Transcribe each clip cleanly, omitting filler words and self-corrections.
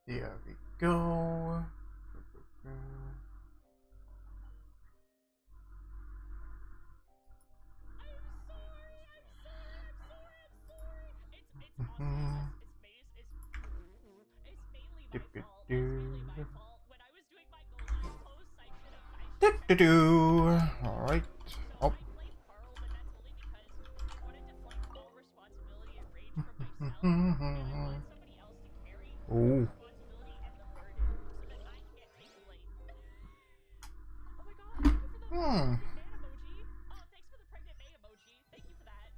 There we go. Alright. Oh. Oh.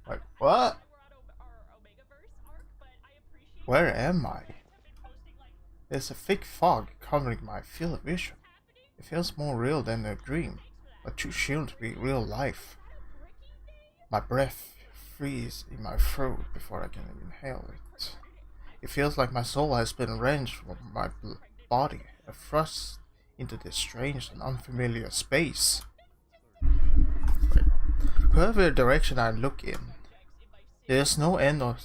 Wait, what? Where am I? There's a thick fog covering my field of vision. It feels more real than a dream, but too chill to be real life. My breath freezes in my throat before I can inhale it. It feels like my soul has been wrenched from my body and thrust into this strange and unfamiliar space. Whatever direction I look in, there's no end in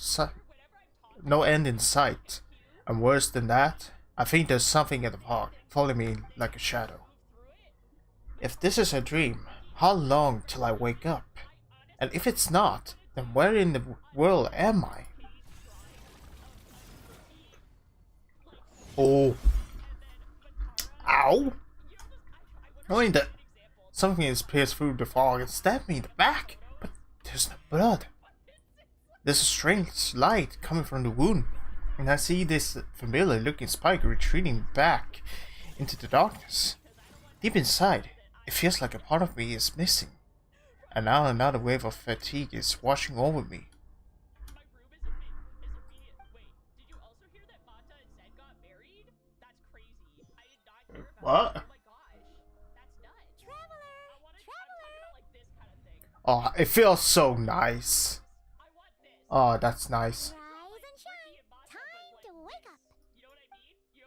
sight. And worse than that, I think there's something in the fog, following me like a shadow. If this is a dream, how long till I wake up? And if it's not, then where in the world am I? Oh. Ow! Knowing that something is pierced through the fog and stabbed me in the back, but there's no blood. There's a strange light coming from the wound, and I see this familiar looking spike retreating back into the darkness. Deep inside, it feels like a part of me is missing, and now another wave of fatigue is washing over me. What? Oh, it feels so nice. Oh, that's nice.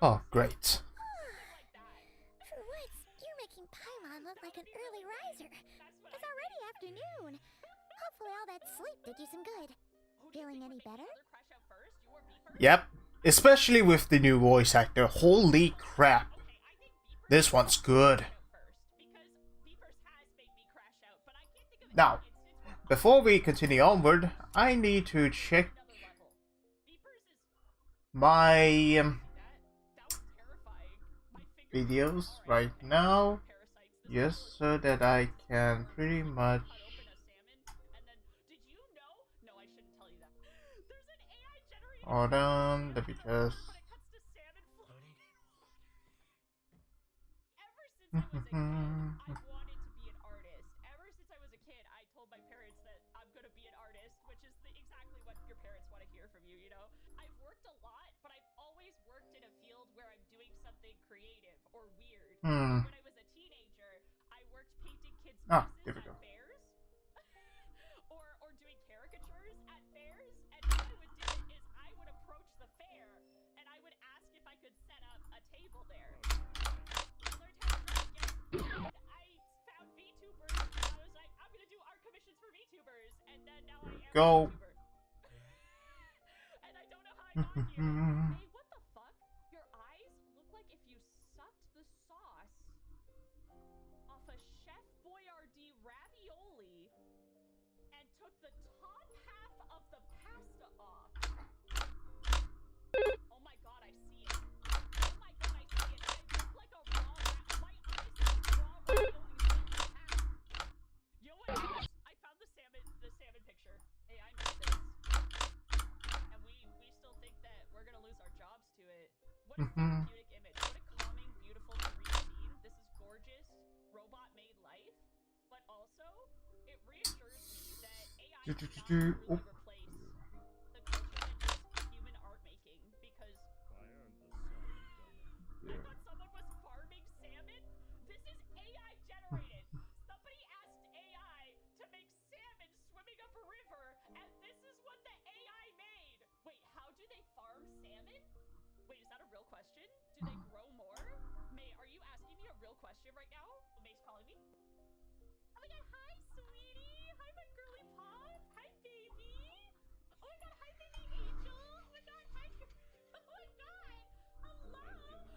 Oh, great. For once, you're making Paimon look like an early riser. It's already afternoon. Hopefully all that sleep did you some good. Feeling any better? Yep. Especially with the new voice actor. Holy crap. This one's good. Now, before we continue onward, I need to check my videos right now. Yes, so that I can pretty much... Hold on, let me just... Ah, there we go. Go. Oh. question? Do they grow more? May, are you asking me a real question right now? May's calling me. Oh my god, hi, sweetie! Hi, my girly pop! Hi, baby! Oh my god, hi, baby angel! Oh my god, hi! Oh my god! Hello!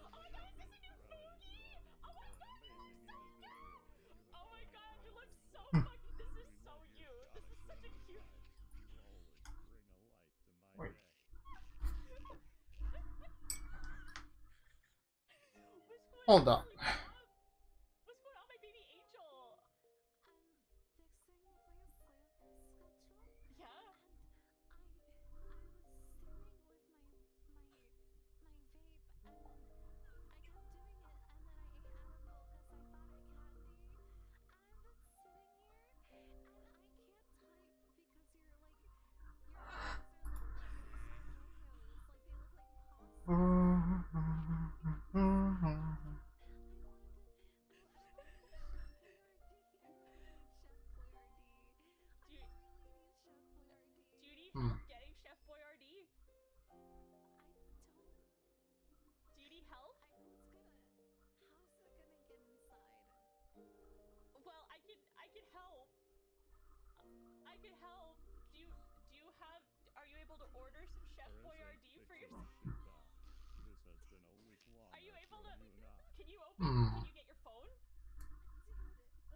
Oh my god, is this a new foodie? Oh my god, you look so good! Oh my god, you look so fucking. This is so you. This is such a cute. Wait. What's going Hold on, on. girly pop? What's going on, my baby angel? Fixing my schedule. Yeah? And I was streaming with my vape, and I kept doing it, and then I ate edible because I thought it candy, and I've been sitting here, and I can't type because your eyes are like pequeños, like they look like pasta. Do you need help getting Chef Boyardee? Do you need help? How's it gonna get inside? Well, I can help. I can help. Do you have? Are you able to order some Chef Boyardee for yourself? Are you able to? Can you open? Can you get your phone? Dude,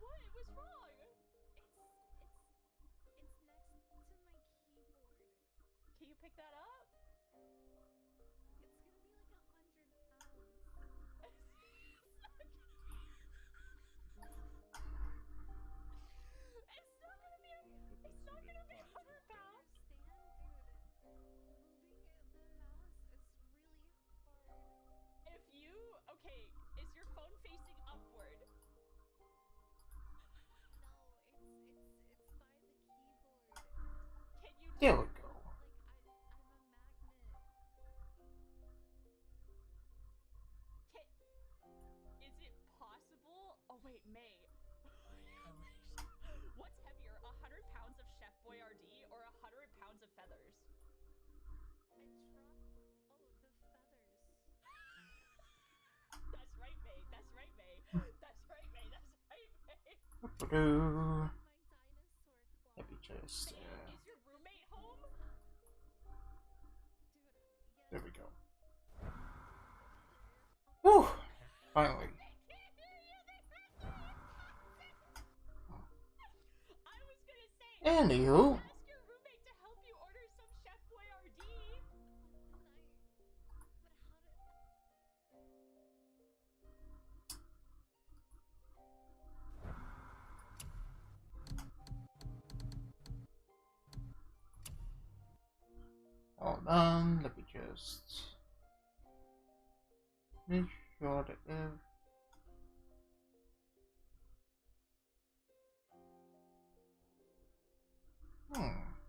What? What's wrong? it's next to my keyboard. Can you pick that up? It's gonna be like 100 pounds. It's not gonna be 100 pounds. Dude. Moving the mouse is really hard. If you okay, is your phone facing upward? No, it's by the keyboard. Can you? There we go. Like I'm a magnet. Is it possible? Oh wait, May. What's heavier, 100 pounds of Chef Boyardee or 100 pounds of feathers? I dropped. Oh, the feathers. That's right, May. That's right, May. That's right, May. That's right, May. My dinosaur claw. Let me just. May, is your roommate home? Dude, yes. There we go. Whew! Finally. I was gonna say. Anywho. Ask your roommate to help you order some Chef Boyardee. Hold on, let me just make sure that What do you say?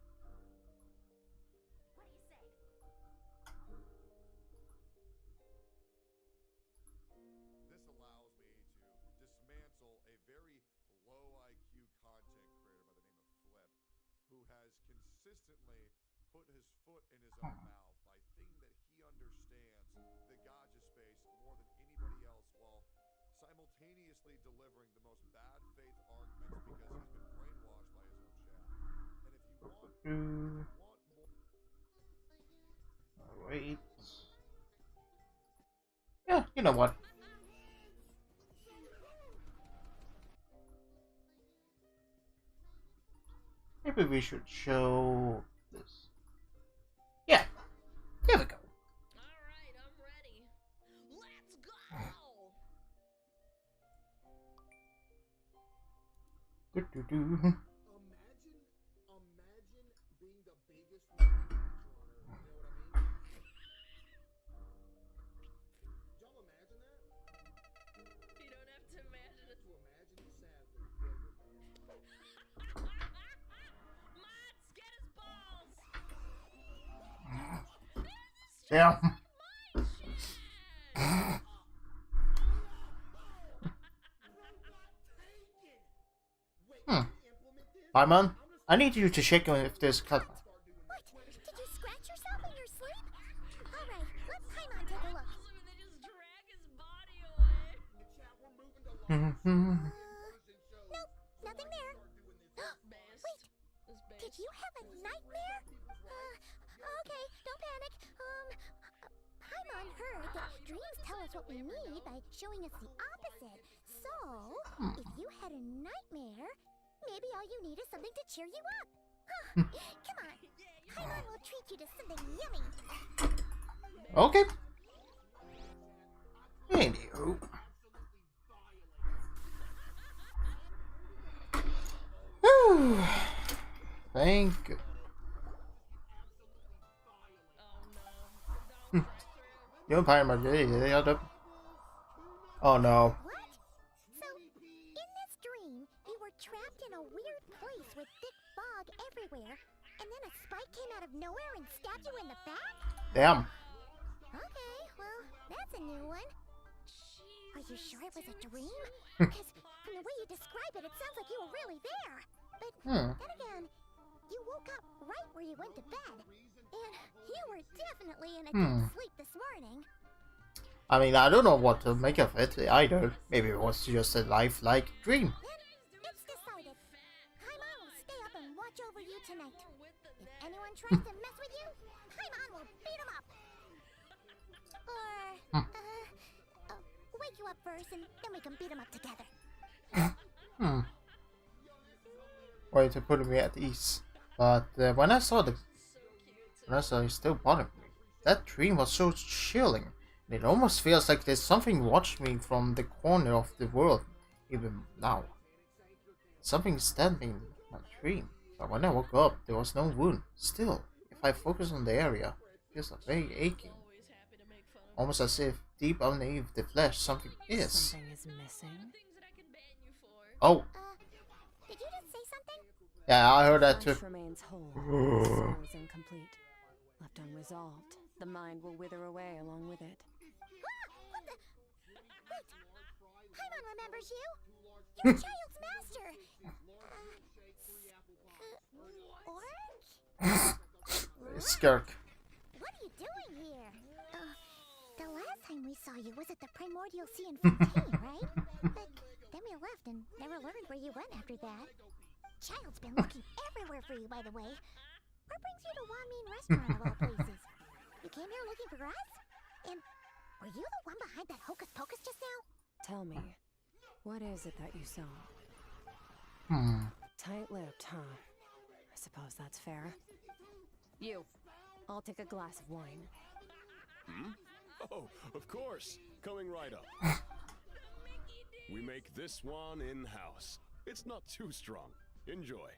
This allows me to dismantle a very low IQ content creator by the name of Flip, who has consistently put his foot in his own mouth by thinking that he understands the gacha space more than anybody else, while simultaneously delivering the most bad faith arguments because he's been brainwashed by his own chat. And if you want more... wait. Yeah, you know what? Maybe we should show this. Yeah, there we go. Alright, I'm ready. Let's go! Do-do-do. Imagine being the biggest one in Toronto. You know what I mean? Y'all imagine that? You don't have to imagine it. To imagine it sadly. Yeah, you're bad. Mods, get his balls! Yeah. Paimon, I need you to check if there's cut. What? Did you scratch yourself in your sleep? Alright, let Paimon take a look. Nope, nothing there. Wait, did you have a nightmare? Okay, don't panic. Paimon heard that dreams tell us what we need by showing us the opposite. So, if you had a nightmare, maybe all you need is something to cheer you up. Come on, Paimon will treat you to something yummy. Okay. Anywho. Whew. Thank you. You're Paimon, yeah. Oh no. What? So, in this dream, you were trapped in a weird place with thick fog everywhere, and then a spike came out of nowhere and stabbed you in the back? Damn. Okay, well, that's a new one. Are you sure it was a dream? Because from the way you describe it, it sounds like you were really there. But then again, you woke up right where you went to bed. And you were definitely in a deep sleep this morning. I mean, I don't know what to make of it either. Maybe it was just a lifelike dream. Then it's decided. Paimon will stay up and watch over you tonight. If anyone tries to mess with you, Paimon will beat him up. Or, wake you up first and then we can beat him up together. Way to put me at ease. But when I saw it still bothered me. That dream was so chilling. It almost feels like there's something watching me from the corner of the world, even now. Something stabbing in my dream. But when I woke up, there was no wound. Still, if I focus on the area, it feels very aching. Almost as if deep underneath the flesh something is. Something is missing. Oh, Did you just say something? yeah, I heard that Flesh too. remains whole. The soul is incomplete. Left unresolved, the mind will wither away along with it. What the? Wait! Paimon remembers you! You're a child's master! Orange? Skirk. What are you doing here? The last time we saw you was at the Primordial Sea in Fontaine, right? But then we left and never learned where you went after that. Child's been looking everywhere for you, by the way. What brings you to Wanmin Restaurant of all places? You came here looking for us? And were you the one behind that hocus pocus just now? Tell me, what is it that you saw? Tight-lipped, huh? I suppose that's fair. You, I'll take a glass of wine. Oh, of course. Coming right up. We make this one in-house. It's not too strong. Enjoy.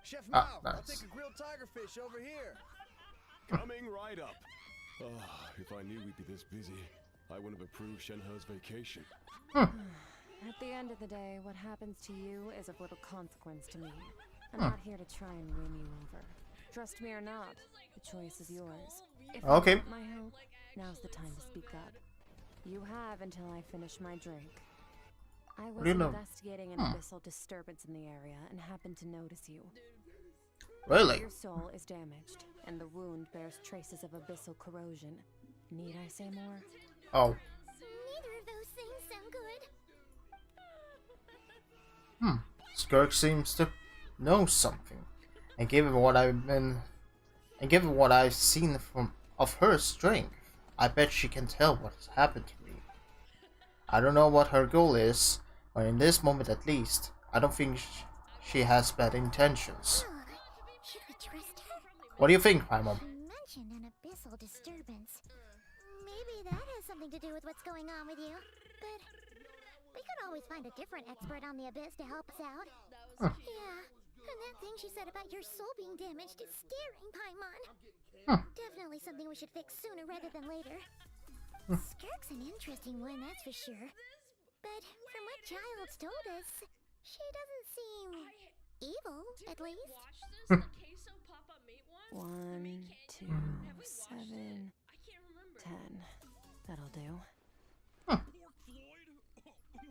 Chef Mao, I'll nice. take a grilled tigerfish over here. Coming right up. If I knew we'd be this busy, I wouldn't have approved Shenhe's vacation. At the end of the day, what happens to you is of little consequence to me. I'm not here to try and win you over. Trust me or not, the choice is yours. If you Okay. want my help, now's the time to speak up. You have until I finish my drink. I was do you know? investigating an abyssal disturbance in the area and happened to notice you. Really? Your soul is damaged, and the wound bears traces of abyssal corrosion. Need I say more? Oh. Neither of those things sound good. Skirk seems to know something. And given what I've seen of her strength, I bet she can tell what has happened to me. I don't know what her goal is, but in this moment at least, I don't think she has bad intentions. Should we trust her? What do you think, Paimon? You mentioned an abyssal disturbance. Maybe that has something to do with what's going on with you. But we could always find a different expert on the abyss to help us out. Yeah, and that thing she said about your soul being damaged is scaring, Paimon. Definitely something we should fix sooner rather than later. Skirk's an interesting one, that's for sure. But from what Child's told us, she doesn't seem evil, at least. Watch this, the queso papa mate one. 1, 2, 7, 10. That'll do.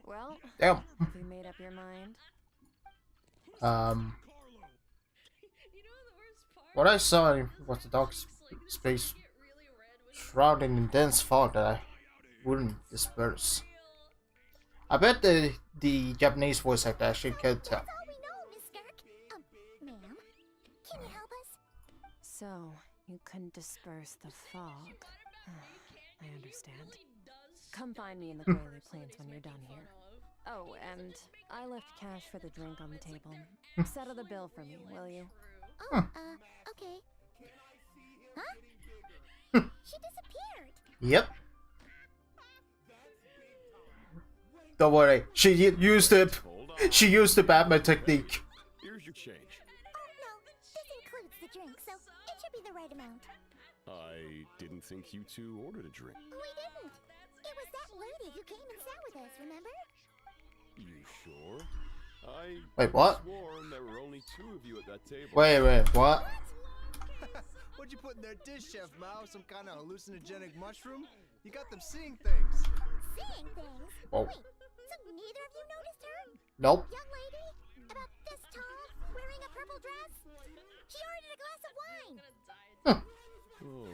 Well, Damn. have you made up your mind? You know the worst part? What I saw was a dark space Get really red when shrouded in dense fog that I wouldn't disperse. I bet the Japanese voice actor actually could tell. That's all we know, Miss Skirk. Ma'am, can you help us? So, you couldn't disperse the fog. I understand. Come find me in the Grayley Plains when you're done here. Oh, and I left cash for the drink on the table. Settle the bill for me, will you? Oh, okay. Huh? She disappeared. Yep. Don't worry. She used the Batman technique. Here's your change. Oh, no. This includes the drink, so it should be the right amount. I didn't think you two ordered a drink. We didn't. It was that lady who came and sat with us, remember? You sure? I Wait, what? swore there were only 2 of you at that table. Wait, what? What'd you put in their dish, Chef Mao? Some kind of hallucinogenic mushroom? You got them seeing things. Seeing things? Whoa. Wait, so neither of you noticed her? Nope. Young lady? About this tall? Wearing a purple dress? She ordered a glass of wine. Oh,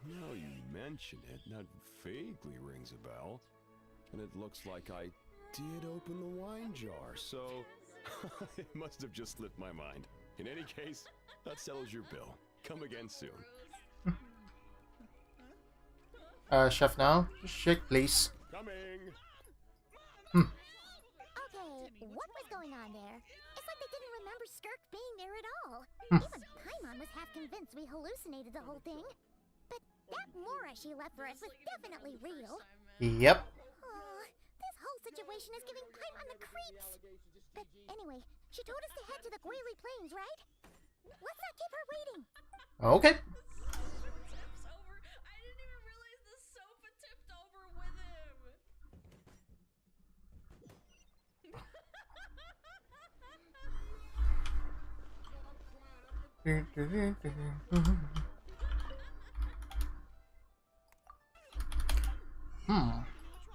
now you mention it, that vaguely rings a bell. And it looks like I did open the wine jar, so it must have just slipped my mind. In any case, that settles your bill. Come again soon. Chef now? Shake, please. Coming! Okay, what was going on there? It's like they didn't remember Skirk being there at all. Even Paimon was half convinced we hallucinated the whole thing. But that Mora she left for us was definitely real. Yep. Oh, this whole situation is giving Paimon the creeps. But anyway, she told us to head to the Grayley Plains, right? Let's not keep her waiting. Okay. Tips over. I didn't even realize the sofa tipped over with him.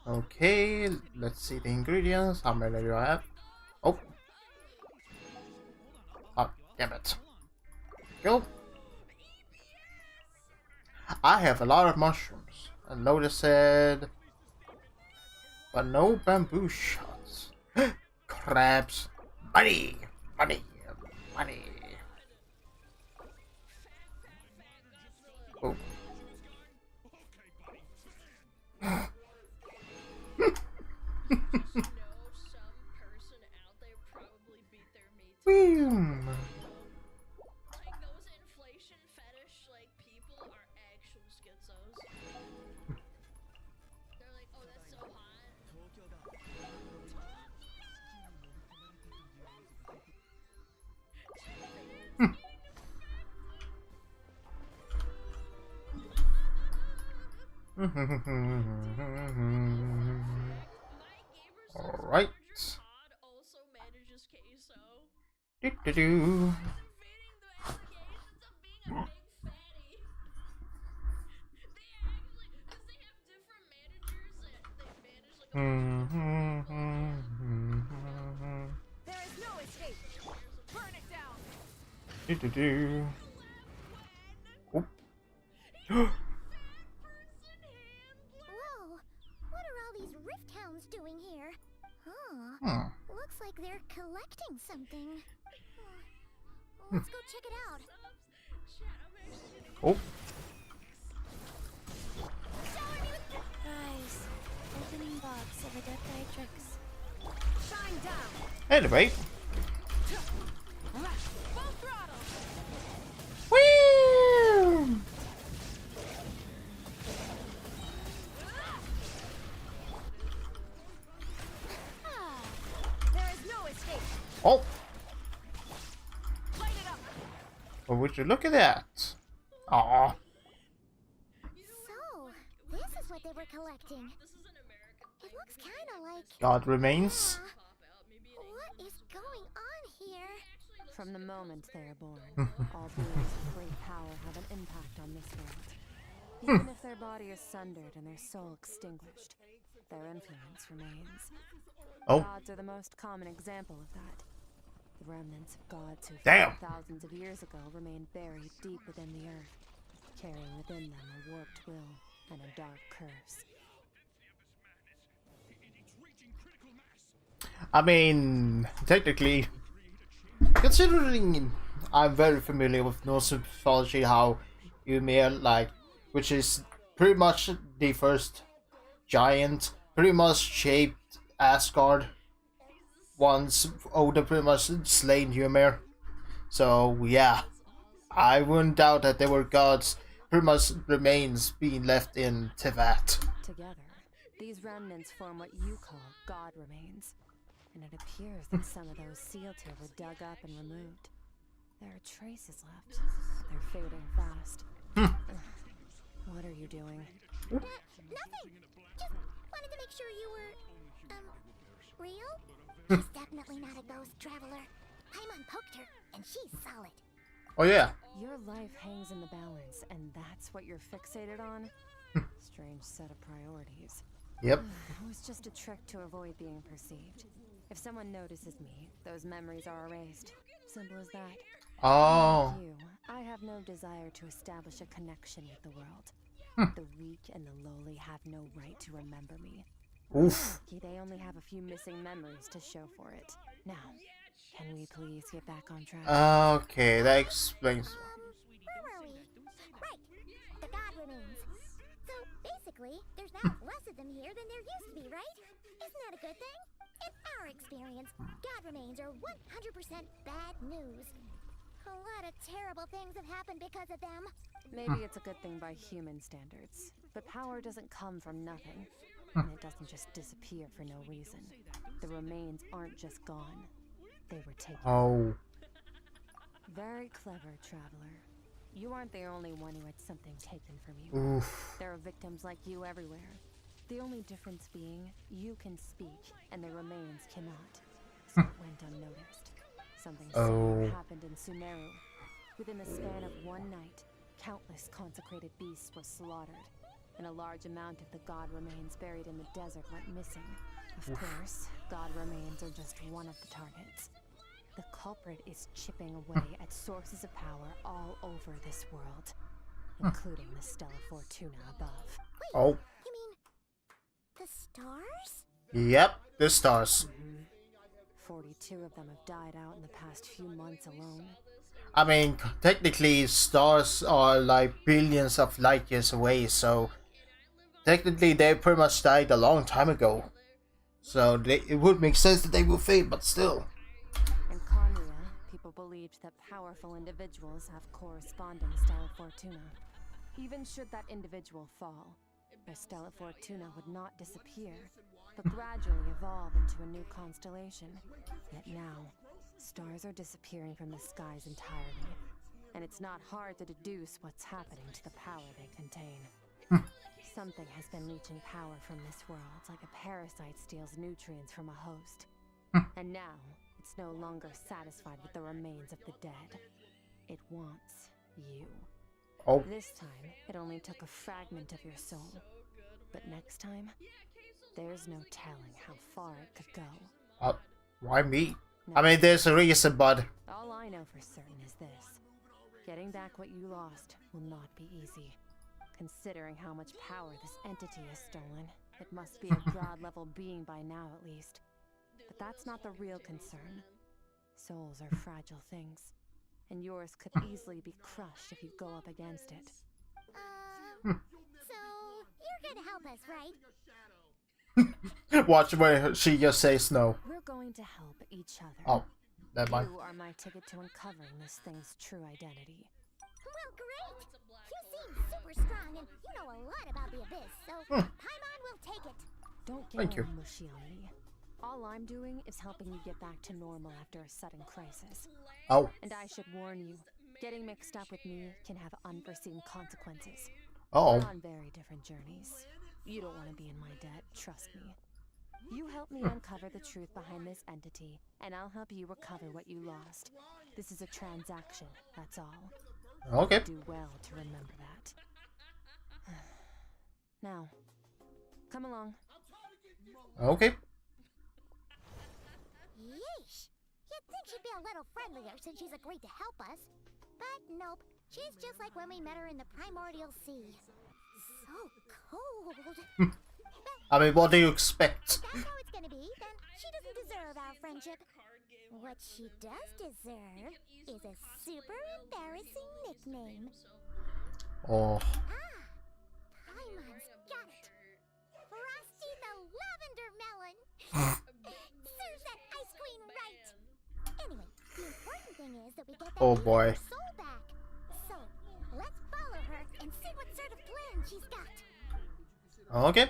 Okay, let's see the ingredients. How many do I have? Oh. Oh, damn it. Go. I have a lot of mushrooms. I noticed it. But no bamboo shots. Crabs. Money. Money. Money. Oh. Some person out there probably beat their meat. Like those inflation fetish like people are actual schizos. They're like, oh, that's so hot. Alright. Todd also manages queso. Do-do-do. Fitting the allegations of being a big fatty. They actually, because they have different managers that they manage like There is no escape. Burn it down. Do-do-do. Oh. Whoa, what are all these rift hounds doing here? Looks like they're collecting something. Let's go check it out. Oh. Guys, opening box of Adeptitrix. Shine down. Anyway. Full throttle. Woo! There is no escape. Oh. Light it up. Well, would you look at that? Aw. So, this is what they were collecting. It looks kind of like... God remains. What is going on here? From the moment they are born, all beings of great power have an impact on this world. Even if their body is sundered and their soul extinguished, their influence remains. Oh. Gods are the most common example of that. The remnants of gods who Damn. fell thousands of years ago remain buried deep within the earth, carrying within them a warped will and a dark curse. I mean, technically, considering I'm very familiar with Norse mythology, how Ymir, like, which is pretty much the first giant, pretty much shaped Asgard once Odin pretty much slain Ymir. So yeah, I wouldn't doubt that there were gods pretty much remains being left in Tevat. Together, these remnants form what you call god remains. And it appears that some of those sealed here were dug up and removed. There are traces left, but they're fading fast. Ugh. What are you doing? Nothing. Just wanted to make sure you were, real? She's definitely not a ghost traveler. Paimon poked her, and she's solid. Oh yeah. Your life hangs in the balance, and that's what you're fixated on? Strange set of priorities. Yep. It was just a trick to avoid being perceived. If someone notices me, those memories are erased. Simple as that. Oh. Like you, I have no desire to establish a connection with the world. The weak and the lowly have no right to remember me. Oof. They only have a few missing memories to show for it. Now, can we please get back on track? Okay, that explains. Where were we? Right. The god remains. So, basically, there's now less of them here than there used to be, right? Isn't that a good thing? In our experience, god remains are 100% bad news. A lot of terrible things have happened because of them. Maybe it's a good thing by human standards, but power doesn't come from nothing, and it doesn't just disappear for no reason. The remains aren't just gone. They were taken. Oh. Very clever, traveler. You aren't the only one who had something taken from you. Oof. There are victims like you everywhere. The only difference being, you can speak, and the remains cannot. So it went unnoticed. Something similar happened in Sumeru. Within the span of one night, countless consecrated beasts were slaughtered, and a large amount of the god remains buried in the desert went missing. Of course, god remains are just one of the targets. The culprit is chipping away at sources of power all over this world, including the Stella Fortuna above. Oh. You mean the stars? Yep, the stars. 42 of them have died out in the past few months alone. I mean, technically, stars are like billions of light years away, so technically they pretty much died a long time ago. So it would make sense that they will fade, but still. In Kanya, people believed that powerful individuals have corresponding Stella Fortuna. Even should that individual fall, their Stella Fortuna would not disappear, but gradually evolve into a new constellation. Yet now, stars are disappearing from the skies entirely, and it's not hard to deduce what's happening to the power they contain. Something has been leeching power from this world, like a parasite steals nutrients from a host. And now, it's no longer satisfied with the remains of the dead. It wants you. Oh. This time, it only took a fragment of your soul. But next time, there's no telling how far it could go. Why me? I mean, there's a reason, bud. All I know for certain is this. Getting back what you lost will not be easy. Considering how much power this entity has stolen, it must be a god-level being by now at least. But that's not the real concern. Souls are fragile things, and yours could easily be crushed if you go up against it. So you're gonna help us, right? Watch where she just says no. We're going to help each other. Oh, never mind. You are my ticket to uncovering this thing's true identity. Well, great! You seem super strong, and you know a lot about the Abyss, so Paimon will take it. Don't get Thank you. all mushy on me. All I'm doing is helping you get back to normal after a sudden crisis. Oh. And I should warn you, getting mixed up with me can have unforeseen consequences. Oh. We're on very different journeys. You don't want to be in my debt, trust me. You help me uncover the truth behind this entity, and I'll help you recover what you lost. This is a transaction, that's all. Okay. Do well to remember that. Now, come along. Okay. Yeesh! You'd think she'd be a little friendlier since she's agreed to help us. But nope, she's just like when we met her in the primordial sea. So cold. I mean, what do you expect? If that's how it's gonna be, then she doesn't deserve our friendship. What she does deserve is a super embarrassing nickname. Oh, Paimon's got it. Frosty the Lavender Melon. Serves that ice queen right. Anyway, the important thing is that we get that Oh, piece of boy. her soul back. So, let's follow her and see what sort of plan she's got. okay.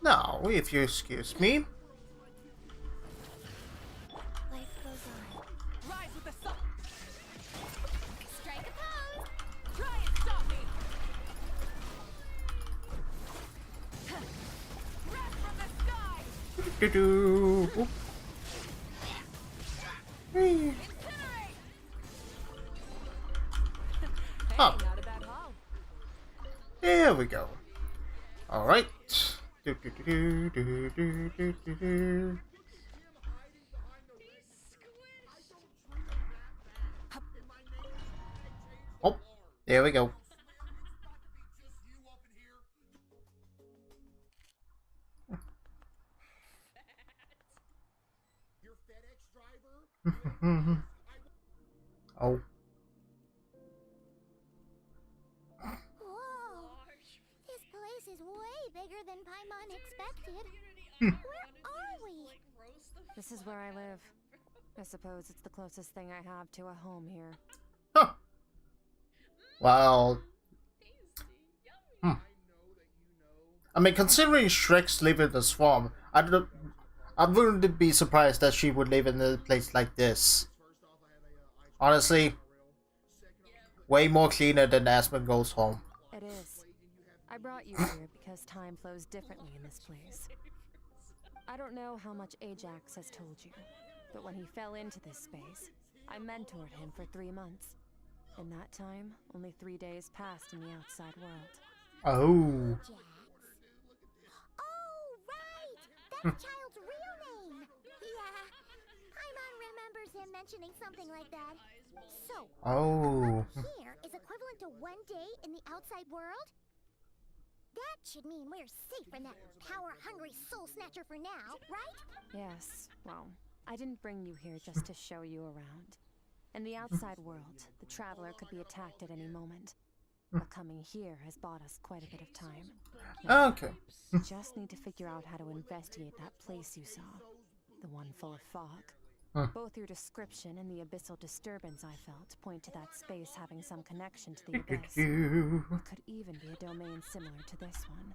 Now, if you excuse me. Life goes on. Rise with the sun. Strike a pose. Try and stop me. Rest from the sky. Do-do. Oop. Hey. Incinerate. Oh, Not a bad haul. there we go. All right. Do-do-do-do-do-do-do-do. Oh, there we go. Oh, Whoa. This place is way bigger than Paimon expected. Where are we? This is where I live. I suppose it's the closest thing I have to a home here. huh. Well, I mean, considering Shrek's live in the swamp, I wouldn't be surprised that she would live in a place like this. Honestly, way more cleaner than Asmongold's home. It is. I brought you here because time flows differently in this place. I don't know how much Ajax has told you, but when he fell into this space, I mentored him for 3 months. In that time, only 3 days passed in the outside world. Oh. Jax. Oh, right! That's the child's real name! Yeah, Paimon remembers him mentioning something like that. So, Oh. here is equivalent to 1 day in the outside world? That should mean we're safe from that power-hungry soul snatcher for now, right? Yes, well, I didn't bring you here just to show you around. In the outside world, the traveler could be attacked at any moment. But coming here has bought us quite a bit of time. Okay. We just need to figure out how to investigate that place you saw. The one full of fog. Both your description and the abyssal disturbance I felt point to that space having some connection to the abyss. It could even be a domain similar to this one.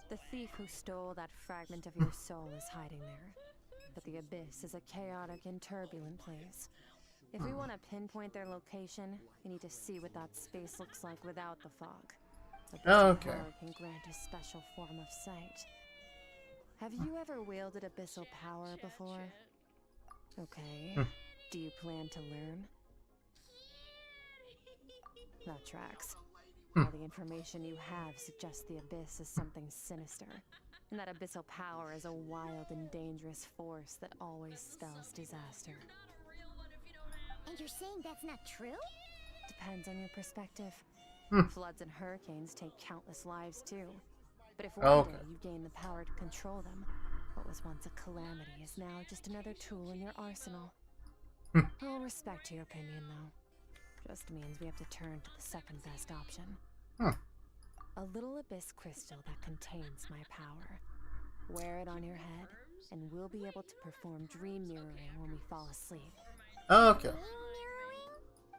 The thief who stole that fragment of your soul is hiding there. But the abyss is a chaotic and turbulent place. If we want to pinpoint their location, we need to see what that space looks like without the fog. Okay. Power can grant a special form of sight. Have you ever wielded abyssal power before? Okay. Do you plan to learn? That tracks. All the information you have suggests the abyss is something sinister, and that abyssal power is a wild and dangerous force that always spells disaster. And you're saying that's not true? Depends on your perspective. Floods and hurricanes take countless lives too. But if one Okay. day you gain the power to control them, what was once a calamity is now just another tool in your arsenal. I'll respect your opinion though. Just means we have to turn to the second best option. A little abyss crystal that contains my power. Wear it on your head, and we'll be able to perform dream mirroring when we fall asleep. Okay. Mirroring?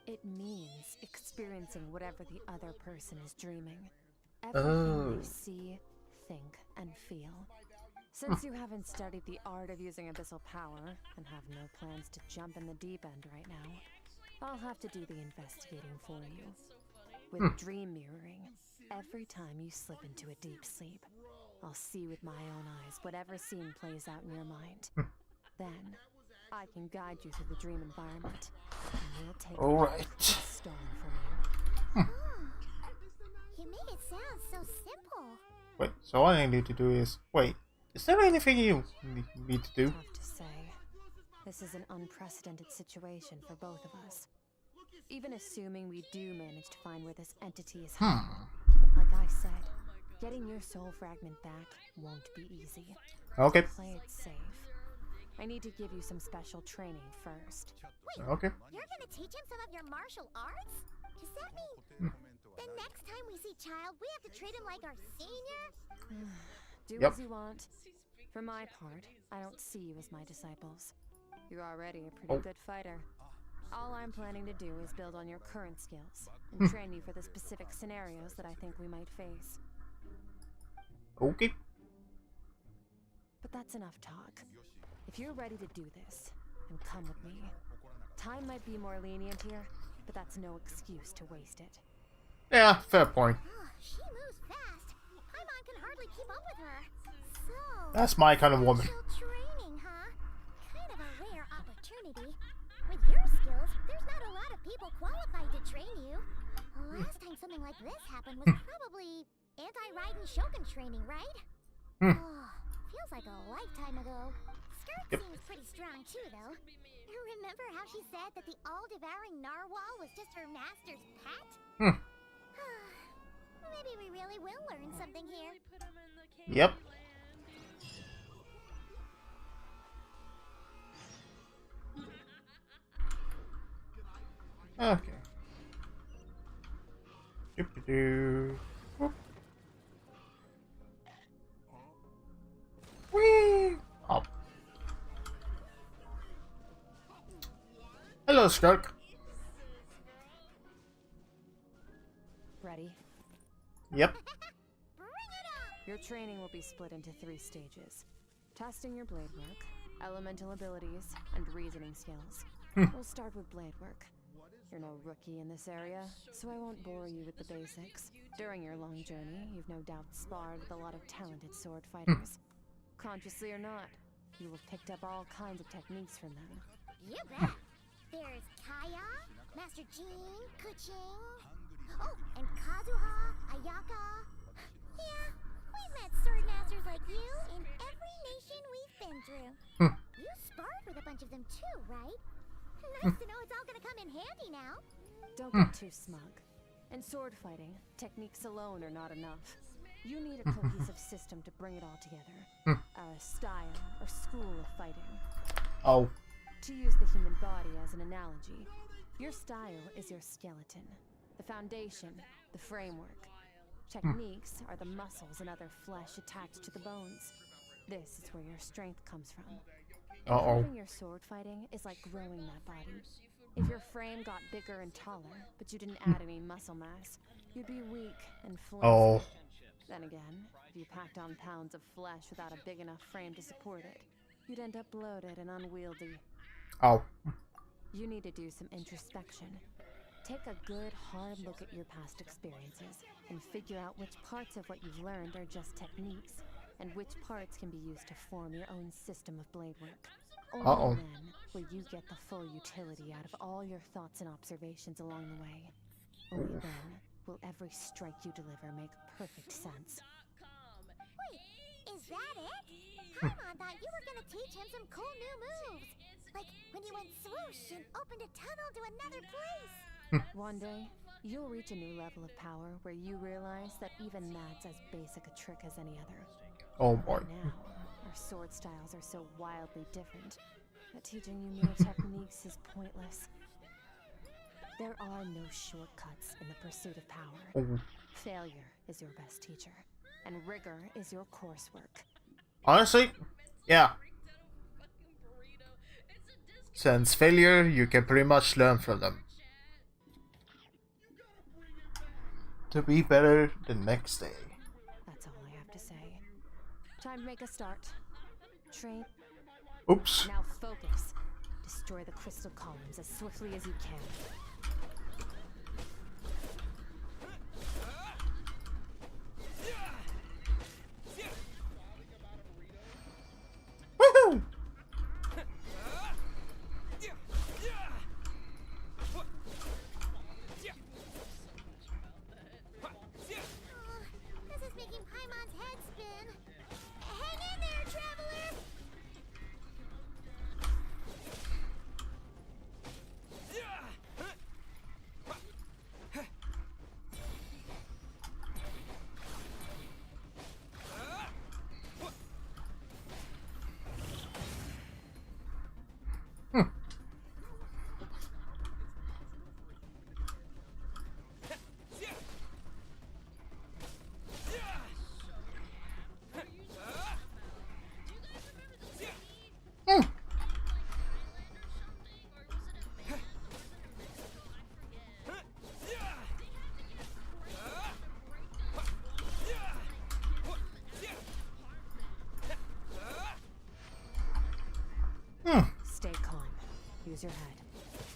It means experiencing whatever the other person is dreaming. Oh. Everything you see, think, and feel. Since you haven't studied the art of using abyssal power, and have no plans to jump in the deep end right now, I'll have to do the investigating for you. With dream mirroring, every time you slip into a deep sleep, I'll see with my own eyes whatever scene plays out in your mind. Then, I can guide you through the dream environment, and we'll take Alright. what's stolen from you. You make it sound so simple. Wait, so all I need to do is... Wait, is there anything you need to do? Tough to say. This is an unprecedented situation for both of us. Even assuming we do manage to find where this entity is Hmm. hiding, like I said, getting your soul fragment back won't be easy. Okay. Play it safe. I need to give you some special training first. Okay. You're gonna teach him some of your martial arts? Does that mean the next time we see Child, we have to treat him like our senior? Do Yep. as you want. For my part, I don't see you as my disciples. You're already a pretty good fighter. All I'm planning to do is build on your current skills and train you for the specific scenarios that I think we might face. Okay. But that's enough talk. If you're ready to do this, then come with me. Time might be more lenient here, but that's no excuse to waste it. Yeah, fair point. Oh, she moves fast. Paimon can hardly keep up with her. So, That's my kind of woman. special training, huh? Kind of a rare opportunity. With your skills, there's not a lot of people qualified to train you. Last time something like this happened was probably anti-Raiden Shogun training, right? Oh, feels like a lifetime ago. Skirt seems pretty strong too, though. Remember how she said that the all-devouring narwhal was just her master's pet? Maybe we really will learn something here. Yep. Okay. Doop-a-doo. Whoop. Whee! Up. Hello, Skirk. Ready? Yep. Bring it on! Your training will be split into 3 stages. Testing your blade work, elemental abilities, and reasoning skills. We'll start with blade work. You're no rookie in this area, so I won't bore you with the basics. During your long journey, you've no doubt sparred with a lot of talented sword fighters. Consciously or not, you have picked up all kinds of techniques from them. You bet. There's Kaya, Master Jean, Kuching. Oh, and Kazuha, Ayaka. Yeah, we've met sword masters like you in every nation we've been through. You sparred with a bunch of them too, right? Nice to know it's all gonna come in handy now. Don't get too smug. In sword fighting, techniques alone are not enough. You need a cohesive system to bring it all together. A style or school of fighting. Oh. To use the human body as an analogy, your style is your skeleton. The foundation, the framework. Techniques are the muscles and other flesh attached to the bones. This is where your strength comes from. Improving your sword fighting is like growing that body. If your frame got bigger and taller, but you didn't add any muscle mass, you'd be weak and flimsy. Then again, if you packed on pounds of flesh without a big enough frame to support it, you'd end up bloated and unwieldy. You need to do some introspection. Take a good, hard look at your past experiences and figure out which parts of what you've learned are just techniques, and which parts can be used to form your own system of blade work. Only then will you get the full utility out of all your thoughts and observations along the way. Only then will every strike you deliver make perfect sense. Wait, is that it? Paimon thought you were gonna teach him some cool new moves. Like when you went swoosh and opened a tunnel to another place. One day, you'll reach a new level of power where you realize that even that's as basic a trick as any other. Oh boy. Right now, our sword styles are so wildly different that teaching you new techniques is pointless. There are no shortcuts in the pursuit of power. Failure is your best teacher, and rigor is your coursework. Honestly, yeah. Since failure, you can pretty much learn from them. To be better the next day. That's all I have to say. Time to make a start. Train. Oops. Now focus. Destroy the crystal columns as swiftly as you can. Woohoo! This is making Paimon's head spin. Hang in there, traveler! use your head.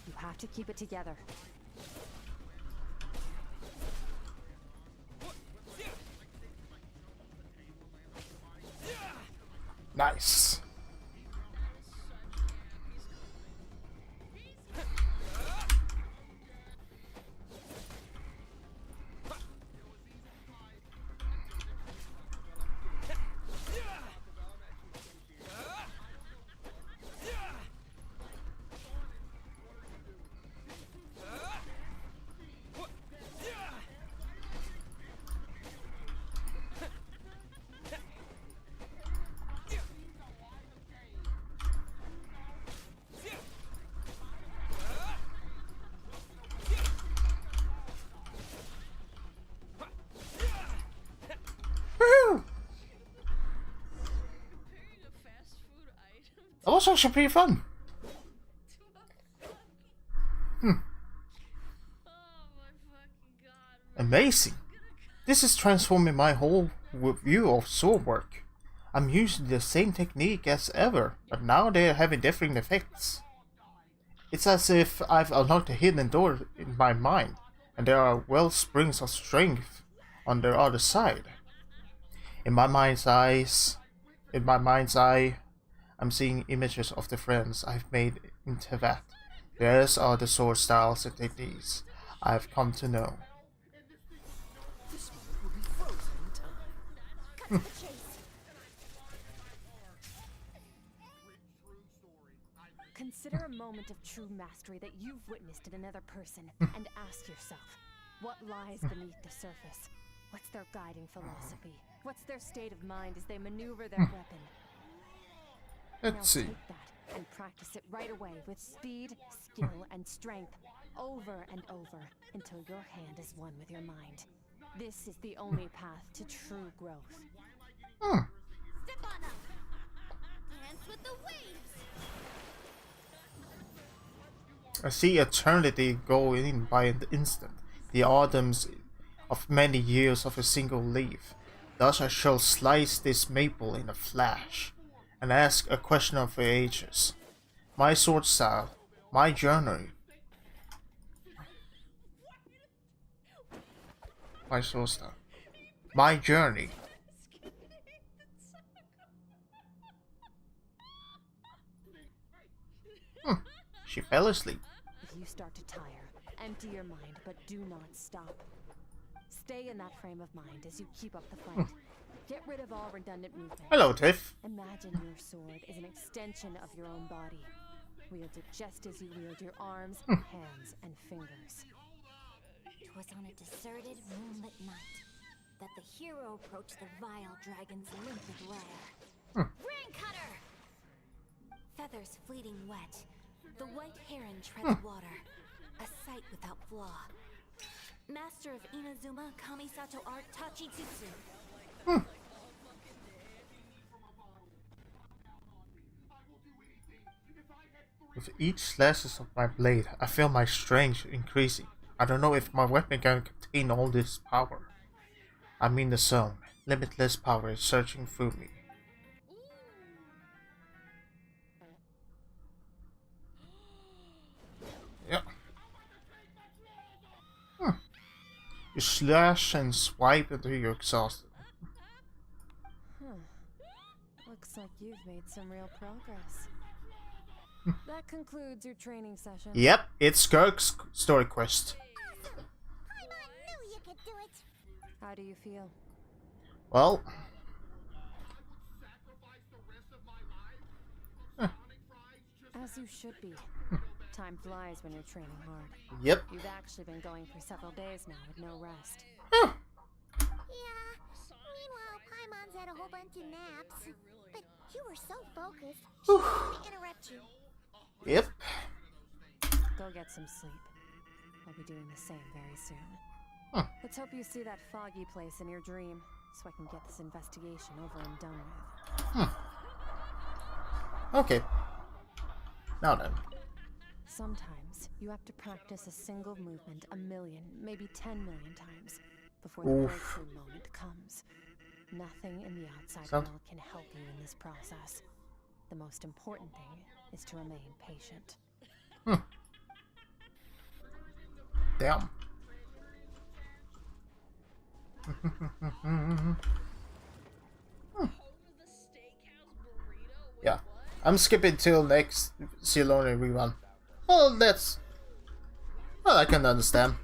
You have to keep it together. Nice. That was actually pretty fun. Amazing. This is transforming my whole view of sword work. I'm using the same technique as ever, but now they're having different effects. It's as if I've unlocked a hidden door in my mind, and there are well springs of strength on the other side. In my mind's eye, I'm seeing images of the friends I've made in Tibet. Theirs are the sword styles and techniques I've come to know. Consider a moment of true mastery that you've witnessed in another person and ask yourself, what lies beneath the surface? What's their guiding philosophy? What's their state of mind as they maneuver their weapon? Let's see. Take that and practice it right away with speed, skill, and strength, over and over, until your hand is one with your mind. This is the only path to true growth. Step on them. Dance with the waves. I see eternity go in by an instant, the autumns of many years of a single leaf. Thus I shall slice this maple in a flash, and ask a question of the ages. My sword style, my journey. My sword style, my journey. She fell asleep. If you start to tire, empty your mind, but do not stop. Stay in that frame of mind as you keep up the fight. Get rid of all redundant movement. Hello, Tiff. Imagine your sword is an extension of your own body. Wield it just as you wield your arms, hands, and fingers. 'Twas on a deserted, moonlit night that the hero approached the vile dragon's limpid lair. Rain cutter! Feathers fleeting wet, the white heron treads water, a sight without flaw. Master of Inazuma Kamisato art Tachijutsu. With each slashes of my blade, I feel my strength increasing. I don't know if my weapon can contain all this power. I'm in the zone. Limitless power is surging through me. Yeah. You slash and swipe until you're exhausted. Looks like you've made some real progress. That concludes your training session. Yep, it's Kirk's story quest. Paimon knew you could do it. How do you feel? Well, As you should be. Time flies when you're training hard. yep. You've actually been going for several days now with no rest. Yeah. Meanwhile, Paimon's had a whole bunch of naps. But you were so focused, she didn't want to interrupt you. Yep. Go get some sleep. I'll be doing the same very soon. Let's hope you see that foggy place in your dream, so I can get this investigation over and done with. Okay. Now then. Sometimes you have to practice a single movement 1 million, maybe 10 million times before the Oof. breakthrough moment comes. Nothing in the outside Sounds- world can help you in this process. The most important thing is to remain patient. Damn. Yeah. I'm skipping till next Ceylon rerun. Well, that's... Well, I can understand.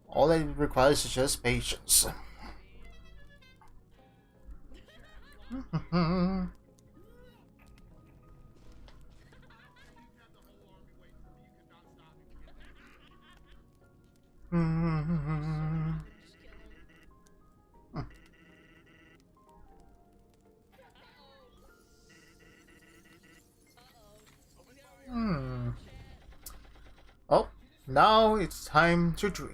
All it requires is just patience. Oh, now it's time to dream.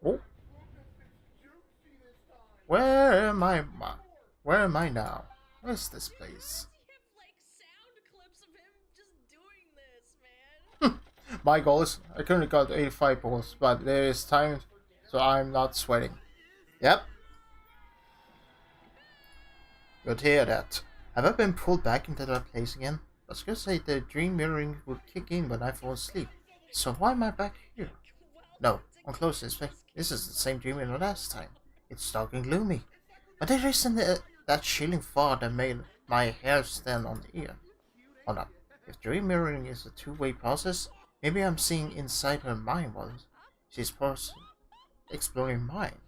Oh, where am I? Where am I now? Where's this place? My goals. I currently got 85 balls, but there is time, so I'm not sweating. Yep. Good to hear that. Have I been pulled back into that place again? I was gonna say the dream mirroring would kick in when I fall asleep. So why am I back here? No, on close inspection, this is the same dream as last time. It's dark and gloomy. But there isn't that chilling fog that made my hair stand on the ear. Hold up. If dream mirroring is a two-way process, maybe I'm seeing inside her mind while she's exploring mine.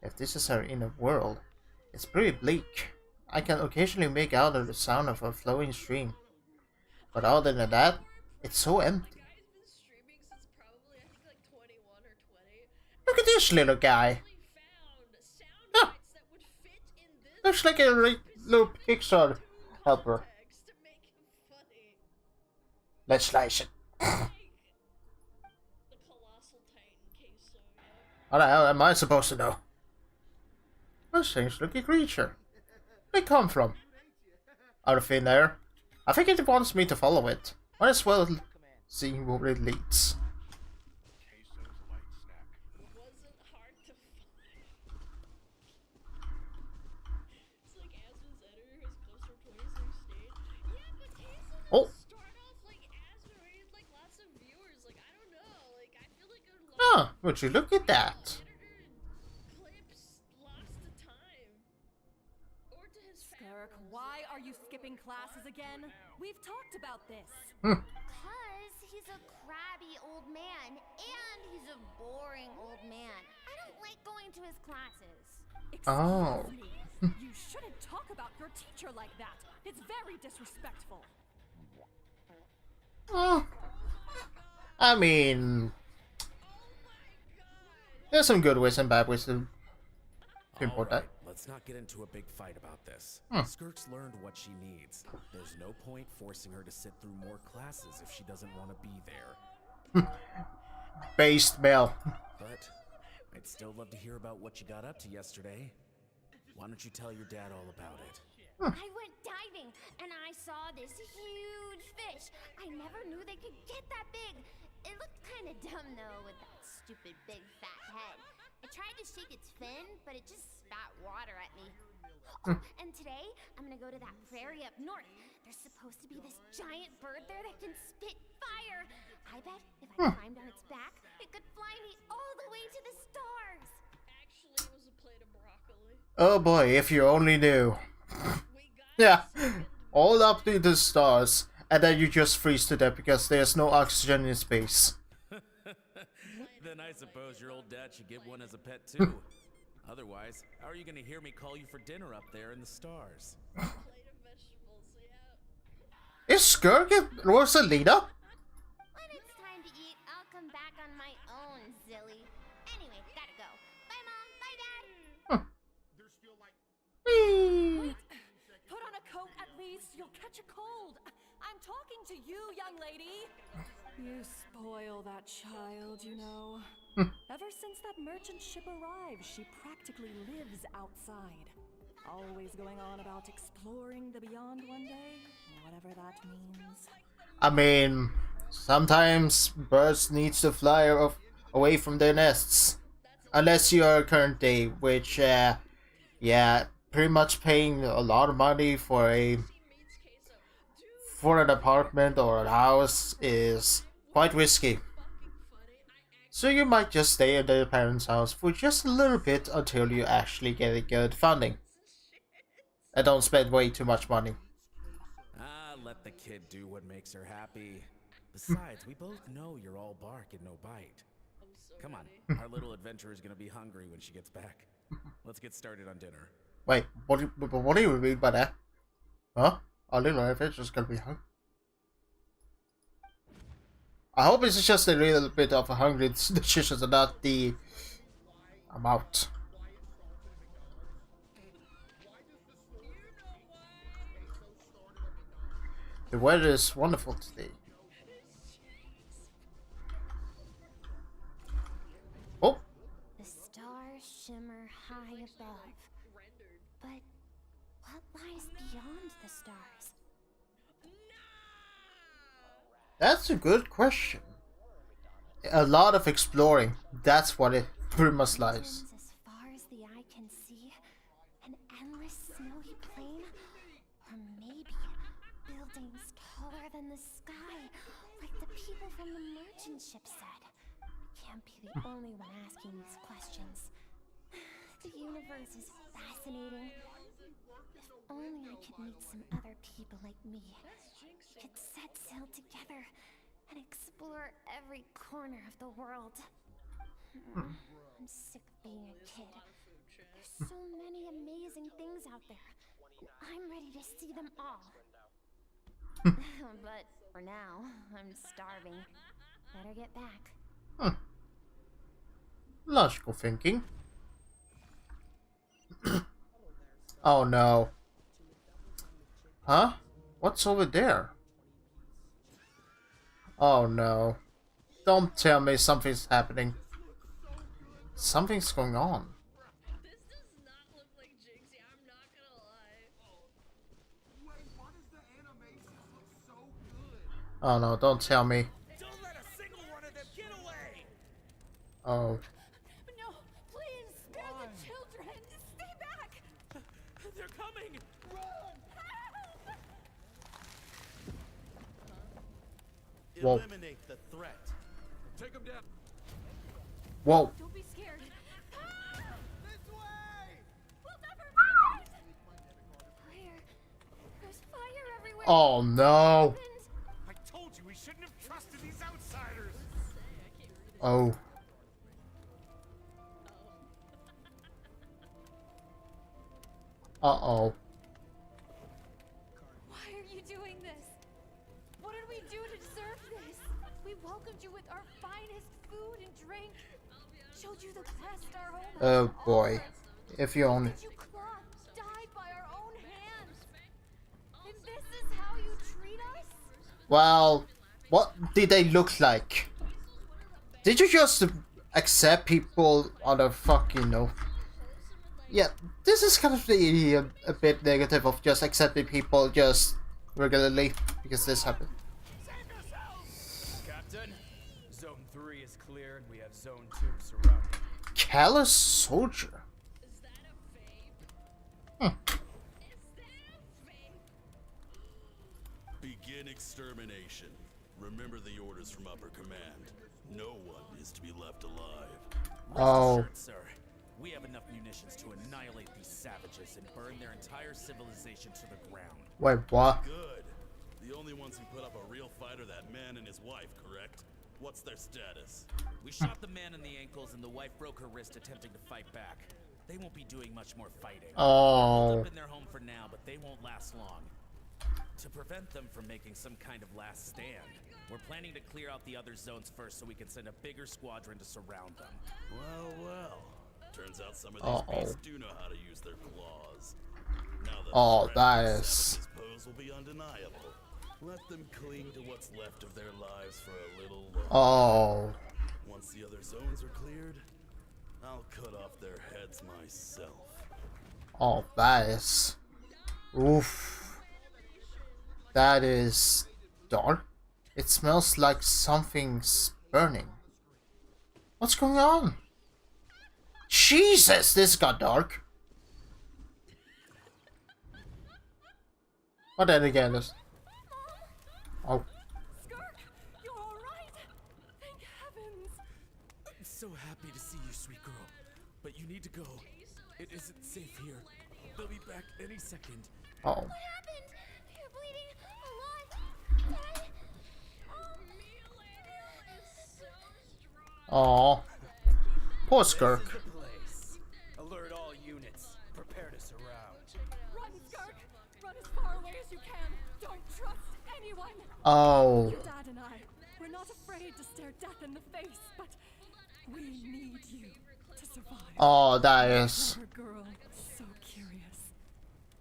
If this is her inner world, it's pretty bleak. I can occasionally make out the sound of a flowing stream. But other than that, it's so empty. Look at this little guy. Ah, looks like a little Pixar helper. Let's slice it. How the hell am I supposed to know? A strange looking creature. Where they come from? Out of thin air. I think it wants me to follow it. Might as well see where it leads. Oh. Ah, would you look at that? Why are you skipping classes again? We've talked about this. Because he's a crabby old man, and he's a boring old man. I don't like going to his classes. Oh. Me. You shouldn't talk about your teacher like that. It's very disrespectful. I mean, there's some good ways and bad ways to import that. Let's not get into a big fight about this. Skirk's learned what she needs. There's no point forcing her to sit through more classes if she doesn't want to be there. Based Bell. But I'd still love to hear about what you got up to yesterday. Why don't you tell your dad all about it? I went diving, and I saw this huge fish. I never knew they could get that big. It looked kind of dumb, though, with that stupid big fat head. I tried to shake its fin, but it just spat water at me. Oh, and today, I'm gonna go to that prairie up north. There's supposed to be this giant bird there that can spit fire. I bet if I climbed on its back, it could fly me all the way to the stars. Actually, it was a plate of broccoli. Oh boy, if you only knew. Yeah, all up to the stars, and then you just freeze to death because there's no oxygen in space. Then I suppose your old dad should get one as a pet too. Otherwise, how are you gonna hear me call you for dinner up there in the stars? Plate of vegetables, yeah. Is Skirk Rosalina? When it's time to eat, I'll come back on my own, Zilly. Anyway, gotta go. Bye, Mom. Bye, Dad. Whee! Put on a coat at least. You'll catch a cold. I'm talking to you, young lady. You spoil that child, you know. Ever since that merchant ship arrived, she practically lives outside. Always going on about exploring the beyond one day, whatever that means. I mean, sometimes birds need to fly away from their nests. That's Unless you're currently, which, yeah, pretty much paying a lot of money for an apartment or a house is quite risky. So you might just stay at your parents' house for just a little bit until you actually get a good funding. And don't spend way too much money. Ah, let the kid do what makes her happy. Besides, we both know you're all bark and no bite. Come on, our little adventurer's gonna be hungry when she gets back. Let's get started on dinner. Wait, what do you mean by that? Huh? Our little adventure's gonna be hungry? I hope it's just a little bit of a hungry decision and not the amount. The weather is wonderful today. Oh! The stars shimmer high above. But what lies beyond the stars? That's a good question. A lot of exploring. That's what it pretty much lies. As far as the eye can see, an endless snowy plain, or maybe buildings taller than the sky, like the people from the merchant ship said. Can't be the only one asking these questions. The universe is fascinating. If only I could meet some other people like me. We could set sail together and explore every corner of the world. I'm sick of being a kid. There's so many amazing things out there, and I'm ready to see them all. But for now, I'm starving. Better get back. Logical thinking. Oh no. Huh? What's over there? Oh no. Don't tell me something's happening. Something's going on. This does not look like Jinxie, I'm not gonna lie. Wait, why does the animation look so good? Oh no, don't tell me. Don't let a single one of them get away! Oh. No, please, spare the children! Stay back! They're coming! Whoa. Eliminate the threat. Take them down! Whoa. Don't be scared. This way! We'll never make it! Fire. There's fire everywhere. Oh no. I told you we shouldn't have trusted these outsiders! Oh. Uh-oh. Why are you doing this? What did we do to deserve this? We welcomed you with our finest food and drink. Showed you the best our home has Oh to boy. offer. If you only... Did you cloth dyed by our own hands? And this is how you treat us? Well, what did they look like? Did you just accept people on a fucking no? Yeah, this is kind of a bit negative of just accepting people just regularly because this happened. Captain, Zone 3 is clear and we have Zone 2 surrounded. Callous soldier. Is that a fake? Hmm. Is that a fake? Begin extermination. Remember the orders from upper command. No one is to be left alive. Oh. Rest assured, sir. We have enough munitions to annihilate these savages and burn their entire civilization to the ground. Wait, what? Good. The only ones who put up a real fight are that man and his wife, correct? What's their status? We shot the man in the ankles and the wife broke her wrist attempting to fight back. They won't be doing much more fighting. Oh. Up in their home for now, but they won't last long. To prevent them from making some kind of last stand, we're planning to clear out the other zones first so we can send a bigger squadron to surround them. Well, well. Turns out some of these beasts do know how to use their claws. Now the Oh, threat that these is- savages pose will be undeniable. Let them cling to what's left of their lives for a little longer. Oh. Once the other zones are cleared, I'll cut off their heads myself. Oh, that is... Oof. That is... dark. It smells like something's burning. What's going on? Jesus, this got dark. But then again, this. Oh. Skirk, you're all right. Thank heavens. I'm so happy to see you, sweet girl. But you need to go. It isn't safe here. They'll be back any second. Oh. What happened? You're bleeding a lot. Dad? Oh. Poor Skirk. This is the place. Alert all units. Prepare to surround. Run, Skirk. Run as far away as you can. Don't trust anyone. Oh. Your dad and I, we're not afraid to stare death in the face, but we need you to survive. Oh, that is. Our girl, so curious.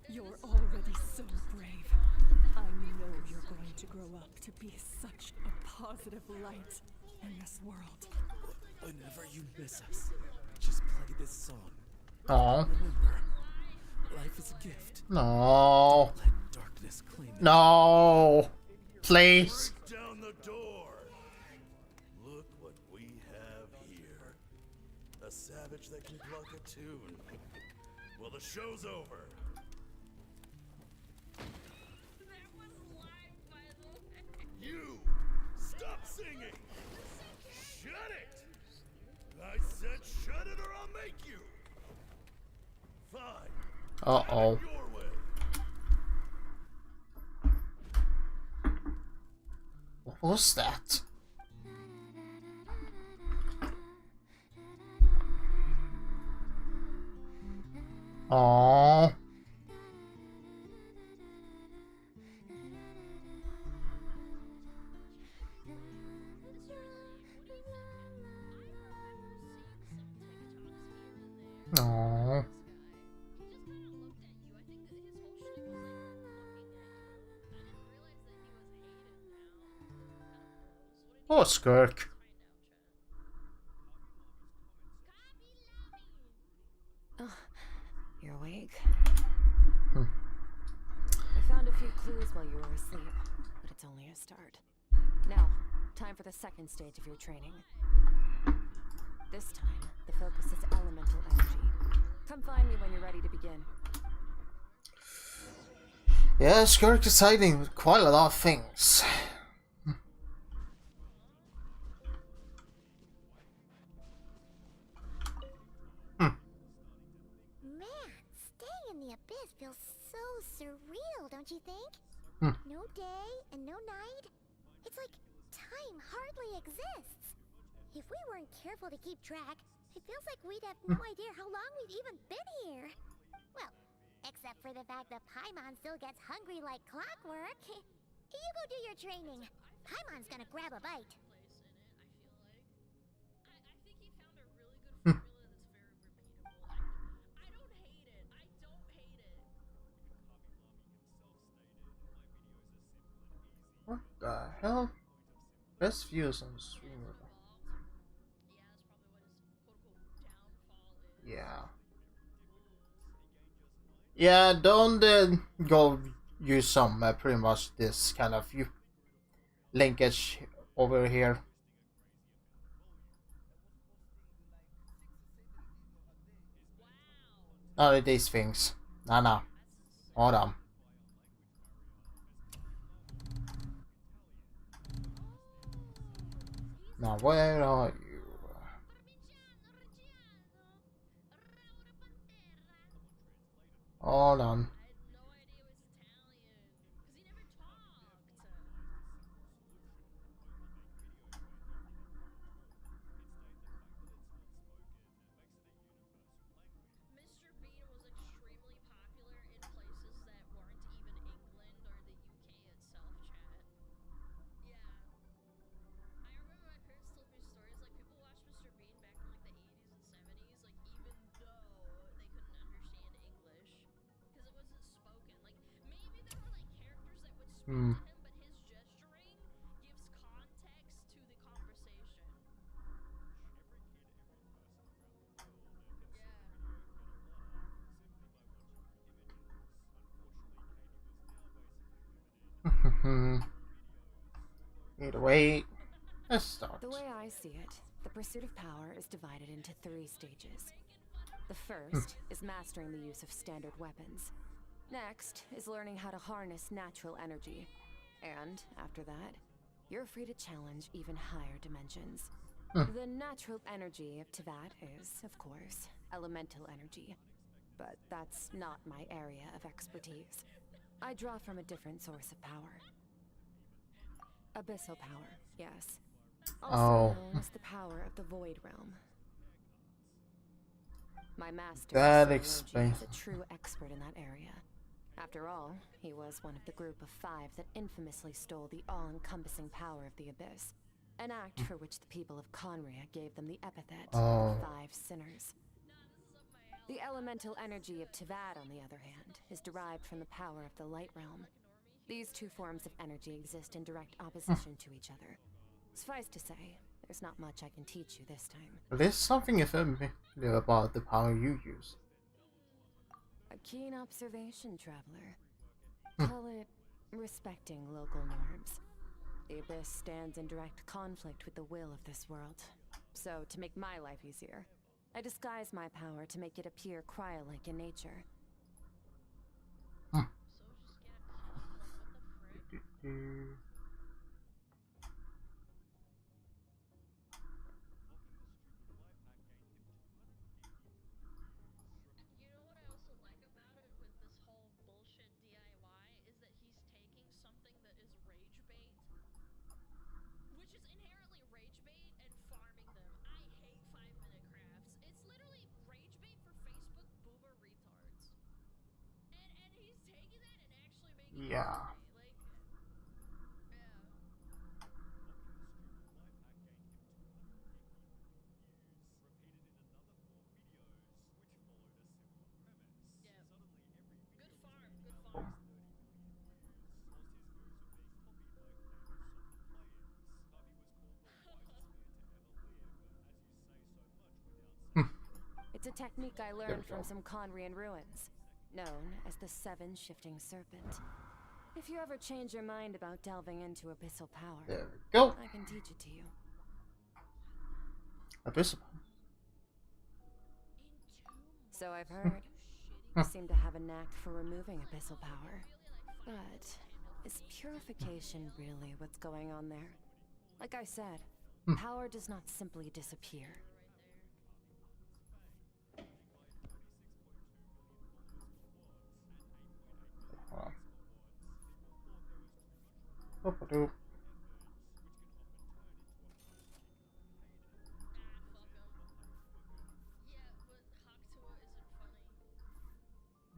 You're already so brave. I know you're going to grow up to be such a positive light in this world. Whenever you miss us, just play this song. Oh. Remember, life is a gift. No. Let darkness claim it. No. Please. Break down the door. Look what we have here. A savage that can pluck a tune. Well, the show's over. You! Stop singing! Shut it! I said shut it or I'll make you! Fine. Uh-oh. Your way. What was that? Oh. Oh. Poor Skirk. You're awake? Hmm. I found a few clues while you were asleep, but it's only a start. Now, time for the second stage of your training. This time, the focus is elemental energy. Come find me when you're ready to begin. Yeah, Skirk is hiding quite a lot of things. Man, staying in the abyss feels so surreal, don't you think? Hmm. No day and no night. It's like time hardly exists. If we weren't careful to keep track, it feels like we'd have no idea how long we've even been here. Well, except for the fact that Paimon still gets hungry like clockwork. You go do your training. Paimon's gonna grab a bite. What the hell? Best views on stream. Yeah. Yeah, don't go use some pretty much this kind of linkage over here. None of these things. Nah. Hold on. Now where are you? Hold on. Hmm. Either way, let's start. The way I see it, the pursuit of power is divided into 3 stages. The first is mastering the use of standard weapons. Next is learning how to harness natural energy. And after that, you're free to challenge even higher dimensions. The natural energy of Teyvat is, of course, elemental energy. But that's not my area of expertise. I draw from a different source of power. Abyssal power, yes. Also known as the power of the Void Realm. My master is a true expert in that area. After all, he was one of the group of 5 that infamously stole the all-encompassing power of the Abyss. An act for which the people of Conria gave them the epithet the 5 Sinners. The elemental energy of Teyvat, on the other hand, is derived from the power of the Light Realm. These 2 forms of energy exist in direct opposition to each other. Suffice to say, there's not much I can teach you this time. There's something familiar about the power you use. A keen observation, traveler. Call it respecting local norms. The Abyss stands in direct conflict with the will of this world. So, to make my life easier, I disguise my power to make it appear cryo-like in nature. Yeah. It's a technique I learned from some Conrian ruins, known as the 7 Shifting Serpent. If you ever change your mind about delving into abyssal power, There we go. I can teach it to you. Abyssal. So I've heard. You seem to have a knack for removing abyssal power. But is purification really what's going on there? Like I said, power does not simply disappear.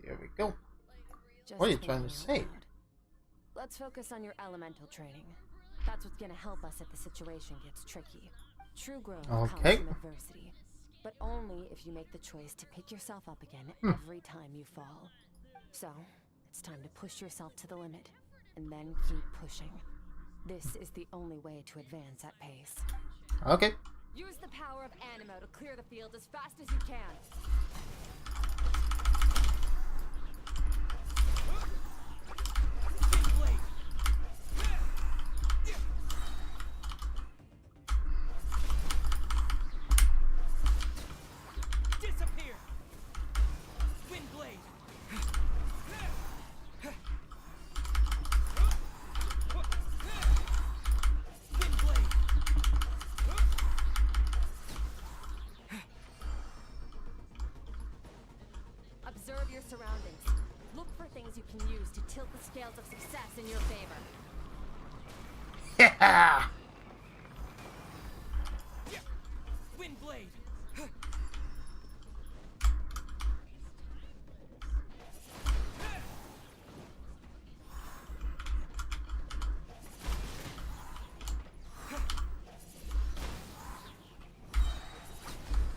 There we go. Just What are you trying to thinking out say? loud. Let's focus on your elemental training. That's what's gonna help us if the situation gets tricky. True growth comes Okay. from adversity, but only if you make the choice to pick yourself up again every time you fall. So, it's time to push yourself to the limit, and then keep pushing. This is the only way to advance at pace. Okay. Use the power of Animo to clear the field as fast as you can. Disappear! Windblade! Windblade! Observe your surroundings. Look for things you can use to tilt the scales of success in your favor. Yeah. Windblade!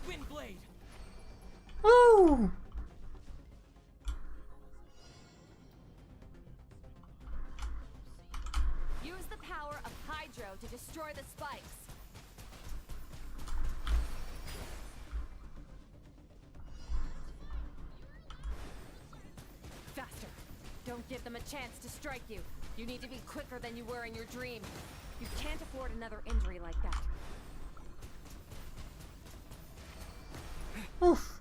Windblade! Woo. Use the power of Hydro to destroy the spikes. Faster. Don't give them a chance to strike you. You need to be quicker than you were in your dream. You can't afford another injury like that. Oof.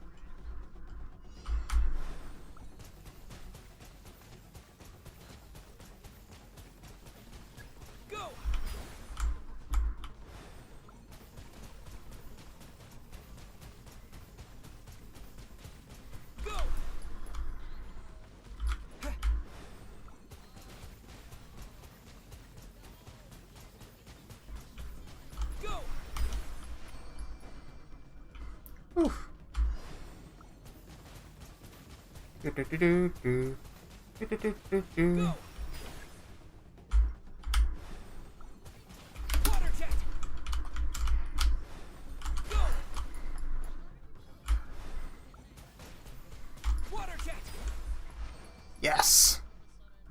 Oof. Do, do, do, do, do. Do, do, do, do, do. Water jet. Go. Water jet. Yes!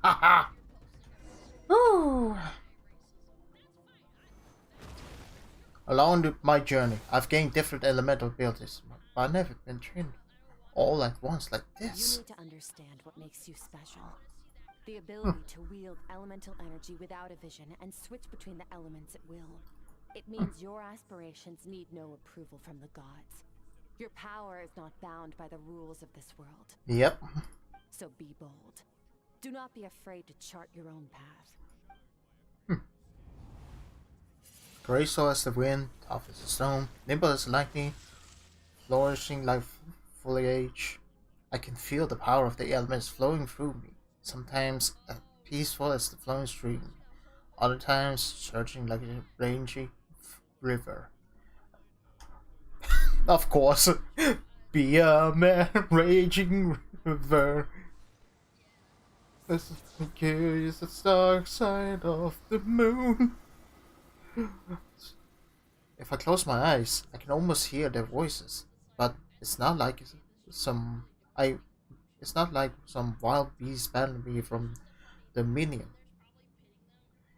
Haha! Woo! Along my journey, I've gained different elemental abilities, but I've never been trained all at once like You this. need to understand what makes you special. The ability to wield elemental energy without a vision and switch between the elements at will. It means your aspirations need no approval from the gods. Your power is not bound by the rules of this world. Yep. So be bold. Do not be afraid to chart your own path. Graceful as the wind, tough as a stone, nimble as lightning, flourishing like foliage. I can feel the power of the elements flowing through me, sometimes peaceful as the flowing stream, other times surging like a rangy river. Of course, be a man, raging river. This is the dark side of the moon. If I close my eyes, I can almost hear their voices, but it's not like some it's not like some wild beast battling me from the minion.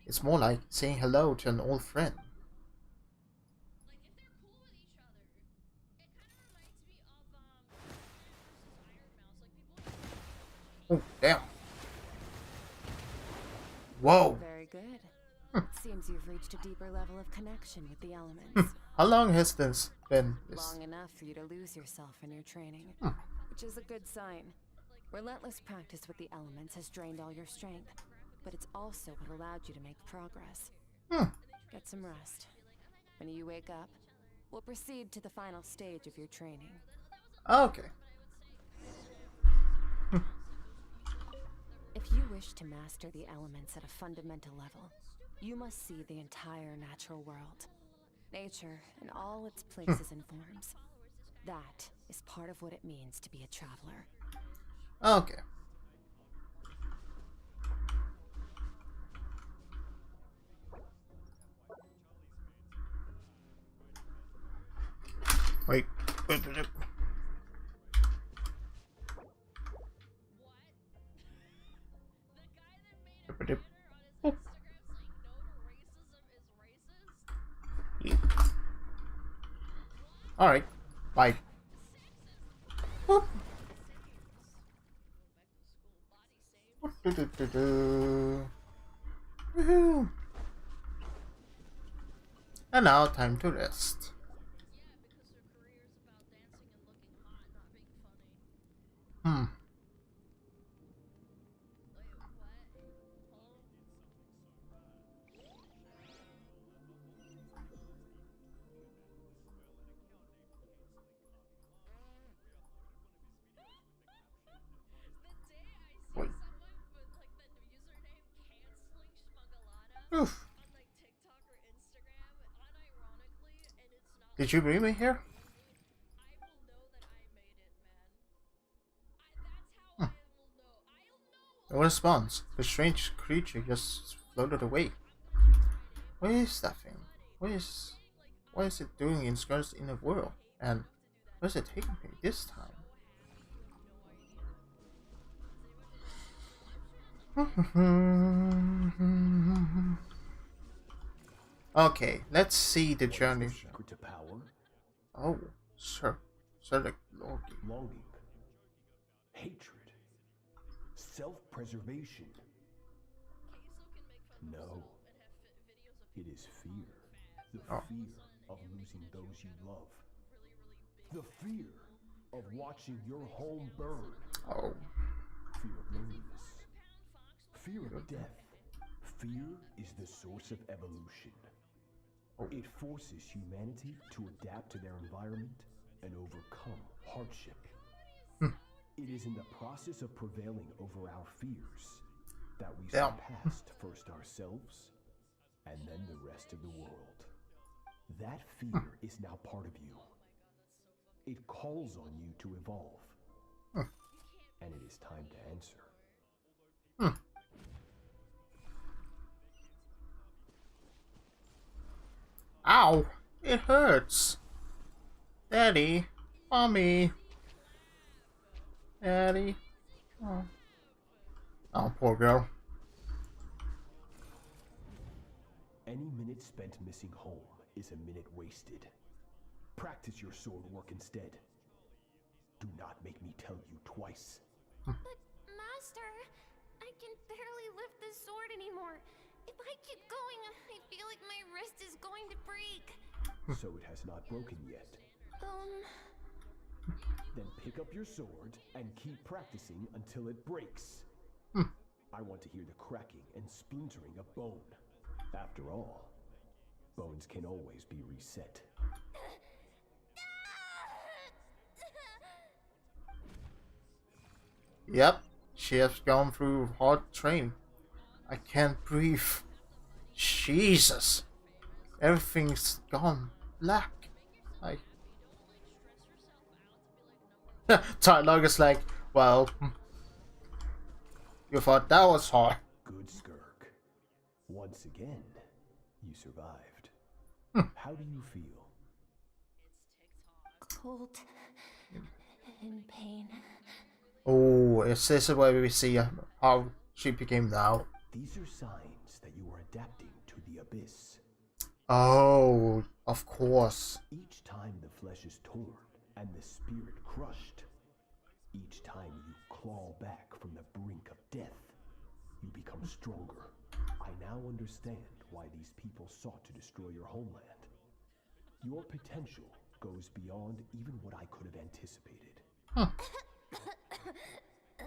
It's more like saying hello to an old friend. Oh damn! Whoa! Very good. Seems you've reached a deeper level of connection with the elements. How long has this been? Long enough for you to lose yourself in your training, Hmm. which is a good sign. Relentless practice with the elements has drained all your strength, but it's also what allowed you to make progress. Get some rest. When you wake up, we'll proceed to the final stage of your training. Okay. If you wish to master the elements at a fundamental level, you must see the entire natural world. Nature in all its places and forms. That is part of what it means to be a traveler. Okay. Wait. Alright. Bye. Whoop. Woohoo. And now time to rest. Hmm. Wait. Oof. Did you bring me here? No response. The strange creature just floated away. What is that thing? What is it doing in Scar's inner world? And where's it taking me this time? Okay, let's see the journey. Secret to power? Oh, sure. Sir, Longing. Hatred. Self-preservation. No. It is fear. The fear of losing those you love. The fear of watching your home burn. Oh. Fear of loneliness. Fear of death. Fear is the source of evolution. It forces humanity to adapt to their environment and overcome hardship. It is in the process of prevailing over our fears that we surpass first ourselves and then the rest of the world. That fear is now part of you. It calls on you to evolve. And it is time to answer. Ow! It hurts! Daddy! Mommy! Daddy! Oh, oh poor girl. Any minute spent missing home is a minute wasted. Practice your sword work instead. Do not make me tell you twice. But, Master, I can barely lift the sword anymore. If I keep going, I feel like my wrist is going to break. So it has not broken yet. Then pick up your sword and keep practicing until it breaks. I want to hear the cracking and splintering of bone. After all, bones can always be reset. Yep, she has gone through hard training. I can't breathe. Jesus. Everything's gone black. Tyler is like, well, you thought that was hard. Good, Skirk. Once again, you survived. How do you feel? Cold and pain. Oh, is this where we see how she became now? These are signs that you are adapting to the abyss. Oh, of course. Each time the flesh is torn and the spirit crushed, each time you claw back from the brink of death, you become stronger. I now understand why these people sought to destroy your homeland. Your potential goes beyond even what I could have anticipated.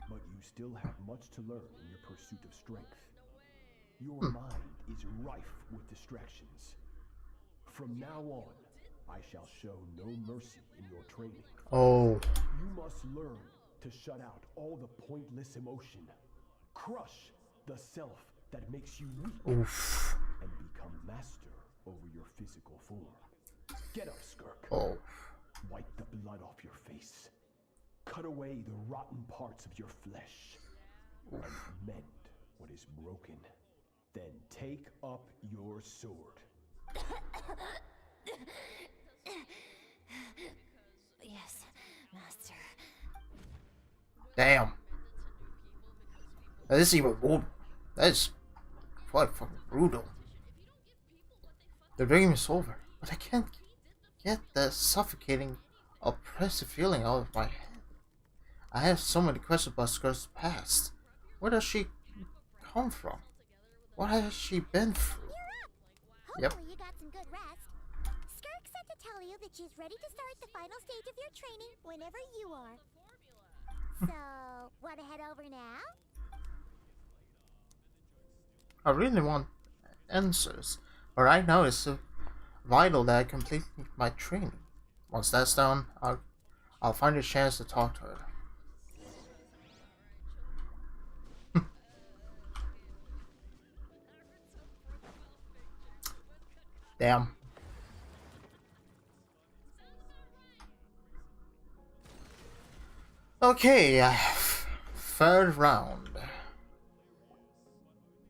But you still have much to learn in your pursuit of strength. Your mind is rife with distractions. From now on, I shall show no mercy in your training. Oh. You must learn to shut out all the pointless emotion. Crush the self that makes you weak. Oof. And become master over your physical form. Get up, Skirk. Oh. Wipe the blood off your face. Cut away the rotten parts of your flesh. And mend what is broken. Then take up your sword. Yes, Master. Damn. That is even more. That is quite fucking brutal. The dream is over, but I can't get that suffocating, oppressive feeling out of my head. I have so many questions about Skirk's past. Where does she come from? What has she been through? Yep. Hopefully you got some good rest. Skirk said to tell you that she's ready to start the final stage of your training whenever you are. So, wanna head over now? I really want answers, but right now it's so vital that I complete my training. Once that's done, I'll find a chance to talk to her. Damn. Okay, third round.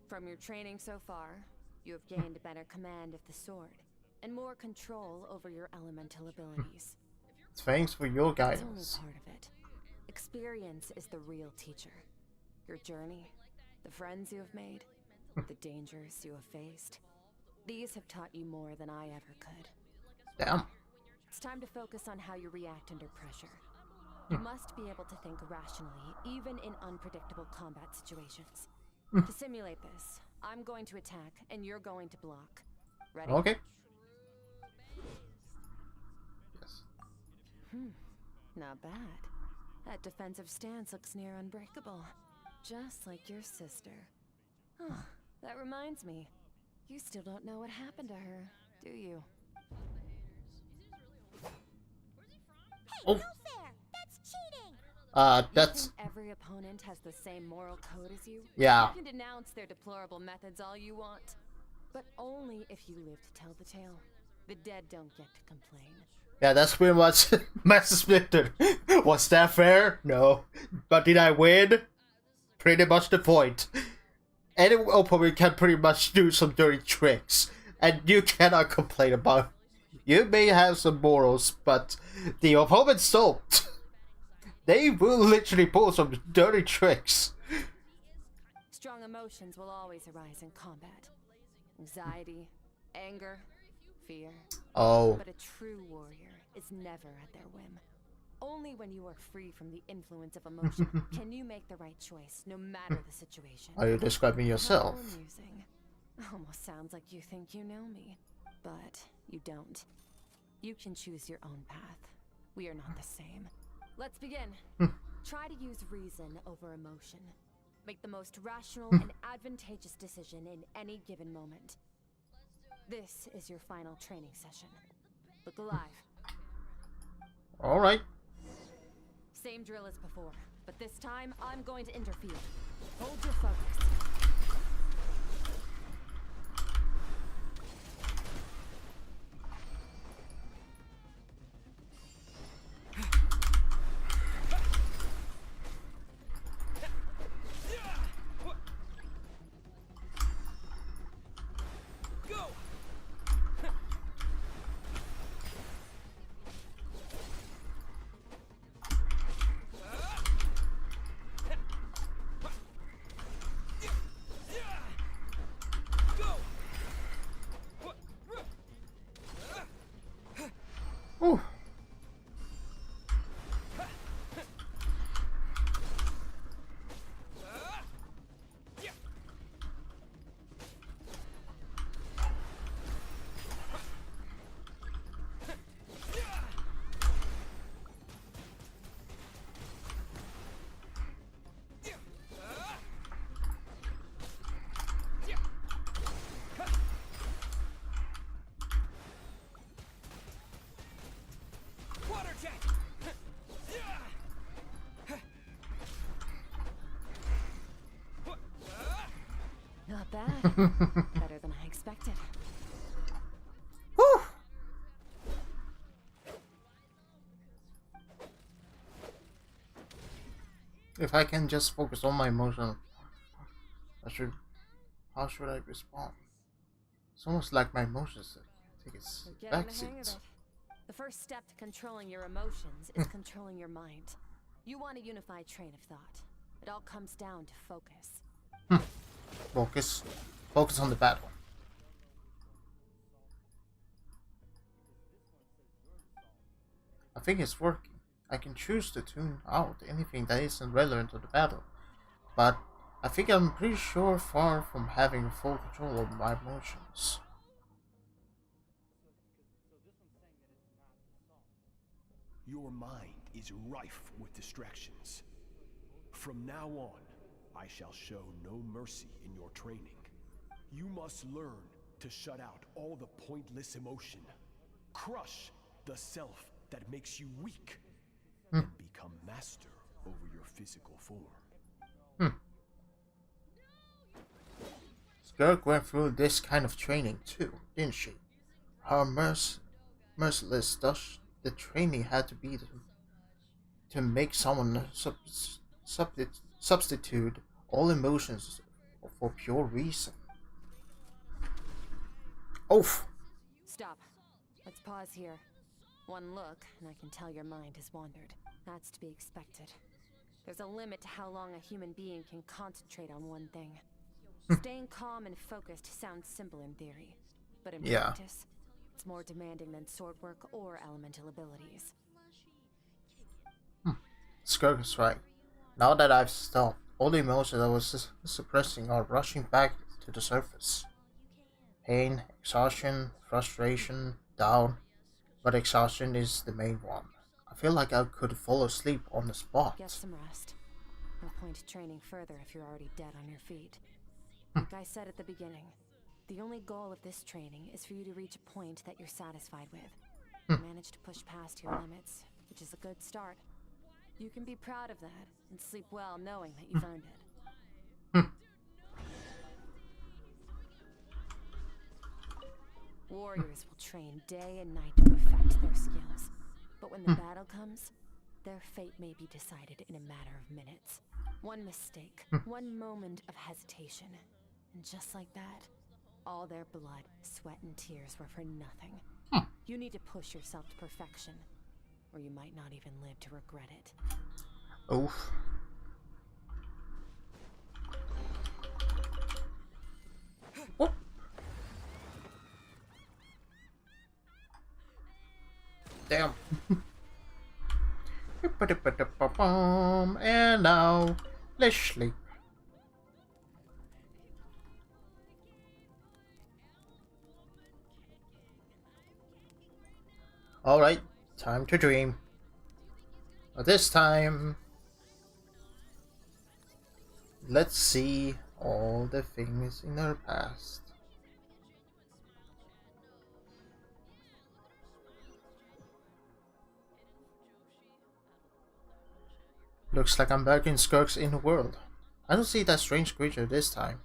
From your training so far, you have gained better command of the sword, and more control over your elemental abilities. Thanks for your It's guidance. only part of it. Experience is the real teacher. Your journey, the friends you have made, the dangers you have faced. These have taught you more than I ever could. Damn. It's time to focus on how you react under pressure. You must be able to think rationally, even in unpredictable combat situations. To simulate this, I'm going to attack, and you're going to block. Ready? Okay. Yes. Not bad. That defensive stance looks near unbreakable. Just like your sister. Oh, that reminds me. You still don't know what happened to her, do you? Oh. No fair! That's cheating! That's... You think every opponent has the same moral code as you? Yeah. You can denounce their deplorable methods all you want, but only if you live to tell the tale. The dead don't get to complain. Yeah, that's pretty much Master Splinter. Was that fair? No. But did I win? Pretty much the point. Any opponent can pretty much do some dirty tricks, and you cannot complain about it. You may have some morals, but the opponents don't. They will literally pull some dirty tricks. Strong emotions will always arise in combat. Anxiety, anger, fear. Oh. But a true warrior is never at their whim. Only when you are free from the influence of emotion can you make the right choice, no matter the situation. Are you describing yourself? How amusing. Almost sounds like you think you know me, but you don't. You can choose your own path. We are not the same. Let's begin. Try to use reason over emotion. Make the most rational and advantageous decision in any given moment. This is your final training session. Look alive. Alright. Same drill as before, but this time I'm going to interfere. Hold your focus. Ooh. Not bad. Better than I expected. Whew. If I can just focus on my emotion, how should I respond? It's almost like my emotions take its You're getting the hang of backseat. it. The first step to controlling your emotions is controlling your mind. You want a unified train of thought. It all comes down to focus. Focus on the battle. I think it's working. I can choose to tune out anything that isn't relevant to the battle, but I think I'm pretty sure far from having full control of my emotions. Your mind is rife with distractions. From now on, I shall show no mercy in your training. You must learn to shut out all the pointless emotion. Crush the self that makes you weak. And become master over your physical form. Skirk went through this kind of training too, didn't she? How merciless does the training had to be to make someone substitute all emotions for pure reason. Oof! Stop. Let's pause here. One look, and I can tell your mind has wandered. That's to be expected. There's a limit to how long a human being can concentrate on one thing. Staying calm and focused sounds simple in theory, but in practice, it's more demanding than sword work or elemental abilities. Skirk is right. Now that I've stopped, all the emotions I was suppressing are rushing back to the surface. Pain, exhaustion, frustration, doubt, but exhaustion is the main one. I feel like I could fall asleep on the spot. Get some rest. No point training further if you're already dead on your feet. Like I said at the beginning, the only goal of this training is for you to reach a point that you're satisfied with. You managed to push past your limits, which is a good start. You can be proud of that and sleep well knowing that you've earned it. Warriors will train day and night to perfect their skills. But when the battle comes, their fate may be decided in a matter of minutes. One mistake, one moment of hesitation. And just like that, all their blood, sweat, and tears were for nothing. You need to push yourself to perfection, or you might not even live to regret it. Oof. What? Damn. And now, let's sleep. Alright, time to dream. But this time, let's see all the things in our past. Looks like I'm back in Skirk's inner world. I don't see that strange creature this time,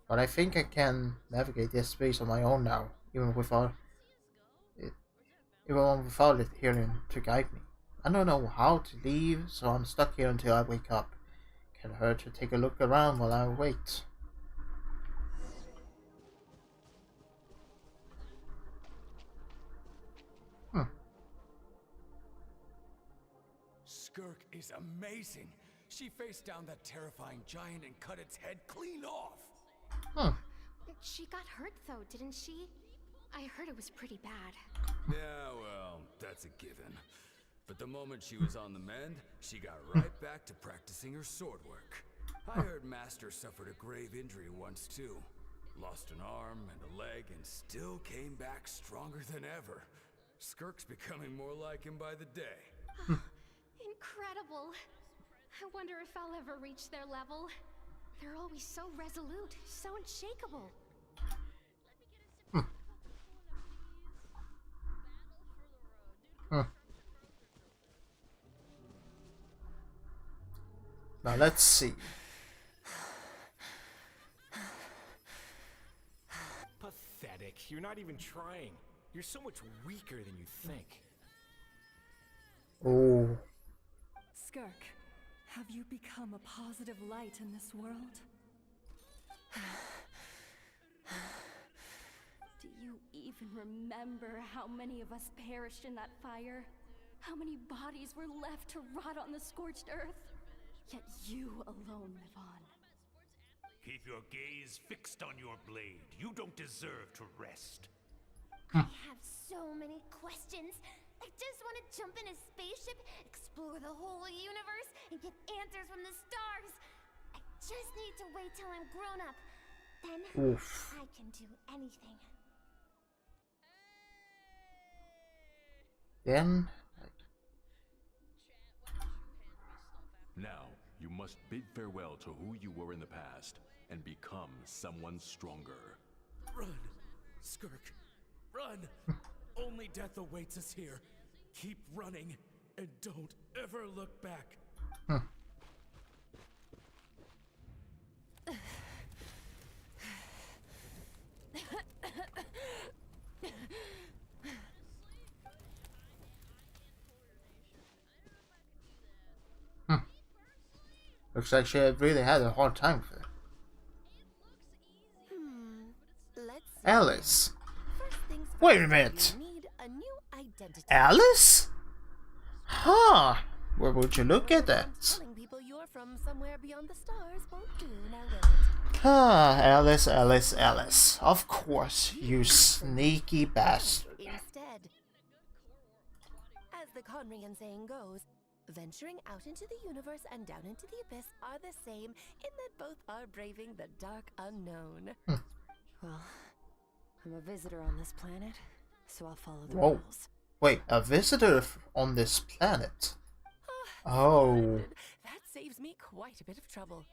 but I think I can navigate this space on my own now, even without it here to guide me. I don't know how to leave, so I'm stuck here until I wake up. Can't hurt to take a look around while I wait. Skirk is amazing. She faced down that terrifying giant and cut its head clean off. She got hurt though, didn't she? I heard it was pretty bad. Yeah, well, that's a given. But the moment she was on the mend, she got right back to practicing her sword work. I heard Master suffered a grave injury once too. Lost an arm and a leg and still came back stronger than ever. Skirk's becoming more like him by the day. Incredible. I wonder if I'll ever reach their level. They're always so resolute, so unshakable. Now let's see. Pathetic. You're not even trying. You're so much weaker than you think. Oh. Skirk, have you become a positive light in this world? Do you even remember how many of us perished in that fire? How many bodies were left to rot on the scorched earth? Yet you alone live on. Keep your gaze fixed on your blade. You don't deserve to rest. I have so many questions. I just want to jump in a spaceship, explore the whole universe, and get answers from the stars. I just need to wait till I'm grown up. Then I can do anything. Then Now, you must bid farewell to who you were in the past and become someone stronger. Run, Skirk, run! Only death awaits us here. Keep running and don't ever look back. Looks like she really had a hard time with it. Alice. Wait a minute. Alice? Huh. Where would you look at that? Telling people you're from somewhere beyond the stars won't do, now will it? Ah, Alice, Alice, Alice. Of course, you sneaky bastard. Instead, as the Conrian saying goes, venturing out into the universe and down into the abyss are the same in that both are braving the dark unknown. Well, I'm a visitor on this planet, so I'll follow the rules. Wait, a visitor on this planet? Oh. That saves me quite a bit of trouble.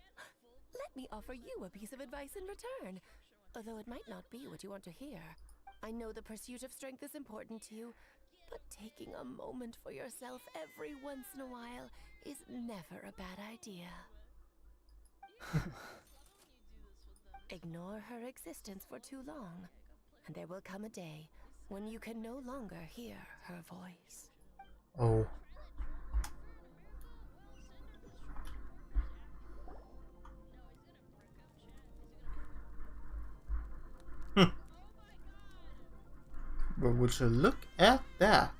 Let me offer you a piece of advice in return, although it might not be what you want to hear. I know the pursuit of strength is important to you, but taking a moment for yourself every once in a while is never a bad idea. Ignore her existence for too long, and there will come a day when you can no longer hear her voice. Oh. But would you look at that?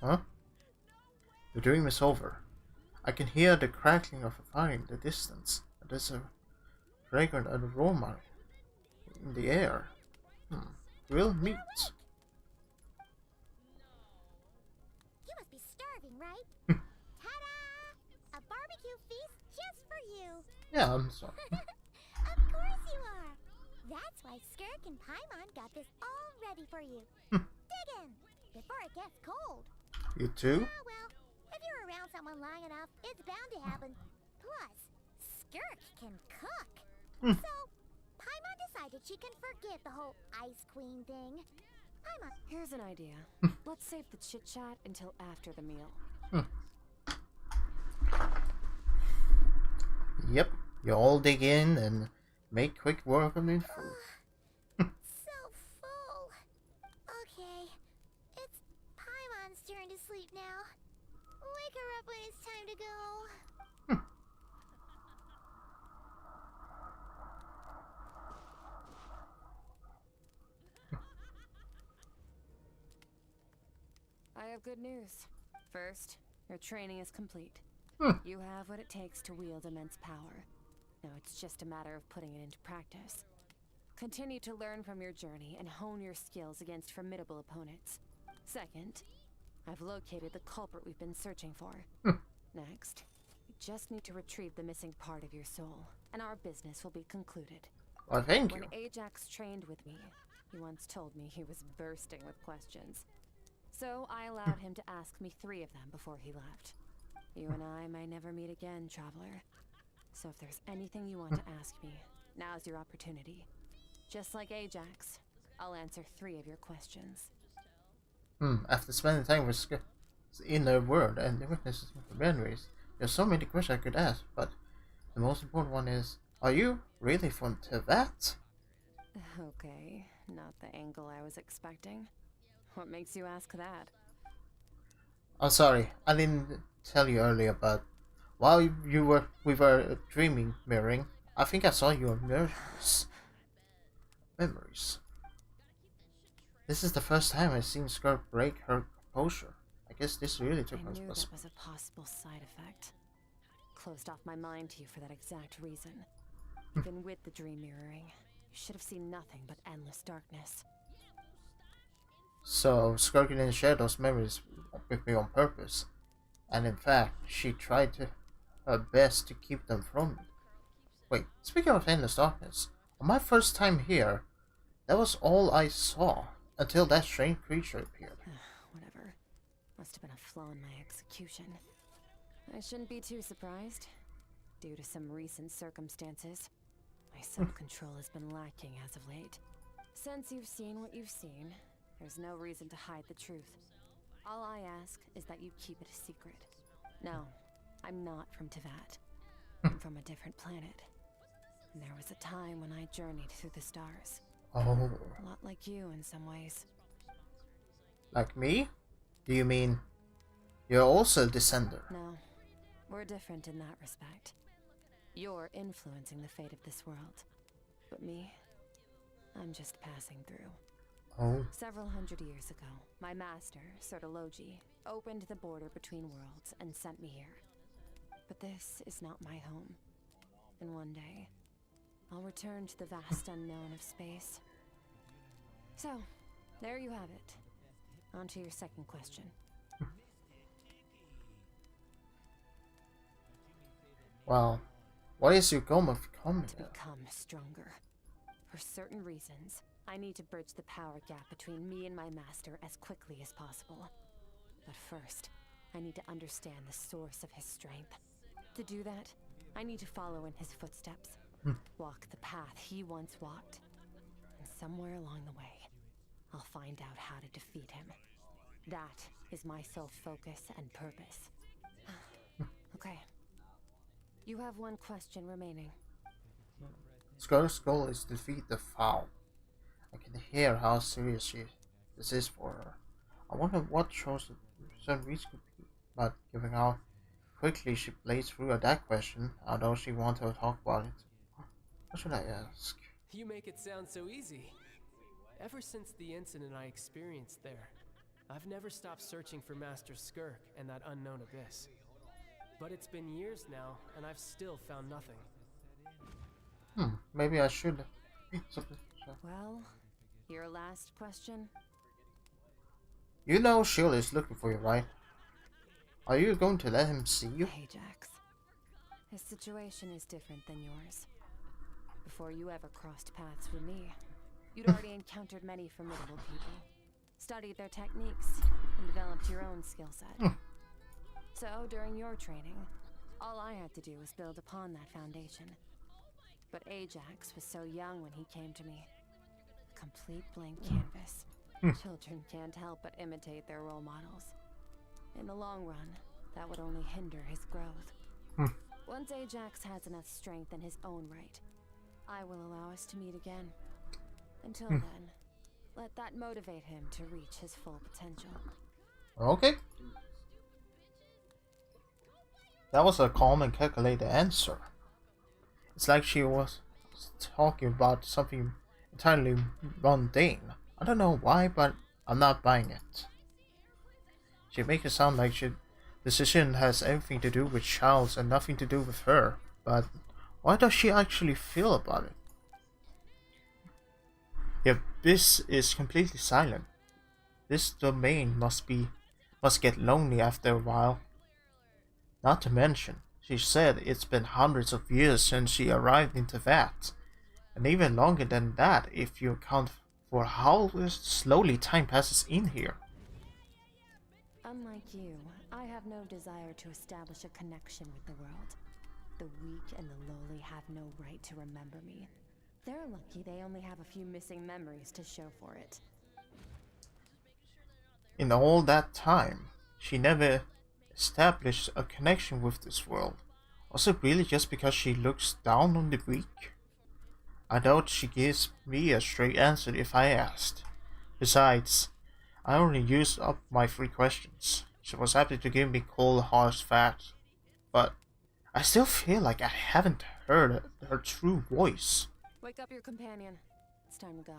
Huh? The dream is over. I can hear the crackling of a fire in the distance. There's a fragrant aroma in the air. Grilled meat. You must be starving, right? Ta-da! A barbecue feast just for you. Yeah, I'm sorry. Of course you are. That's why Skirk and Paimon got this all ready for you. Dig in before it gets cold. You too? Oh well, if you're around someone long enough, it's bound to happen. Plus, Skirk can cook. So, Paimon decided she can forget the whole Ice Queen thing. Paimon. Here's an idea. Let's save the chit-chat until after the meal. Yep, you all dig in and make quick work of the food. So full. Okay, it's Paimon's turn to sleep now. Wake her up when it's time to go. I have good news. First, your training is complete. You have what it takes to wield immense power. Now it's just a matter of putting it into practice. Continue to learn from your journey and hone your skills against formidable opponents. Second, I've located the culprit we've been searching for. Next, you just need to retrieve the missing part of your soul, and our business will be concluded. Well, thank you. When Ajax trained with me, he once told me he was bursting with questions. So I allowed him to ask me 3 of them before he left. You and I may never meet again, traveler. So if there's anything you want to ask me, now's your opportunity. Just like Ajax, I'll answer 3 of your questions. After spending time with inner world and the witnesses of the memories, there's so many questions I could ask, but the most important one is, are you really from Teyvat? Okay, not the angle I was expecting. What makes you ask that? Oh, sorry, I didn't tell you earlier, but while we were dreaming mirroring, I think I saw your memories. This is the first time I've seen Skirk break her composure. I guess this really took I us. knew that was a possible side effect. Closed off my mind to you for that exact reason. Even with the dream mirroring, you should have seen nothing but endless darkness. So Skirk didn't share those memories with me on purpose, and in fact, she tried her best to keep them from me. Wait, speaking of endless darkness, on my first time here, that was all I saw until that strange creature appeared. Whatever. Must have been a flaw in my execution. I shouldn't be too surprised. Due to some recent circumstances, my self-control has been lacking as of late. Since you've seen what you've seen, there's no reason to hide the truth. All I ask is that you keep it a secret. No, I'm not from Teyvat. I'm from a different planet. And there was a time when I journeyed through the stars. Oh. A lot like you in some ways. Like me? Do you mean you're also a descender? No, we're different in that respect. You're influencing the fate of this world. But me, I'm just passing through. Oh. Several hundred years ago, my master, Sertologi, opened the border between worlds and sent me here. But this is not my home. And one day, I'll return to the vast unknown of space. So, there you have it. On to your second question. Well, what is your goal of becoming? To become stronger. For certain reasons, I need to bridge the power gap between me and my master as quickly as possible. But first, I need to understand the source of his strength. To do that, I need to follow in his footsteps. Walk the path he once walked. And somewhere along the way, I'll find out how to defeat him. That is my sole focus and purpose. Okay. You have one question remaining. Skirk's goal is to defeat the Foul. I can hear how serious this is for her. I wonder what shows the reach could be, but given how quickly she blazed through that question, although she wanted to talk about it. What should I ask? You make it sound so easy. Ever since the incident I experienced there, I've never stopped searching for Master Skirk and that unknown abyss. But it's been years now, and I've still found nothing. Maybe I should. Well, your last question? You know Shield is looking for you, right? Are you going to let him see you? Ajax. His situation is different than yours. Before you ever crossed paths with me, you'd already encountered many formidable people, studied their techniques, and developed your own skill set. So, during your training, all I had to do was build upon that foundation. But Ajax was so young when he came to me. A complete blank canvas. Children can't help but imitate their role models. In the long run, that would only hinder his growth. Once Ajax has enough strength in his own right, I will allow us to meet again. Until then, let that motivate him to reach his full potential. Okay. That was a calm and calculated answer. It's like she was talking about something entirely mundane. I don't know why, but I'm not buying it. She makes it sound like the decision has everything to do with Charles and nothing to do with her. But why does she actually feel about it? The abyss is completely silent. This domain must get lonely after a while. Not to mention, she said it's been hundreds of years since she arrived into that. And even longer than that if you account for how slowly time passes in here. Unlike you, I have no desire to establish a connection with the world. The weak and the lowly have no right to remember me. They're lucky they only have a few missing memories to show for it. In all that time, she never established a connection with this world. Was it really just because she looks down on the weak? I doubt she gives me a straight answer if I asked. Besides, I only used up my 3 questions. She was happy to give me cold, harsh facts, but I still feel like I haven't heard her true voice. Wake up your companion. It's time to go.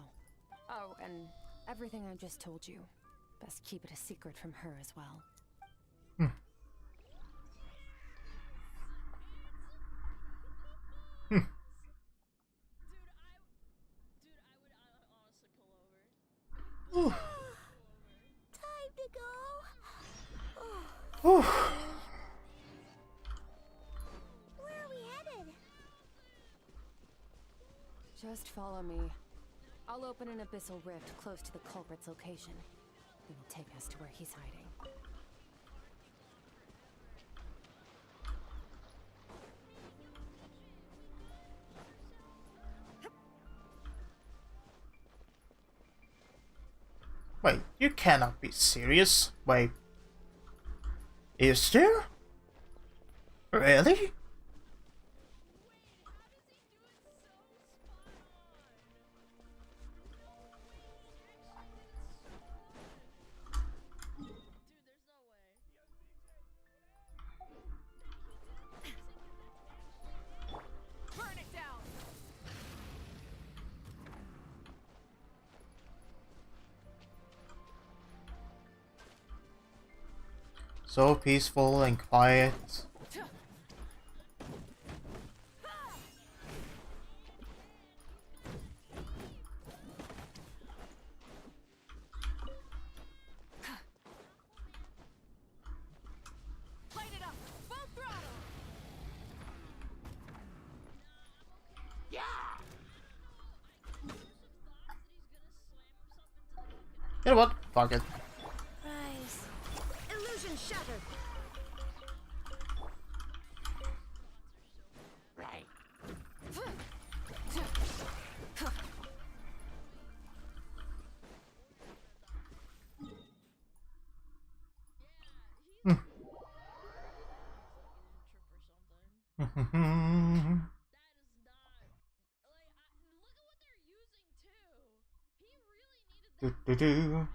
Oh, and everything I just told you. Best keep it a secret from her as well. Time to go. Whew. Where are we headed? Just follow me. I'll open an abyssal rift close to the culprit's location. It will take us to where he's hiding. Wait, you cannot be serious. Wait. Is there? Really? Burn it down. So peaceful and quiet. Light it up. Full throttle. Yeah. You know what? Fuck it. Rise. Illusion shattered. Right. Do, do, do.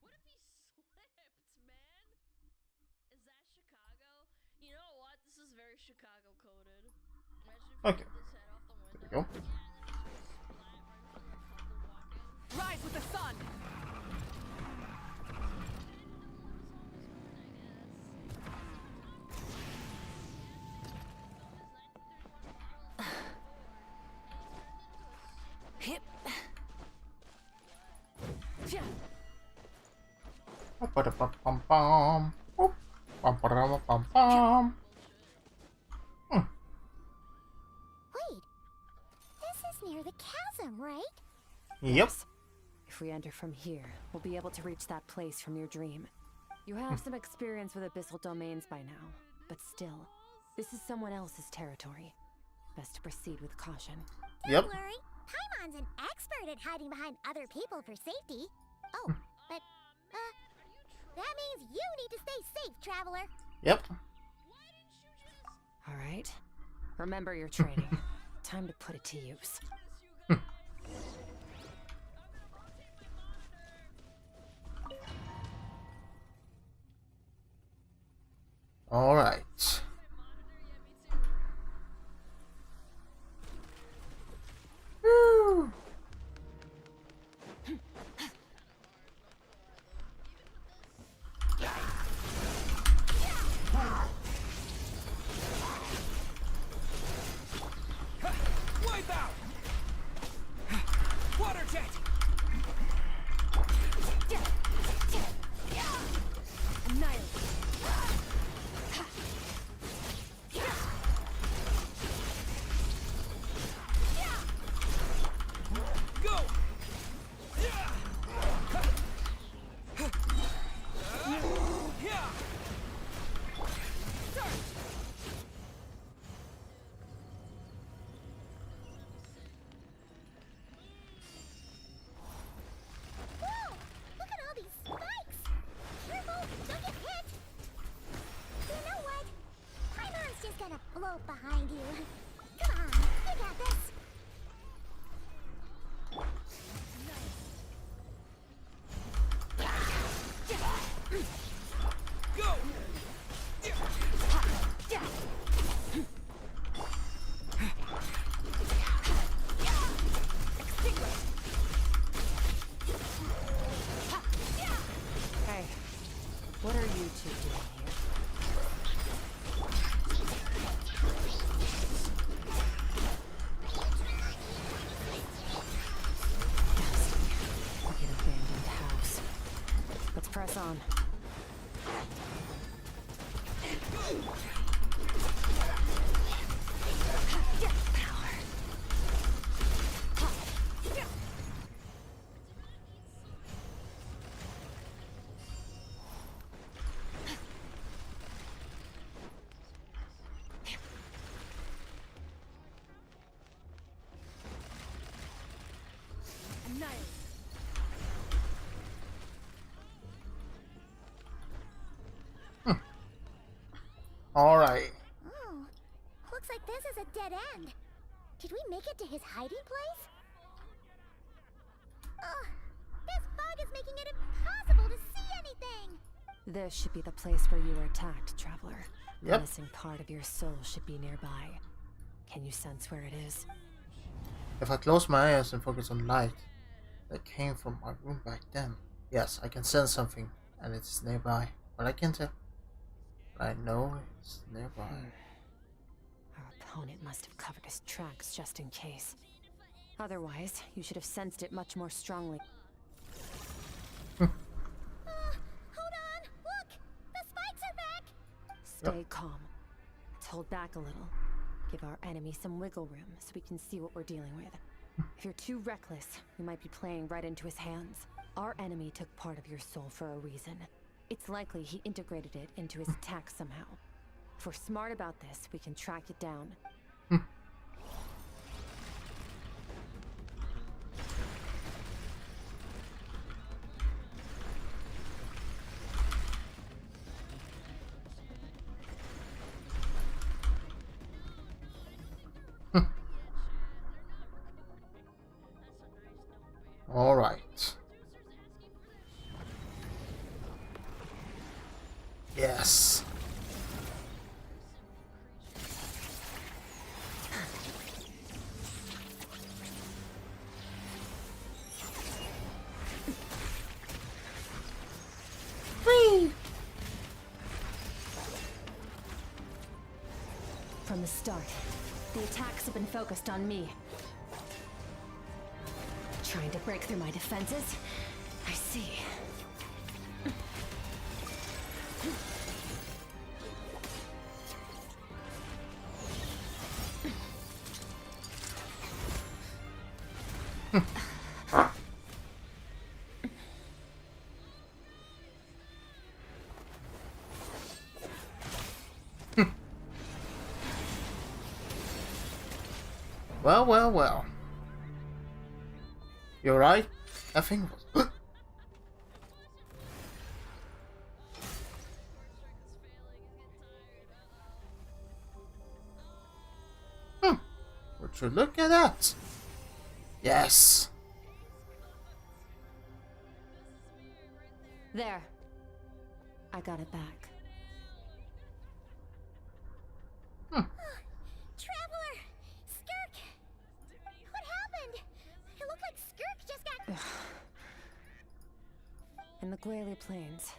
What if he slipped, man? Is that Chicago? You know what? This is very Chicago coded. Imagine if you Okay. hit this head off the window. There we go. Rise with the sun. Hip. Ba-da-ba-bum-bum. Oop. Bum-ba-da-ba-bum-bum. Wait, this is near the chasm, right? Yep. If we enter from here, we'll be able to reach that place from your dream. You have some experience with abyssal domains by now, but still, this is someone else's territory. Best to proceed with caution. Yep. Don't worry, Paimon's an expert at hiding behind other people for safety. Oh, but, that means you need to stay safe, traveler. Yep. All right. Remember your training. Time to put it to use. All right. Woo. Wipe out! Water jet! Annihilate. Go! Whoa! Look at all these spikes! Careful, don't get hit! You know what? Paimon's just gonna float behind you. Come on, you got this! Go! Hey, what are you two doing here? Like an abandoned house. Let's press on. Annihilate. All right. Oh, looks like this is a dead end. Did we make it to his hiding place? Ugh, this fog is making it impossible to see anything! This should be the place where you were attacked, traveler. Yep. The missing part of your soul should be nearby. Can you sense where it is? If I close my eyes and focus on light that came from my room back then, yes, I can sense something, and it's nearby. But I can't tell. I know it's nearby. Our opponent must have covered his tracks just in case. Otherwise, you should have sensed it much more strongly. Hold on! Look! The spikes are back! Stay calm. Let's hold back a little. Give our enemy some wiggle room so we can see what we're dealing with. If you're too reckless, we might be playing right into his hands. Our enemy took part of your soul for a reason. It's likely he integrated it into his attack somehow. If we're smart about this, we can track it down. Yes. Whee! From the start, the attacks have been focused on me. Trying to break through my defenses? I see. Well, well, well. You're right. I think. Would you look at that? Yes. There. I got it back. Traveler! Skirk! What happened? It looked like Skirk just got... In the Gwale Plains,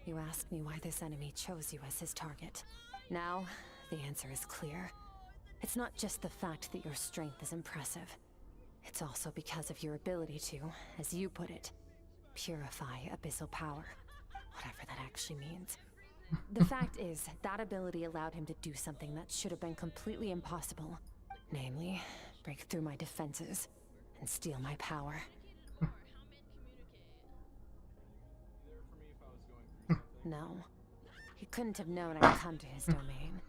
you asked me why this enemy chose you as his target. Now, the answer is clear. It's not just the fact that your strength is impressive. It's also because of your ability to, as you put it, purify abyssal power. Whatever that actually means. The fact is, that ability allowed him to do something that should have been completely impossible. Namely, break through my defenses and steal my power. No. He couldn't have known I'd come to his domain.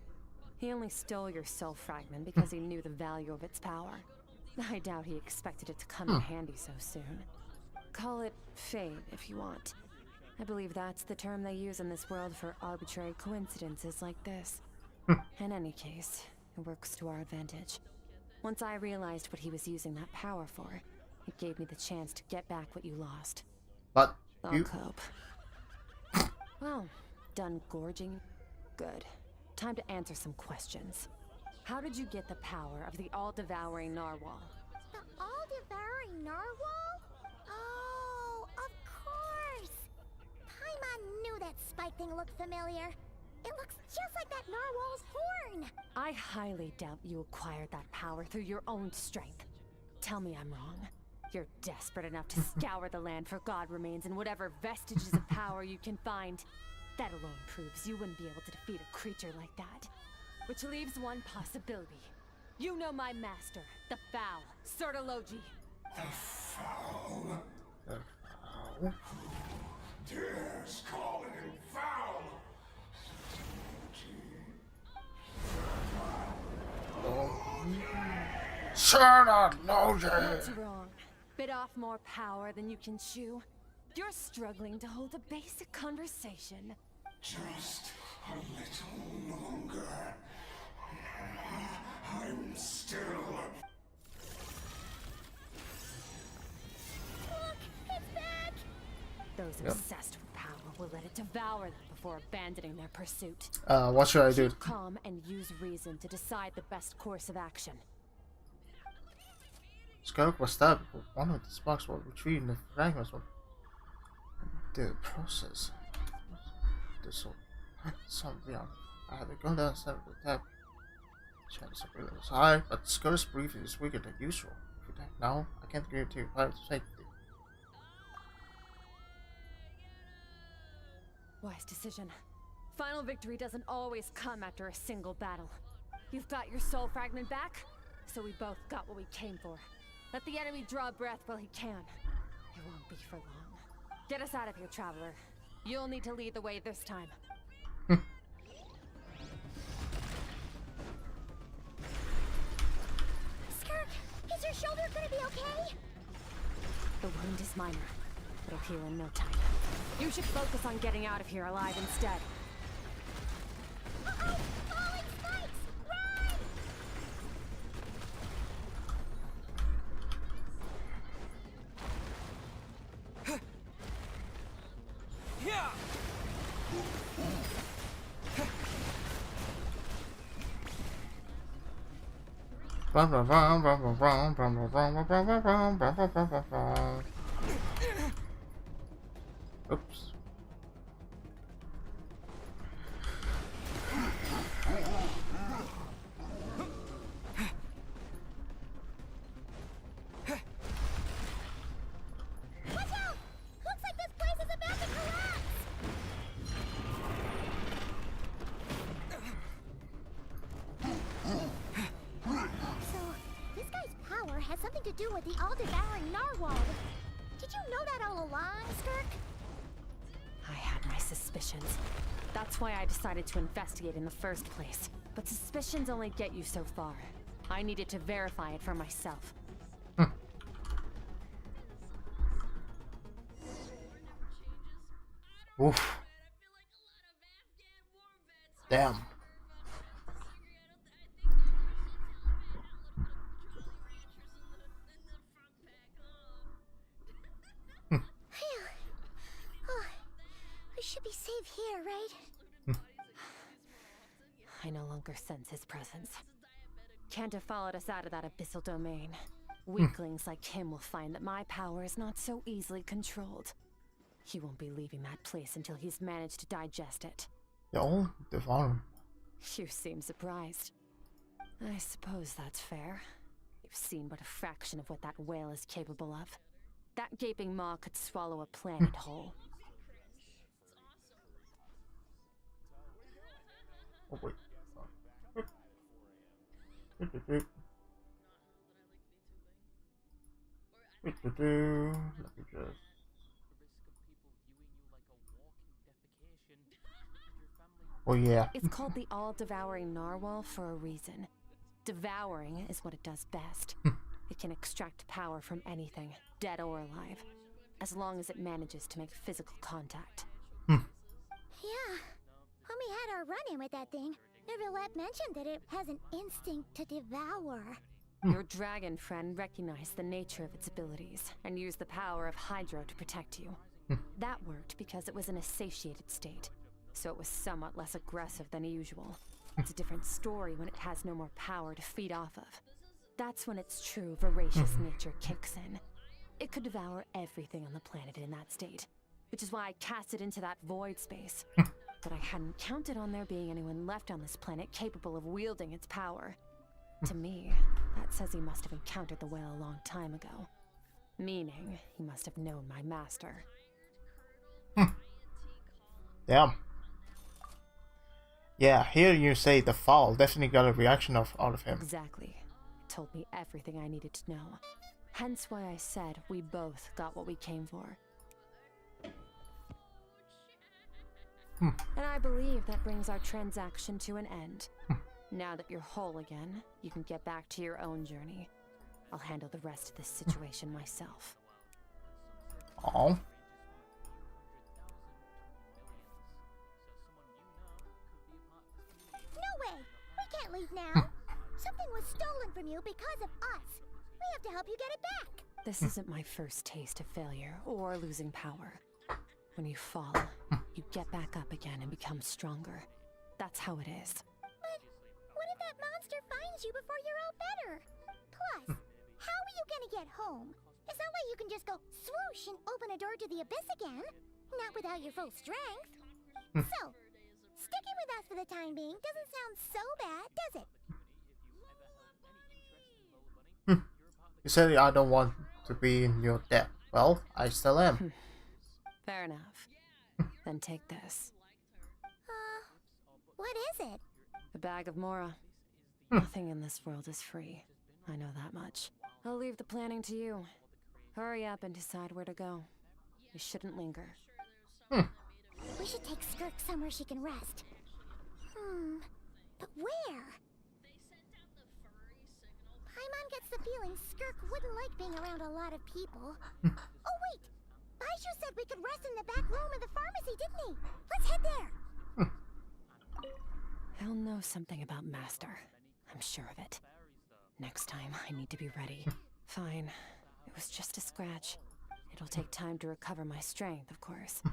He only stole your soul fragment because he knew the value of its power. I doubt he expected it to come in handy so soon. Call it fate if you want. I believe that's the term they use in this world for arbitrary coincidences like this. In any case, it works to our advantage. Once I realized what he was using that power for, it gave me the chance to get back what you lost. But I'll cope. Well, done gorging? Good. Time to answer some questions. How did you get the power of the all-devouring narwhal? The all-devouring narwhal? Oh, of course! Paimon knew that spike thing looked familiar. It looks just like that narwhal's horn! I highly doubt you acquired that power through your own strength. Tell me I'm wrong. You're desperate enough to scour the land for god remains and whatever vestiges of power you can find. That alone proves you wouldn't be able to defeat a creature like that. Which leaves one possibility. You know my master, the Foul, Sertologi. The Foul? Who dares call him Foul? Sertologi! What's wrong? Bit off more power than you can chew? You're struggling to hold a basic conversation. Just a little longer. I'm still... Look! It's back! Those obsessed with power will let it devour them before abandoning their pursuit. What should I do? Keep calm and use reason to decide the best course of action. Skirk was stabbed with one of the sparks while retrieving the fragments of the process. Something I had to go downstairs to attack. Chance of really was high, but Skirk's breathing is weaker than usual. If we attack now, I can't guarantee your pilot's safety. Wise decision. Final victory doesn't always come after a single battle. You've got your soul fragment back, so we both got what we came for. Let the enemy draw breath while he can. It won't be for long. Get us out of here, Traveler. You'll need to lead the way this time. Skirk, is your shoulder gonna be okay? The wound is minor. It'll heal in no time. You should focus on getting out of here alive instead. Uh-oh! Falling spikes! Run! Oops. Watch out! Looks like this place is about to collapse! So, this guy's power has something to do with the all-devouring narwhal. Did you know that all along, Skirk? I had my suspicions. That's why I decided to investigate in the first place. But suspicions only get you so far. I needed to verify it for myself. Oof. Damn. Oh, we should be safe here, right? I no longer sense his presence. Can't have followed us out of that abyssal domain. Weaklings like him will find that my power is not so easily controlled. He won't be leaving that place until he's managed to digest it. They're all devouring. You seem surprised. I suppose that's fair. You've seen but a fraction of what that whale is capable of. That gaping maw could swallow a planet whole. Oh wait. Let me just. Oh yeah. It's called the all-devouring narwhal for a reason. Devouring is what it does best. It can extract power from anything, dead or alive, as long as it manages to make physical contact. Yeah. When we had our run-in with that thing, Neverlet mentioned that it has an instinct to devour. Your dragon friend recognized the nature of its abilities and used the power of Hydro to protect you. That worked because it was in a satiated state, so it was somewhat less aggressive than usual. It's a different story when it has no more power to feed off of. That's when its true voracious nature kicks in. It could devour everything on the planet in that state, which is why I cast it into that void space. But I hadn't counted on there being anyone left on this planet capable of wielding its power. To me, that says he must have encountered the whale a long time ago. Meaning, he must have known my master. Damn. Yeah, here you say the fowl definitely got a reaction out of him. Exactly. It told me everything I needed to know. Hence why I said we both got what we came for. And I believe that brings our transaction to an end. Now that you're whole again, you can get back to your own journey. I'll handle the rest of this situation myself. Oh. No way! We can't leave now! Something was stolen from you because of us! We have to help you get it back! This isn't my first taste of failure or losing power. When you fall, you get back up again and become stronger. That's how it is. But what if that monster finds you before you're all better? Plus, how are you gonna get home? It's not like you can just go swoosh and open a door to the abyss again. Not without your full strength. So, sticking with us for the time being doesn't sound so bad, does it? You said I don't want to be in your debt. Well, I still am. Fair enough. Then take this. What is it? A bag of Mora. Nothing in this world is free. I know that much. I'll leave the planning to you. Hurry up and decide where to go. You shouldn't linger. We should take Skirk somewhere she can rest. But where? Paimon gets the feeling Skirk wouldn't like being around a lot of people. Oh wait! Baishu said we could rest in the back room of the pharmacy, didn't he? Let's head there! He'll know something about Master. I'm sure of it. Next time, I need to be ready. Fine. It was just a scratch. It'll take time to recover my strength, of course.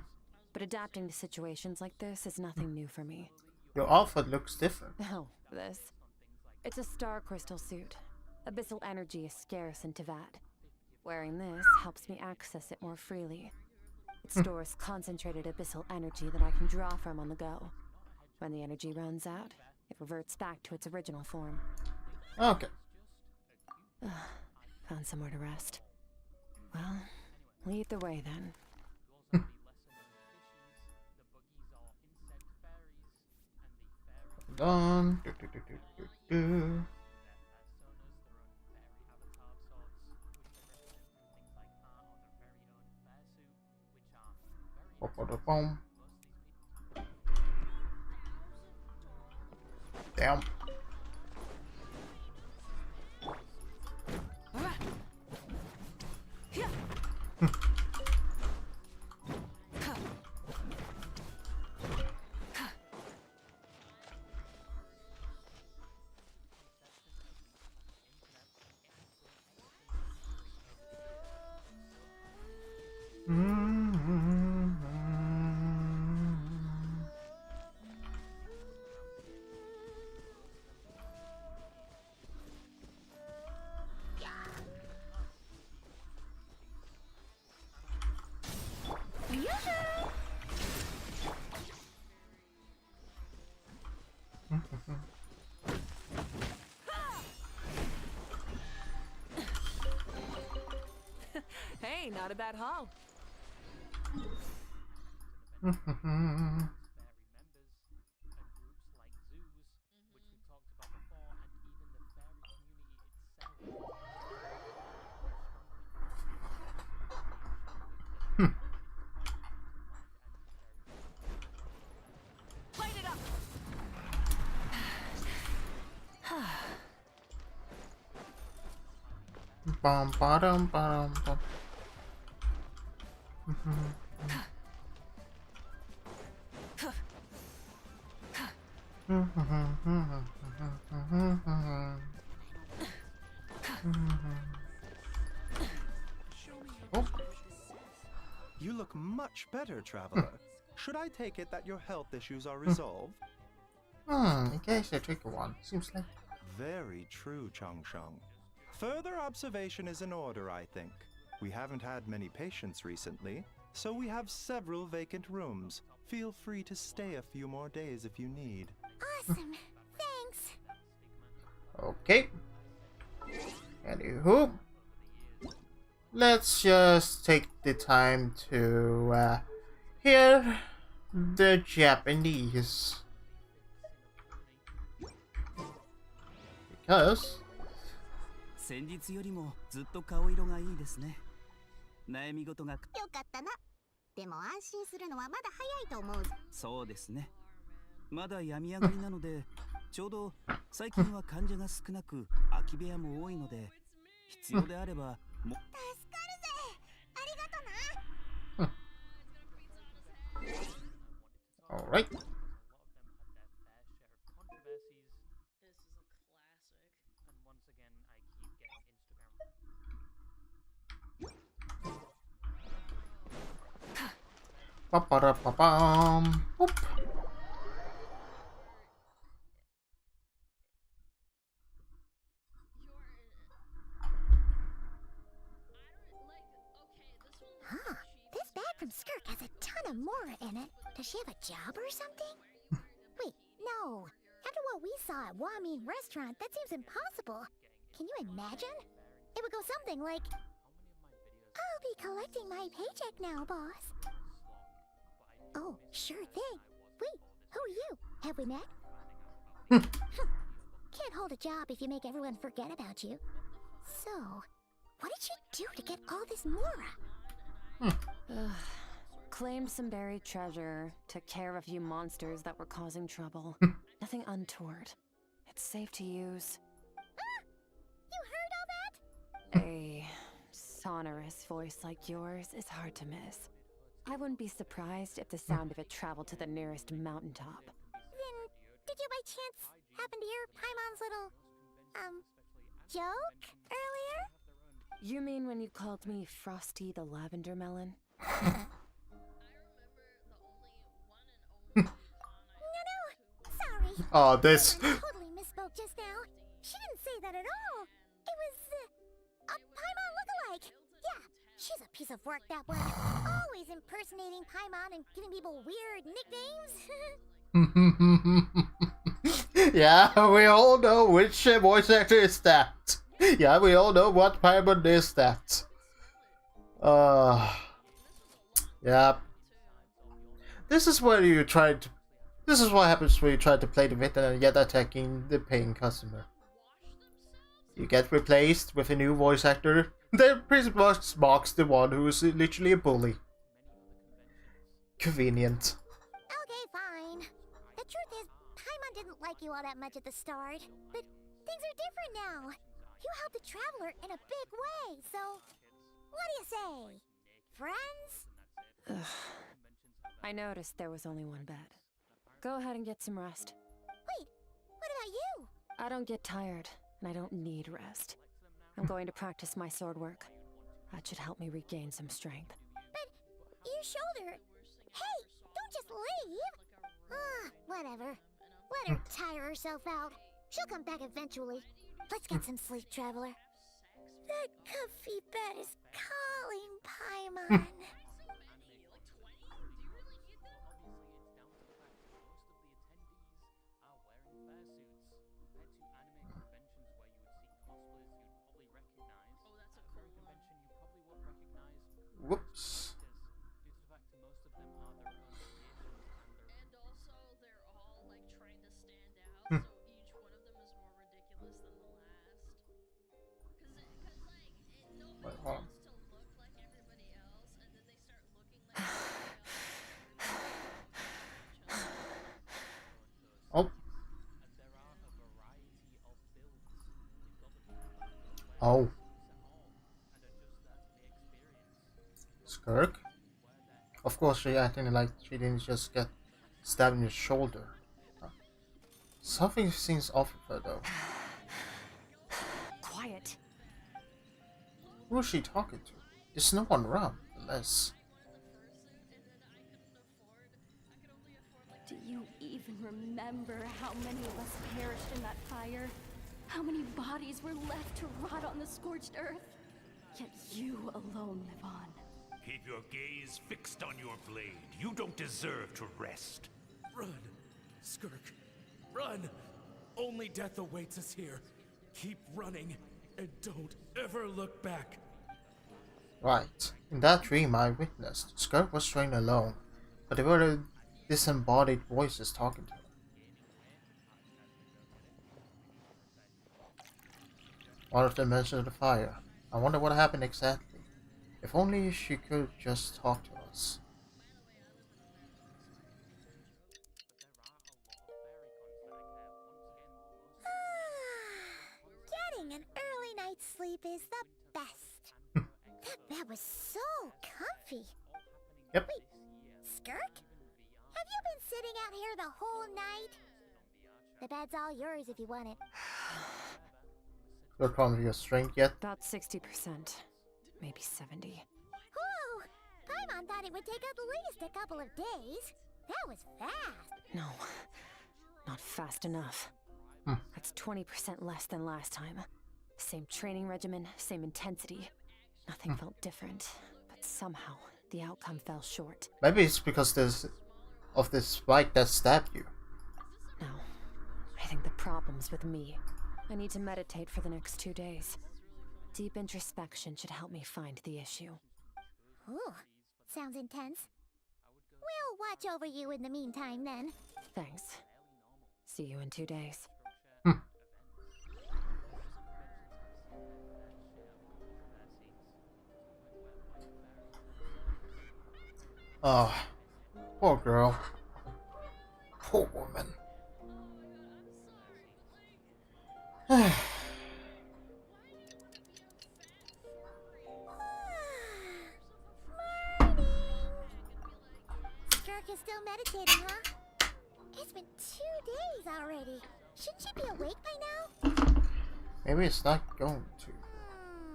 but adapting to situations like this is nothing new for me. Your outfit looks different. Oh, this? It's a star crystal suit. Abyssal energy is scarce in Tavad. Wearing this helps me access it more freely. It stores concentrated abyssal energy that I can draw from on the go. When the energy runs out, it reverts back to its original form. Okay. Found somewhere to rest. Well, lead the way then. Done. Boom. Damn. Hey, not a bad haul. Light it up. Bum bottom bottom bum. Oh. You look much better, traveler. Should I take it that your health issues are resolved? In case I take one. Seems like. Very true, Changsheng. Further observation is in order, I think. We haven't had many patients recently, so we have several vacant rooms. Feel free to stay a few more days if you need. Awesome. Thanks. Okay. Anywho, let's just take the time to hear the Japanese. Because 先日よりもずっと顔色がいいですね。悩み事が。よかったな。でも安心するのはまだ早いと思う。そうですね。まだ病み上がりなので、ちょうど最近は患者が少なく空き部屋も多いので、必要であればも。助かるぜ。ありがとな。All right. Ba-ba-da-ba-bum. Whoop. Huh. This bag from Skirk has a ton of Mora in it. Does she have a job or something? Wait, no. After what we saw at Wamin Restaurant, that seems impossible. Can you imagine? It would go something like, I'll be collecting my paycheck now, boss. Oh, sure thing. Wait, who are you? Have we met? Can't hold a job if you make everyone forget about you. So, what did she do to get all this Mora? Claimed some buried treasure, took care of a few monsters that were causing trouble. Nothing untoward. It's safe to use. You heard all that? A sonorous voice like yours is hard to miss. I wouldn't be surprised if the sound of it traveled to the nearest mountaintop. Then, did you by chance happen to hear Paimon's little, joke earlier? You mean when you called me Frosty the Lavender Melon? Oh, this. I totally misspoke just now. She didn't say that at all. It was a Paimon lookalike. Yeah, she's a piece of work, that one. Always impersonating Paimon and giving people weird nicknames. Yeah, we all know which voice actor is that. Yeah, we all know what Paimon is that. Yeah. This is where you try to. This is what happens when you try to play the victim and yet attacking the paying customer. You get replaced with a new voice actor. Then pretty much mocks the one who is literally a bully. Convenient. Okay, fine. The truth is, Paimon didn't like you all that much at the start, but things are different now. You helped the Traveler in a big way, so what do you say? Friends? Ugh. I noticed there was only one bed. Go ahead and get some rest. Wait, what about you? I don't get tired, and I don't need rest. I'm going to practice my sword work. That should help me regain some strength. But your shoulder... Hey, don't just leave! Whatever. Let her tire herself out. She'll come back eventually. Let's get some sleep, Traveler. That comfy bed is calling, Paimon. Whoops. Wait, hold on. Oh. Oh. Skirk? Of course, she acting like she didn't just get stabbed in the shoulder. Something seems off with her though. Quiet. Who is she talking to? There's no one around, unless... Do you even remember how many of us perished in that fire? How many bodies were left to rot on the scorched earth? Yet you alone live on. Keep your gaze fixed on your blade. You don't deserve to rest. Run, Skirk. Run! Only death awaits us here. Keep running, and don't ever look back. Right. In that dream I witnessed, Skirk was trained alone, but there were disembodied voices talking to her. One of them mentioned the fire. I wonder what happened exactly. If only she could just talk to us. Getting an early night's sleep is the best. That bed was so comfy. Yep. Wait, Skirk? Have you been sitting out here the whole night? The bed's all yours if you want it. Your problem your strength yet? About 60%. Maybe 70. Whoa! Paimon thought it would take at least a couple of days. That was fast. No. Not fast enough. That's 20% less than last time. Same training regimen, same intensity. Nothing felt different, but somehow the outcome fell short. Maybe it's because of this spike that stabbed you. No. I think the problem's with me. I need to meditate for the next 2 days. Deep introspection should help me find the issue. Ooh, sounds intense. We'll watch over you in the meantime then. Thanks. See you in 2 days. Oh, poor girl. Poor woman. Skirk is still meditating, huh? It's been 2 days already. Shouldn't she be awake by now? Maybe it's not going to.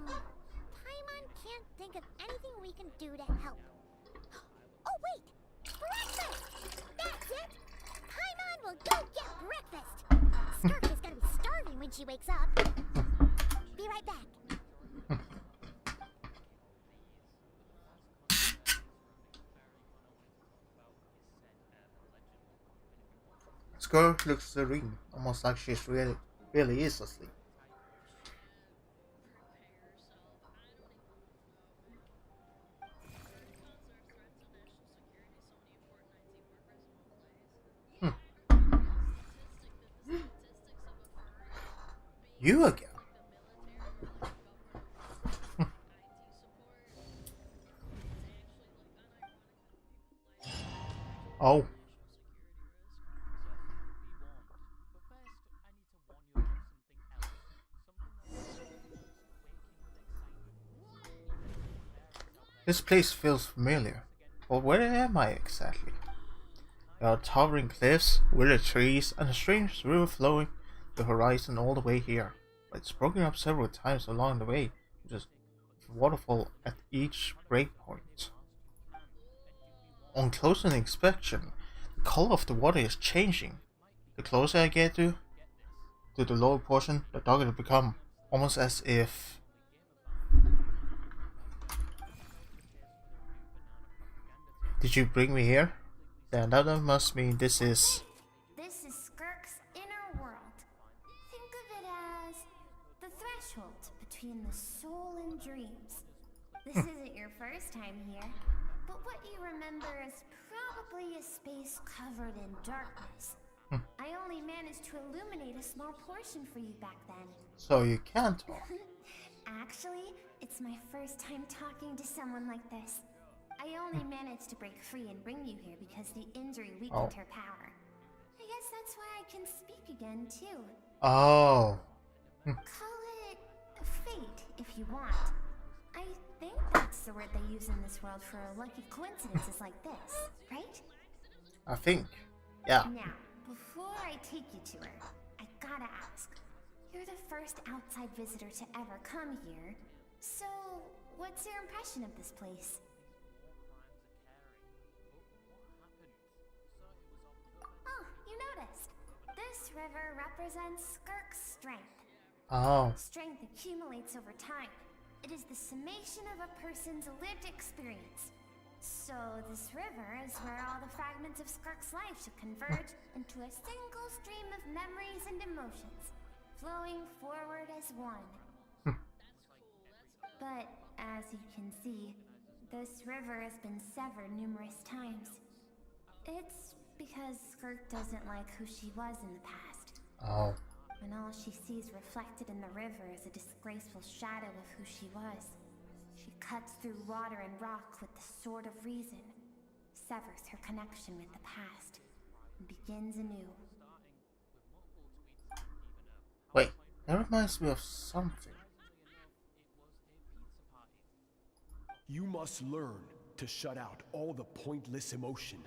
Paimon can't think of anything we can do to help. Oh wait! Breakfast! That's it! Paimon will go get breakfast! breakfast. Skirk is gonna be starving when she wakes up. Be right back. Skirk looks serene, almost like she's really is asleep. You again? Oh. This place feels familiar, but where am I exactly? There are towering cliffs, willow trees, and a strange river flowing the horizon all the way here. But it's broken up several times along the way, just waterfall at each breakpoint. On closer inspection, the color of the water is changing. The closer I get to the lower portion, the darker it becomes, almost as if. Did you bring me here? Then that must mean this is. This is Skirk's inner world. Think of it as the threshold between the soul and dreams. This isn't your first time here, but what you remember is probably a space covered in darkness. I only managed to illuminate a small portion for you back then. So you can't talk. Actually, it's my first time talking to someone like this. I only managed to break free and bring you here because the injury weakened her power. I guess that's why I can speak again, too. Oh. Call it fate, if you want. I think that's the word they use in this world for lucky coincidences like this, right? I think. Yeah. Now, before I take you to her, I gotta ask. You're the first outside visitor to ever come here, so what's your impression of this place? Oh, you noticed. This river represents Skirk's strength. Oh. Strength accumulates over time. It is the summation of a person's lived experience. So this river is where all the fragments of Skirk's life should converge into a single stream of memories and emotions, flowing forward as one. But as you can see, this river has been severed numerous times. It's because Skirk doesn't like who she was in the past. Oh. And all she sees reflected in the river is a disgraceful shadow of who she was. She cuts through water and rock with the sword of reason, severs her connection with the past, and begins anew. Wait, that reminds me of something. You must learn to shut out all the pointless emotion.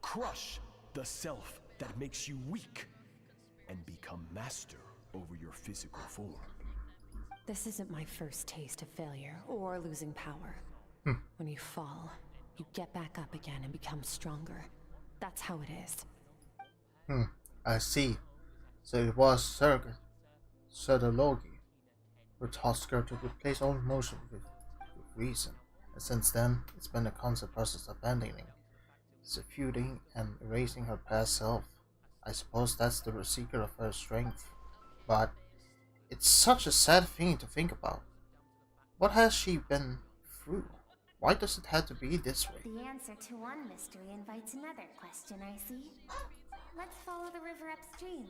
Crush the self that makes you weak, and become master over your physical form. This isn't my first taste of failure or losing power. When you fall, you get back up again and become stronger. That's how it is. I see. So it was Serdologi who taught Skirk to replace all emotion with reason. And since then, it's been a constant process of abandoning, subduing, and erasing her past self. I suppose that's the secret of her strength. But it's such a sad thing to think about. What has she been through? Why does it have to be this way? The answer to one mystery invites another question, I see. Let's follow the river upstream.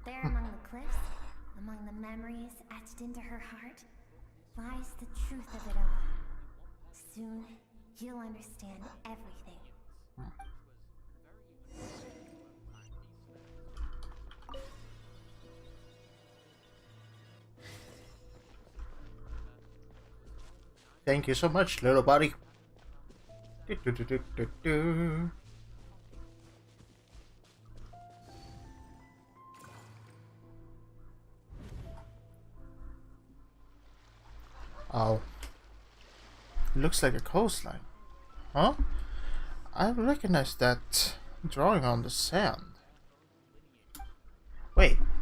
There among the cliffs, among the memories etched into her heart, lies the truth of it all. Soon, you'll understand everything. Thank you so much, little buddy. Do. Oh. Looks like a coastline. Huh? I recognize that drawing on the sand.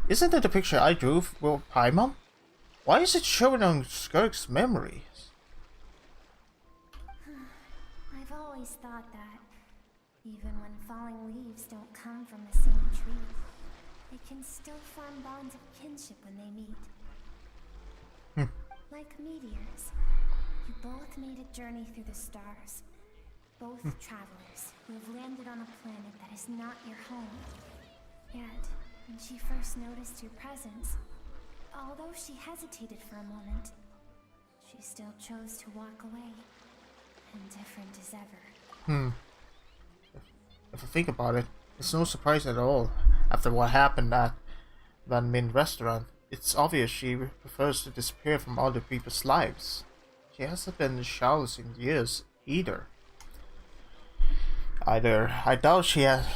Isn't it the picture I drew for Paimon? Why is it showing on Skirk's memory? I've always thought that, even when falling leaves don't come from the same tree, they can still form bonds of kinship when they meet. Like meteors, you both made a journey through the stars. Both travelers who have landed on a planet that is not your home. Yet, when she first noticed your presence, although she hesitated for a moment, she still chose to walk away, indifferent as ever. If I think about it, it's no surprise at all. After what happened at Van Min restaurant, it's obvious she prefers to disappear from other people's lives. She hasn't been childless in years either. I doubt she has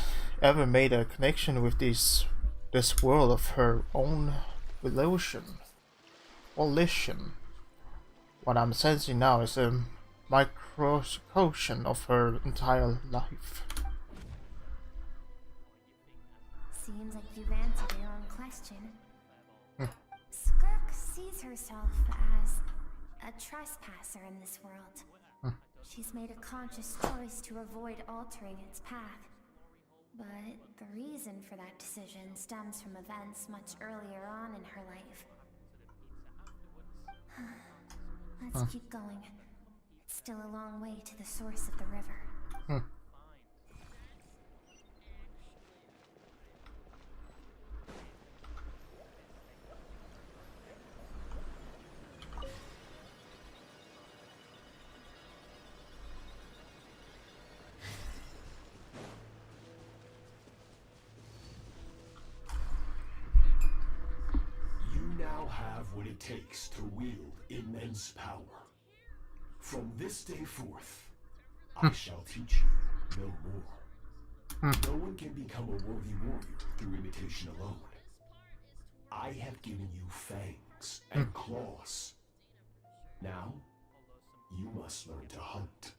ever made a connection with this world of her own volition. What I'm sensing now is a microcosm of her entire life. Seems like you've answered your own question. Skirk sees herself as a trespasser in this world. She's made a conscious choice to avoid altering its path. But the reason for that decision stems from events much earlier on in her life. Let's keep going. It's still a long way to the source of the river. Have what it takes to wield immense power. From this day forth, I shall teach you no more. No one can become a worthy warrior through imitation alone. I have given you fangs and claws. Now, you must learn to hunt.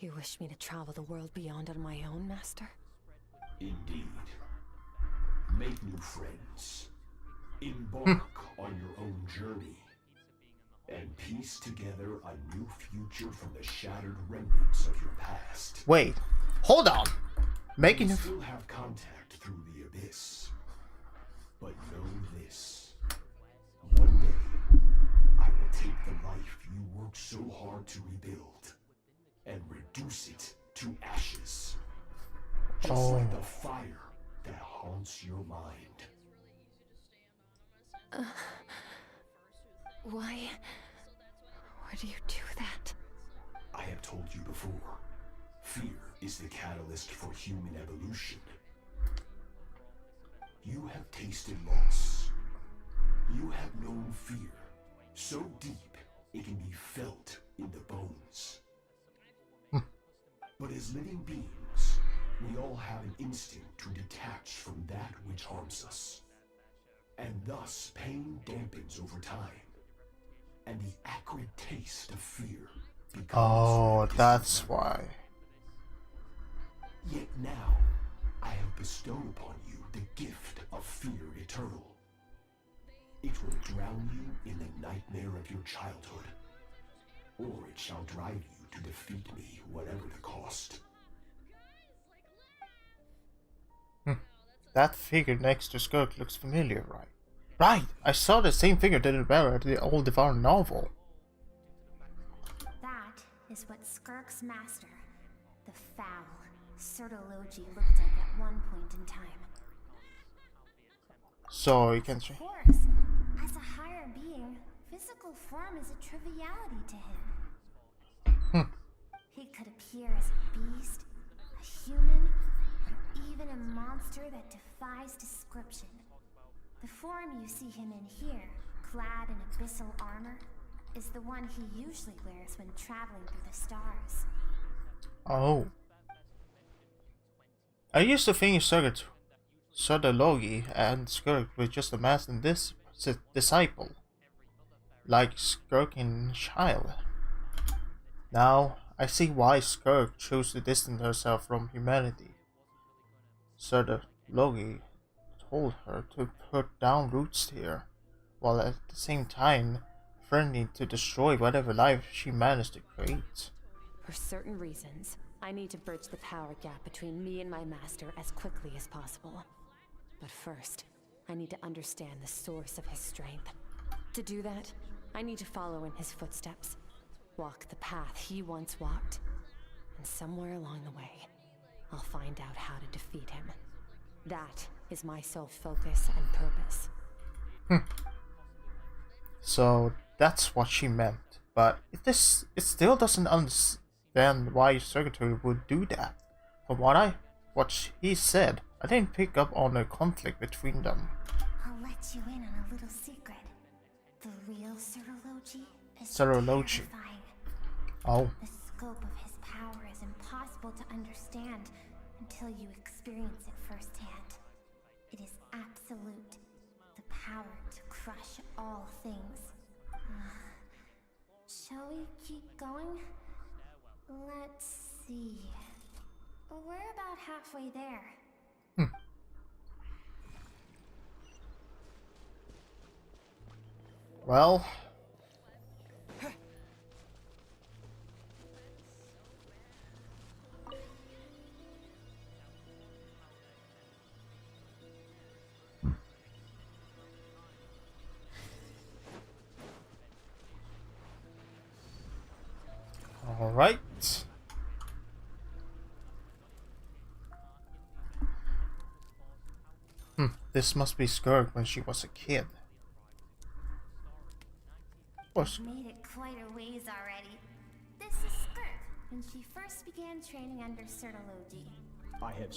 You wish me to travel the world beyond on my own, Master? Indeed. Make new friends. Embark on your own journey. And piece together a new future from the shattered remnants of your past. Wait, hold on. You still have contact through the abyss. But know this. One day, I will take the life you worked so hard to rebuild and reduce it to ashes. Just like the fire that haunts your mind. Why would you do that? I have told you before, fear is the catalyst for human evolution. You have tasted loss. You have known fear, so deep it can be felt in the bones. But as living beings, we all have an instinct to detach from that which harms us. And thus, pain dampens over time. And the acrid taste of fear becomes that's why. Yet now, I have bestowed upon you the gift of fear eternal. It will drown you in the nightmare of your childhood. Or it shall drive you to defeat me, whatever the cost. That figure next to Skirk looks familiar, right? Right! I saw the same figure that Rivera at the old Devour novel. That is what Skirk's master, the foul, Sertologi, looked like at one point in time. So you can Of course, as a higher being, physical form is a triviality to him. He could appear as a beast, a human, or even a monster that defies description. The form you see him in here, clad in abyssal armor, is the one he usually wears when traveling through the stars. Oh. I used to think Sertologi and Skirk were just a master and disciple, like Skirk in Child. Now, I see why Skirk chose to distance herself from humanity. Sertologi told her to put down roots here, while at the same time threatening to destroy whatever life she managed to create. For certain reasons, I need to bridge the power gap between me and my master as quickly as possible. But first, I need to understand the source of his strength. To do that, I need to follow in his footsteps, walk the path he once walked, and somewhere along the way, I'll find out how to defeat him. That is my sole focus and purpose. So that's what she meant, but it still doesn't understand why Secretary would do that. From what he said, I didn't pick up on a conflict between them. I'll let you in on a little secret. The real Serology is Serology. terrifying. Oh. The scope of his power is impossible to understand until you experience it firsthand. It is absolute. The power to crush all things. Shall we keep going? Let's see. We're about halfway there. Well, all right. This must be Skirk when she was a kid. I've made it quite a ways already. This is Skirk, when she first began training under Serology. I have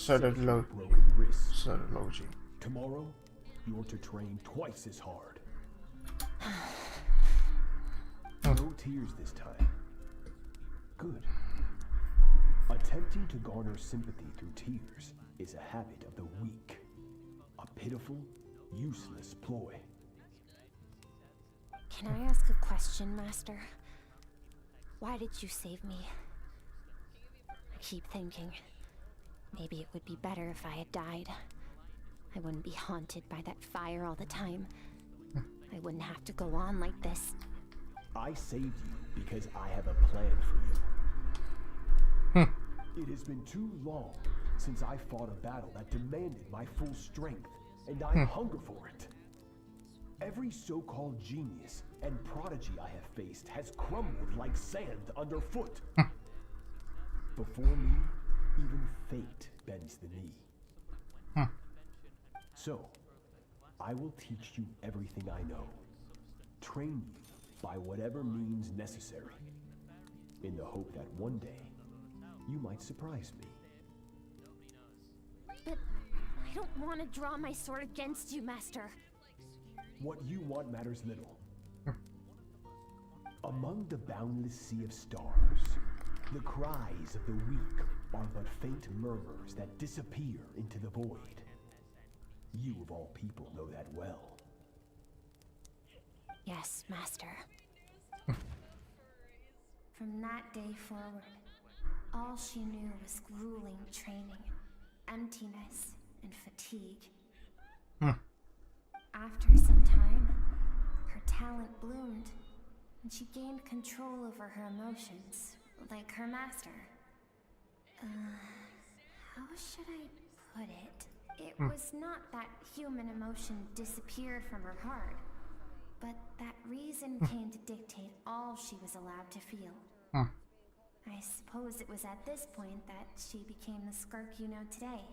broken wrists. Serology. Tomorrow, you're to train twice as hard. No tears this time. Good. Attempting to garner sympathy through tears is a habit of the weak. A pitiful, useless ploy. Can I ask a question, Master? Why did you save me? I keep thinking, maybe it would be better if I had died. I wouldn't be haunted by that fire all the time. I wouldn't have to go on like this. I saved you because I have a plan for you. It has been too long since I fought a battle that demanded my full strength, and I hunger for it. Every so-called genius and prodigy I have faced has crumbled like sand underfoot. Before me, even fate bends the knee. So, I will teach you everything I know. Train you by whatever means necessary, in the hope that one day, you might surprise me. But I don't want to draw my sword against you, Master. What you want matters little. Among the boundless sea of stars, the cries of the weak are but faint murmurs that disappear into the void. You of all people know that well. Yes, Master. From that day forward, all she knew was grueling training, emptiness, and fatigue. After some time, her talent bloomed, and she gained control over her emotions, like her master. How should I put it? It was not that human emotion disappeared from her heart, but that reason came to dictate all she was allowed to feel. I suppose it was at this point that she became the Skirk you know today.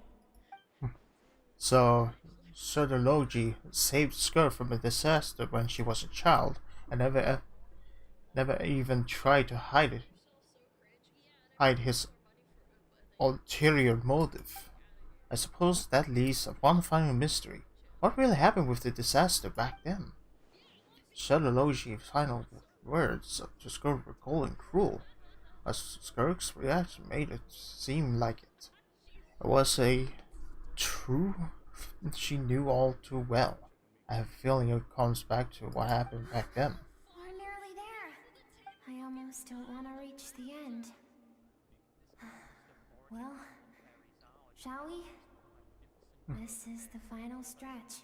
So, Serology saved Skirk from a disaster when she was a child, and never even tried to hide his ulterior motive. I suppose that leaves one final mystery. What really happened with the disaster back then? Serology's final words to Skirk were cold and cruel, as Skirk's reaction made it seem like it. It was a truth she knew all too well. I have a feeling it comes back to what happened back then. We're nearly there. I almost don't want to reach the end. Well, shall we? This is the final stretch.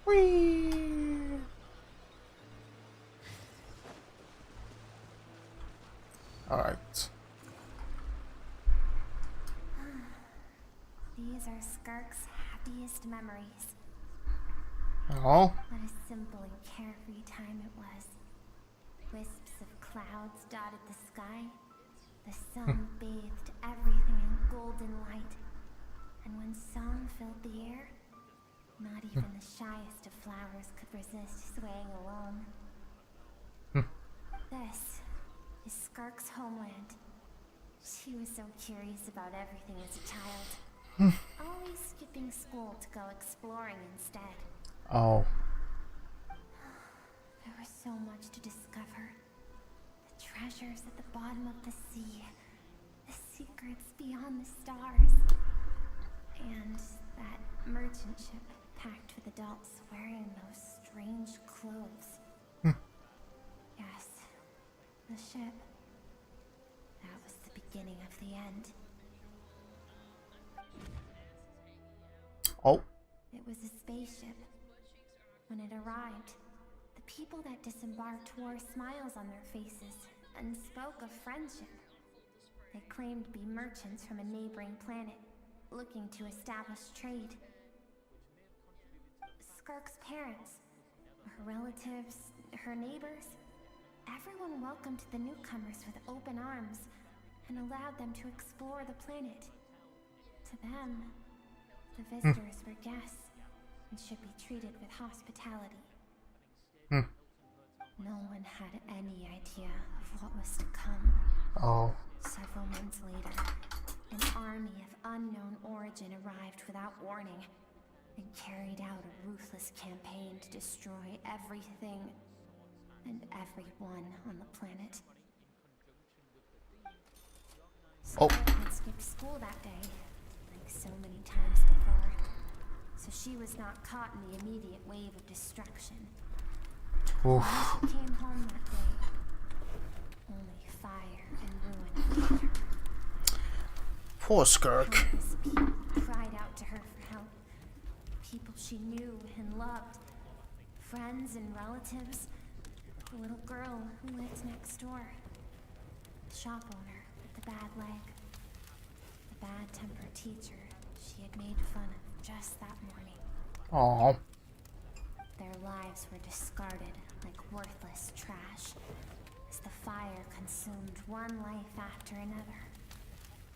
Whee! Alright. These are Skirk's happiest memories. Oh. What a simple and carefree time it was. Wisps of clouds dotted the sky. The sun bathed everything in golden light. And when song filled the air, not even the shyest of flowers could resist swaying alone. This is Skirk's homeland. She was so curious about everything as a child. Always skipping school to go exploring instead. Oh. There was so much to discover. The treasures at the bottom of the sea. The secrets beyond the stars. And that merchant ship packed with adults wearing those strange clothes. Yes, the ship. That was the beginning of the end. Oh. It was a spaceship. When it arrived, the people that disembarked wore smiles on their faces and spoke of friendship. They claimed to be merchants from a neighboring planet, looking to establish trade. Skirk's parents, her relatives, her neighbors, everyone welcomed the newcomers with open arms and allowed them to explore the planet. To them, the visitors were guests and should be treated with hospitality. No one had any idea of what was to come. Oh. Several months later, an army of unknown origin arrived without warning and carried out a ruthless campaign to destroy everything and everyone on the planet. Skirk had skipped school that day, like so many times before, so she was not caught in the immediate wave of destruction. When she came home that day, only fire and ruin awaited her. Poor Skirk. Countless people cried out to her for help. People she knew and loved. Friends and relatives. The little girl who lived next door. The shop owner with the bad leg. The bad-tempered teacher she had made fun of just that morning. Aww. Their lives were discarded like worthless trash as the fire consumed one life after another.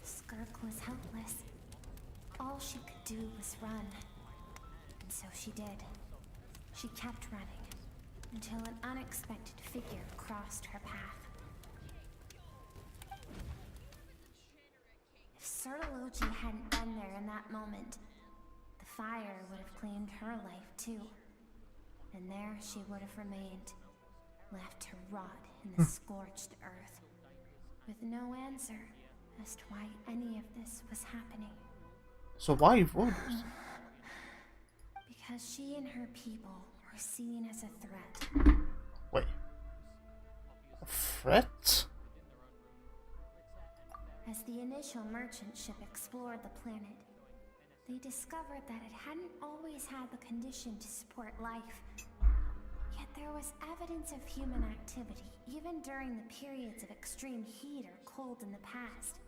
Skirk was helpless. All she could do was run. And so she did. She kept running until an unexpected figure crossed her path. If Sertology hadn't been there in that moment, the fire would have claimed her life too. And there she would have remained, left to rot in the scorched earth, with no answer as to why any of this was happening. So why would? Because she and her people were seen as a threat. Wait. A threat? As the initial merchant ship explored the planet, they discovered that it hadn't always had the condition to support life. Yet there was evidence of human activity, even during the periods of extreme heat or cold in the past.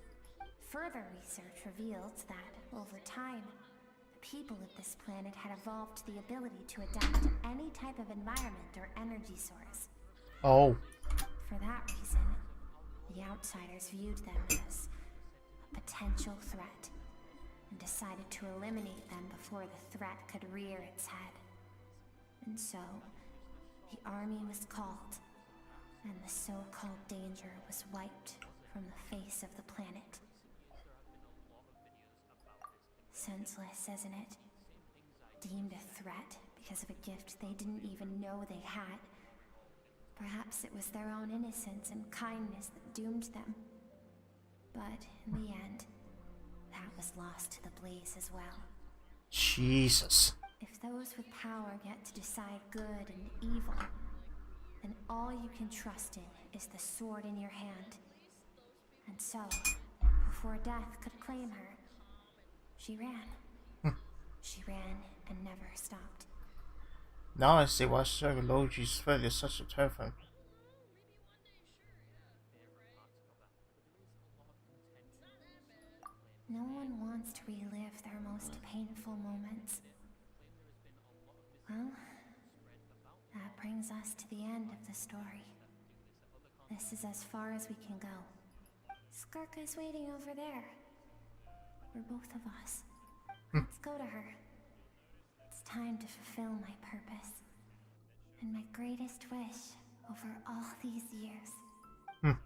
Further research revealed that, over time, the people of this planet had evolved the ability to adapt to any type of environment or energy source. Oh. For that reason, the outsiders viewed them as a potential threat and decided to eliminate them before the threat could rear its head. And so, the army was called, and the so-called danger was wiped from the face of the planet. Senseless, isn't it? Deemed a threat because of a gift they didn't even know they had. Perhaps it was their own innocence and kindness that doomed them. But in the end, that that was lost to the blaze as well. Jesus. If those with power get to decide good and evil, then all you can trust in is the sword in your hand. And so, before death could claim her, she ran. She ran and never stopped. Now I see why Psychology's threat is such a terrifying. No one wants to relive their most painful moments. Well, that brings us to the end of the story. This is as far as we can go. Skirka is waiting over there. For both of us. Let's go to her. It's time to fulfill my purpose. And my greatest wish over all these years.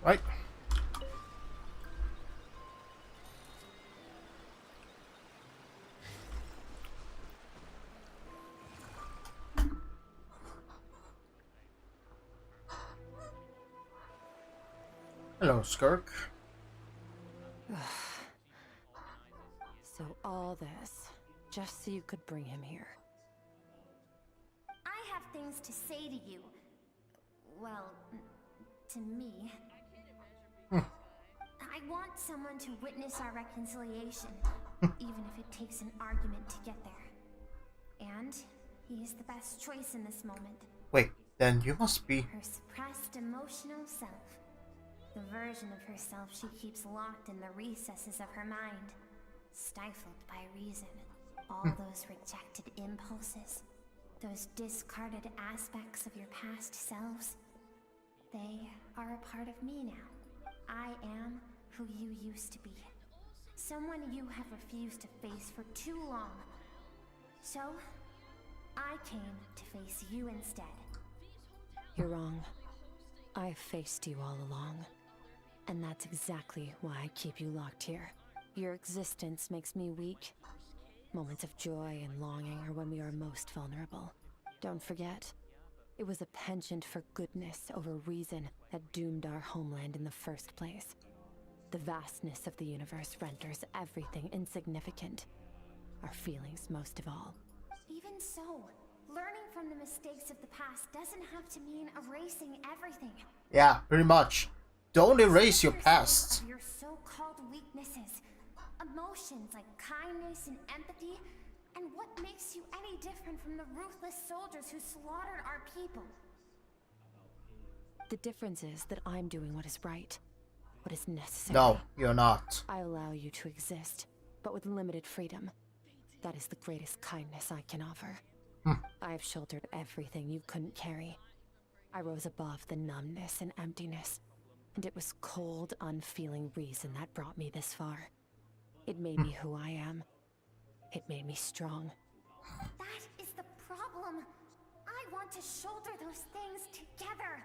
Right. Hello, Skirk. So all this, just so you could bring him here. I have things to say to you. Well, to me. I want someone to witness our reconciliation, even if it takes an argument to get there. And he is the best choice in this moment. Wait, then you must be... Her suppressed emotional self. The version of herself she keeps locked in the recesses of her mind. Stifled by reason. All those rejected impulses. Those discarded aspects of your past selves. They are a part of me now. I am who you used to be. Someone you have refused to face for too long. So, I came to face you instead. You're wrong. I've faced you all along. And that's exactly why I keep you locked here. Your existence makes me weak. Moments of joy and longing are when we are most vulnerable. Don't forget, it was a penchant for goodness over reason that doomed our homeland in the first place. The vastness of the universe renders everything insignificant. Our feelings most of all. Even so, learning from the mistakes of the past doesn't have to mean erasing everything. Yeah, pretty much. Don't erase your past. Your so-called weaknesses, emotions like kindness and empathy, and what makes you any different from the ruthless soldiers who slaughtered our people? The difference is that I'm doing what is right, what is necessary. No, you're not. I allow you to exist, but with limited freedom. That is the greatest kindness I can offer. I have shouldered everything you couldn't carry. I rose above the numbness and emptiness, and it was cold, unfeeling reason that brought me this far. It made me who I am. It made me strong. That is the problem. I want to shoulder those things together.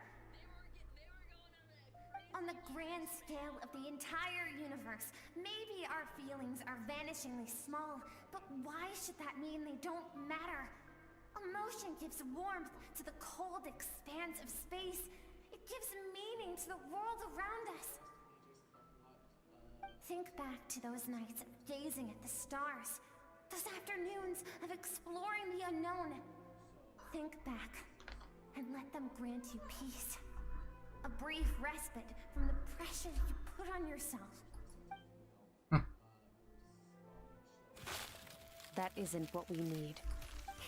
On the grand scale of the entire universe, maybe our feelings are vanishingly small, but why should that mean they don't matter? Emotion gives warmth to the cold expanse of space. It gives meaning to the world around us. Think back to those nights of gazing at the stars. Those afternoons of exploring the unknown. Think back and let them grant you peace. A brief respite from the pressure you put on yourself. That isn't what we need.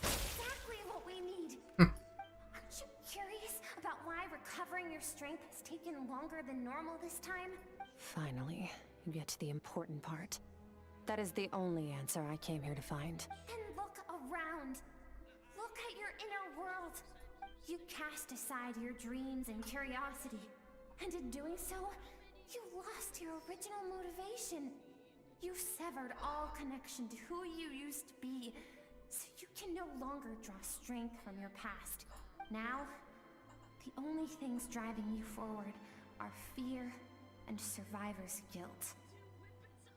Exactly what we need. Aren't you curious about why recovering your strength has taken longer than normal this time? Finally, you get to the important part. That is the only answer I came here to find. Then look around. Look at your inner world. You cast aside your dreams and curiosity. And in doing so, you lost your original motivation. You severed all connection to who you used to be, so you can no longer draw strength from your past. Now, the only things driving you forward are fear and survivor's guilt.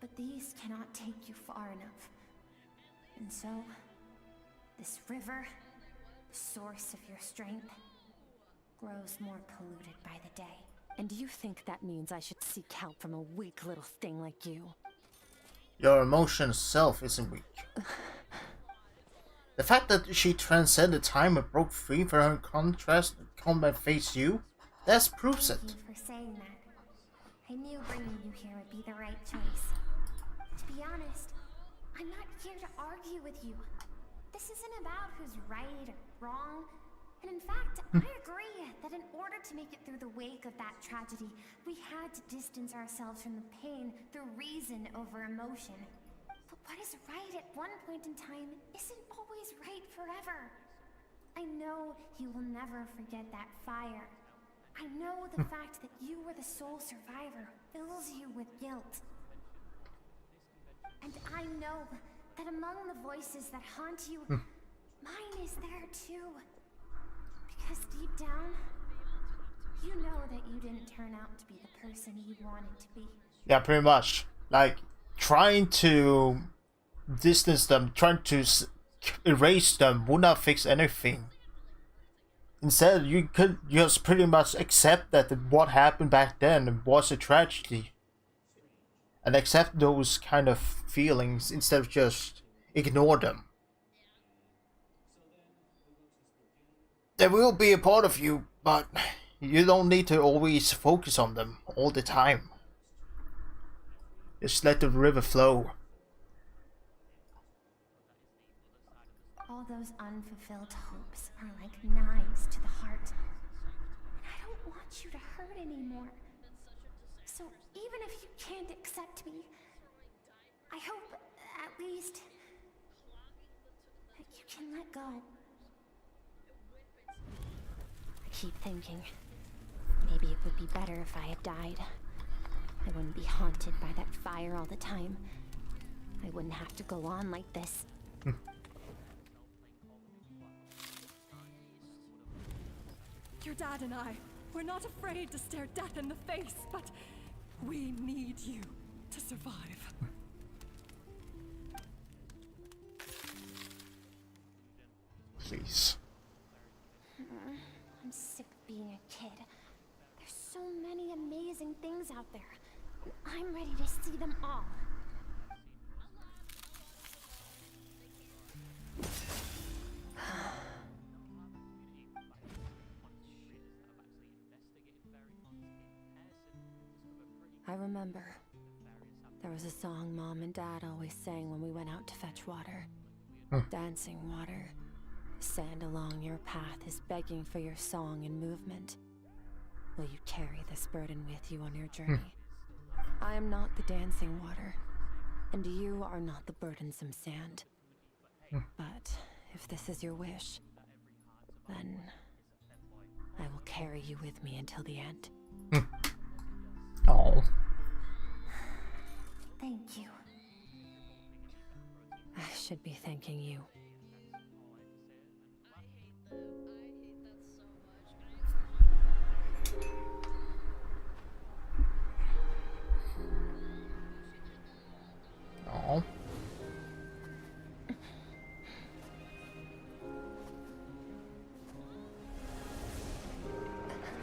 But these cannot take you far enough. And so, this river, the source of your strength, grows more polluted by the day. And you think that means I should seek help from a weak little thing like you? Your emotional self isn't weak. The fact that she transcended time and broke free from her contrast and come and face you, that proves it. Thank you for saying that. I knew bringing you here would be the right choice. To be honest, I'm not here to argue with you. This isn't about who's right or wrong. And in fact, I agree that in order to make it through the wake of that tragedy, we had to distance ourselves from the pain through reason over emotion. But what is right at one point in time isn't always right forever. I know you will never forget that fire. I know the fact that you were the sole survivor fills you with guilt. And I know that among the voices that haunt you, mine is there too. Because deep down, you know that you didn't turn out to be the person you wanted to be. Yeah, pretty much. Like, trying to distance them, trying to erase them would not fix anything. Instead, you could just pretty much accept that what happened back then was a tragedy. And accept those kind of feelings instead of just ignore them. They will be a part of you, but you don't need to always focus on them all the time. Just let the river flow. All those unfulfilled hopes are like knives to the heart. And I don't want you to hurt anymore. So even if you can't accept me, I hope, at least, that you can let go. I keep thinking, maybe it would be better if I had died. I wouldn't be haunted by that fire all the time. I wouldn't have to go on like this. Your dad and I, we're not afraid to stare death in the face, but we need you to survive. Please. I'm sick of being a kid. There's so many amazing things out there. I'm ready to see them all. I remember. There was a song Mom and Dad always sang when we went out to fetch water. Dancing water. The sand along your path is begging for your song and movement. Will you carry this burden with you on your journey? I am not the dancing water, and you are not the burdensome sand. But if this is your wish, then I will carry you with me until the end. Oh. Thank you. I should be thanking you. Oh.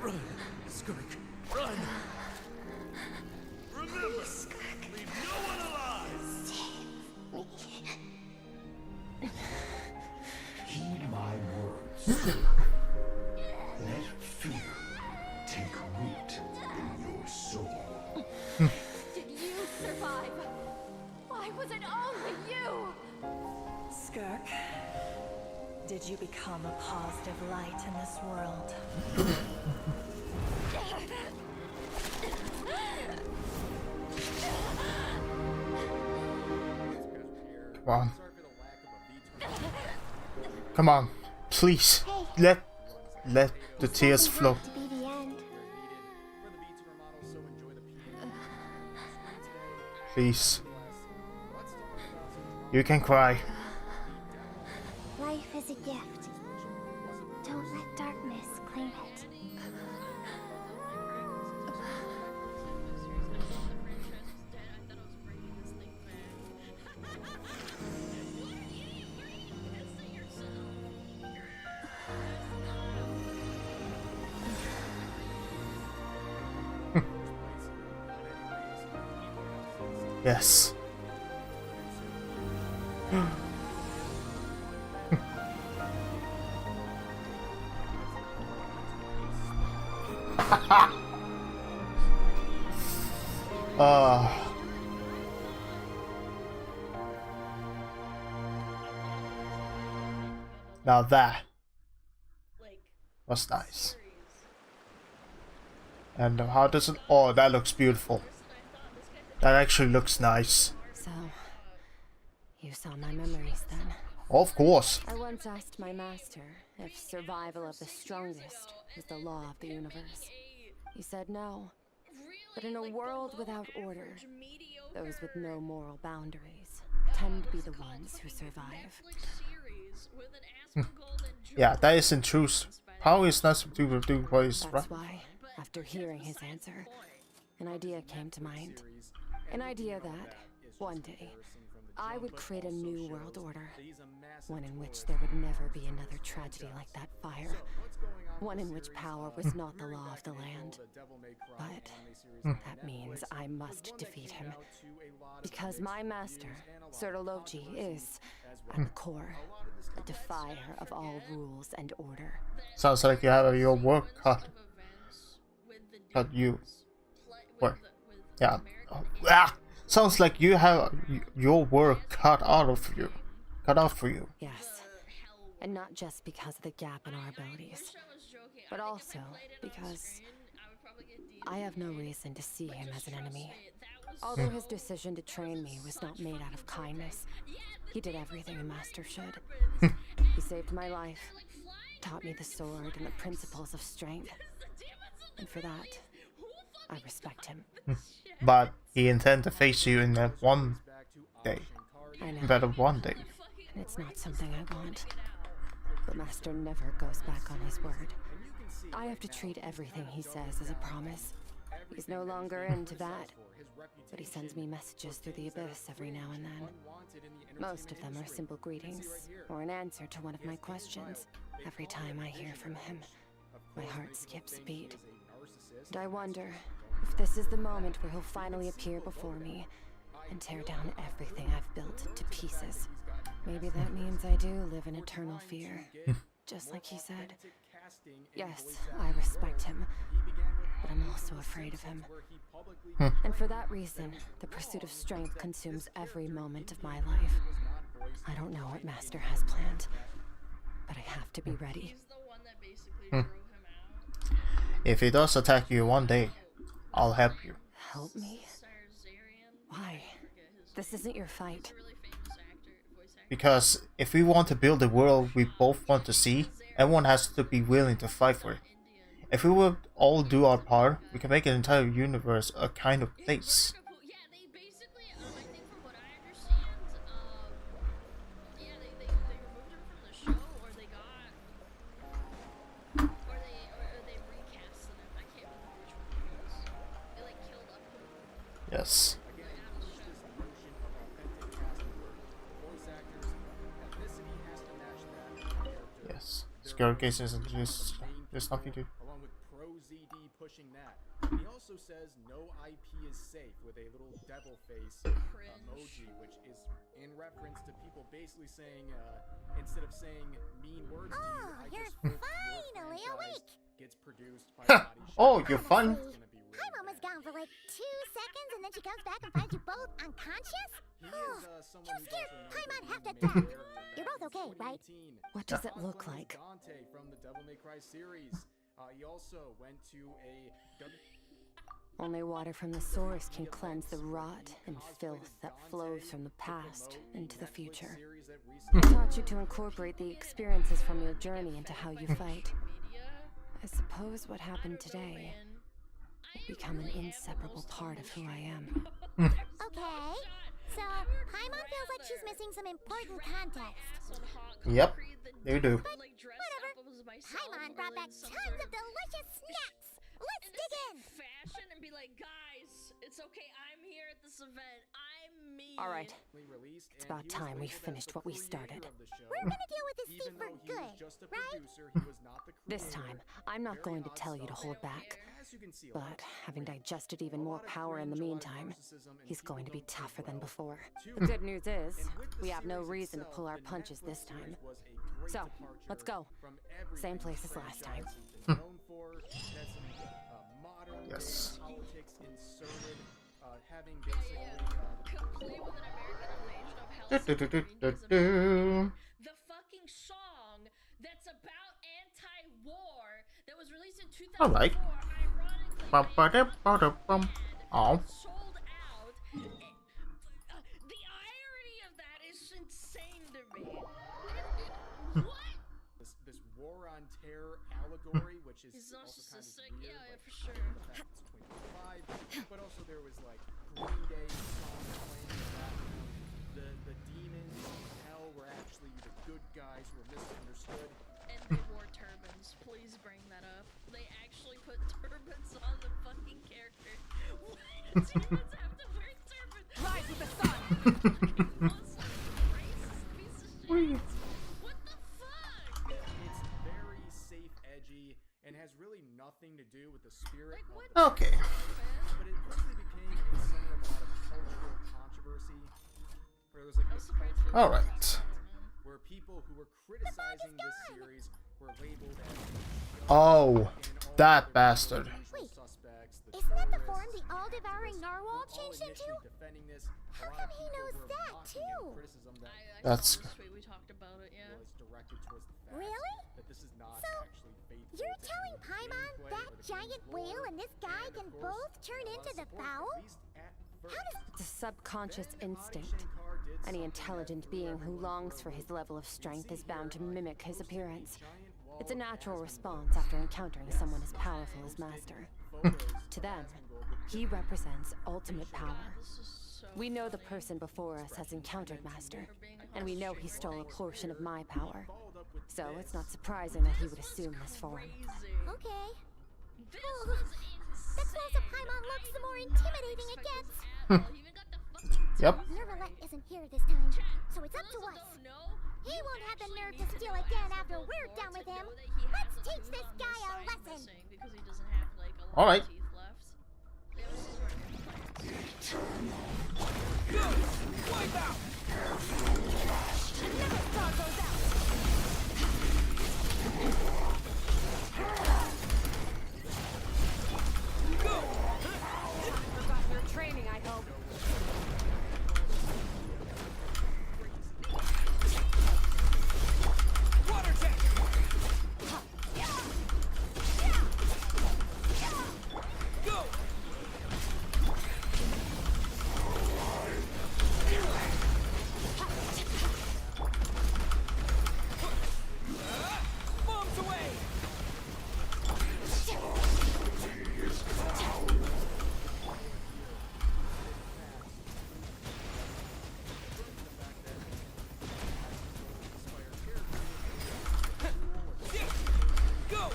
Run, Skirk, run! Remember, leave no one alive! Heed my words. Let fear take root in your soul. Did you survive? Why was it only you? Skirk, did you become a positive light in this world? Come on. Come on. Please. Let the tears flow. To be the end. Please. You can cry. Life is a gift. Don't let darkness claim it. Yes. Now that was nice. And how does it? Oh, that looks beautiful. That actually looks nice. So, you saw my memories then? Of course. I once asked my master if survival of the strongest was the law of the universe. He said no. But in a world without order, those with no moral boundaries tend to be the ones who survive. Yeah, that isn't true. Power is not to do what is right. That's why, after hearing his answer, an idea came to mind. An idea that, one day, I would create a new world order. One in which there would never be another tragedy like that fire. One in which power was not the law of the land. But that means I must defeat him. Because my master, Sertologi, is, at the core, a defier of all rules and order. Sounds like you have your work cut. Cut you. What? Yeah. Oh, ah! Sounds like you have your work cut out for you. Yes. And not just because of the gap in our abilities, but also because I have no reason to see him as an enemy. Although his decision to train me was not made out of kindness, he did everything a master should. He saved my life, taught me the sword and the principles of strength. And for that, I respect him. But he intends to face you in that one day. I know. Instead of one day. And it's not something I want. But Master never goes back on his word. I have to treat everything he says as a promise. He's no longer into that. But he sends me messages through the abyss every now and then. Most of them are simple greetings, or an answer to one of my questions. Every time I hear from him, my heart skips a beat. And I wonder if this is the moment where he'll finally appear before me and tear down everything I've built to pieces. Maybe that means I do live in eternal fear, just like he said. Yes, I respect him, but I'm also afraid of him. And for that reason, the pursuit of strength consumes every moment of my life. I don't know what Master has planned, but I have to be ready. If he does attack you one day, I'll help you. Help me? Why? This isn't your fight. Because if we want to build the world we both want to see, everyone has to be willing to fight for it. If we would all do our part, we can make an entire universe a kind of place. Yes. Yes. Scare cases and just there's nothing to. Along with ProZD pushing that. He also says no IP is safe with a little devil face emoji, which is in reference to people basically saying, instead of saying mean words to you, I just hope finally your awake. Gets produced by Body Oh, you're fun. Paimon was gone for like 2 seconds and then she comes back and finds you both unconscious? You scared Paimon half to death. You're both okay, right? What does it look like? Dante from the Devil May Cry series. He also went to a Only water from the source can cleanse the rot and filth that flows from the past into the future. I taught you to incorporate the experiences from your journey into how you fight. I suppose what happened today will become an inseparable part of who I am. Okay, so Paimon feels like she's missing some important context. Yep, you do. But whatever. Paimon brought back tons of delicious snacks. Let's dig in. Fashion and be like, guys, it's okay. I'm here at this event. I'm All right. It's about time we finished what we started. We're gonna deal with this thief for good, right? This time, I'm not going to tell you to hold back. But having digested even more power in the meantime, he's going to be tougher than before. The good news is, we have no reason to pull our punches this time. So, let's go. Same place as last time. Yes. The fucking song that's about anti-war that was released in 2004. All right. Oh. Sold out. The irony of that is insane to me. What? This war on terror allegory, which is also kind of weird, yeah, for sure. It's 25, but also there was like Green Day songs playing in the background. The demons in hell were actually the good guys who were misunderstood. And they wore turbans. Please bring that up. They actually put turbans on the fucking character. Why do demons have to wear turbans? Rise with the sun! What the fuck? It's very safe, edgy, and has really nothing to do with the spirit Okay. but it quickly became a center of a lot of cultural controversy. Where there was like this cultural All right. where people who were criticizing this series were labeled as Oh, that bastard. Wait, isn't that the form the all-devouring narwhal changed into? How come he knows that too? That's We talked about it, yeah. Really? That this is not So, actually faithful you're to telling any Paimon gameplay that or the giant game's whale lore, and this guy and, can of course, both turn a lot into of the support, fowl? at least at first. How does It's a subconscious instinct. Any intelligent being who longs for his level of strength is bound to mimic his appearance. It's a natural response after encountering someone as powerful as Master. To them, he represents ultimate power. We know the person before us has encountered Master, and we know he stole a portion of my power. So it's not surprising that he would assume this form. Okay. Oh, the closer Paimon looks, the more intimidating it gets. Yep. Nervalek isn't here this time, so it's up to us. He won't have the nerve to steal again after we're done with him. Let's teach this guy a lesson. All right. Wipe out! Never saw those out! Go! Forgot your training, I hope. Water tank! Go! Bombs away! Go!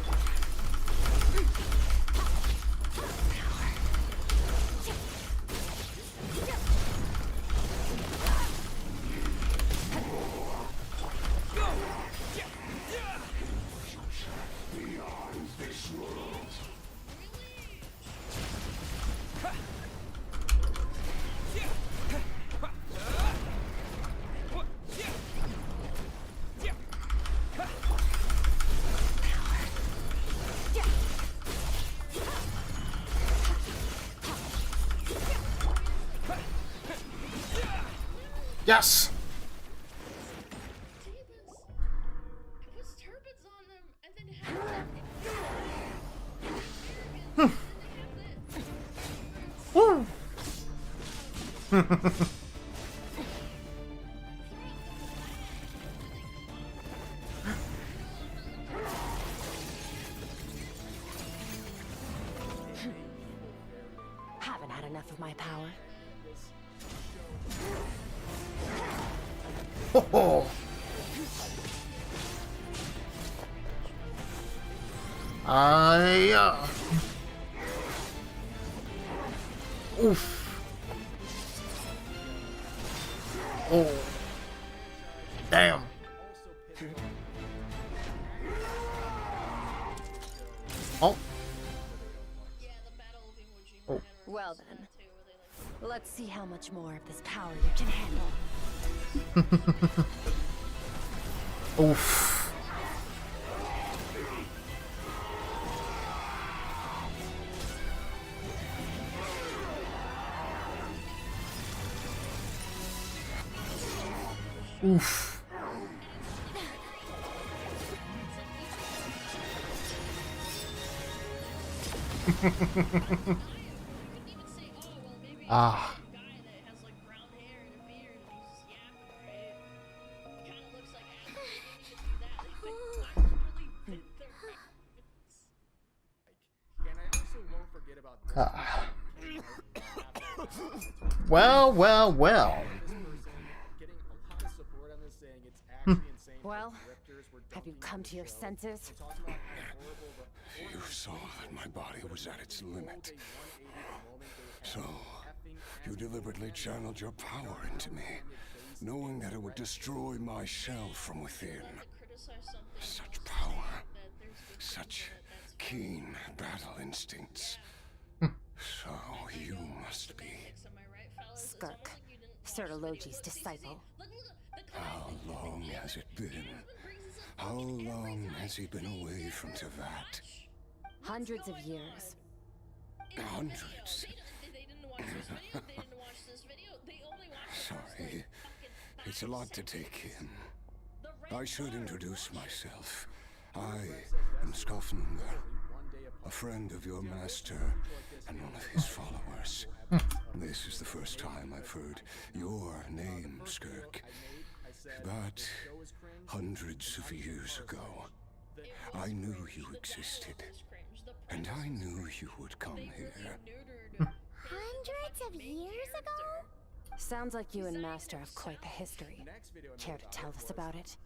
Go! Beyond this world. Yes. Puts turbans on them and then have them. Woo. Haven't had enough of my power. Ho ho. Oof. Oh. Damn. Oh. Oh. Well then, let's see how much more of this power you can handle. Oof. Oof. Ah. Ah. Well, well, well. Well, have you come to your senses? You saw that my body was at its limit. So, you deliberately channeled your power into me, knowing that it would destroy my shell from within. Such power, such keen battle instincts. So, you must be... Skirk, Sertologi's disciple. How long has it been? How long has he been away from Tevat? Hundreds of years. Hundreds? Sorry. It's a lot to take in. I should introduce myself. I am Skofnunga, a friend of your master and one of his followers. This is the first time I've heard your name, Skirk. But hundreds of years ago, I knew you existed. And I knew you would come here. Hundreds of years ago? Sounds like you and Master have quite the history. Care to tell us about it?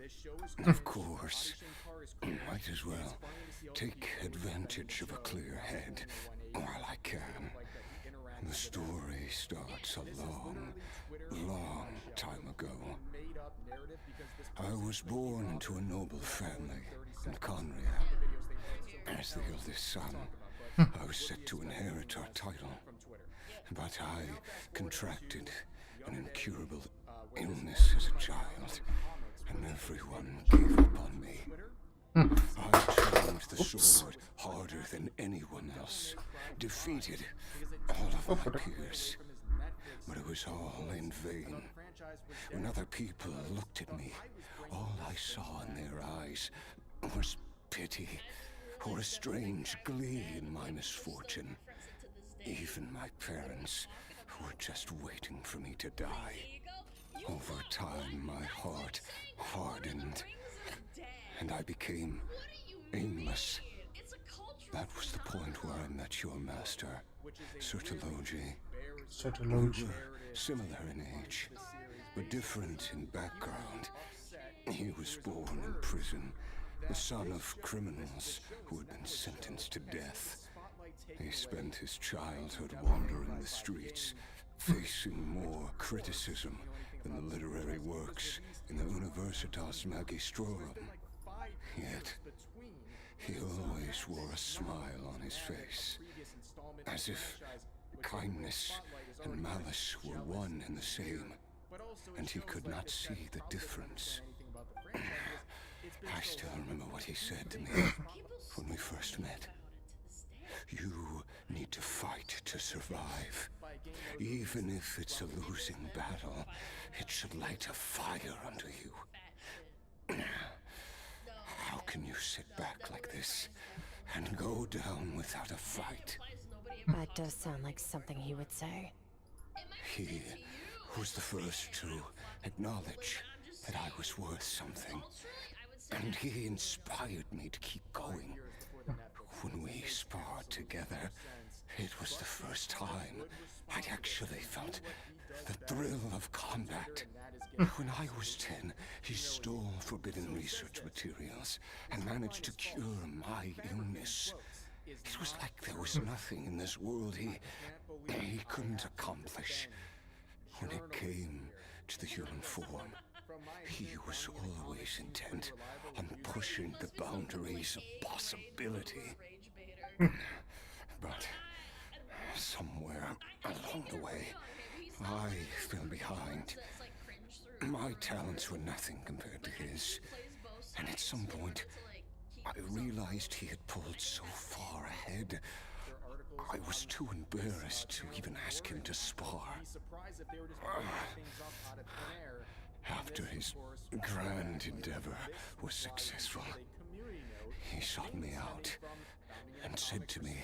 Of course. Might as well take advantage of a clear head while I can. The story starts a long, long time ago. I was born into a noble family in Conria. As the eldest son, I was set to inherit our title. But I contracted an incurable illness as a child, and everyone gave up on me. I trained the sword harder than anyone else, defeated all of my peers, but it was all in vain. When other people looked at me, all I saw in their eyes was pity, or a strange glee in my misfortune. Even my parents were just waiting for me to die. Over time, my heart hardened, and I became aimless. That was the point where I met your master, Sertologi. We were similar in age, but different in background. He was born in prison, the son of criminals who had been sentenced to death. He spent his childhood wandering the streets, facing more criticism than the literary works in the Universitas Magistrorum. Yet, he always wore a smile on his face, as if kindness and malice were one and the same, and he could not see the difference. I still remember what he said to me when we first met. You need to fight to survive. Even if it's a losing battle, it should light a fire under you. How can you sit back like this and go down without a fight? That does sound like something he would say. He was the first to acknowledge that I was worth something, and he inspired me to keep going. When we sparred together, it was the first time I'd actually felt the thrill of combat. When I was 10, he stole forbidden research materials and managed to cure my illness. It was like there was nothing in this world he couldn't accomplish. When it came without the human form. He was always intent on pushing the boundaries of possibility. But somewhere along the way, I fell behind. My talents were nothing compared to his, and at some point, I realized he had pulled so far ahead, I was too embarrassed to even ask him to spar. After his grand endeavor was successful, he sought me out and said to me,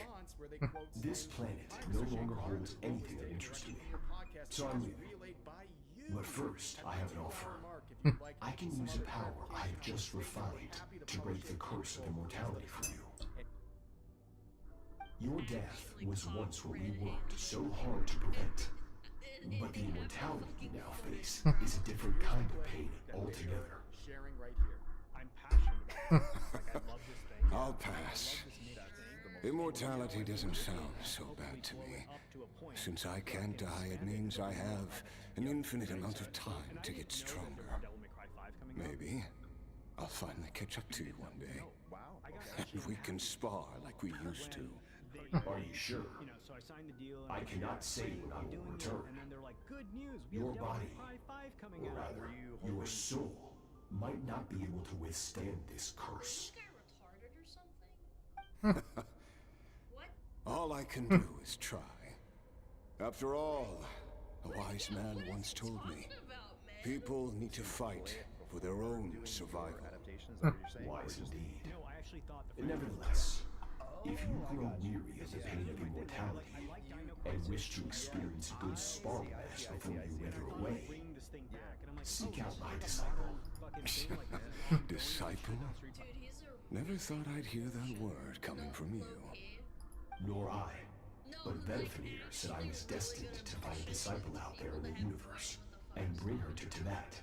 This planet no longer holds anything that interests me, so I'm leaving. But first, I have an offer. I can use a power I have just refined to break the curse of immortality for you. Your death was once what we worked so hard to prevent. But the immortality you now face is a different kind of pain altogether. I'm passionate about it. I love this thing. I'll pass. Immortality doesn't sound so bad to me. Since I can't die, it means I have an infinite amount of time to get stronger. Maybe I'll finally catch up to you one day. And we can spar like we used to. Are you sure? I cannot say when I will return. Your body, or rather, your soul, might not be able to withstand this curse. All I can do is try. After all, a wise man once told me, people need to fight for their own survival. Wise indeed. Nevertheless, if you grow weary of the pain of immortality and wish to experience a good spar match before you wither away, seek out my disciple. Disciple? Never thought I'd hear that word coming from you. Nor I. But Vedifenir said I was destined to find a disciple out there in the universe and bring her to Tibet.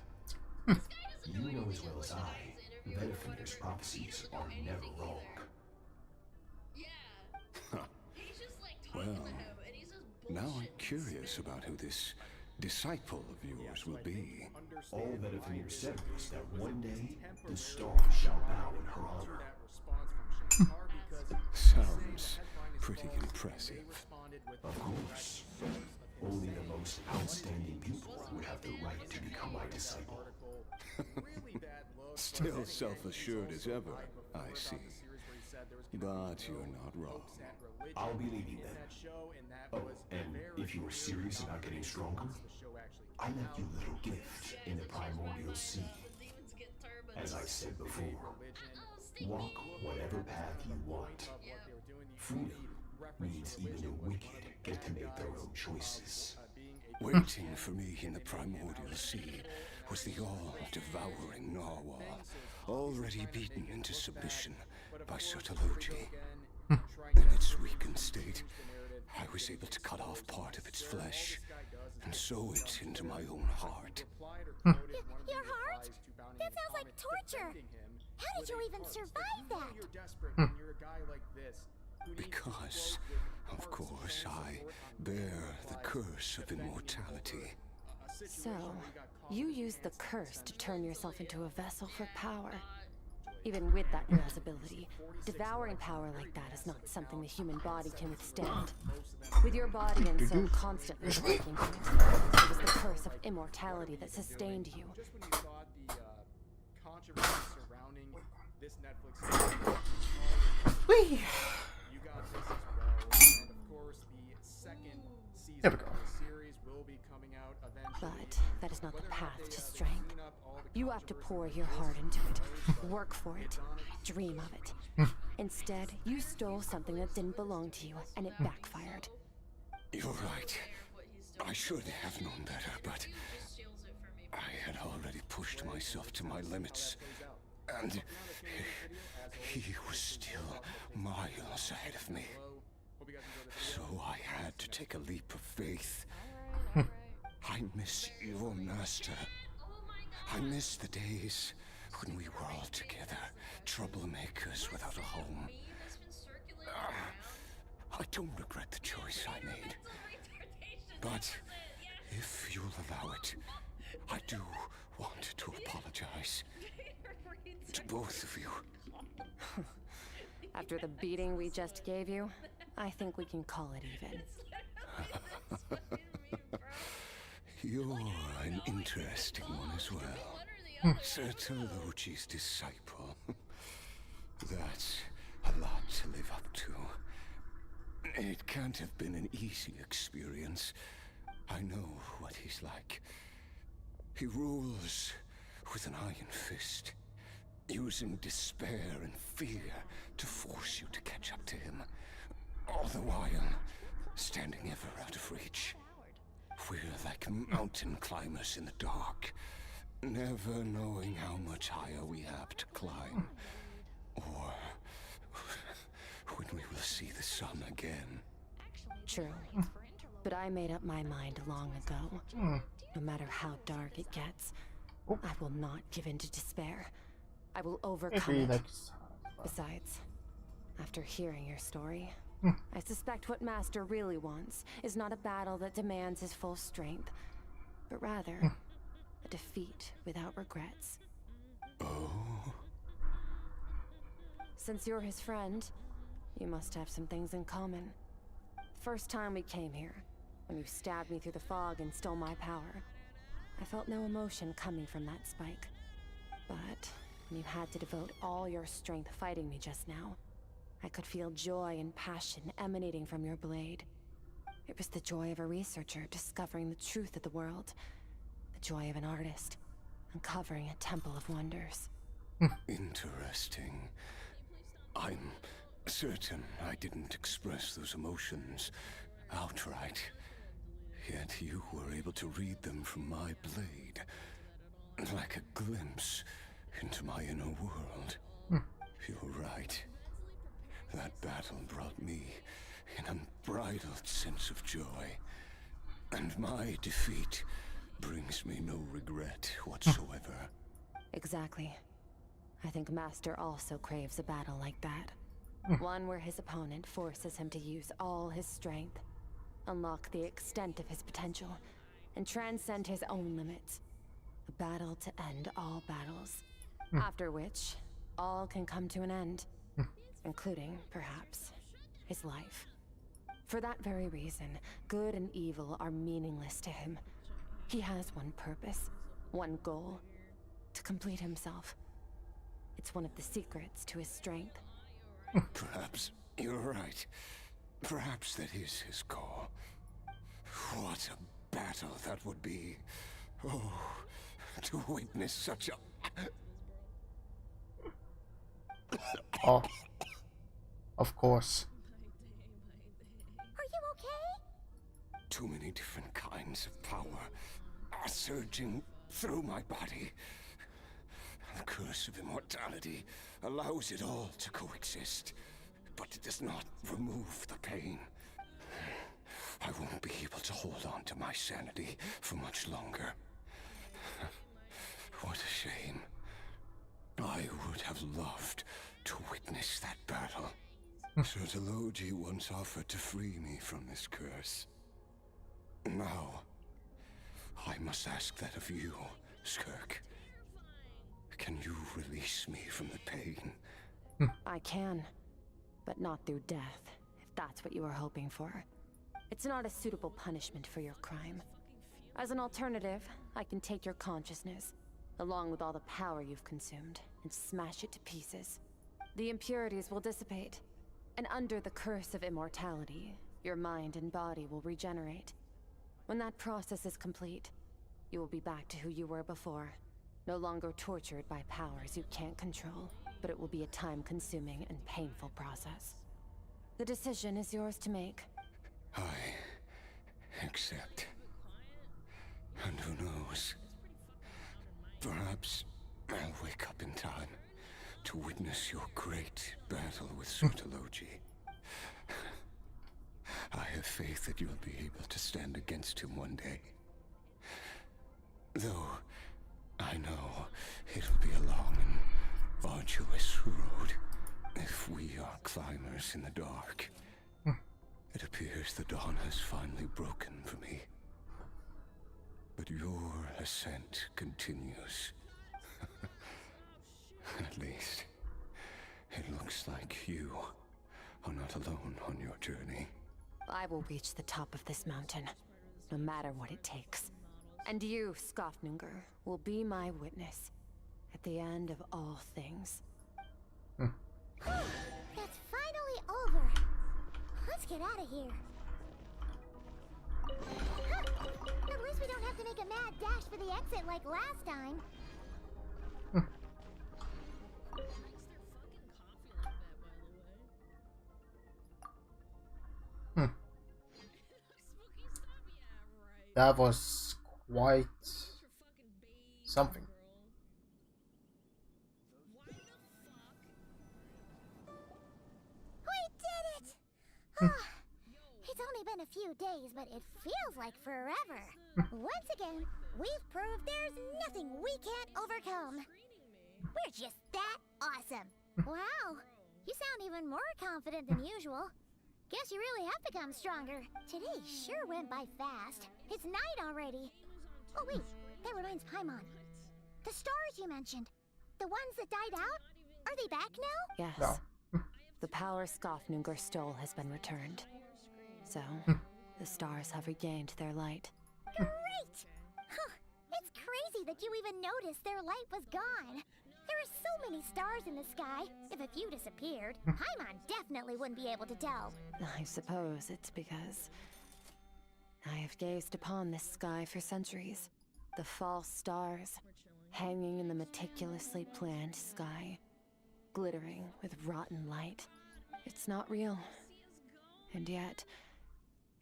You know as well as I, Vedifenir's prophecies are never wrong. Well, now I'm curious about who this disciple of yours will be. All Vedifenir said was that one day, the stars shall bow in her honor. Sounds pretty impressive. Of course. Only the most outstanding people would have the right to become my disciple. Still self-assured as ever, I see. But you're not wrong. I'll be leaving then. Oh, and if you are serious about getting stronger, I left you a little gift in the primordial sea. As I said before, walk whatever path you want. Freedom means even the wicked get to make their own choices. Waiting for me in the primordial sea was the all-devouring narwhal, already beaten into submission by Sotology. In its weakened state, I was able to cut off part of its flesh and sew it into my own heart. Your heart? That sounds like torture. How did you even survive that? Because, of course, I bear the curse of immortality. So, you used the curse to turn yourself into a vessel for power. Even with that invisibility, devouring power like that is not something the human body can withstand. With your body and soul constantly working for it, it was the curse of immortality that sustained you. Whee! There we go. But that is not the path to strength. You have to pour your heart into it, work for it, dream of it. Instead, you stole something that didn't belong to you, and it backfired. You're right. I should have known better, but I had already pushed myself to my limits, and he was still miles ahead of me. So I had to take a leap of faith. I miss your master. I miss the days when we were all together, troublemakers without a home. I don't regret the choice I made. But if you'll allow it, I do want to apologize to both of you. After the beating we just gave you, I think we can call it even. You're an interesting one as well. Sertologi's disciple. That's a lot to live up to. It can't have been an easy experience. I know what he's like. He rules with an iron fist, using despair and fear to force you to catch up to him, all the while standing ever out of reach. We're like mountain climbers in the dark, never knowing how much higher we have to climb, or when we will see the sun again. True. But I made up my mind long ago. No matter how dark it gets, I will not give in to despair. I will overcome it. Besides, after hearing your story, I suspect what Master really wants is not a battle that demands his full strength, but rather a defeat without regrets. Oh? Since you're his friend, you must have some things in common. First time we came here, when you stabbed me through the fog and stole my power, I felt no emotion coming from that spike. But when you had to devote all your strength fighting me just now, I could feel joy and passion emanating from your blade. It was the joy of a researcher discovering the truth of the world. The joy of an artist uncovering a temple of wonders. Interesting. I'm certain I didn't express those emotions outright. Yet you were able to read them from my blade, like a glimpse into my inner world. You're right. That battle brought me an unbridled sense of joy, and my defeat brings me no regret whatsoever. Exactly. I think Master also craves a battle like that. One where his opponent forces him to use all his strength, unlock the extent of his potential, and transcend his own limits. A battle to end all battles. After which, all can come to an end. Including, perhaps, his life. For that very reason, good and evil are meaningless to him. He has one purpose, one goal: to complete himself. It's one of the secrets to his strength. Perhaps you're right. Perhaps that is his goal. What a battle that would be. Oh, to witness such a... Oh. Of course. Are you okay? Too many different kinds of power are surging through my body. The curse of immortality allows it all to coexist, but it does not remove the pain. I won't be able to hold on to my sanity for much longer. What a shame. I would have loved to witness that battle. Sertologi once offered to free me from this curse. Now, I must ask that of you, Skirk. Can you release me from the pain? I can, but not through death, if that's what you are hoping for. It's not a suitable punishment for your crime. As an alternative, I can take your consciousness, along with all the power you've consumed, and smash it to pieces. The impurities will dissipate, and under the curse of immortality, your mind and body will regenerate. When that process is complete, you will be back to who you were before, no longer tortured by powers you can't control, but it will be a time-consuming and painful process. The decision is yours to make. I accept. And who knows? Perhaps I'll wake up in time to witness your great battle with Sertologi. I have faith that you'll be able to stand against him one day. Though, I know it'll be a long and arduous road if we are climbers in the dark. It appears the dawn has finally broken for me. But your ascent continues. At least, it looks like you are not alone on your journey. I will reach the top of this mountain, no matter what it takes. And you, Skofnungr, will be my witness at the end of all things. That's finally over. Let's get out of here. Huh. At least we don't have to make a mad dash for the exit like last time. That was quite something. We did it! It's only been a few days, but it feels like forever. Once again, we've proved there's nothing we can't overcome. We're just that awesome. Wow, you sound even more confident than usual. Guess you really have become stronger. Today sure went by fast. It's night already. Oh wait, that reminds Paimon. The stars you mentioned, the ones that died out, are they back now? Yes. The power Skofnungr stole has been returned. So, the stars have regained their light. Great! Huh, it's crazy that you even noticed their light was gone. There are so many stars in the sky. If a few disappeared, Paimon definitely wouldn't be able to tell. I suppose it's because I have gazed upon this sky for centuries. The false stars, hanging in the meticulously planned sky, glittering with rotten light. It's not real. And yet,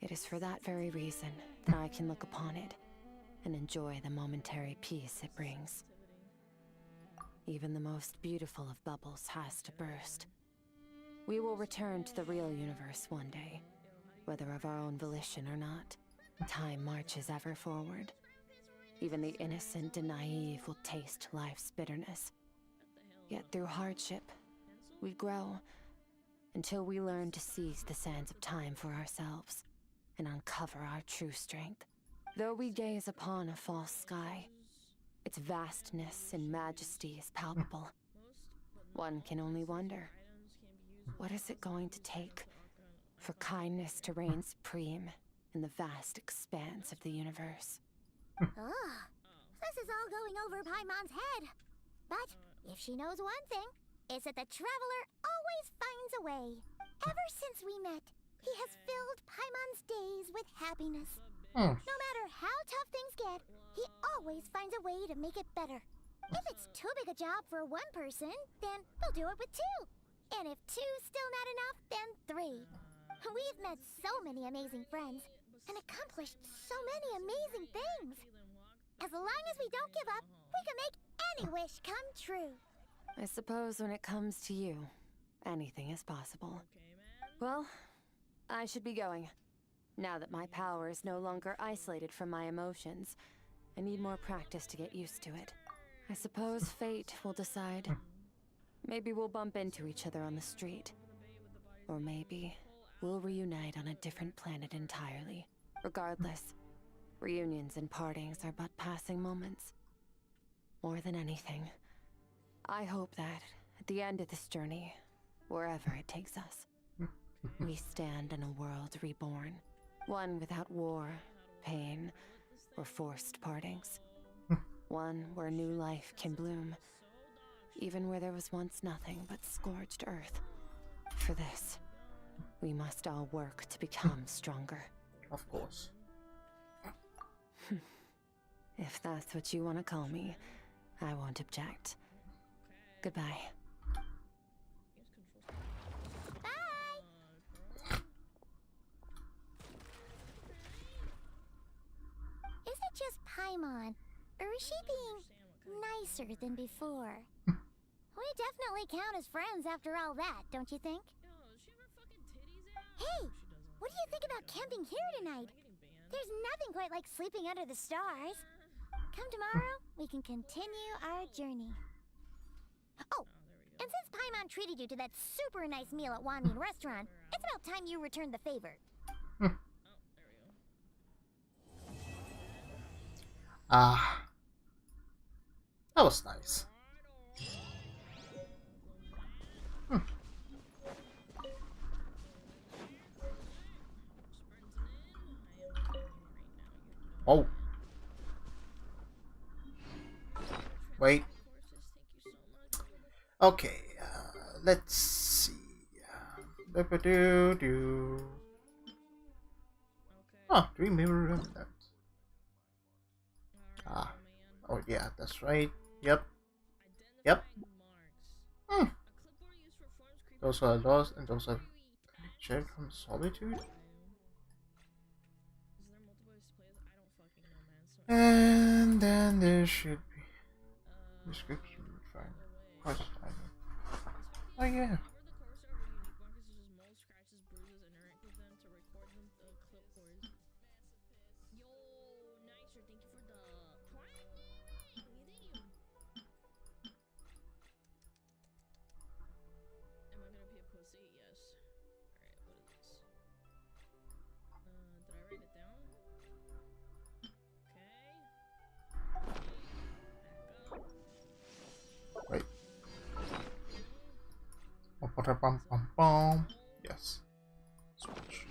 it is for that very reason that I can look upon it and enjoy the momentary peace it brings. Even the most beautiful of bubbles has to burst. We will return to the real universe one day, whether of our own volition or not. Time marches ever forward. Even the innocent and naive will taste life's bitterness. Yet through hardship, we grow until we learn to seize the sands of time for ourselves and uncover our true strength. Though we gaze upon a false sky, its vastness and majesty is palpable. One can only wonder, what is it going to take for kindness to reign supreme in the vast expanse of the universe? Oh, this is all going over Paimon's head. But if she knows one thing, it's that the Traveler always finds a way. Ever since we met, he has filled Paimon's days with happiness. No matter how tough things get, he always finds a way to make it better. If it's too big a job for one person, then we'll do it with two. And if two's still not enough, then three. We've met so many amazing friends and accomplished so many amazing things. As long as we don't give up, we can make any wish come true. I suppose when it comes to you, anything is possible. Well, I should be going. Now that my power is no longer isolated from my emotions, I need more practice to get used to it. I suppose fate will decide. Maybe we'll bump into each other on the street. Or maybe we'll reunite on a different planet entirely. Regardless, reunions and partings are but passing moments. More than anything, I hope that at the end of this journey, wherever it takes us, we stand in a world reborn. One without war, pain, or forced partings. One where new life can bloom, even where there was once nothing but scorched earth. For this, we must all work to become stronger. Of course. If that's what you want to call me, I won't object. Goodbye. Is it just Paimon, or is she being nicer than before? We definitely count as friends after all that, don't you think? Hey, what do you think about camping here tonight? There's nothing quite like sleeping under the stars. Come tomorrow, we can continue our journey. Oh, and since Paimon treated you to that super nice meal at Wanmin Restaurant, it's about time you returned the favor. Ah, that was nice. Hmm. Oh. Wait. Okay, let's see. Do. Oh, do you remember that? Ah. Oh yeah, that's right. Yep. Yep. Hmm. Those are lost and those are checked from solitude. And then there should be description fine. Quest item. Oh yeah. Wait. Bum, bum, bum. Yes. Switch.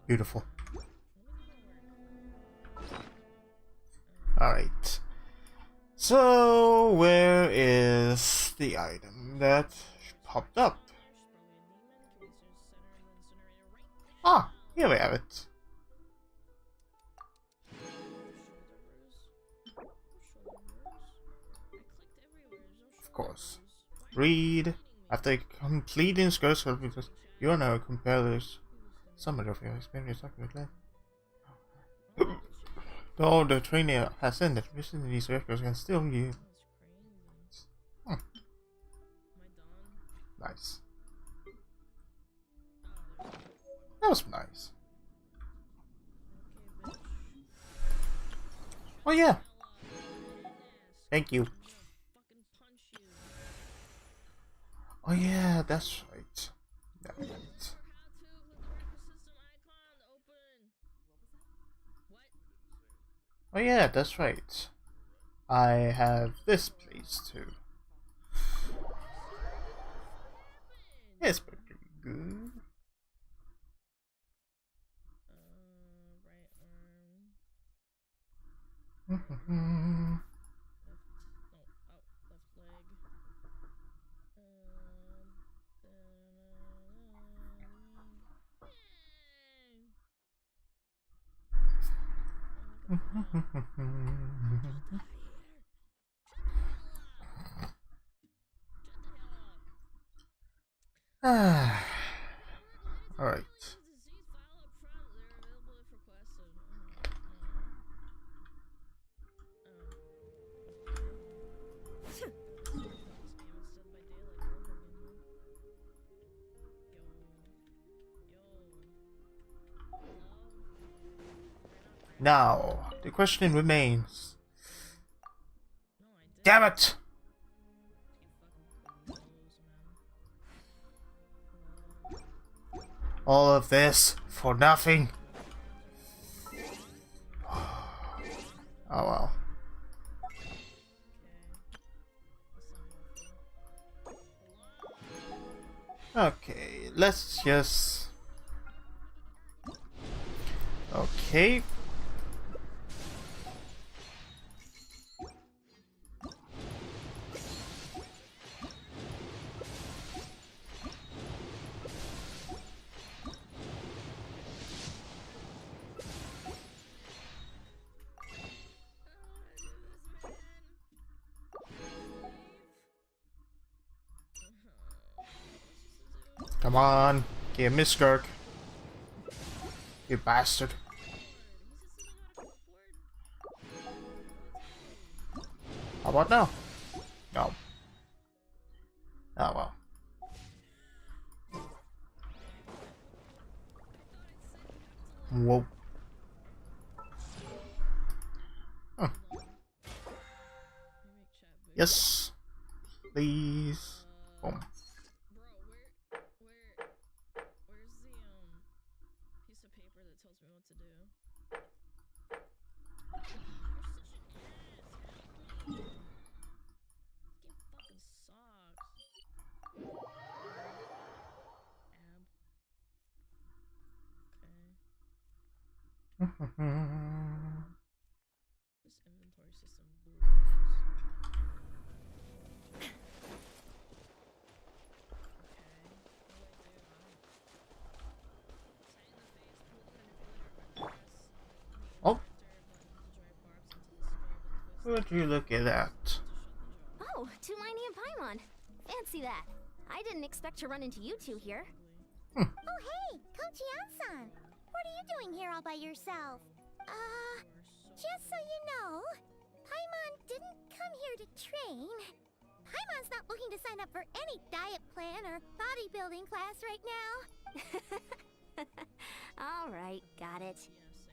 Beautiful. Alright. So, where is the item that popped up? Ah, here we have it. Of course. Read. After completing Skirt's services, you are now a compeller's summary of your experience with life. Though the trainer has ended, visiting these records can still be. Nice. That was nice. Oh yeah. Thank you. Oh yeah, that's right. Damn it. Oh yeah, that's right. I have this place too. It's pretty good. Ah. All right. Now, the question remains. Damn it! All of this for nothing. Oh well. Okay, let's just... Okay. Come on, give me Skirk. You bastard. How about now? No. Oh well. Whoa. Huh. Yes. Please. Boom. Where's the piece of paper that tells me what to do? This inventory system blows. Oh. Would you look at that? Oh, Tumaini and Paimon. Fancy that. I didn't expect to run into you two here. Oh, hey, Kochi-san. What are you doing here all by yourself? Just so you know, Paimon didn't come here to train. Paimon's not looking to sign up for any diet plan or bodybuilding class right now. Alright, got it.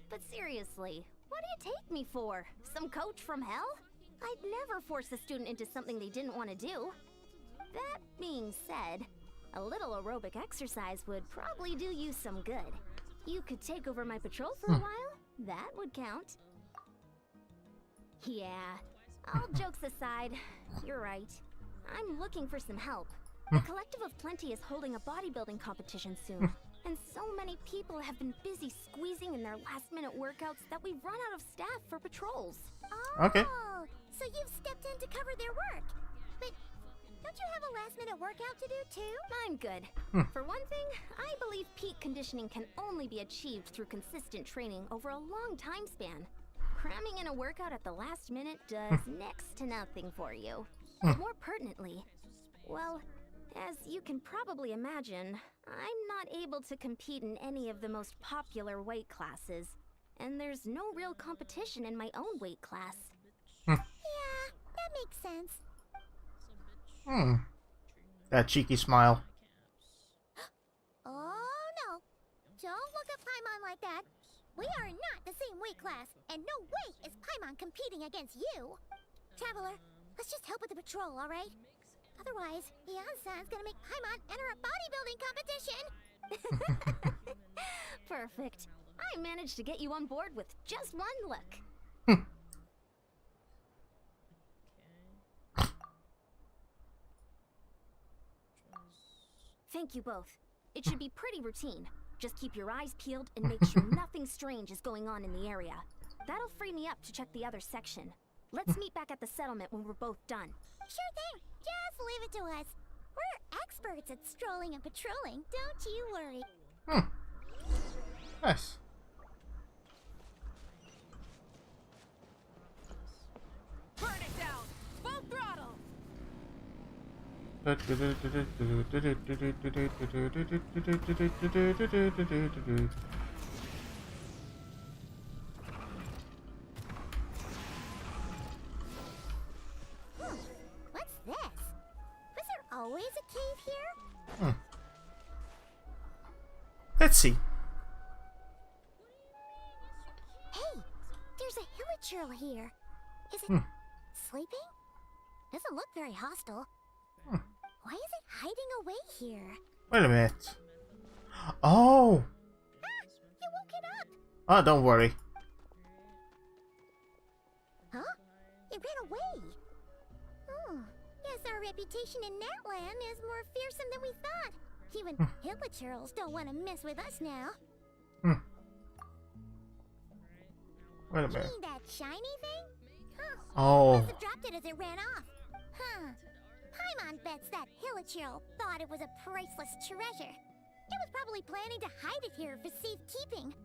But seriously, what do you take me for? Some coach from hell? I'd never force a student into something they didn't want to do. That being said, a little aerobic exercise would probably do you some good. You could take over my patrol for a while. That would count. Yeah, all jokes aside, you're right. I'm looking for some help. The Collective of Plenty is holding a bodybuilding competition soon. And so many people have been busy squeezing in their last-minute workouts that we've run out of staff for patrols. Okay. Oh, so you've stepped in to cover their work. But don't you have a last-minute workout to do too? I'm good. For one thing, I believe peak conditioning can only be achieved through consistent training over a long time span. Cramming in a workout at the last minute does next to nothing for you. More pertinently, well, as you can probably imagine, I'm not able to compete in any of the most popular weight classes, and there's no real competition in my own weight class. Yeah, that makes sense. That cheeky smile. Oh no! Don't look at Paimon like that. We are not the same weight class, and no way is Paimon competing against you. Traveler, let's just help with the patrol, alright? Otherwise, Yan-san's gonna make Paimon enter a bodybuilding competition! Perfect. I managed to get you on board with just one look. Thank you both. It should be pretty routine. Just keep your eyes peeled and make sure nothing strange is going on in the area. That'll free me up to check the other section. Let's meet back at the settlement when we're both done. Sure thing. Just leave it to us. We're experts at strolling and patrolling, don't you worry. Nice. Burn it down! Full throttle! What's this? Was there always a cave here? Let's see. Hey, there's a hilichurl here. Is it sleeping? Doesn't look very hostile. Why is it hiding away here? Wait a minute. Oh! You woke it up! Oh, don't worry. Huh? It ran away. Oh, yes, our reputation in Natland is more fearsome than we thought. Even hilichurls don't want to mess with us now. Wait a minute. You mean that shiny thing? Huh. Oh. Must have dropped it as it ran off. Huh. Paimon bets that hilichurl thought it was a priceless treasure. It was probably planning to hide it here for safekeeping.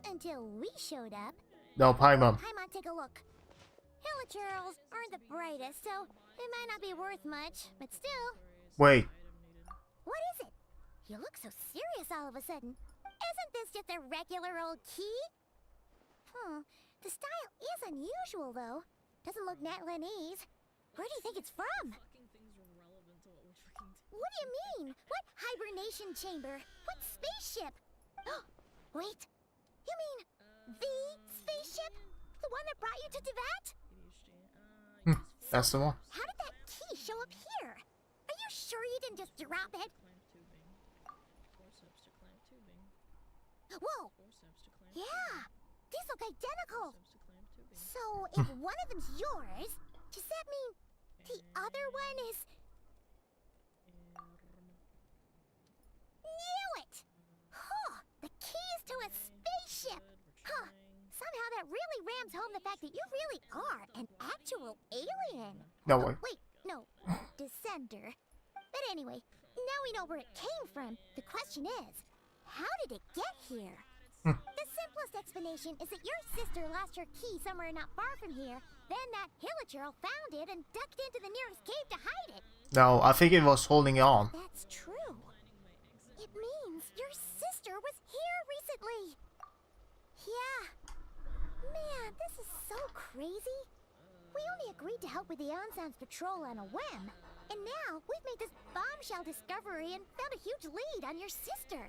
Until we showed up. No, Paimon. Paimon, take a look. Hilichurls aren't the brightest, so it might not be worth much, but still. Wait. What is it? You look so serious all of a sudden. Isn't this just a regular old key? The style is unusual, though. Doesn't look Natlanese. Where do you think it's from? What do you mean? What hibernation chamber? What spaceship? Wait. You mean the spaceship? The one that brought you to Teyvat? That's the one. How did that didn't just drop it. Whoa! Yeah, these look identical. So if one of them's yours, does that mean the other one is? Knew it! Huh, the keys to a spaceship! Huh, somehow that really rams home the fact that you really are an actual alien. No Oh, way. wait, no, descender. But anyway, now we know where it came from. The question is, how did it get here? The simplest explanation is that your sister lost her key somewhere not far from here. Then that Hilichurl found it and ducked into the nearest cave to hide it. No, I think it was holding on. That's true. It means your sister was here recently. Yeah. Man, this is so crazy. We only agreed to help with the Ansan's patrol on a whim. And now we've made this bombshell discovery and found a huge lead on your sister.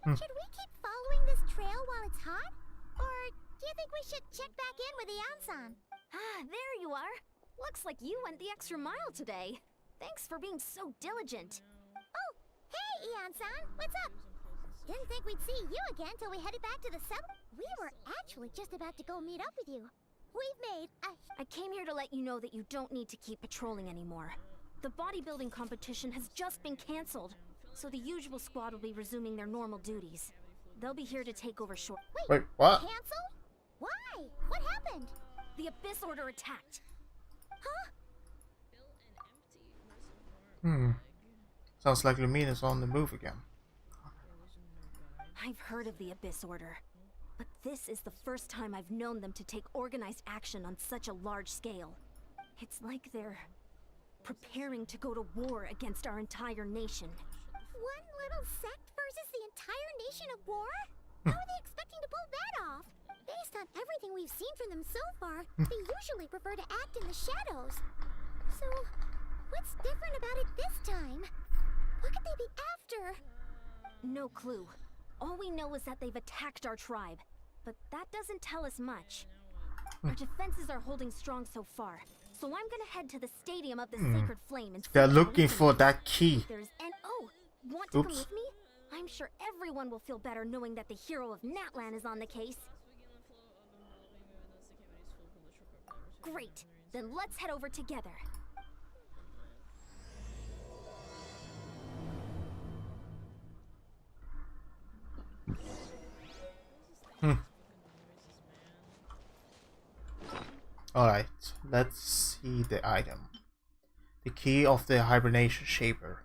Should we keep following this trail while it's hot? Or do you think we should check back in with the Ansan? Ah, there you are. Looks like you went the extra mile today. Thanks for being so diligent. Oh, hey, Ian-san, what's up? Didn't think we'd see you again till we headed back to the sub. We were actually just about to go meet up with you. We've made a... I came here to let you know that you don't need to keep patrolling anymore. The bodybuilding competition has just been cancelled, so the usual squad will be resuming their normal duties. They'll be here to take over short. Wait, what? Cancelled? Why? What happened? The Abyss Order attacked. Huh? Sounds like Lumina's on the move again. I've heard of the Abyss Order, but this is the first time I've known them to take organized action on such a large scale. It's like they're preparing to go to war against our entire nation. One little sect versus the entire nation of war? How are they expecting to pull that off? Based on everything we've seen from them so far, they usually prefer to act in the shadows. So, what's different about it this time? What could they be after? No clue. All we know is that they've attacked our tribe, but that doesn't tell us much. Our defenses are holding strong so far, so I'm gonna head to the Stadium of the Sacred Flame and see They're what looking we can for do. that key. There's an want to come Oops. with me? I'm sure everyone will feel better knowing that the hero of Natlan is on the case. Great, then let's head over together. Alright, let's see the item. The key of the hibernation shaper.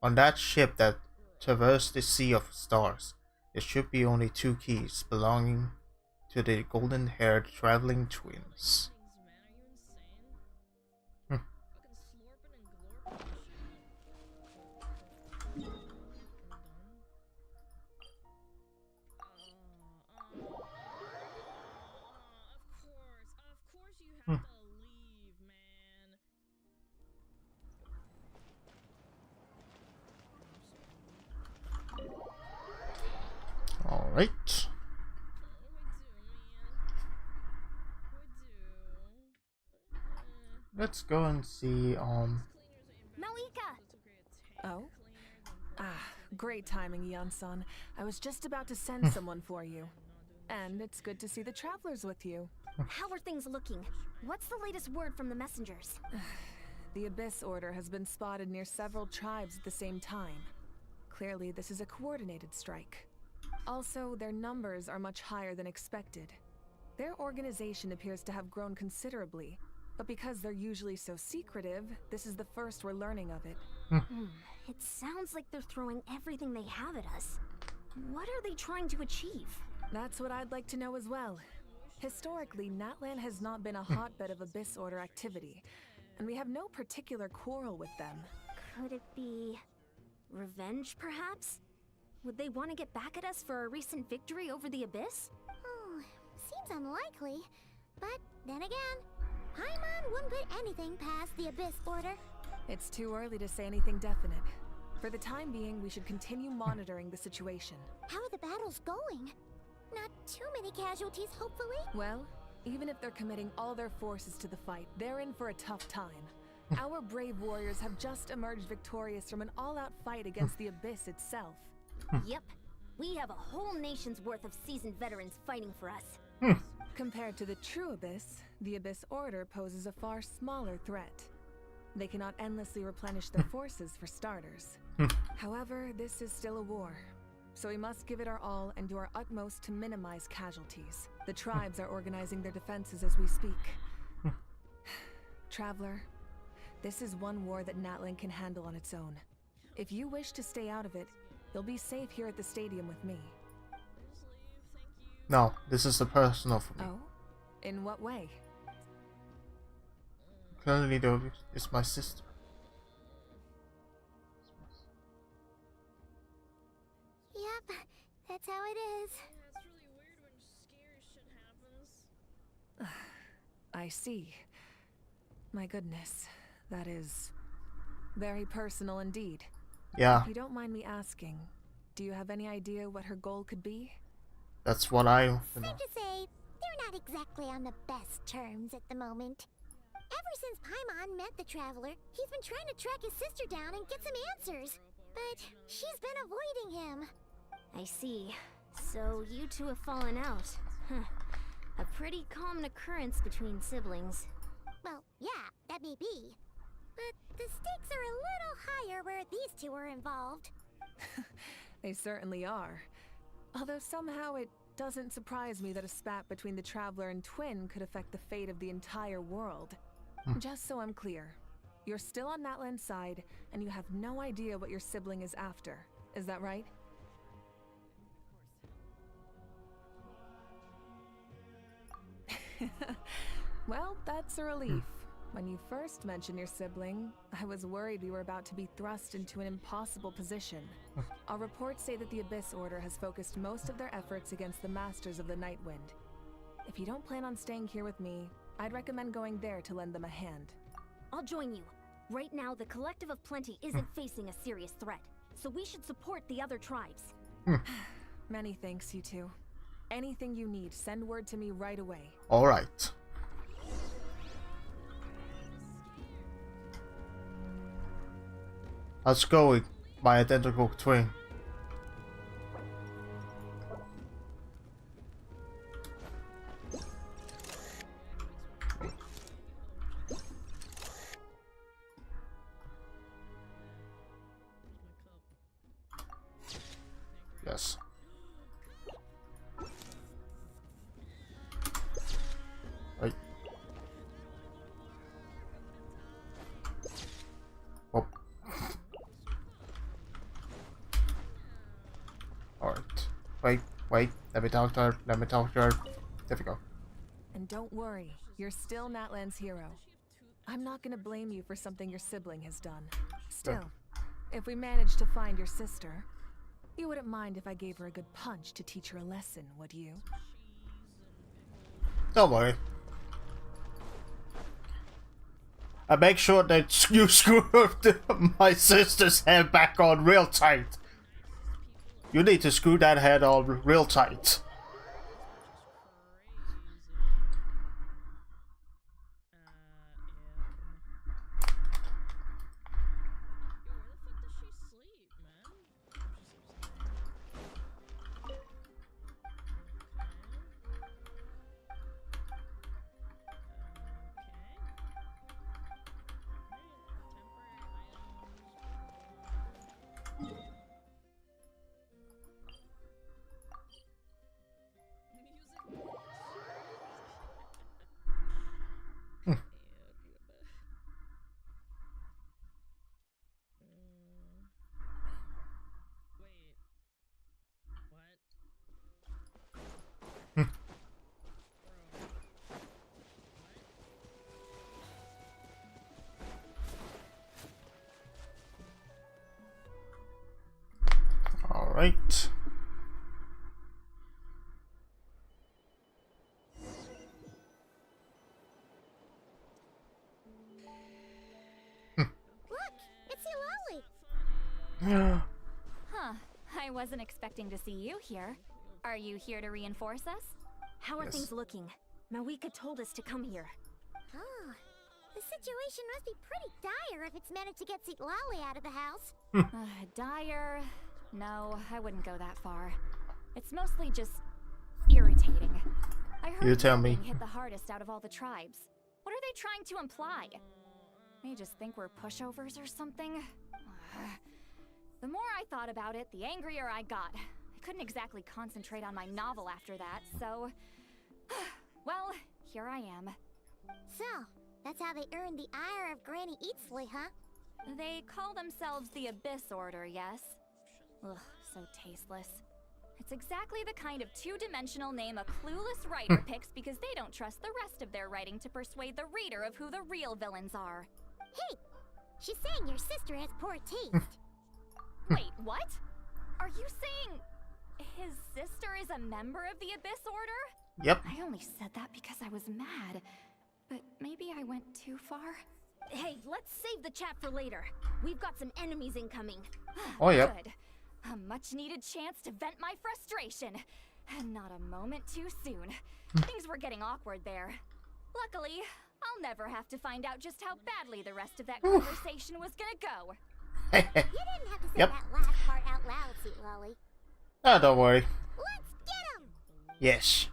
On that ship that traversed the Sea of Stars, there should be only 2 keys belonging to the golden-haired traveling twins. Alright. Let's go and see Malika! Oh? Ah, great timing, Ian-san. I was just about to send someone for you. And it's good to see the travelers with you. How are things looking? What's the latest word from the messengers? The Abyss Order has been spotted near several tribes at the same time. Clearly, this is a coordinated strike. Also, their numbers are much higher than expected. Their organization appears to have grown considerably, but because they're usually so secretive, this is the first we're learning of it. It sounds like they're throwing everything they have at us. What are they trying to achieve? That's what I'd like to know as well. Historically, Natlan has not been a hotbed of Abyss Order activity, and we have no particular quarrel with them. Could it be revenge, perhaps? Would they want to get back at us for our recent victory over the Abyss? Oh, seems unlikely. But then again, Paimon wouldn't put anything past the Abyss Order. It's too early to say anything definite. For the time being, we should continue monitoring the situation. How are the battles going? Not too many casualties, hopefully? Well, even if they're committing all their forces to the fight, they're in for a tough time. Our brave warriors have just emerged victorious from an all-out fight against the Abyss itself. Yep. We have a whole nation's worth of seasoned veterans fighting for us. Compared to the true Abyss, the Abyss Order poses a far smaller threat. They cannot endlessly replenish their forces for starters. However, this is still a war, so we must give it our all and do our utmost to minimize casualties. The tribes are organizing their defenses as we speak. Traveler, this is one war that Natlan can handle on its own. If you wish to stay out of it, you'll be safe here at the stadium with me. No, this is a personal for me. Oh? In what way? Currently, though, is my sister. Yep, that's how it is. I see. My goodness, that is very personal indeed. Yeah. If you don't mind me asking, do you have any idea what her goal could be? That's what I Safe to say, they're not exactly on the best terms at the moment. Ever since Paimon met the Traveler, he's been trying to track his sister down and get some answers. But she's been avoiding him. I see. So you two have fallen out. Huh. A pretty common occurrence between siblings. Well, yeah, that may be. But the stakes are a little higher where these two are involved. They certainly are. Although somehow it doesn't surprise me that a spat between the Traveler and Twin could affect the fate of the entire world. Just so I'm clear, you're still on Natlan's side, and you have no idea what your sibling is after. Is that right? Well, that's a relief. When you first mentioned your sibling, I was worried we were about to be thrust into an impossible position. Our reports say that the Abyss Order has focused most of their efforts against the Masters of the Nightwind. If you don't plan on staying here with me, I'd recommend going there to lend them a hand. I'll join you. Right now, the Collective of Plenty isn't facing a serious threat, so we should support the other tribes. Many thanks, you two. Anything you need, send word to me right away. Alright. Let's go with my identical twin. Yes. Right. Oh. Alright. Wait. Let me talk to her. There we go. And don't worry, you're still Natlan's hero. I'm not gonna blame you for something your sibling has done. Still, if we manage to find your sister, you wouldn't mind if I gave her a good punch to teach her a lesson, would you? Don't worry. I make sure that you screw my sister's head back on real tight. You need to screw that head on real tight. Alright. Look, it's Eulalie. Huh. I wasn't expecting to see you here. Are you here to reinforce us? How are things looking? Mawika told us to come here. Ah, the The situation must be pretty dire if it's managed to get Seat Lolly out of the house. Dire? No, I wouldn't go that far. It's mostly just irritating. I heard You tell me. Being hit the hardest out of all the tribes. What are they trying to imply? They just think we're pushovers or something? The more I thought about it, the angrier I got. I couldn't exactly concentrate on my novel after that, so... well, here I am. So, that's how they earned the ire of Granny Eatsley, huh? They call themselves the Abyss Order, yes? Ugh, so tasteless. It's exactly the kind of two-dimensional name a clueless writer picks because they don't trust the rest of their writing to persuade the reader of who the real villains are. Hey! She's saying your sister has poor taste. Wait, what? Are you saying his sister is a member of the Abyss Order? Yep. I only said that because I was mad. But maybe I went too far. Hey, let's save the chat for later. We've got some enemies incoming. Oh, yep. Good. A much-needed chance to vent my frustration. And not a moment too soon. Things were getting awkward there. Luckily, I'll never have to find out just how badly the rest of that conversation was gonna go. You didn't have to say Yep. that last part out loud, Seat Lolly. Oh, don't worry. Let's get him! Yes.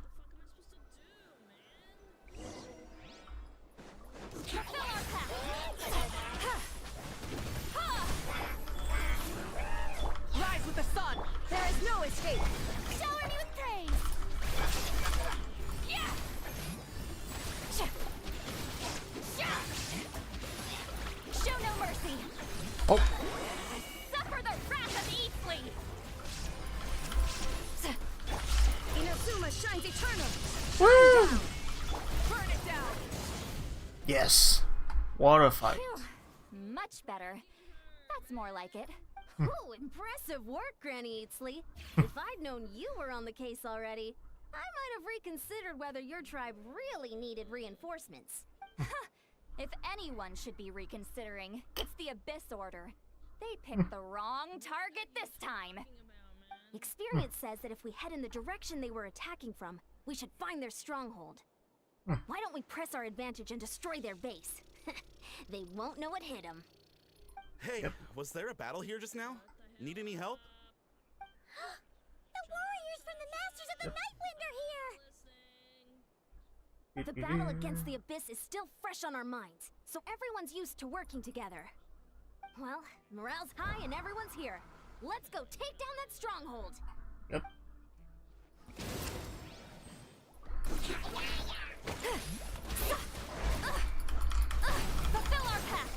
Rise with the sun! There is no escape! Shower me with praise! Yeah! Show no mercy! Oh. Suffer the wrath of Eatsley! Inazuma shines eternal! Woo! Burn it down! Yes. Water fight. Phew. Much better. That's more like it. Ooh, impressive work, Granny Eatsley. If I'd known you were on the case already, I might have reconsidered whether your tribe really needed reinforcements. If anyone should be reconsidering, it's the Abyss Order. They picked the wrong target this time. Experience says that if we head in the direction they were attacking from, we should find their stronghold. Why don't we press our advantage and destroy their base? They won't know what hit them. Hey, was there a battle here just now? Need any help? The warriors from the Masters of the Nightwind are here! The battle against the Abyss is still fresh on our minds, so everyone's used to working together. Well, morale's high and everyone's here. Let's go take down that stronghold. Yep. Fulfill our pact!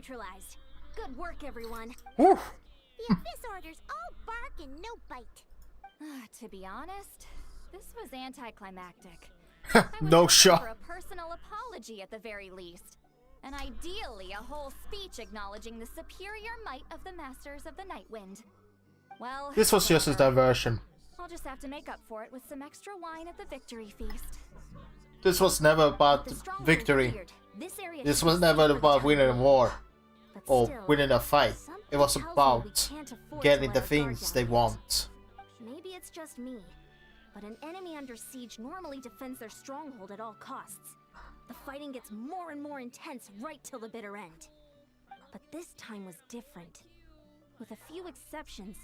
neutralized. Good work, everyone. Whew. The Abyss Order's all bark and no bite. To be honest, this was anticlimactic. No For shot. a personal apology at the very least. And ideally a whole speech acknowledging the superior might of the Masters of the Nightwind. Well, This was just a diversion. I'll just have to make up for it with some extra wine at the victory feast. This was never about victory. This was never about winning a war or winning a fight. It was about getting the things they want. Maybe it's just me, but an enemy under siege normally defends their stronghold at all costs. The fighting gets more and more intense right till the bitter end. But this time was different. With a few exceptions,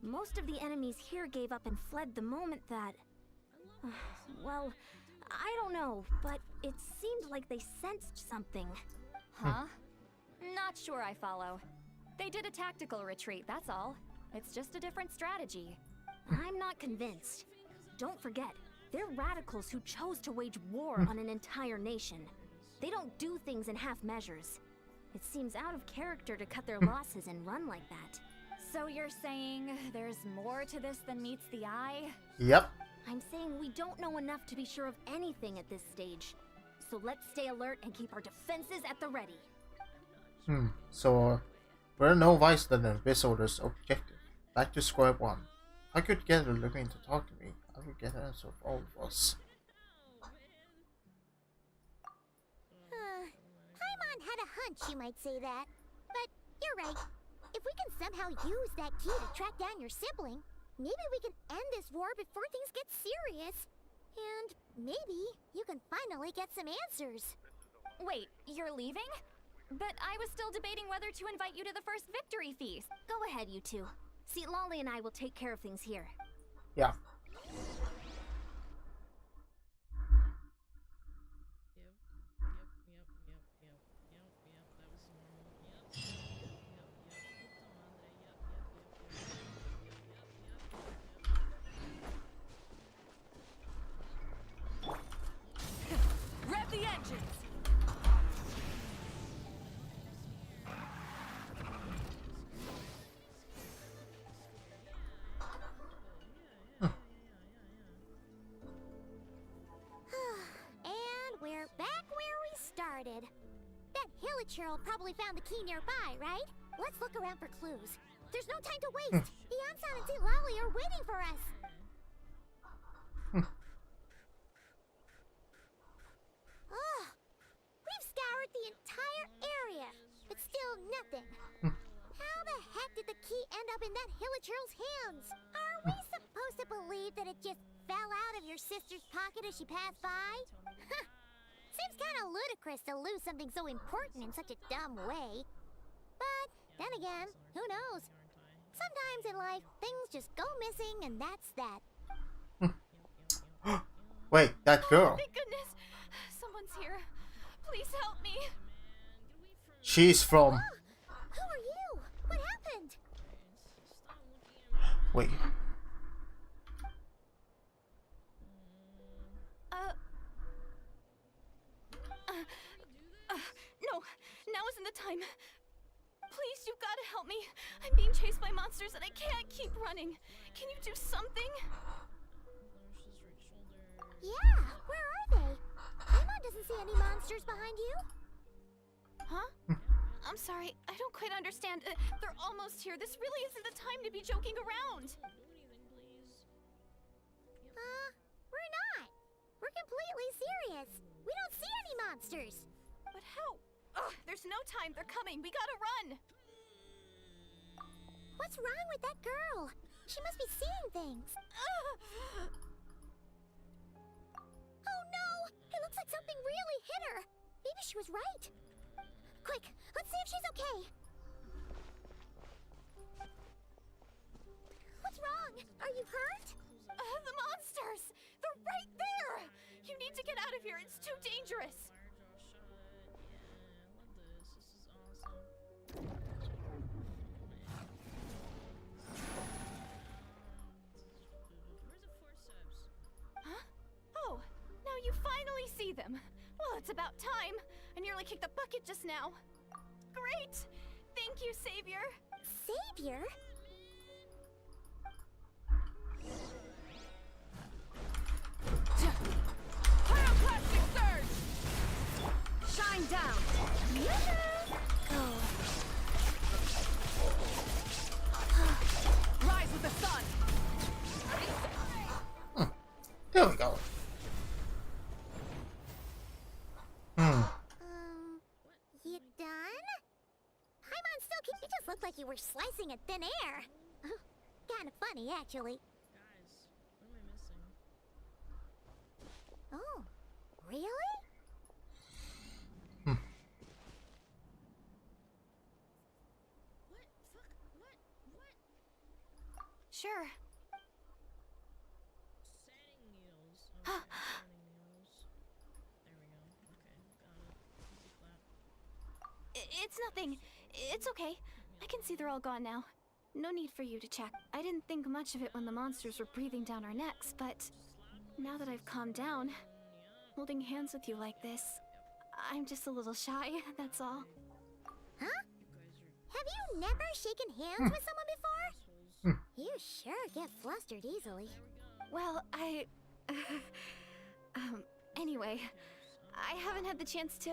most of the enemies here gave up and fled the moment that... well, I don't know, but it seemed like they sensed something. Huh? Not sure I follow. They did a tactical retreat, that's all. It's just a different strategy. I'm not convinced. Don't forget, they're radicals who chose to wage war on an entire nation. They don't do things in half measures. It seems out of character to cut their losses and run like that. So you're saying there's more to this than meets the eye? Yep. I'm saying we don't know enough to be sure of anything at this stage. So let's stay alert and keep our defenses at the ready. So, we're no wiser than the Abyss Order's objective. Back to square one. If I could get a living to talk to me, I would get an answer of all of us. Paimon had a hunch you might say that. But you're right. If we can somehow use that key to track down your sibling, maybe we can end this war before things get serious. And maybe you can finally get some answers. Wait, you're leaving? But I was still debating whether to invite you to the first victory feast. Go ahead, you two. See, Lolly and I will take care of things here. Yeah. Rev the engines! And we're back where we started. That Hilichurl probably found the key nearby, right? Let's look around for clues. There's no time to waste. The Ansan and Lolly are waiting for us. Oh, we've scoured the entire area, but still nothing. How the heck did the key end up in that Hilichurl's hands? Are we supposed to believe that it just fell out of your sister's pocket as she passed by? Seems kind of ludicrous to lose something so important in such a dumb way. But then again, who knows? Sometimes in life, things just go missing and that's that. Wait, that girl. Thank goodness! Someone's here. Please help me. She's from... Who are you? What happened? Wait. No, now isn't the time. Please, you've got to help me. I'm being chased by monsters and I can't keep running. Can you do something? Yeah, where are they? Paimon doesn't see any monsters behind you. Huh? I'm sorry, I don't quite understand. They're almost here. This really isn't the time to be joking around. We're not. We're completely serious. We don't see any monsters. But how? Ugh, there's no time. They're coming. We gotta run. What's wrong with that girl? She must be seeing things. Oh no! It looks like something really hit her. Maybe she was right. Quick, let's see if she's okay. What's wrong? Are you hurt? The monsters! They're right there! You need to get out of here. It's too dangerous. Huh? Oh, now you finally see them. Well, it's about time. I nearly kicked the bucket just now. Great! Thank you, Savior! Savior? Pyroclastic surge! Shine down! Rise with the sun! There we go. You done? Paimon still you just looked like you were slicing a thin air. Kind of funny, actually. Oh, really? Sure. It's nothing. It's okay. I can see they're all gone now. No need for you to check. I didn't think much of it when the monsters were breathing down our necks, but now that I've calmed down, holding hands with you like this, I'm just a little shy, that's all. Huh? Have you never shaken hands with someone before? You sure get flustered easily. Well, anyway, I haven't had the chance to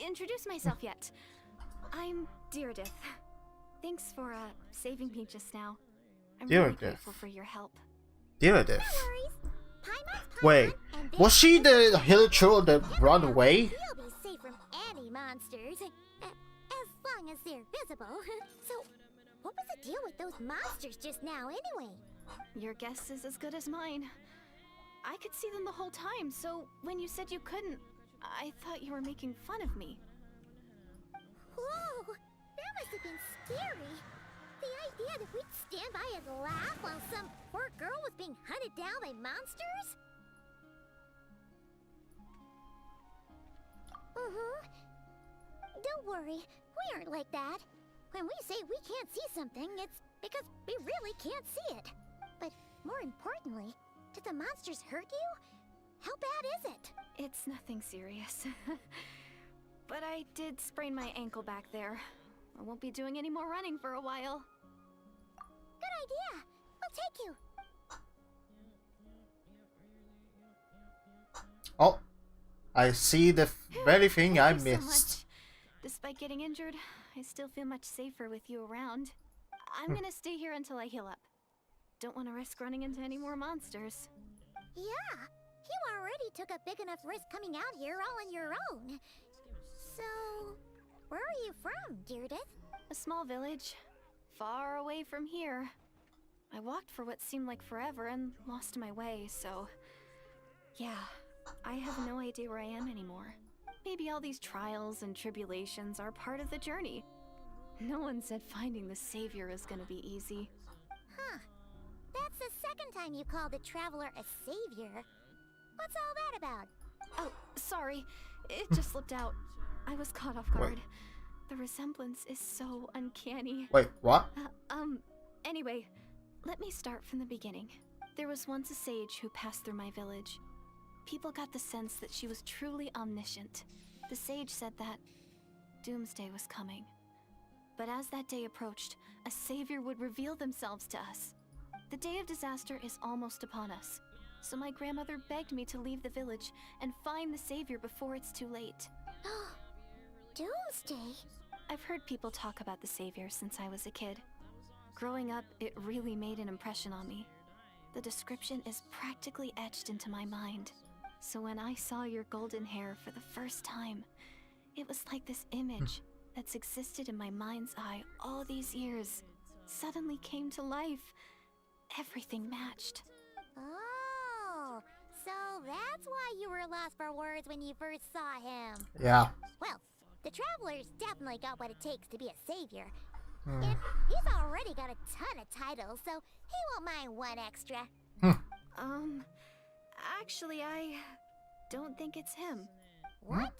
introduce myself yet. I'm Deirdith. Thanks for, saving me just now. I'm really grateful for your help. Deirdith. Wait, was she the hill troll that ran away? You'll be safe from any monsters, as long as they're visible. So, what was the deal with those monsters just now, anyway? Your guess is as good as mine. I could see them the whole time, so when you said you couldn't, I thought you were making fun of me. Whoa, that must have been scary. The idea that we'd stand by and laugh while some poor girl was being hunted down by monsters? Don't worry, we aren't like that. When we say we can't see something, it's because we really can't see it. But more importantly, did the monsters hurt you? How bad is it? It's nothing serious. But I did sprain my ankle back there. I won't be doing any more running for a while. Good idea. We'll take you. Oh, I see the very thing I missed. So much. Despite getting injured, I still feel much safer with you around. I'm gonna stay here until I heal up. Don't want to risk running into any more monsters. Yeah, you already took a big enough risk coming out here all on your own. So, where are you from, Deirdith? A small village, far away from here. I walked for what seemed like forever and lost my way, so... yeah, I have no idea where I am anymore. Maybe all these trials and tribulations are part of the journey. No one said finding the Savior is gonna be easy. Huh. That's the second time you called the Traveler a savior. What's all that about? Oh, sorry. It just slipped out. I was caught off guard. The resemblance is so uncanny. Wait, what? Anyway, let me start from the beginning. There was once a sage who passed through my village. People got the sense that she was truly omniscient. The sage said that doomsday was coming. But as that day approached, a savior would reveal themselves to us. The day of disaster is almost upon us, so my grandmother begged me to leave the village and find the savior before it's too late. Doomsday? I've heard people talk about the savior since I was a kid. Growing up, it really made an impression on me. The description is practically etched into my mind. So when I saw your golden hair for the first time, it was like this image that's existed in my mind's eye all these years suddenly came to life. Everything matched. Oh, so that's why you were lost for words when you first saw him. Yeah. Well, the Traveler's definitely got what it takes to be a savior. And he's already got a ton of titles, so he won't mind one extra. Actually, I don't think it's him. What?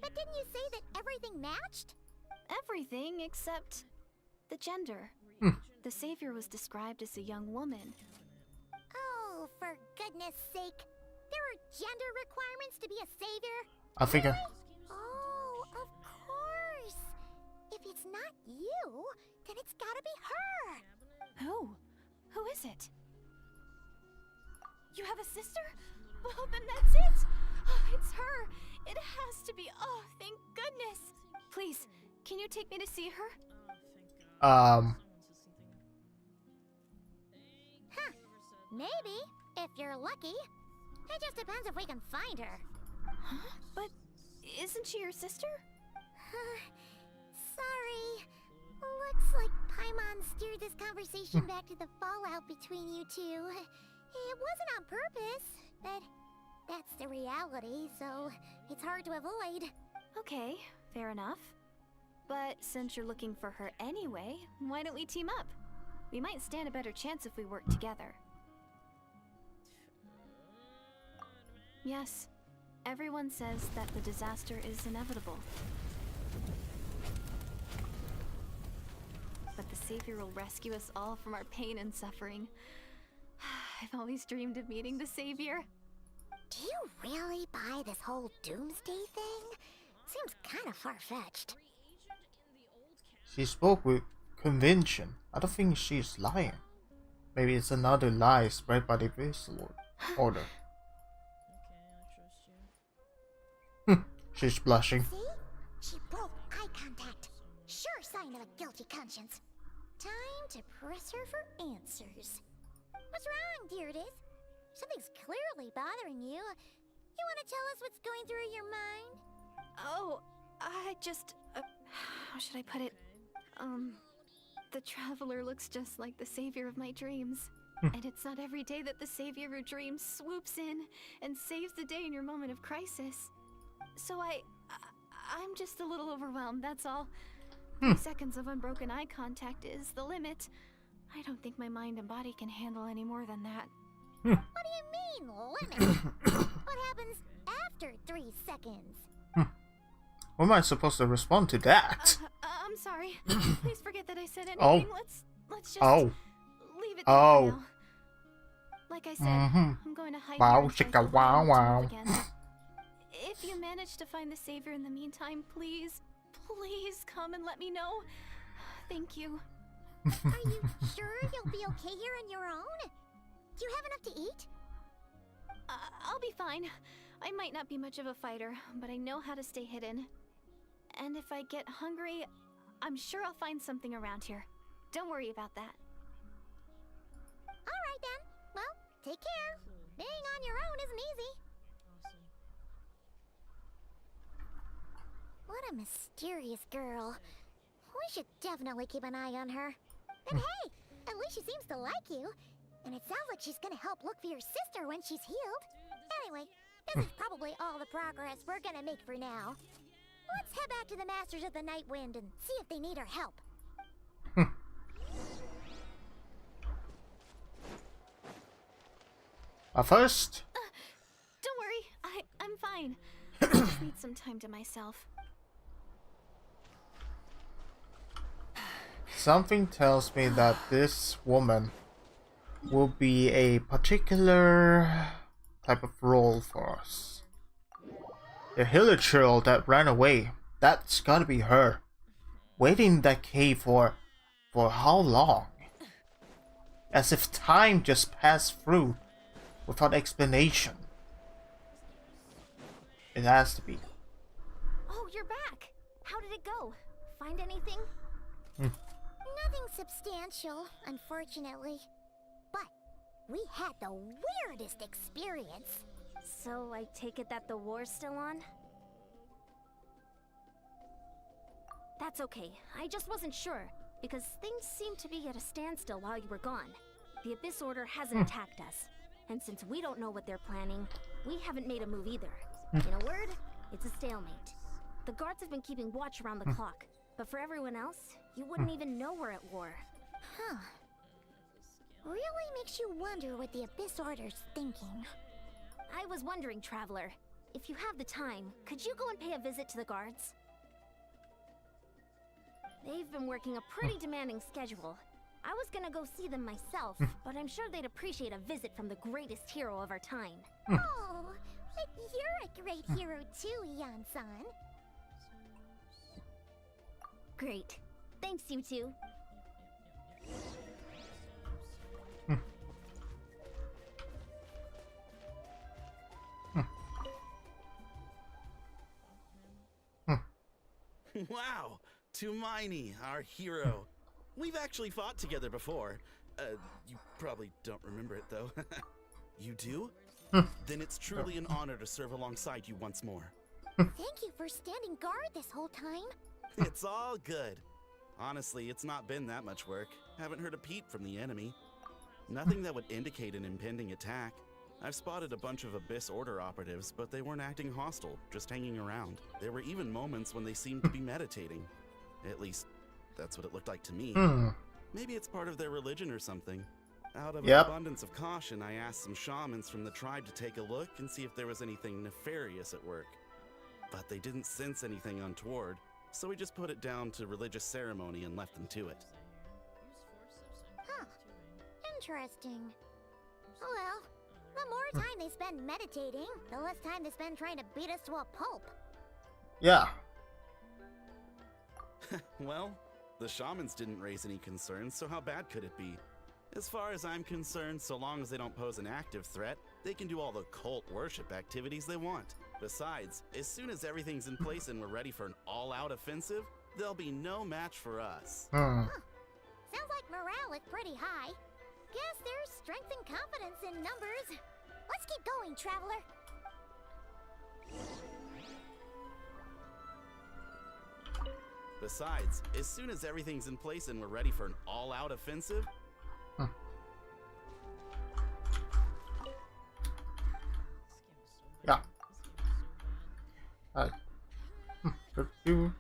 But didn't you say that everything matched? Everything except the gender. The savior was described as a young woman. Oh, for goodness sake. There are gender requirements to be a savior? I figure. Oh, of course. it's not you, then it's gotta be her. Who is it? You have a sister? Well, then that's it. Oh, it's her. It has to be. Oh, thank goodness. Please, can you take me to see her? Huh. Maybe, if you're lucky. It just depends if we can find her. Huh? But isn't she your sister? Sorry. Looks like Paimon steered this conversation back to the fallout between you two. It wasn't on purpose, but that's the reality, so it's hard to avoid. Okay, fair enough. But since you're looking for her anyway, why don't we team up? We might stand a better chance if we work together. Yes, everyone says that the disaster is inevitable. But the Savior will rescue us all from our pain and suffering. I've always dreamed of meeting the Savior. Do you really buy this whole doomsday thing? Seems kind of far-fetched. She spoke with conviction. I don't think she's lying. Maybe it's another lie spread by the Abyss Order. She's blushing. See? She broke eye contact. Sure sign of a guilty conscience. Time to press her for answers. What's wrong, Deirdis? Something's clearly bothering you. You want to tell us what's going through your mind? Oh, I just... how should I put it? The Traveler looks just like the Savior of my dreams. And it's not every day that the Savior of your dreams swoops in and saves the day in your moment of crisis. So I'm just a little overwhelmed, that's all. 3 seconds of unbroken eye contact is the limit. I don't think my mind and body can handle any more than that. What do you mean, limit? What happens after 3 seconds? What am I supposed to respond to that? I'm sorry. Please forget that I said anything. Oh. Let's just leave it there Oh. for now. Like I said, I'm going to hide Wow, here until I chicka, feel wow, able to wow. move again. If you manage to find the Savior in the meantime, please come and let me know. Thank you. Are you sure you'll be okay here on your own? Do you have enough to eat? I'll be fine. I might not be much of a fighter, but I know how to stay hidden. And if I get hungry, I'm sure I'll find something around here. Don't worry about that. Alright then. Well, take care. Being on your own isn't easy. What a mysterious girl. We should definitely keep an eye on her. And hey, at least she seems to like you. And it sounds like she's gonna help look for your sister when she's healed. Anyway, this is probably all the progress we're gonna make for now. Let's head back to the Masters of the Night Wind and see if they need our help. First, Don't worry, I'm fine. I just need some time to myself. something tells me that this woman will be a particular type of role for us. The healer trail that ran away, that's gotta be her. Waiting in that cave for how long? As if time just passed through without explanation. It has to be. Oh, you're back. How did it go? Find anything? Nothing substantial, unfortunately. But we had the weirdest experience. So I take it that the war's still on? That's okay. I just wasn't sure, because things seemed to be at a standstill while you were gone. The Abyss Order hasn't attacked us. And since we don't know what they're planning, we haven't made a move either. In a word, it's a stalemate. The guards have been keeping watch around the clock, but for everyone else, you wouldn't even know we're at war. Huh. Really makes you wonder what the Abyss Order's thinking. I was wondering, Traveler, if you have the time, could you go and pay a visit to the guards? They've been working a pretty demanding schedule. I was gonna go see them myself, but I'm sure they'd appreciate a visit from the greatest hero of our time. Oh, but you're a great hero too, Yan-san. Great. Thanks, you two. Wow, Tumaini, our hero. We've actually fought together before. You probably don't remember it though. You do? Then it's truly an honor to serve alongside you once more. Thank you for standing guard this whole time. It's all good. Honestly, it's not been that much work. Haven't heard a peep from the enemy. Nothing that would indicate an impending attack. I've spotted a bunch of Abyss Order operatives, but they weren't acting hostile, just hanging around. There were even moments when they seemed to be meditating. At least, that's what it looked like to me. Maybe it's part of their religion or something. Out of an abundance of caution, I asked some shamans from the tribe to take a look and see if there was anything nefarious at work. But they didn't sense anything untoward, so we just put it down to religious ceremony and left them to it. Huh. Interesting. Well, the more time they spend meditating, the less time they spend trying to beat us to a pulp. Yeah. Well, the shamans didn't raise any concerns, so how bad could it be? As far as I'm concerned, so long as they don't pose an active threat, they can do all the cult worship activities they want. Besides, as soon as everything's in place and we're ready for an all-out offensive, there'll be no match for us. Huh. Sounds like morale is pretty high. Guess there's strength and confidence in numbers. Let's keep going, traveler. Besides, as soon as everything's in place and we're ready for an all-out offensive, yeah. You.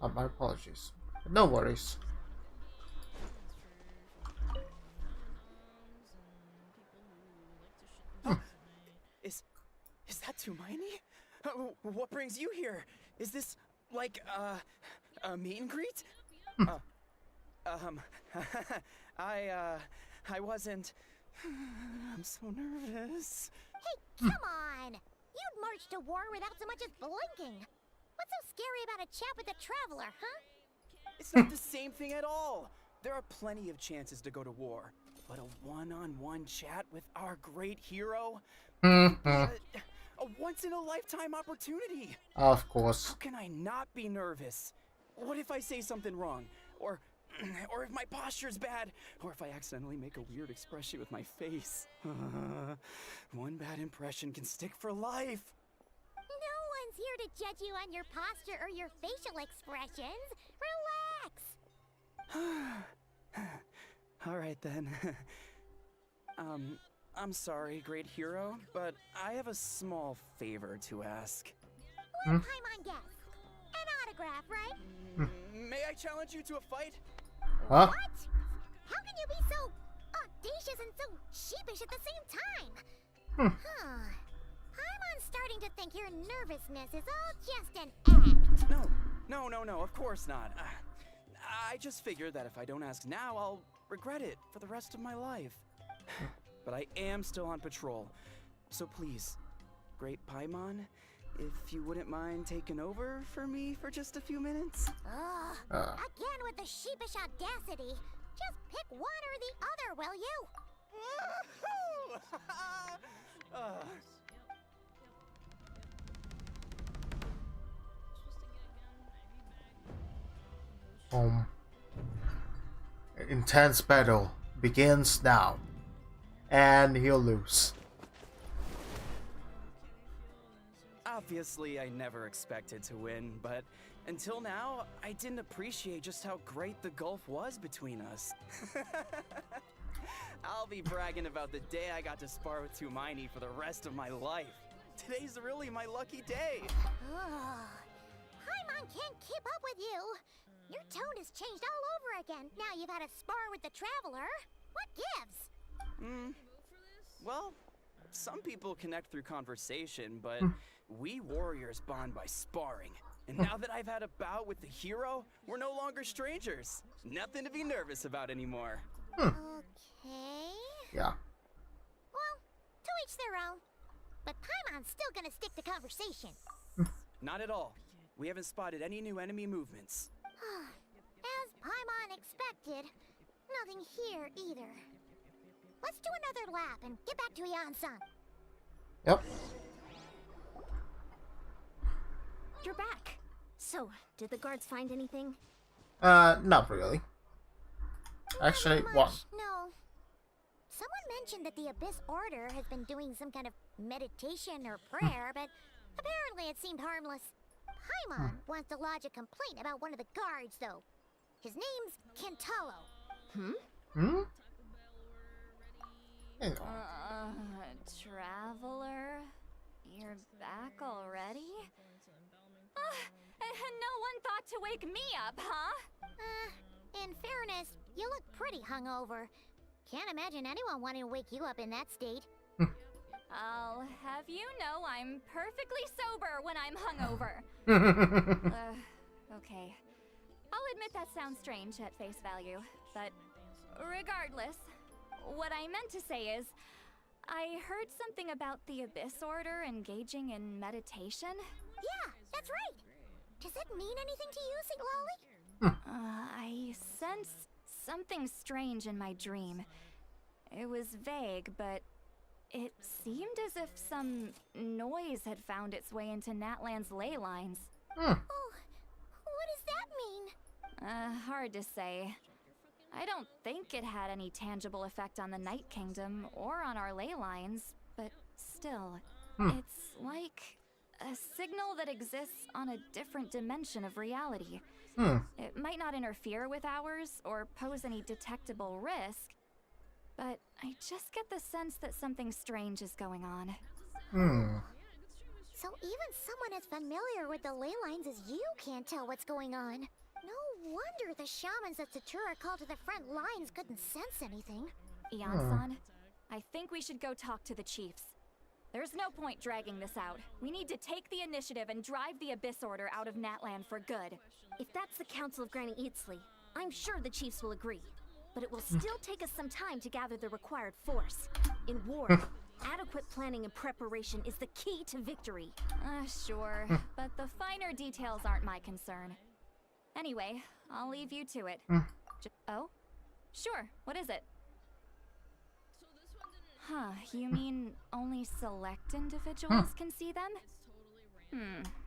My apologies. No worries. Is that Tumaini? What brings you here? Is this like a meet and greet? I wasn't. I'm so nervous. Hey, come on! You'd march to war without so much as blinking. What's so scary about a chat with a traveler, huh? It's not the same thing at all. There are plenty of chances to go to war, but a one-on-one chat with our great hero? A once-in-a-lifetime opportunity. Of course. How can I not be nervous? What if I say something wrong? Or if my posture's bad? Or if I accidentally make a weird expression with my face? One bad impression can stick for life. No one's here to judge you on your posture or your facial expressions. Relax. All right then. I'm sorry, great hero, but I have a small favor to ask. What Paimon guess? An autograph, right? May I challenge you to a fight? Huh? What? How can you be so audacious and so sheepish at the same time? Paimon's starting to think your nervousness is all just an act. No, of course not. I just figured that if I don't ask now, I'll regret it for the rest of my life. But I am still on patrol, so please, great Paimon, if you wouldn't mind taking over for me for just a few minutes? Again with the sheepish audacity. Just pick one or the other, will you? Intense battle begins now. And he'll lose. Obviously, I never expected to win, but until now, I didn't appreciate just how great the gulf was between us. I'll be bragging about the day I got to spar with Tumaini for the rest of my life. Today's really my lucky day. Paimon can't keep up with you. Your tone has changed all over again. Now you've had a spar with the traveler. What gives? Well, some people connect through conversation, but we warriors bond by sparring. And now that I've had a bout with the hero, we're no longer strangers. Nothing to be nervous about anymore. Okay. Yeah. Well, to each their own. but Paimon's still gonna stick to conversation. Not at all. We haven't spotted any new enemy movements. As Paimon expected, nothing here either. Let's do another lap and get back to Ian-san. Yep. You're back. So, did the guards find anything? Not really. Actually, one. No. Someone mentioned that the Abyss Order has been doing some kind of meditation or prayer, but apparently it seemed harmless. Paimon wants to lodge a complaint about one of the guards, though. His name's Kentaro. Hmm? Traveler? You're back already? No one thought to wake me up, huh? In fairness, you look pretty hungover. Can't imagine anyone wanting to wake you up in that state. I'll have you know I'm perfectly sober when I'm hungover. Okay. I'll admit that sounds strange at face value, but regardless, what I meant to say is, I heard something about the Abyss Order engaging in meditation. Yeah, that's right. Does it mean anything to you, St. Lolly? I sensed something strange in my dream. It was vague, but it seemed as if some noise had found its way into Natlan's ley lines. Oh, what does that mean? Hard to say. I don't think it had any tangible effect on the Night Kingdom or on our ley lines, but still, it's like a signal that exists on a different dimension of reality. It might not interfere with ours or pose any detectable risk, but I just get the sense that something strange is going on. So even someone as familiar with the ley lines as you can't tell what's going on. No wonder the shamans that Satura called to the front lines couldn't sense anything. Ian-san, I think we should go talk to the chiefs. There's no point dragging this out. We need to take the initiative and drive the Abyss Order out of Natlan for good. If that's the Council of Granny Eatsley, I'm sure the chiefs will agree. But it will still take us some time to gather the required force. In war, adequate planning and preparation is the key to victory. Sure, but the finer details aren't my concern. Anyway, I'll leave you to it. Oh? Sure, what is it? Huh, you mean only select individuals can see them?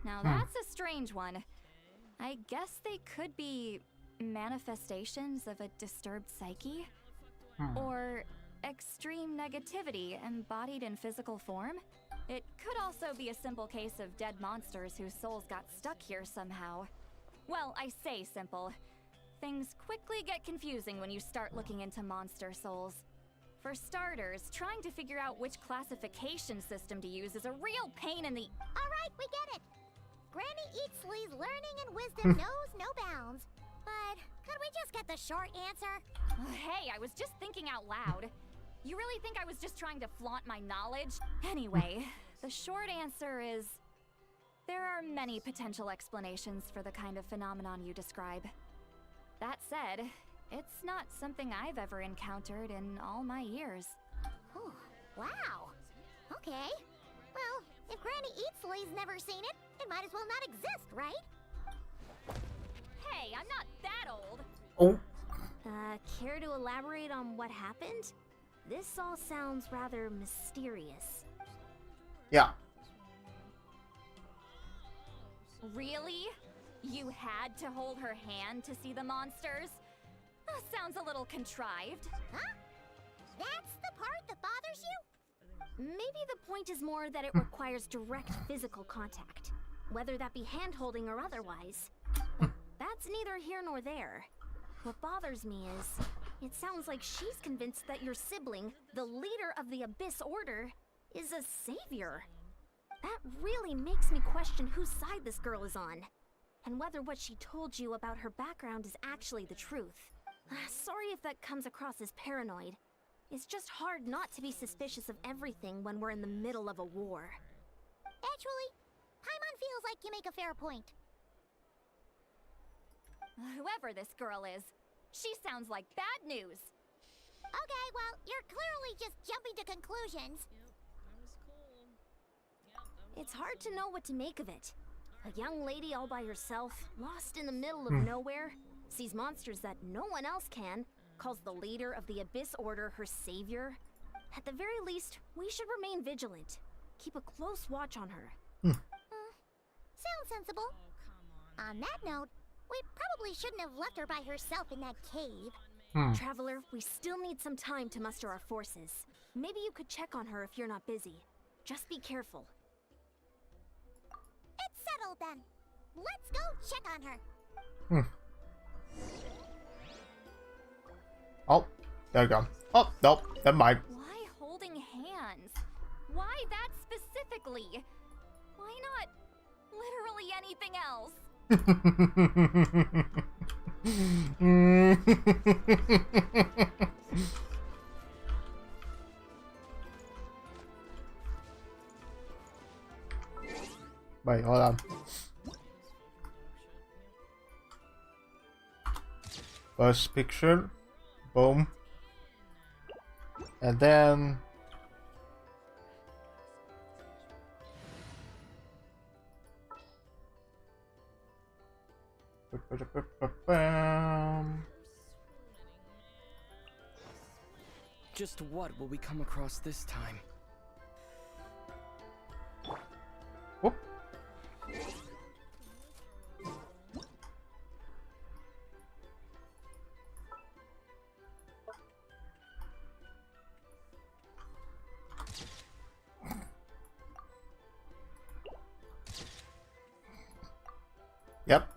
Now that's a strange one. I guess they could be manifestations of a disturbed psyche? Or extreme negativity embodied in physical form? It could also be a simple case of dead monsters whose souls got stuck here somehow. Well, I say simple. Things quickly get confusing when you start looking into monster souls. For starters, trying to figure out which classification system to use is a real pain in the— Alright, we get it! Granny Eatsley's learning and wisdom knows no bounds. But could we just get the short answer? Hey, I was just thinking out loud. You really think I was just trying to flaunt my knowledge? Anyway, the short answer is, there are many potential explanations for the kind of phenomenon you describe. That said, it's not something I've ever encountered in all my years. Oh, wow. Okay. Well, if Granny Eatsley's never seen it, it might as well not exist, right? Hey, I'm not that old. Oh. Care to elaborate on what happened? This all sounds rather mysterious. Yeah. Really? You had to hold her hand to see the monsters? Sounds a little contrived. Huh? That's the part that bothers you? Maybe the point is more that it requires direct physical contact, whether that be hand-holding or otherwise. But that's neither here nor there. What bothers me is, it sounds like she's convinced that your sibling, the leader of the Abyss Order, is a savior. That really makes me question whose side this girl is on, and whether what she told you about her background is actually the truth. Sorry if that comes across as paranoid. It's just hard not to be suspicious of everything when we're in the middle of a war. Actually, Paimon feels like you make a fair point. Whoever this girl is, she sounds like bad news. Okay, well, you're clearly just jumping to conclusions. It's hard to know what to make of it. A young lady all by herself, lost in the middle of nowhere, sees monsters that no one else can, calls the leader of the Abyss Order her savior. At the very least, we should remain vigilant. Keep a close watch on her. Sounds sensible. On that note, we probably shouldn't have left her by herself in that cave. Traveler, we still need some time to muster our forces. Maybe you could check on her if you're not busy. Just be careful. It's settled then. Let's go check on her. Oh, there you go. Oh, nope, never mind. Why holding hands? Why that specifically? Why not literally anything else? Wait, hold on. First picture, boom, and then Just what will we come across this time? whoop. Yep.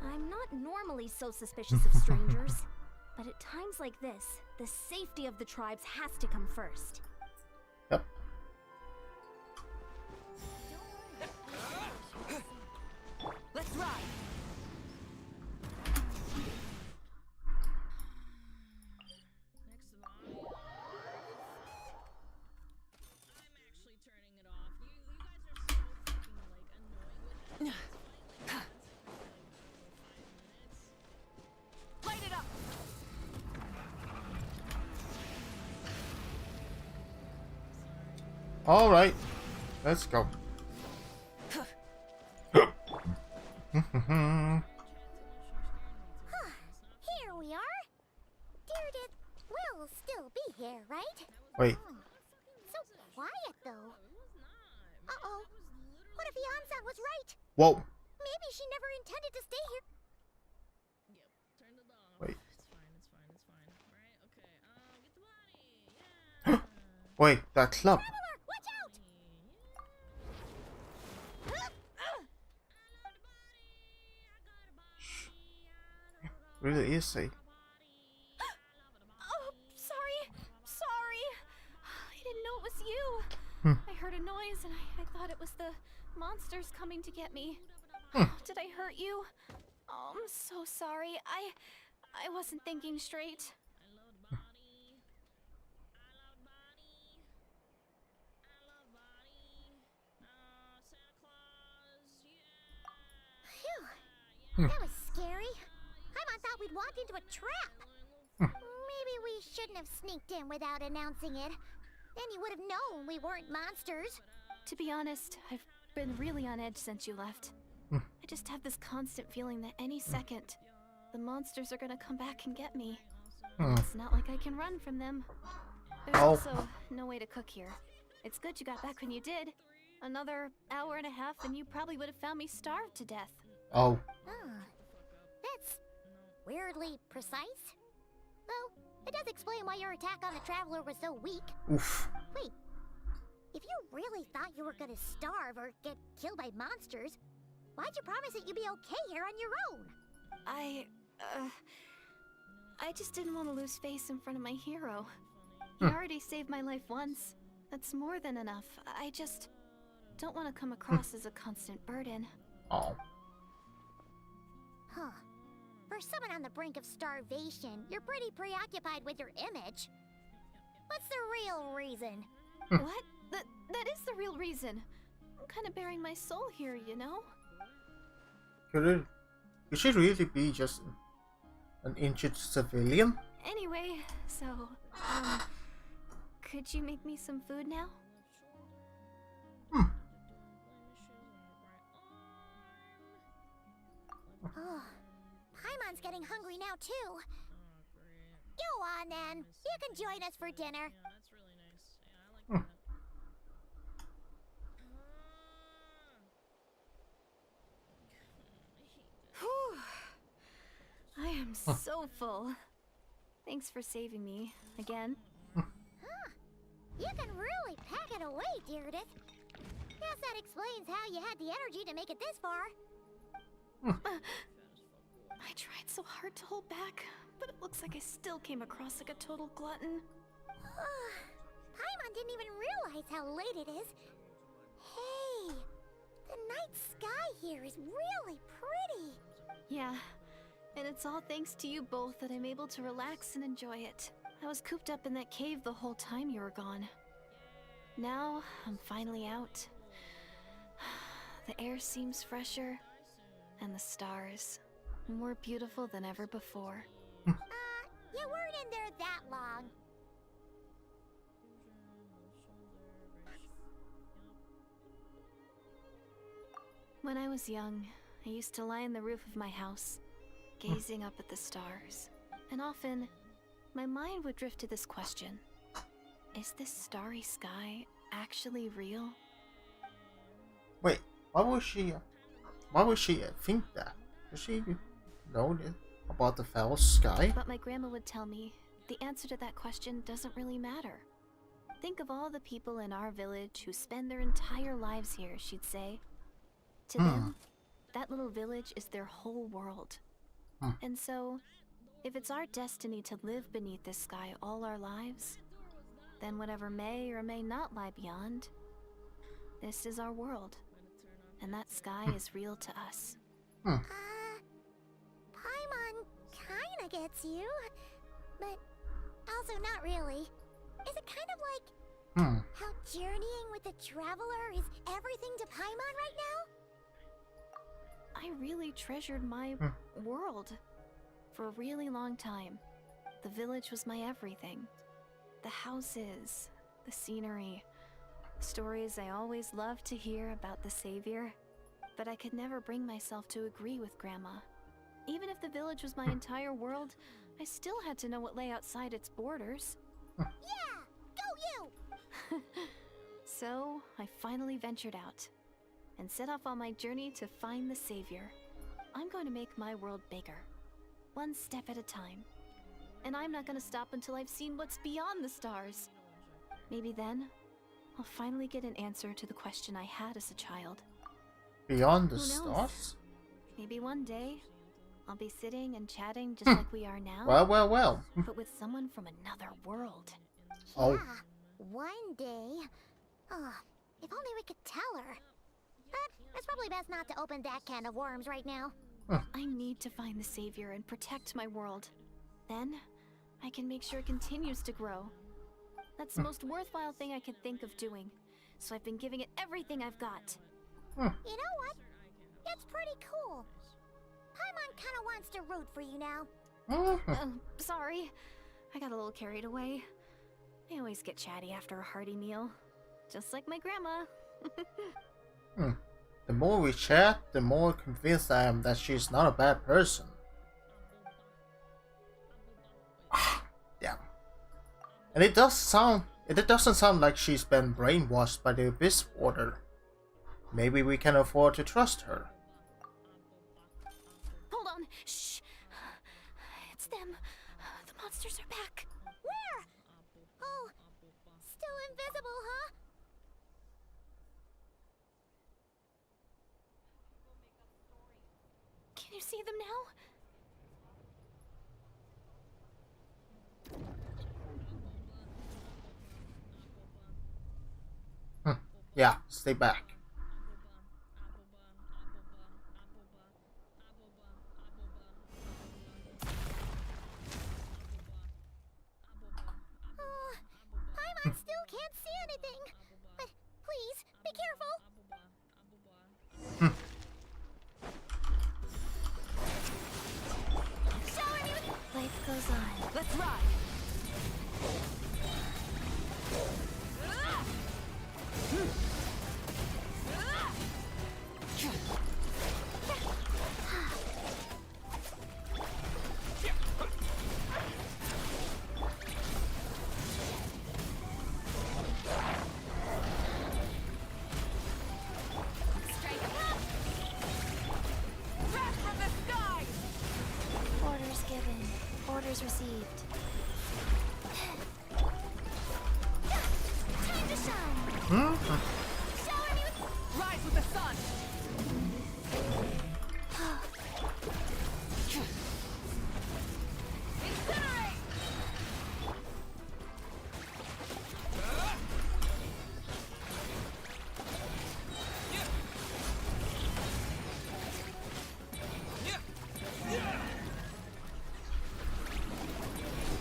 I'm not normally so suspicious of strangers, but at times like this, the safety of the tribes has to come first. Yep. Let's ride. Light it up! All right, let's go. Here we are. Dear will still be here, right? Wait. So quiet, though. Uh-oh. What if Yansan was right? Whoa. Maybe she never intended to stay here. Wait. Wait, that club. Watch out! Really easy. Oh, sorry. Sorry. I didn't know it was you. I heard a noise and I thought it was the monsters coming to get me. Did I hurt you? Oh, I'm so sorry. I wasn't thinking straight. Phew. That was scary. Paimon thought we'd walked into a trap. Maybe we shouldn't have sneaked in without announcing it. Then you would have known we weren't monsters. To be honest, I've been really on edge since you left. I just have this constant feeling that any second, the monsters are gonna come back and get me. It's not like I can run from them. There's also no way to cook here. It's good you got back when you did. Another hour and a half and you probably would have found me starved to death. Oh. That's weirdly precise. Though, it does explain why your attack on the Traveler was so weak. Oof. Wait, if you really thought you were gonna starve or get killed by monsters, why'd you promise that you'd be okay here on your own? I just didn't want to lose face in front of my hero. He already saved my life once. That's more than enough. I just don't want to come across as a constant burden. Oh. Huh. For someone on the brink of starvation, you're pretty preoccupied with your image. What's the real reason? What? That is the real reason. I'm kind of bearing my soul here, you know? Could she really be just an injured civilian? Anyway, so, Could you make me some food now? Oh, Paimon's getting hungry now too. Go on then. You can join us for dinner. Whew. I am so full. Thanks for saving me again. Huh. You can really pack it away, Deirdre. Guess that explains how you had the energy to make it this far. I tried so hard to hold back, but it looks like I still came across like a total glutton. Paimon didn't even realize how late it is. Hey, the night sky here is really pretty. Yeah, and it's all thanks to you both that I'm able to relax and enjoy it. I was cooped up in that cave the whole time you were gone. Now, I'm finally out. The air seems fresher, and the stars more beautiful than ever before. You weren't in there that long. When I was young, I used to lie on the roof of my house, gazing up at the stars. And often, my mind would drift to this question. Is this starry sky actually real? Wait, why would she think that? Does she know about the foul sky? But my grandma would tell me, the answer to that question doesn't really matter. Think of all the people in our village who spend their entire lives here, she'd say. To them, that little village is their whole world. And so, if it's our destiny to live beneath this sky all our lives, then whatever may or may not lie beyond, this is our world. And that sky is real to us. Paimon kinda gets you, but also not really. Is it kind of like how journeying with a traveler is everything to Paimon right now? I really treasured my world. For a really long time, the village was my everything. The houses, the scenery, stories I always loved to hear about the Savior. But I could never bring myself to agree with Grandma. Even if the village was my entire world, I still had to know what lay outside its borders. Yeah! Go you! So, I finally ventured out and set off on my journey to find the Savior. I'm going to make my world bigger, one step at a time. And I'm not going to stop until I've seen what's beyond the stars. Maybe then, I'll finally get an answer to the question I had as a child. Beyond the Who knows? stars? Maybe one day, I'll be sitting and chatting just like we are now. Well. But with someone from another world. Oh. Yeah, one day. If only we could tell her. But it's probably best not to open that can of worms right now. I need to find the Savior and protect my world. Then, I can make sure it continues to grow. That's the most worthwhile thing I could think of doing. So I've been giving it everything I've got. You know what? It's pretty cool. Paimon kinda wants to root for you now. Sorry. I got a little carried away. I always get chatty after a hearty meal. Just like my grandma. The more we chat, the more convinced I am that she's not a bad person. Damn. And it doesn't sound like she's been brainwashed by the Abyss Order. Maybe we can afford to trust her. Hold on. Shh. It's them. The monsters are back. Where? Oh, still invisible, huh? Can you see them now? Yeah, stay back. Paimon still can't see anything. But please, be careful. Life goes on. Let's ride. Orders received. Time to shine! Shower me with... Rise with the sun! Incinerate!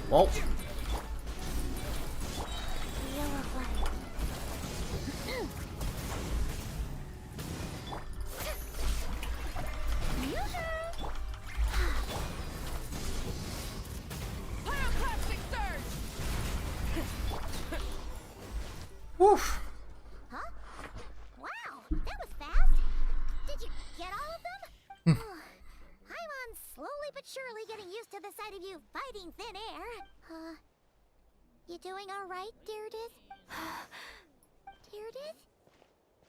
Whoa. Woof. Huh? Wow, that was fast. Did you get all of them? Paimon's slowly but surely getting used to the sight of you fighting thin air. You doing all right, Deirdith? Deirdith?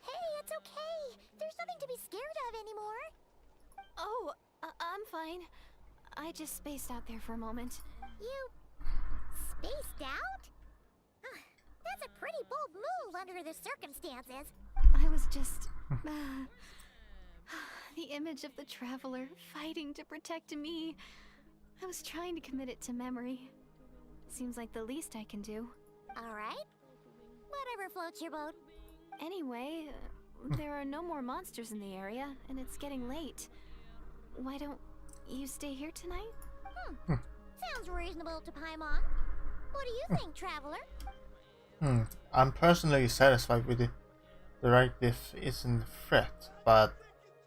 Hey, it's okay. There's nothing to be scared of anymore. Oh, I'm fine. I just spaced out there for a moment. You spaced out? That's a pretty bold move under the circumstances. I was just... the image of the traveler fighting to protect me. I was trying to commit it to memory. Seems like the least I can do. Alright. Whatever floats your boat. Anyway, there are no more monsters in the area, and it's getting late. Why don't you stay here tonight? Sounds reasonable to Paimon. What do you think, traveler? I'm personally satisfied with it. The directive isn't a threat, but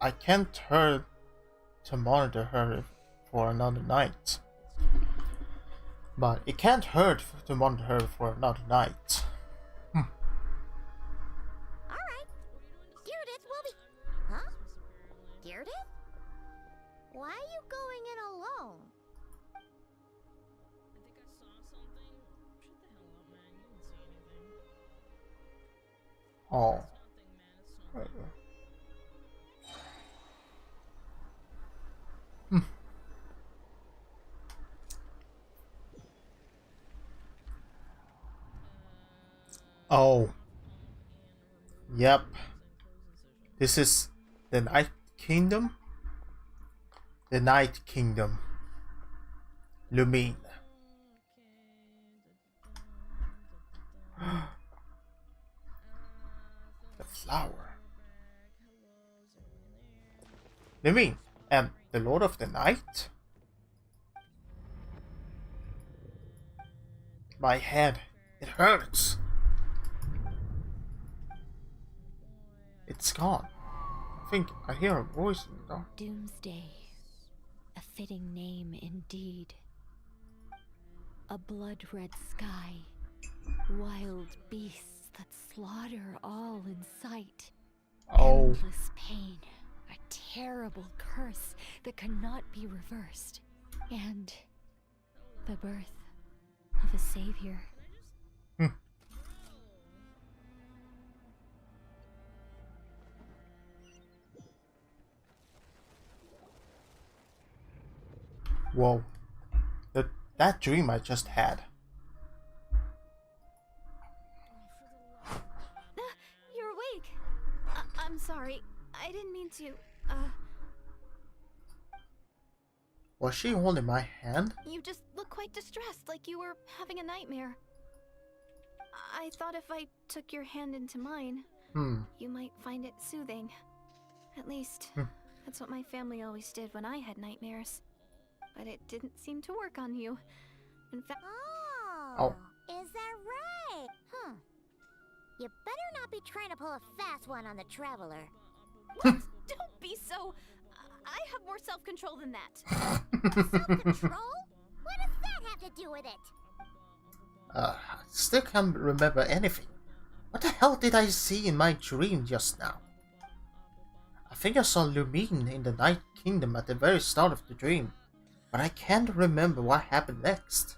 I can't hurt to monitor her for another night. But it can't hurt to monitor her for another night. Alright. Deirdith will be... Huh? Deirdith? Why are you going in alone? Oh. Oh. Yep. This is the Night Kingdom? The Night Kingdom. Lumine. The flower. Lumine, the Lord of the Night? My head, it hurts. It's gone. I think I hear a voice in the dark. Doomsday. A fitting name indeed. A blood-red sky. Wild beasts that slaughter all in sight. Oh. Endless pain. A terrible curse that cannot be reversed. And the birth of a savior. Whoa. That dream I just had. You're awake. I'm sorry. I didn't mean to, Was she holding my hand? You just look quite distressed, like you were having a nightmare. I thought if I took your hand into mine, you might find it soothing. At least, that's what my family always did when I had nightmares. But it didn't seem to work on you. In fact... Oh. Is that right? You better not be trying to pull a fast one on the traveler. What? Don't be so... I have more self-control than that. Self-control? What does that have to do with it? I still can't remember anything. What the hell did I see in my dream just now? I think I saw Lumine in the Night Kingdom at the very start of the dream. But I can't remember what happened next.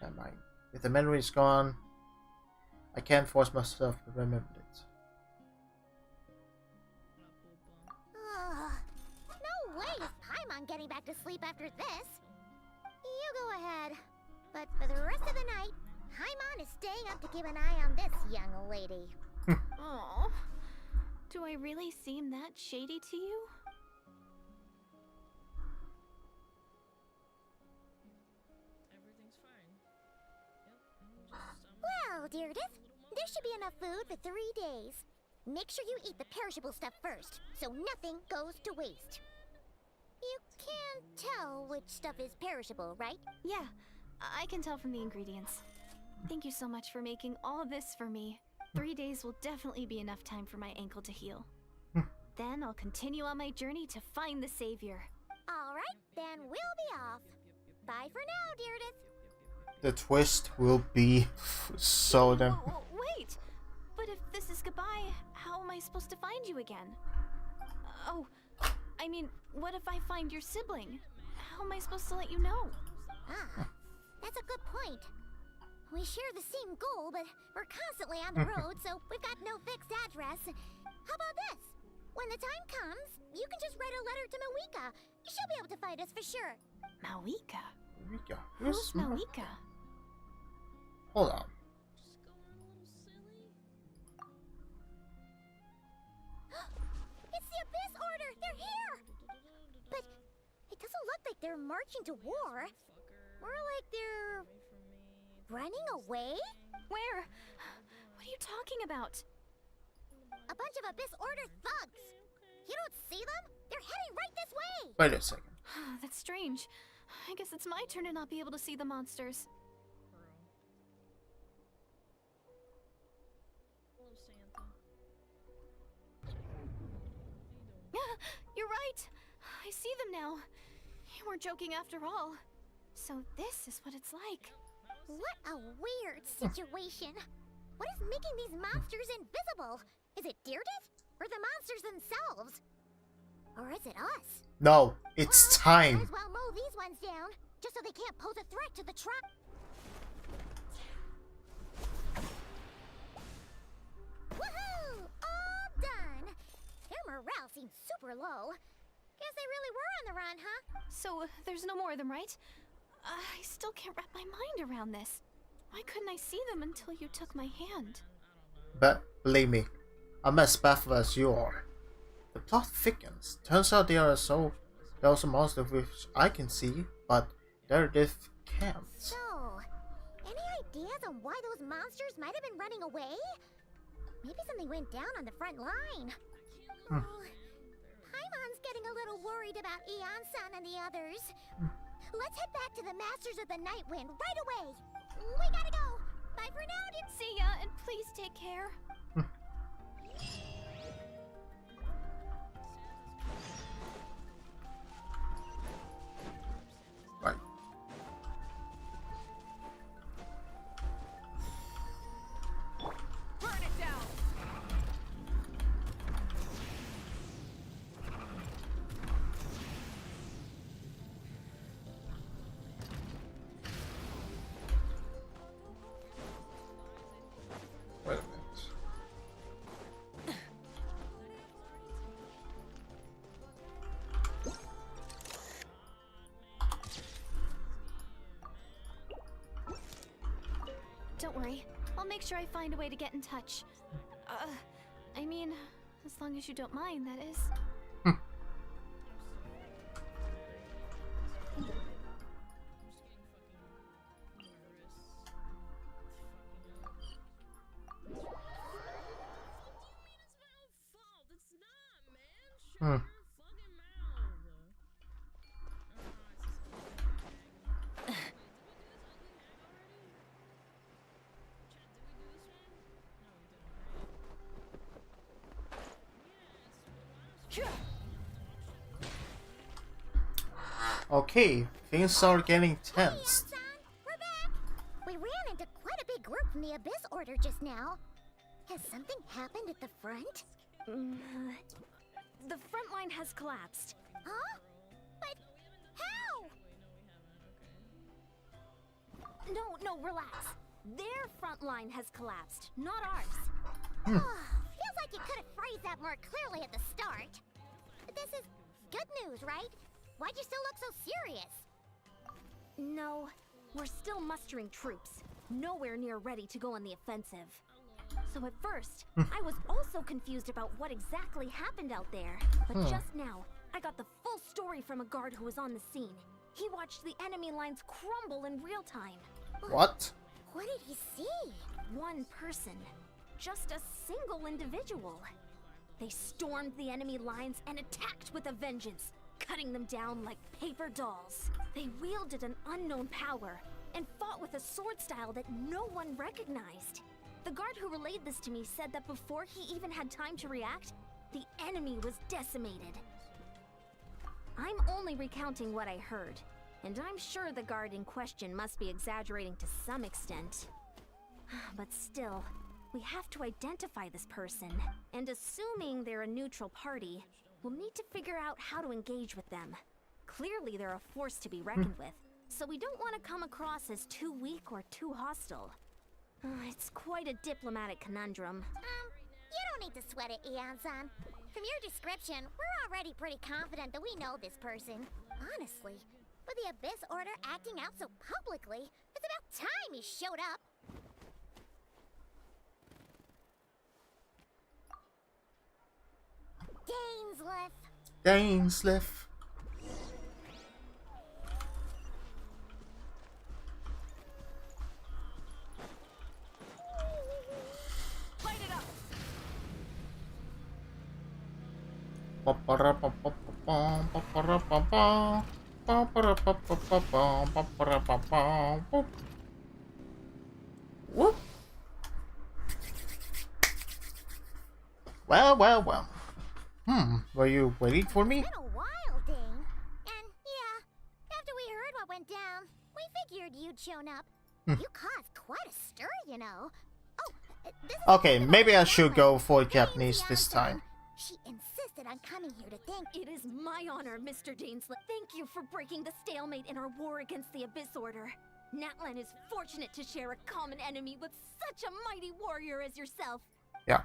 Never mind. If the memory is gone, I can't force myself to remember it. No way is Paimon getting back to sleep after this. You You go ahead. But for the rest of the night, Paimon is staying up to keep an eye on this young lady. Oh, do I really seem that shady to you? Well, Deirdith, there should be enough food for 3 days. Make sure you eat the perishable stuff first, so nothing goes to waste. You can tell which stuff is perishable, right? Yeah, I can tell from the ingredients. Thank you so much for making all this for me. 3 days will definitely be enough time for my ankle to heal. Then I'll continue on my journey to find the savior. Alright, then we'll be off. Bye for now, Deirdith. The twist will be so damn. Wait! But if this is goodbye, how am I supposed to find you again? Oh, I mean, what if I find your sibling? How am I supposed to let you know? Ah, that's a good point. We share the same goal, but we're constantly on the road, so we've got no fixed address. How about this? When the time comes, you can just write a letter to Miky. She'll be able to find us for sure. Miky? Miky? Who's Miky? Hold on. It's the Abyss Order! They're here! But it doesn't look like they're marching to war. More like they're running away? Where? What are you talking about? A bunch of Abyss Order thugs! You don't see them? They're heading right this way! Wait a second. That's strange. I guess it's my turn to not be able to see the monsters. You're right. I see them now. You weren't joking after all. So this is what it's like. What a weird situation. What is making these monsters invisible? Is it Deirdith? Or the monsters themselves? Or is it us? No, it's time. Might as well mow these ones down, just so they can't pose a threat to the truck. Woohoo! All done! Their morale seems super low. Guess they really were on the run, huh? So there's no more of them, right? I still can't wrap my mind around this. Why couldn't I see them until you took my hand? But believe me, I'm as baffled as you are. The plot thickens. Turns out there are those monsters which I can see, but Deirdith can't. So, any ideas on why those monsters might have been running away? Maybe something went down on the front line. Paimon's getting a little worried about Eon-san and the others. Let's head back to the Masters of the Nightwind right away. We gotta go. Bye for now, dear. See ya, and please take care. Right. Burn it down. Wait a minute. Don't worry. I'll make sure I find a way to get in touch. I mean, as long as you don't mind, that is. Okay, things are getting tense. We're back. We ran into quite a big group from the Abyss Order just now. Has something happened at the front? The front line has collapsed. Huh? But how? No, relax. Their front line has collapsed, not ours. Feels like you could have phrased that more clearly at the start. This is good news, right? Why'd you still look so serious? No, we're still mustering troops. Nowhere near ready to go on the offensive. So at first, I was also confused about what exactly happened out there. But just now, I got the full story from a guard who was on the scene. He watched the enemy lines crumble in real time. What? What did he see? One person. Just a single individual. They stormed the enemy lines and attacked with a vengeance, cutting them down like paper dolls. They wielded an unknown power and fought with a sword style that no one recognized. The guard who relayed this to me said that before he even had time to react, the enemy was decimated. I'm only recounting what I heard, and I'm sure the guard in question must be exaggerating to some extent. But still, we have to identify this person, and assuming they're a neutral party, we'll need to figure out how to engage with them. Clearly they're a force to be reckoned with, so we don't want to come across as too weak or too hostile. It's quite a diplomatic conundrum. You don't need to sweat it, Eon-san. From your description, we're already pretty confident that we know this person. Honestly, with the Abyss Order acting out so publicly, it's about time he showed up. Dainsleif. Light it up. Whoop. Well. Were you waiting for me? It's been a while, Dane. And yeah, after we heard what went down, we figured you'd shown up. You caused quite a stir, you know. Oh, this is Okay, maybe I should go for Japanese this time. She insisted on coming here to thank. It is my honor, Mr. Dainsleif. Thank you for breaking the stalemate in our war against the Abyss Order. Natlan is fortunate to share a common enemy with such a mighty warrior as yourself. Yeah.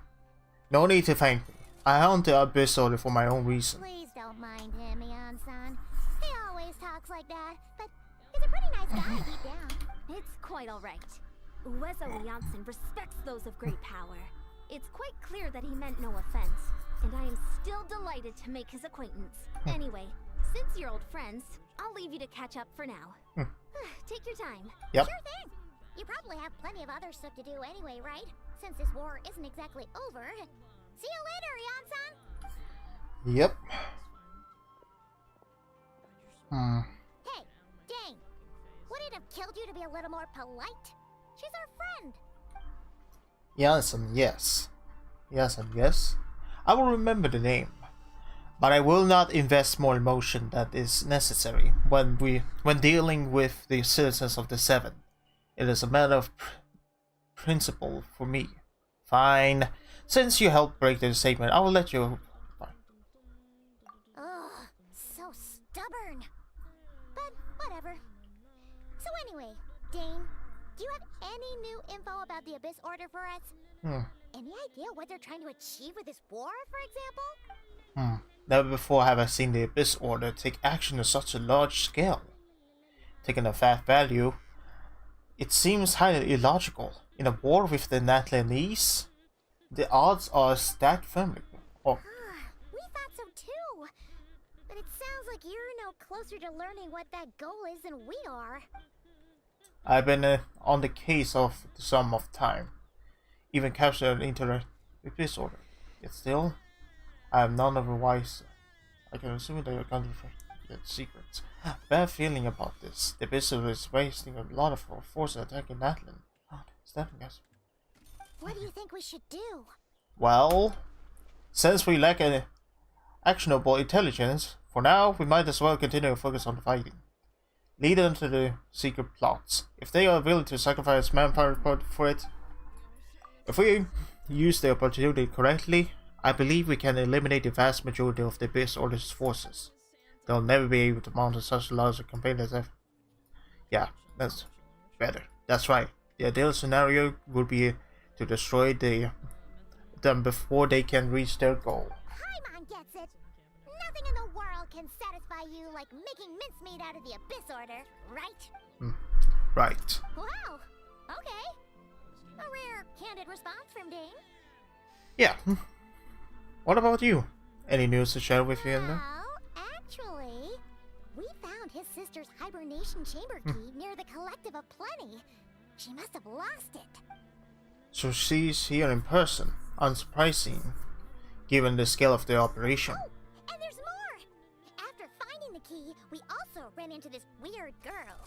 No need to thank me. I hunt the Abyss Order for my own reason. Please don't mind him, Eon-san. He always talks like that, but he's a pretty nice guy deep down. It's quite alright. Uezo Janssen respects those of great power. It's quite clear that he meant no offense, and I am still delighted to make his acquaintance. Anyway, since you're old friends, I'll leave you to catch up for now. Take your time. Yep. Sure thing. You probably have plenty of other stuff to do anyway, right? Since this war isn't exactly over. See you later, Eon-san! Yep. Hey, Dane! Would it have killed you to be a little more polite? She's our friend! Yes and yes. Yes and yes. I will remember the name. But I will not invest more emotion than is necessary when dealing with the citizens of the Seven. It is a matter of principle for me. Fine. Since you helped break the statement, I will let you. Ugh, so stubborn. But whatever. So anyway, Dane, do you have any new info about the Abyss Order for us? Any idea what they're trying to achieve with this war, for example? Never before have I seen the Abyss Order take action on such a large scale. Taking a fat value, it seems highly illogical. In a war with the Natlanese, the odds are stacked firmly. Oh. We thought so too. But it sounds like you're no closer to learning what that goal is than we are. I've been on the case of some of time. Even captured into the Abyss Order. Yet still, I am none of the wiser. I can assume they are going to get secrets. Bad feeling about this. The Abyss Order is wasting a lot of our forces attacking Natlan. What do you think we should do? Well, since we lack an actionable intelligence, for now we might as well continue to focus on the fighting. Lead them to the secret plots. If they are willing to sacrifice manpower for it, if we use the opportunity correctly, I believe we can eliminate the vast majority of the Abyss Order's forces. They'll never be able to mount such a large campaign as ever. Yeah, that's better. That's right. The ideal scenario would be to destroy them before they can reach their goal. Paimon gets it. Nothing in the world can satisfy you like making mincemeat out of the Abyss Order, right? Right. Wow. Okay. A rare, candid response from Dane. Yeah. What about you? Any news to share with you? Well, actually, we found his sister's hibernation chamber key near the Collective of Plenty. She must have lost it. So she's here in person. Unsurprising, given the scale of the operation. Oh, and there's more! After finding the key, we also ran into this weird girl.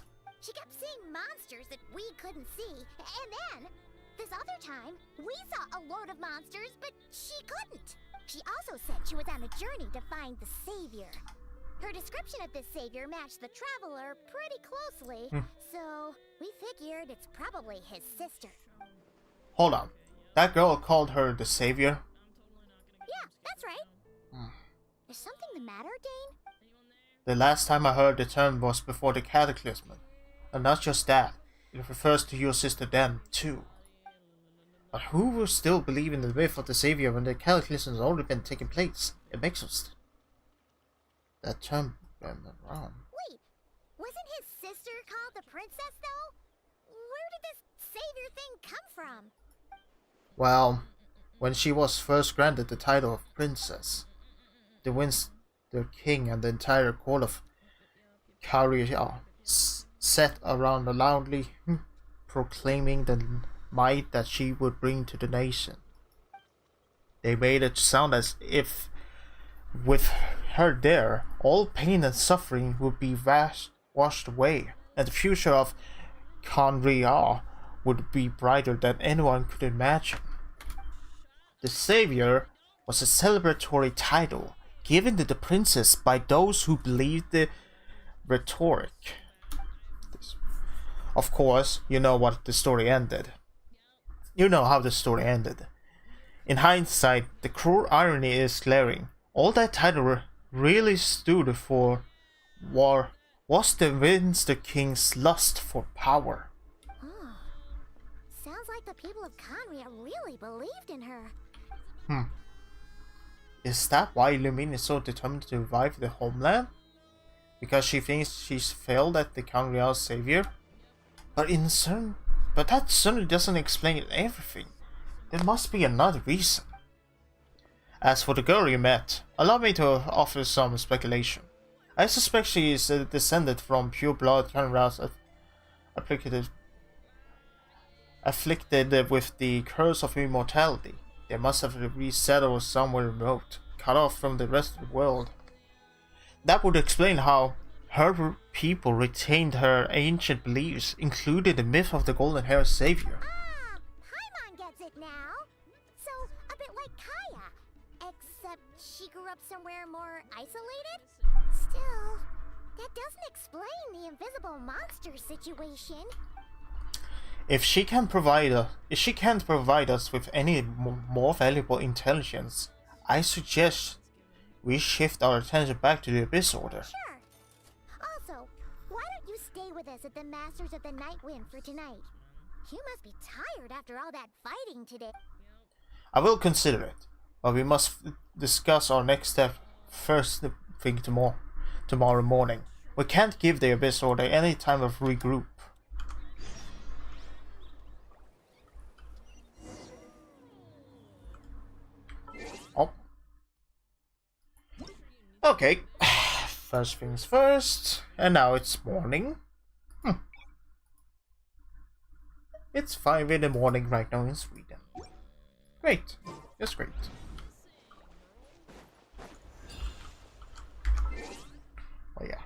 She kept seeing monsters that we couldn't see, and then, this other time, we saw a load of monsters, but she couldn't. She also said she was on a journey to find the Savior. Her description of this Savior matched the Traveler pretty closely, so we figured it's probably his sister. Hold on. That girl called her the Savior? Yeah, that's right. Is something the matter, Dane? The last time I heard the term was before the Cataclysm. And not just that, it refers to your sister then, too. But who will still believe in the myth of the Savior when the Cataclysm has already been taking place? It makes us... That term went around. Wait, wasn't his sister called the Princess, though? Where did this Savior thing come from? Well, when she was first granted the title of Princess, the Winster King and the entire court of Caria sat around loudly proclaiming the might that she would bring to the nation. They made it sound as if, with her there, all pain and suffering would be washed away, and the future of Conria would be brighter than anyone could imagine. The Savior was a celebratory title given to the princess by those who believed the rhetoric. Of course, you know what the story ended. You know how the story ended. In hindsight, the cruel irony is glaring. All that title really stood for was the Winster King's lust for power. Sounds like the people of Conria really believed in her. Is that why Lumine is so determined to revive the homeland? Because she thinks she's failed at the Conria's savior? But that certainly doesn't explain everything. There must be another reason. As for the girl you met, allow me to offer some speculation. I suspect she is descended from pure-blood Conria's afflicted with the curse of immortality. They must have resettled somewhere remote, cut off from the rest of the world. That would explain how her people retained her ancient beliefs, including the myth of the golden-haired savior. Paimon gets it now. So, a bit like Kaya. Except she grew up somewhere more isolated? Still, that doesn't explain the invisible monster situation. If she can't provide us with any more valuable intelligence, I suggest we shift our attention back to the Abyss Order. Sure. Also, why don't you stay with us at the Masters of the Night Wind for tonight? You must be tired after all that fighting today. I will consider it, but we must discuss our next step first thing tomorrow morning. We can't give the Abyss Order any time to regroup. Oh. Okay. First things first. And now it's morning. It's 5 in the morning right now in Sweden. Great. That's great. Oh yeah.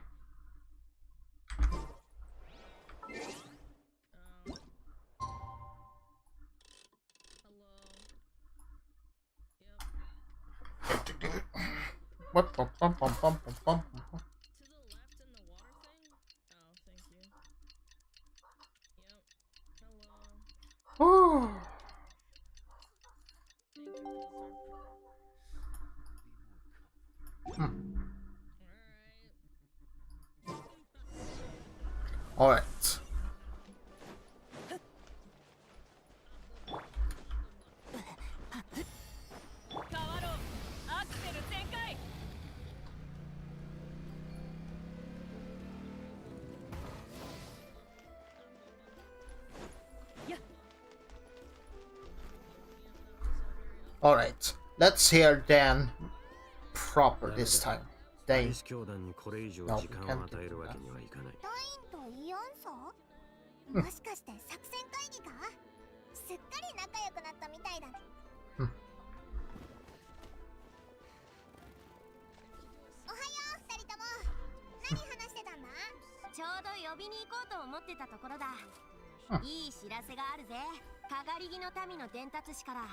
What? Oh. All right. Alright, let's hear Dan proper this time. Dane. No, we can't do that. とイオンソもしかして作戦会議かすっかり仲良くなったみたいだね。おはよう、二人とも。何話してたんだ？ちょうど呼びに行こうと思ってたところだ。いい知らせがあるぜ。かがりぎの民の伝達師から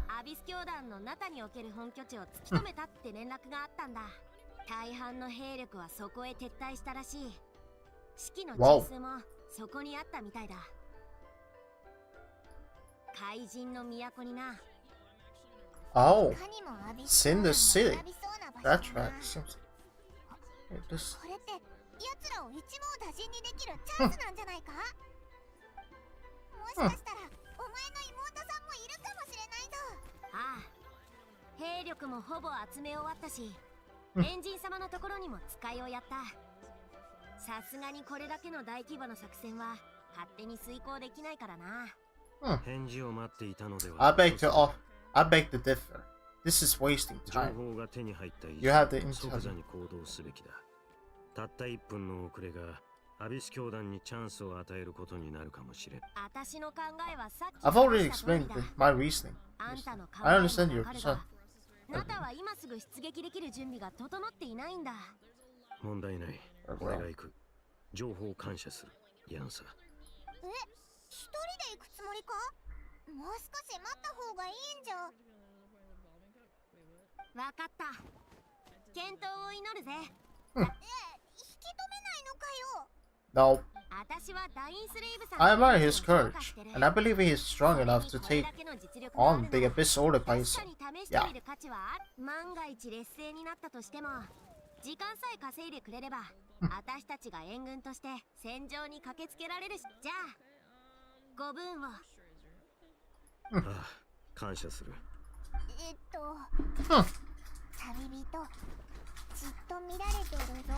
アビス教団のナタにおける本拠地を突き止めたって連絡があったんだ。大半の兵力はそこへ撤退したらしい。指揮の中枢もそこにあったみたいだ。怪人の都にな。Oh, it's in the city. That's right. これって奴らを一網打尽にできるチャンスなんじゃないか？もしかしたらお前の妹さんもいるかもしれないぞ。ああ、兵力もほぼ集め終わったし、エンジン様のところにも使いをやった。さすがにこれだけの大規模な作戦は勝手に遂行できないからな。I beg to differ. This is wasting time. You have the intelligence. たった1分の遅れがアビス教団にチャンスを与えることになるかもしれん。私の考えはさっき I've already explained my reasoning. あんたの考え I も understand わ your かる concern. が、ナタは今すぐ出撃できる準備が整っていないんだ。問題ない。俺が行く。情報を感謝する。ヤンサ。一人で行くつもりか？もう少し待った方がいいんじゃ。わかった。健闘を祈るぜ。引き止めないのかよ。No. 私はダインスレイブさん I admire his courage, and I believe he is strong enough to take on the Abyss Order by himself. Yeah. 万が一劣勢になったとしても、時間さえ稼いでくれれば、私たちが援軍として戦場に駆けつけられるし、じゃあご分を。ああ、感謝する。旅人、じっと見られてるぞ。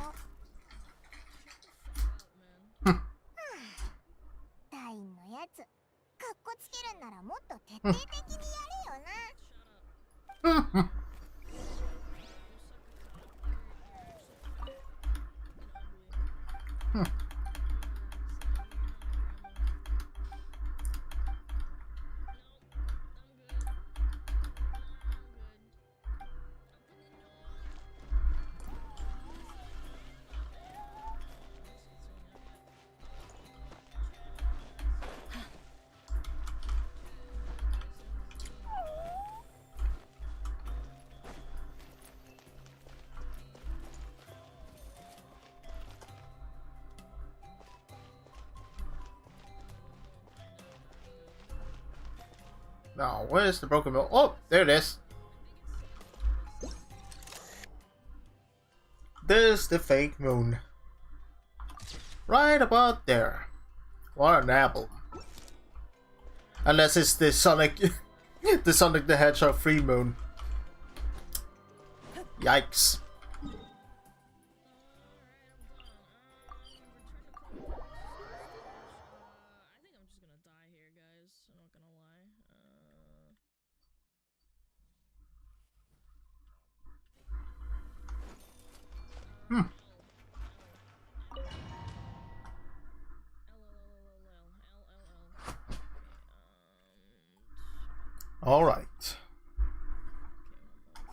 ダインのやつ、かっこつけるんならもっと徹底的にやれよな。Now, where's the broken mill? Oh, there it is. There's the fake moon. Right about there. What an apple. Unless it's the Sonic the Sonic the Hedgehog free moon. Yikes. All right.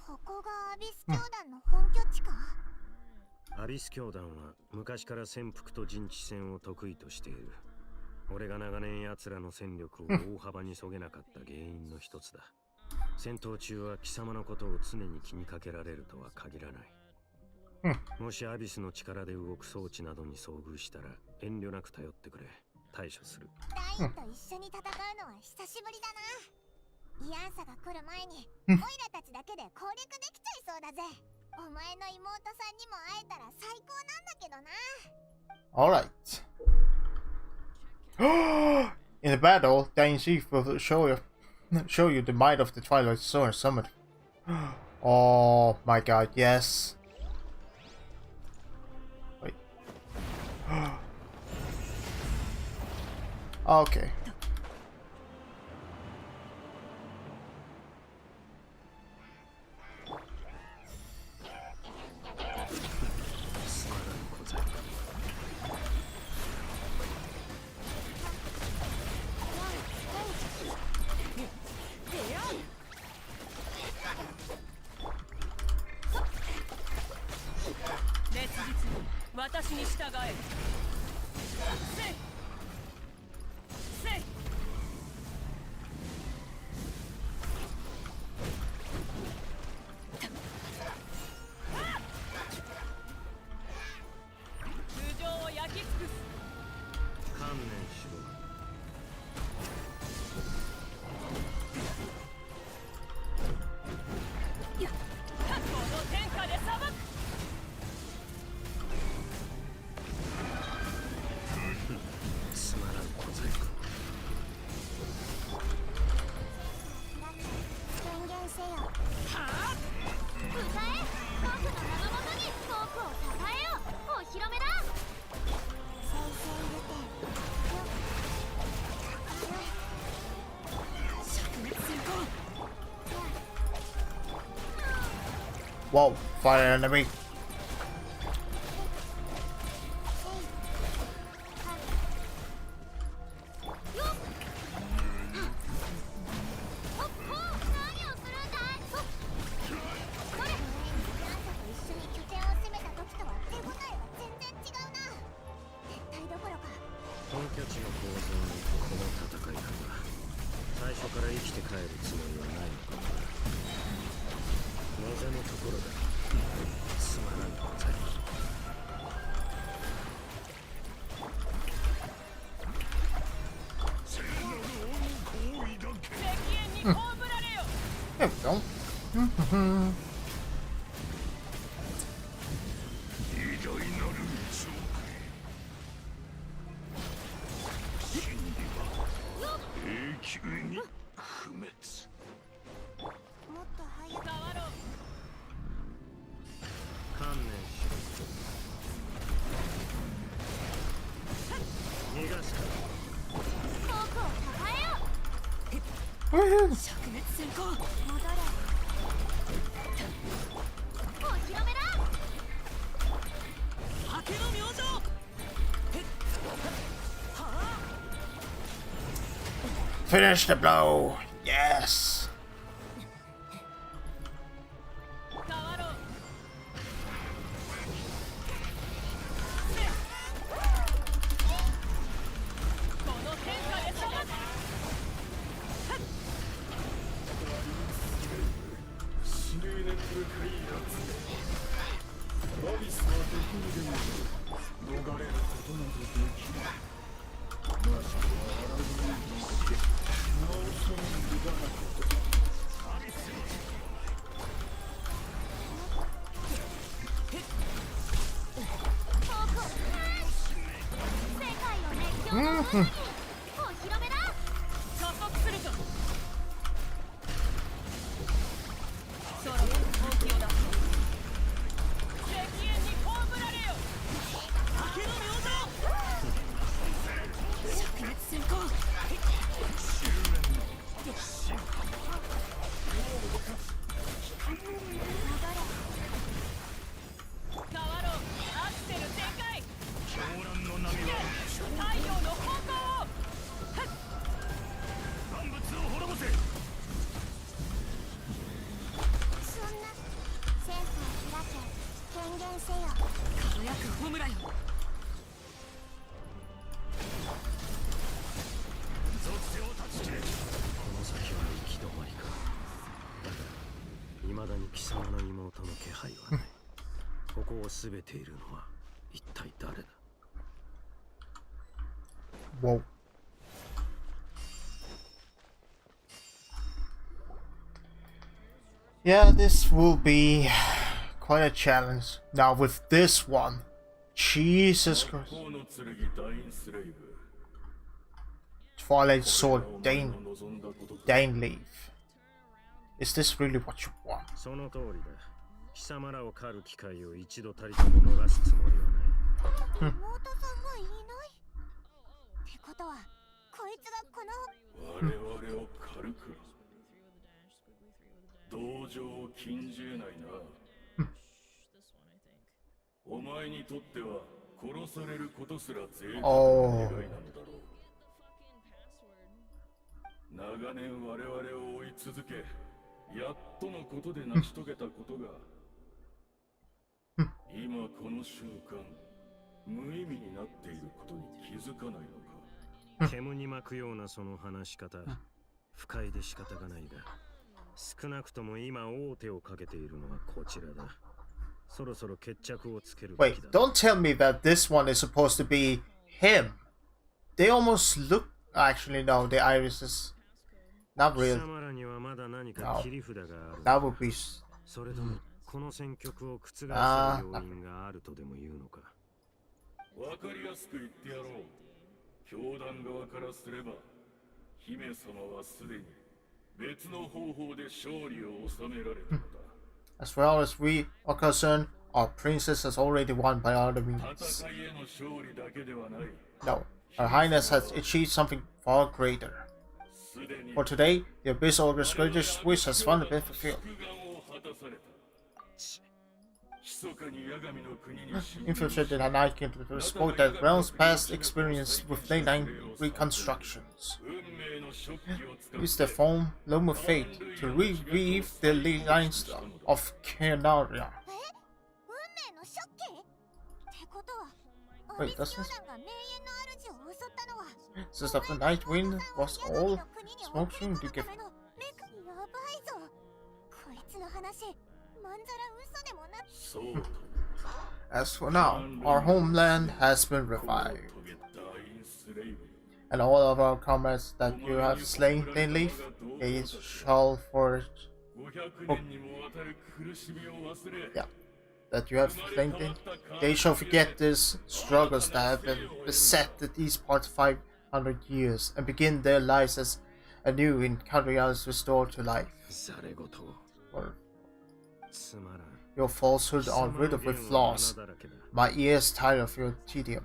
ここがアビス教団の本拠地か？アビス教団は昔から潜伏と陣地戦を得意としている。俺が長年奴らの戦力を大幅にそげなかった原因の一つだ。戦闘中は貴様のことを常に気にかけられるとは限らない。もしアビスの力で動く装置などに遭遇したら遠慮なく頼ってくれ。対処する。ダインと一緒に戦うのは久しぶりだな。イアンサが来る前にオイラたちだけで攻略できちゃいそうだぜ。お前の妹さんにも会えたら最高なんだけどな。Alright. In the battle, Dying Chief will show you the might of the Twilight Sword Summit. Oh my god, yes. Wait. Okay. 私に従え。せいせい。通常を焼き尽くす。観念しろ。この天下で裁く。つまらん小細工。宣言せよ。はあ。歌え、僕の名のもとに僕を称えよ。お披露目だ。聖戦出てよ。灼熱先行。Whoa, fire enemy. There we go. Woohoo! 灼熱先行。戻れ。お披露目だ。明けの明星。Finish the blow. Yes. 全ているのは一体誰だ Whoa. Yeah, this will be quite a challenge. Now with this one, Jesus Christ. Twilight Sword Dane Leaf. Is this really what you want? その通りだ。貴様らを狩る機会を一度たりとも逃すつもりはない。妹さんがいないってことは、こいつがこの我々を狩るか。同情を禁じ得ないな。お前にとっては殺されることすら贅沢な願いなのだろう。長年我々を追い続け、やっとのことで成し遂げたことが、今この瞬間無意味になっていることに気づかないのか。煙に巻くようなその話し方、不快で仕方がないが、少なくとも今王手をかけているのはこちらだ。そろそろ決着をつけるべ Wait, きだ。 don't tell me that this one is supposed to be him. They almost look... Actually, no, the iris is not real. 貴様らにはまだ何か切り札がある。 That would be... それともこの戦局を覆す要因があるとでも言うのか。わかりやすく言ってやろう。教団側からすれば、姫様はすでに別の方法で勝利を収められたのだ。As far as we are concerned, our princess has already won by other means. 戦いへの勝利だけではない。 No, Her Highness has achieved something far greater. For today, the Abyss Ogre's greatest wish has finally been fulfilled. Infiltrated the Night Kingdom to exploit that realm's past experience with late-night reconstructions. Use the foam loom of fate to reweave the lines of Canaria. Wait, does this? Since the Night Wind was all smoke stream to give. As for now, our homeland has been revived, and all of our comrades that you have slain lately, they shall forge. That you have slain, they shall forget these struggles that have been beset these parts 500 years, and begin their lives as anew in Canary's restored to life. Your falsehood are riddled with flaws. My ears tired of your tedium.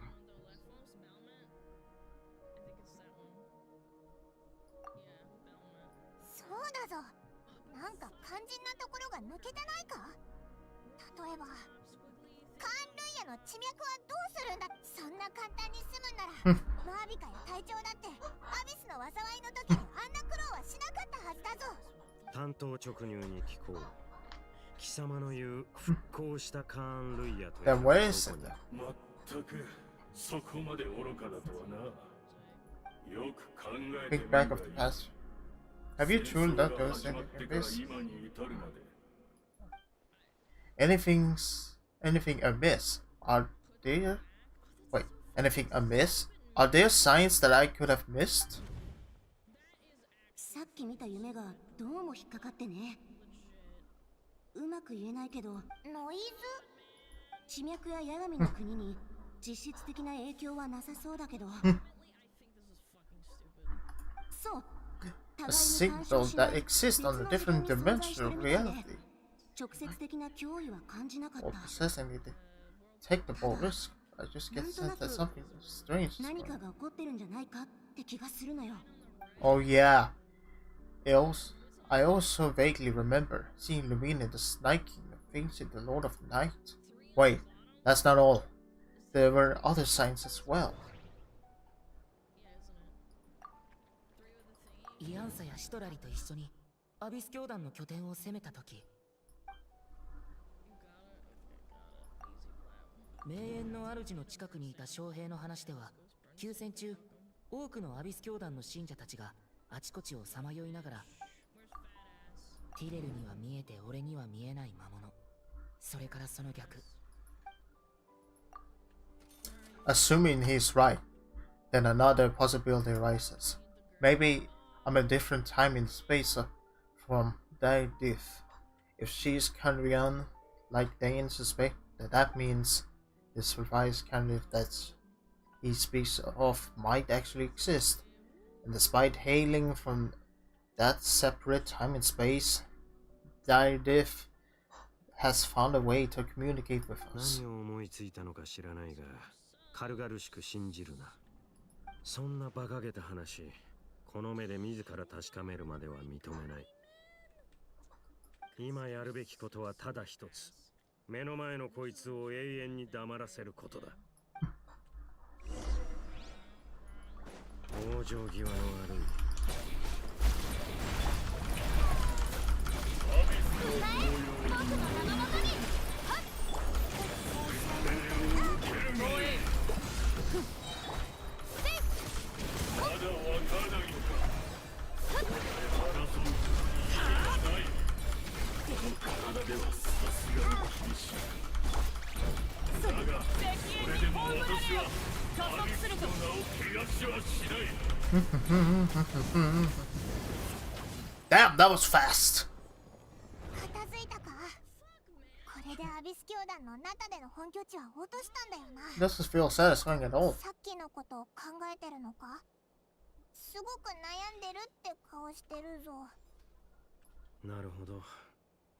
Then where is it? Think back of the past. Have you truly not noticed anything like this? Anything amiss? Are there? Wait, anything amiss? Are there signs that I could have missed? さっき見た夢がどうも引っかかってね。うまく言えないけど、ノイズ？地脈や八神の国に実質的な影響はなさそうだけど。そう。 A signal that exists on a different dimensional reality. Or possessing the detectable risk. I just get the sense that something strange is going on. Oh yeah. I also vaguely remember seeing Lumina the Night King facing the Lord of the Night. Wait, that's not all. There were other signs as well. イアンサやシトラリと一緒にアビス教団の拠点を攻めたとき、名園の主の近くにいた将兵の話では、休戦中多くのアビス教団の信者たちがあちこちをさまよいながら、ティレルには見えて俺には見えない魔物、それからその逆。 Assuming he's right, then another possibility arises. Maybe I'm a different time in space from Diff. If she's Canrian, like Dane suspect, that means this revised candidate that he speaks of might actually exist. And despite hailing from that separate time and space, Diff has found a way to communicate with us. 軽々しく信じるな。そんな馬鹿げた話、この目で自ら確かめるまでは認めない。今やるべきことはただ一つ。目の前のこいつを永遠に黙らせることだ。往生際の悪い。Damn, that was fast. 片付いたか？これでアビス教団のナタでの本拠地は落としたんだよな。 Doesn't feel satisfying at all. さっきのことを考えてるのか？すごく悩んでるって顔してるぞ。なるほど。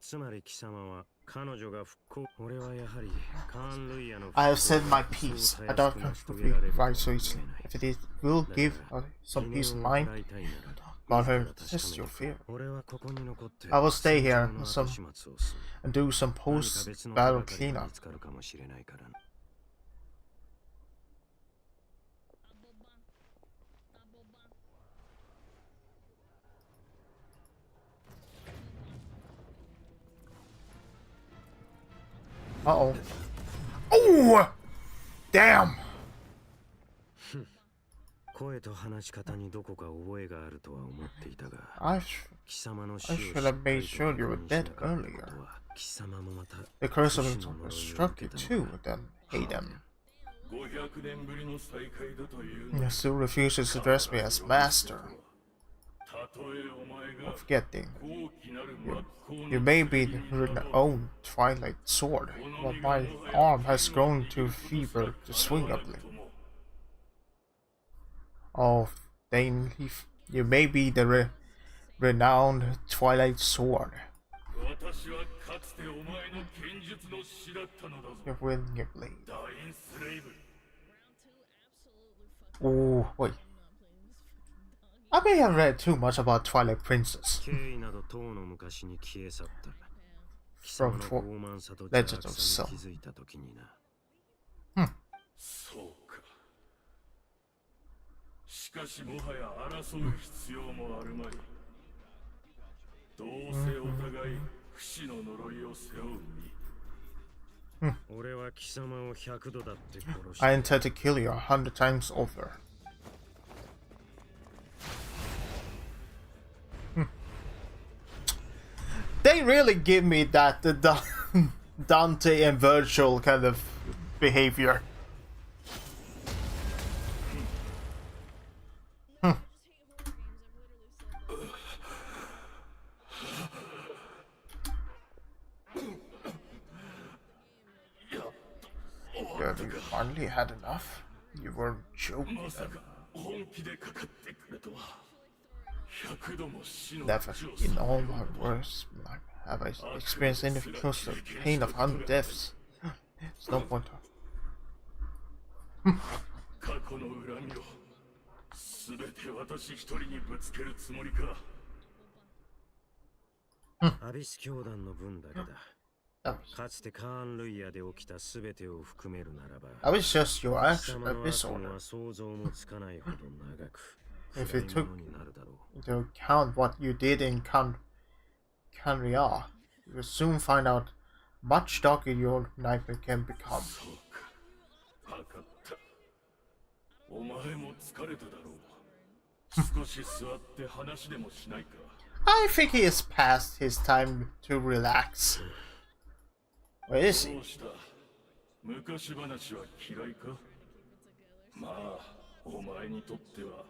つまり貴様は彼女が復興。俺はやはりカーン・ルイヤの I have said my piece. I don't completely right so easily. If it will give some peace of mind about her, test your fear. I will stay here and do some post-battle cleanup. Uh-oh. Oh! Damn! 声と話し方にどこか覚えがあるとは思っていたが、 I should have made sure you were dead earlier. The curse of it struck you too, then hate them. You still refuses to address me as master. Forgetting. You may be your own twilight sword, but my arm has grown too feeble to swing a blade. Oh, then you may be the renowned twilight sword. You're wielding a blade. Oh, wait. I may have read too much about Twilight Princess. From Legend of Zelda. Hmm. しかしもはや争う必要もあるまい。どうせお互い不死の呪いを背負う身。俺は貴様を100度だって殺した。 I intend to kill you 100 times over. They really give me that Dante and Virgil kind of behavior. You finally had enough? You weren't joking. Never in all my worst life have I experienced anything close to the pain of 100 deaths. It's no point. I was just your action at this order. If you took into account what you did in Canria, you will soon find out much darker your nightmare can become. I think he is past his time to relax. Where is he? 昔話は嫌いか？まあ、お前にとっては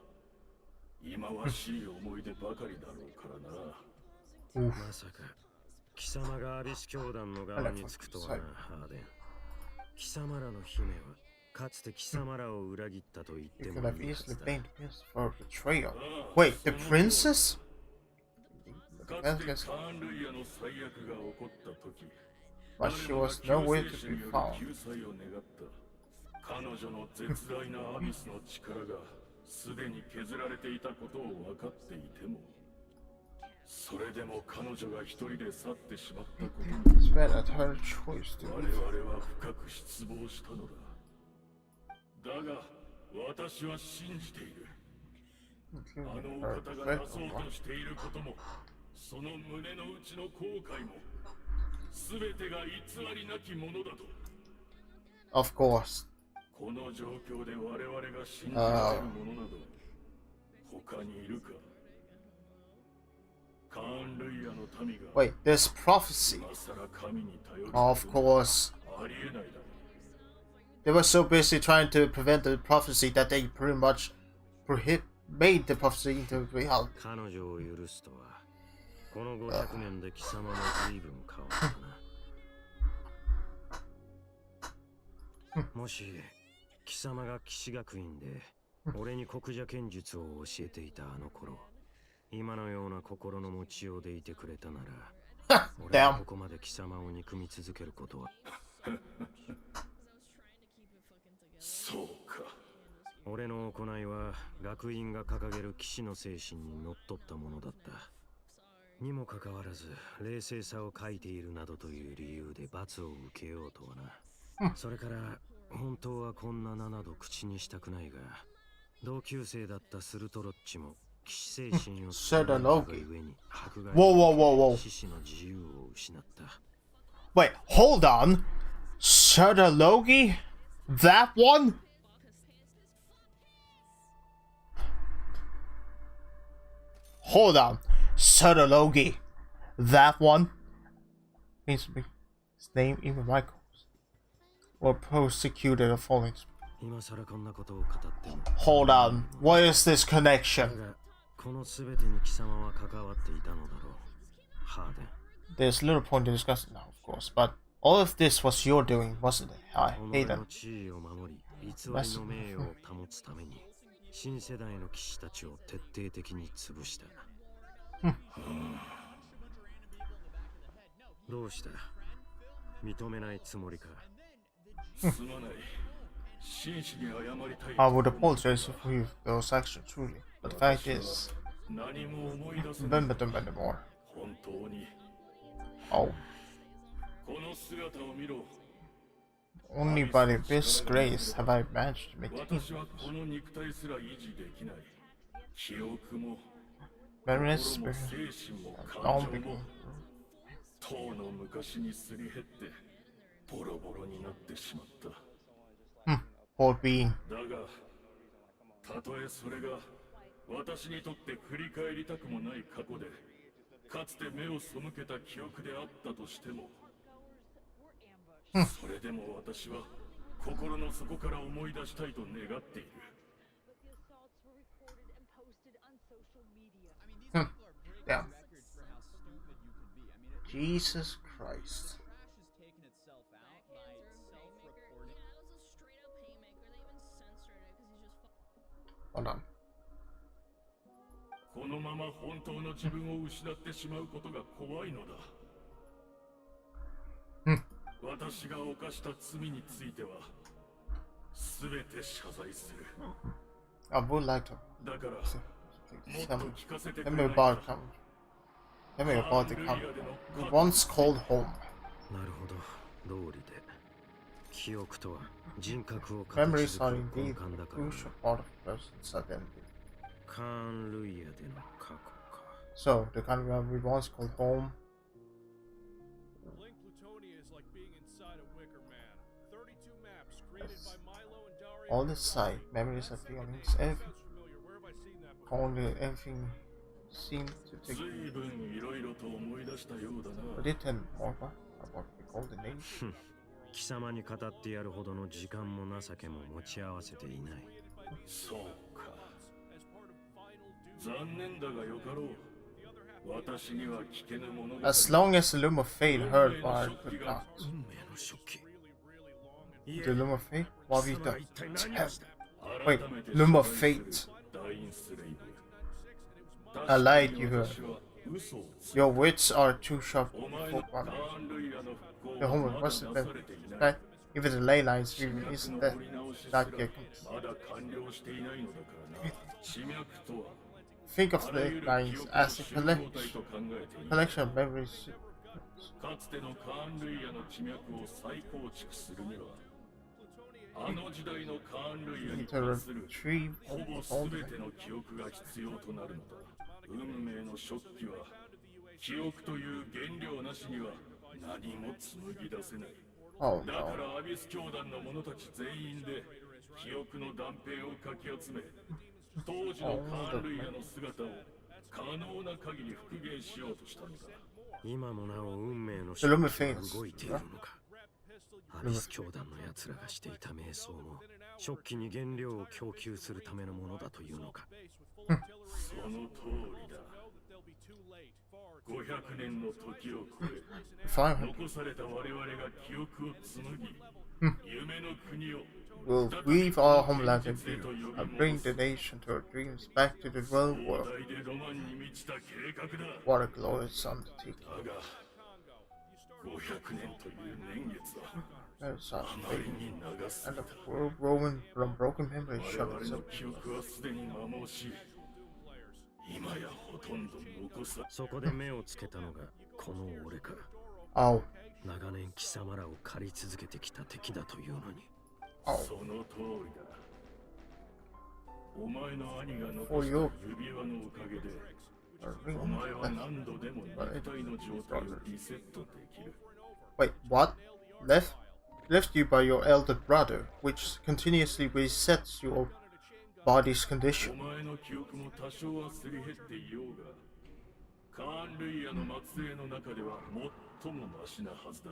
忌まわしい思い出ばかりだろうからな。まさか貴様がアビス教団の側につくとはな、ハーデン。貴様らの姫はかつて貴様らを裏切ったと言ってもいいはずだ。Wait, the princess? かつてカーン・ルイヤの最悪が起こった時、 But she was nowhere to be found. 彼女の絶大なアビスの力がすでに削られていたことを分かっていても、それでも彼女が一人で去ってしまったことに我々は深く失望したのだ。だが私は信じている。あのお方がなそうとしていることも、その胸の内の後悔も、すべてが偽りなきものだと。 Of course. この状況で我々が信じられるものなど他にいるか？カーン・ルイヤの民が Wait, there's prophecy. Of course. ありえないだろ They were so busy trying to prevent the prophecy that they pretty much made the prophecy into reality. 彼女を許すとは、この500年で貴様も随分変わったな。もし貴様が騎士学院で俺に国者剣術を教えていたあの頃、今のような心の持ちようでいてくれたなら、俺はここまで貴様を憎み続けることは。そうか。俺の行いは学院が掲げる騎士の精神にのっとったものだった。にもかかわらず冷静さを欠いているなどという理由で罰を受けようとはな。それから本当はこんな名など口にしたくないが、同級生だったスルトロッチも騎士精神をShut the が Loki. ゆえに迫害 Whoa. 獅子の自由を失った。 Wait, hold on. Shut a Loki? That one? Hold on. Shut a Loki. That one? Means to be his name even Michael. Or prosecuted a falling. Hold on. What is this connection? There's little point to discuss it now, of course, but all of this was your doing, wasn't it? Hayden. 新世代の騎士たちを徹底的に潰した。どうした？認めないつもりか？すまない。真摯に謝りたい。 I would apologize for you for those actions, truly. But the fact is, 何も思い出せない。 remember them anymore. 本当に。 Oh. この姿を見ろ。 Only by this grace have I managed to make it. Memories, experience, all begin. Poor being. たとえそれが私にとって振り返りたくもない過去で、かつて目を背けた記憶であったとしても、それでも私は心の底から思い出したいと願っている。Damn. Jesus Christ. Hold on. このまま本当の自分を失ってしまうことが怖いのだ。私が犯した罪についてはすべて謝罪する。I would like to. だからもっと聞かせてくれ Tell ない me か。 about the country. The once called home. なるほど、通りで。記憶とは人格を Memories are indeed a crucial part of a person's identity. カーン・ルイヤでの過去か。 So, the country we once called home. All the sight, memories and feelings, everything. Only everything seemed to take. But it tell more about the golden age. 貴様に語ってやるほどの時間も情けも持ち合わせていない。そうか。残念だがよかろう。私には聞けぬものが。 As long as the loom of fate heard what I could not. The loom of fate? What have you done? Wait, loom of fate. I lied, you heard. Your wits are too sharp for one. The homework must have been right. Even the ley lines even isn't that yet. Think of the ley lines as a collection of memories. To retrieve all the 運命の食器は記憶という原料なしには何も紡ぎ出せない。だからアビス教団の者たち全員で記憶の断片をかき集め、当時のカーン・ルイヤの姿を可能な限り復元しようとしたのだ。今もなお運命の The loom of fate. アビス教団の奴らがしていた瞑想も食器に原料を供給するためのものだというのか。その通りだ。500年の時を超え、残された我々が記憶を紡ぎ、夢の国を We'll weave our homeland into you and bring the nation to our dreams back to the real world. What a glorious undertaking. There's our fate, and the world growing from broken memories shall itself be. そこで目をつけたのがこの俺か。長年貴様らを狩り続けてきた敵だというのに。その通りだ。お前の兄が残した指輪のおかげで、お前は何度でも肉体の状態をリセットできる。Wait, what? Left you by your elder brother, which continuously resets your body's condition. お前の記憶も多少はすり減っていようが、カーン・ルイヤの末裔の中では最もマシなはずだ。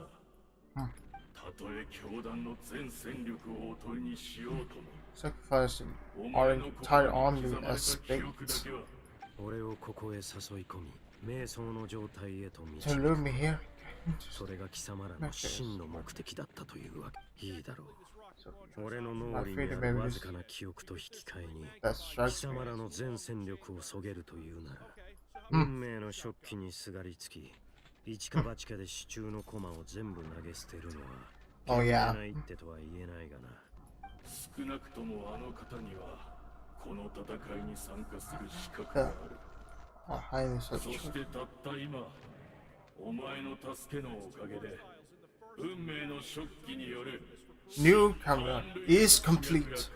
たとえ教団の全戦力をおとりにしようとも、 Sacrificing our entire army as bait. 俺をここへ誘い込み、瞑想の状態へと導To lure me here. それが貴様らの真の目的だったというわけ。いいだろう。俺の脳裏にあるわずかな記憶と引き換えに、貴様らの全戦力をそげるというなら、運命の食器にすがりつき、一か八かで支柱の駒を全部投げ捨てるのは、簡単な一手とは言えないがな。少なくともあの方には、この戦いに参加する資格がある。そしてたった今、お前の助けのおかげで、運命の食器による New camera is complete.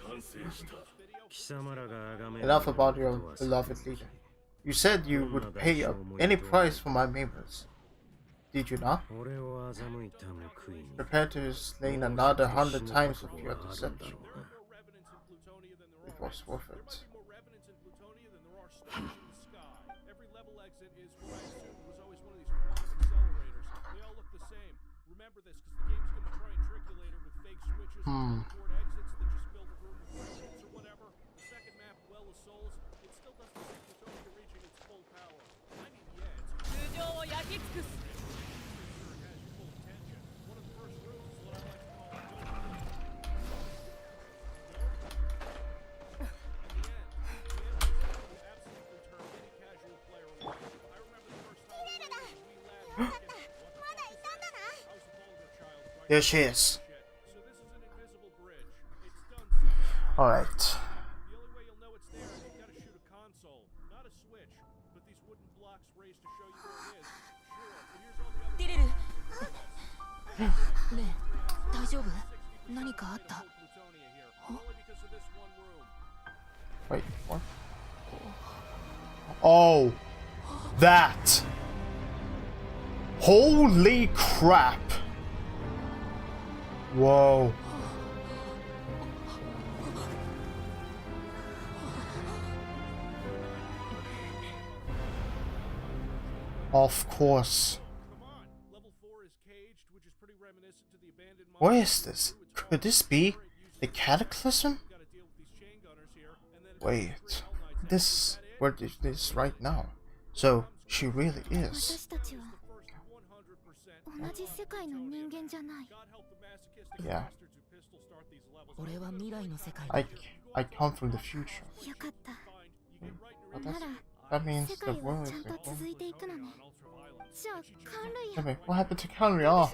Enough about your beloved leader. You said you would pay up any price for my members. Did you not? Prepare to slay another 100 times of your deception. It was worth it. There she is. Alright. Wait, what? Oh, that! Holy crap! Whoa. Of course. What is this? Could this be the Cataclysm? Wait, this is where it is right now. So she really is. Yeah. I come from the future. That means the world is the home. What happened to Kanri? Oh.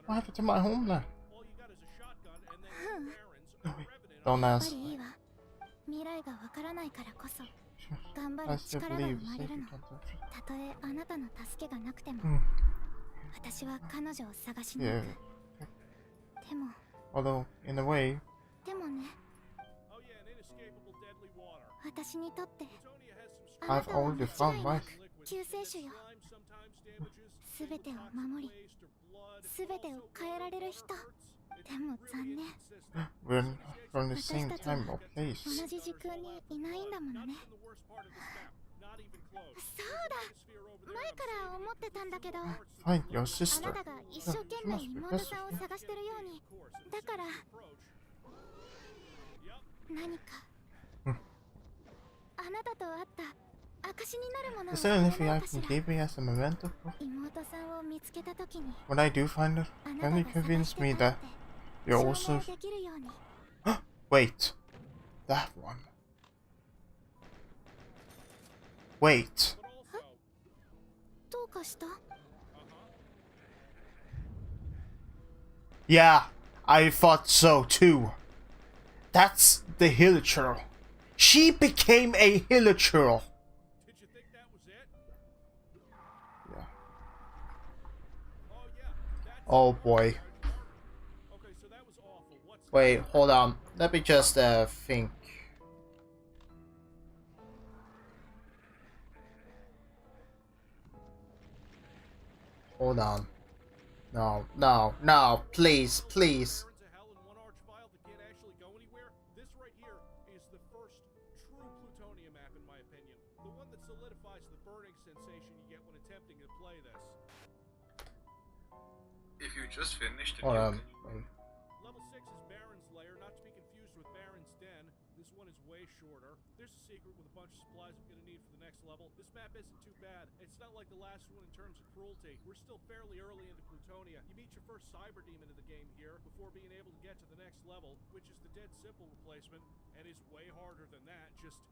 What happened to my homeland? Don't ask. I still believe yeah. Although, in a way, I've already found Mike. We're from the same time or place. Not even close. そうだ。前から思ってたんだけど、 Find your あ sister. なたが一生懸命妹さんを探してるように。だから何かあなたと会った証になるものを Is there くれ anything な I いかし can ら。 give me as a memento? 妹さんを見つけたときに When I do find her, あな can たが you 探 convince して me たっ that て you're 証 also... 明できるように。 Wait. That one. Wait. どうかした？ Yeah, I thought so too. That's the Hilichurl. She became a Hilichurl. Did you think that was it? Yeah. Oh yeah, that's Oh boy. okay, so that was awful. What's Wait, hold on. Let me just think. Hold on. No, no, no, please, please. Burns of hell in one archvile that can't actually go anywhere? This right here is the first true plutonium map in my opinion. The one that solidifies the burning sensation you get when attempting to play this. If you just finished the Hold nuke, on. Level 6 is Baron's Lair, not to be confused with Baron's Den. This one is way shorter. There's a secret with a bunch of supplies I'm gonna need for the next level. This map isn't too bad. It's not like the last one in terms of cruelty. We're still fairly early into Plutonia. You meet your first cyber demon of the game here before being able to get to the next level, which is the Dead Simple replacement, and is way harder than that. Just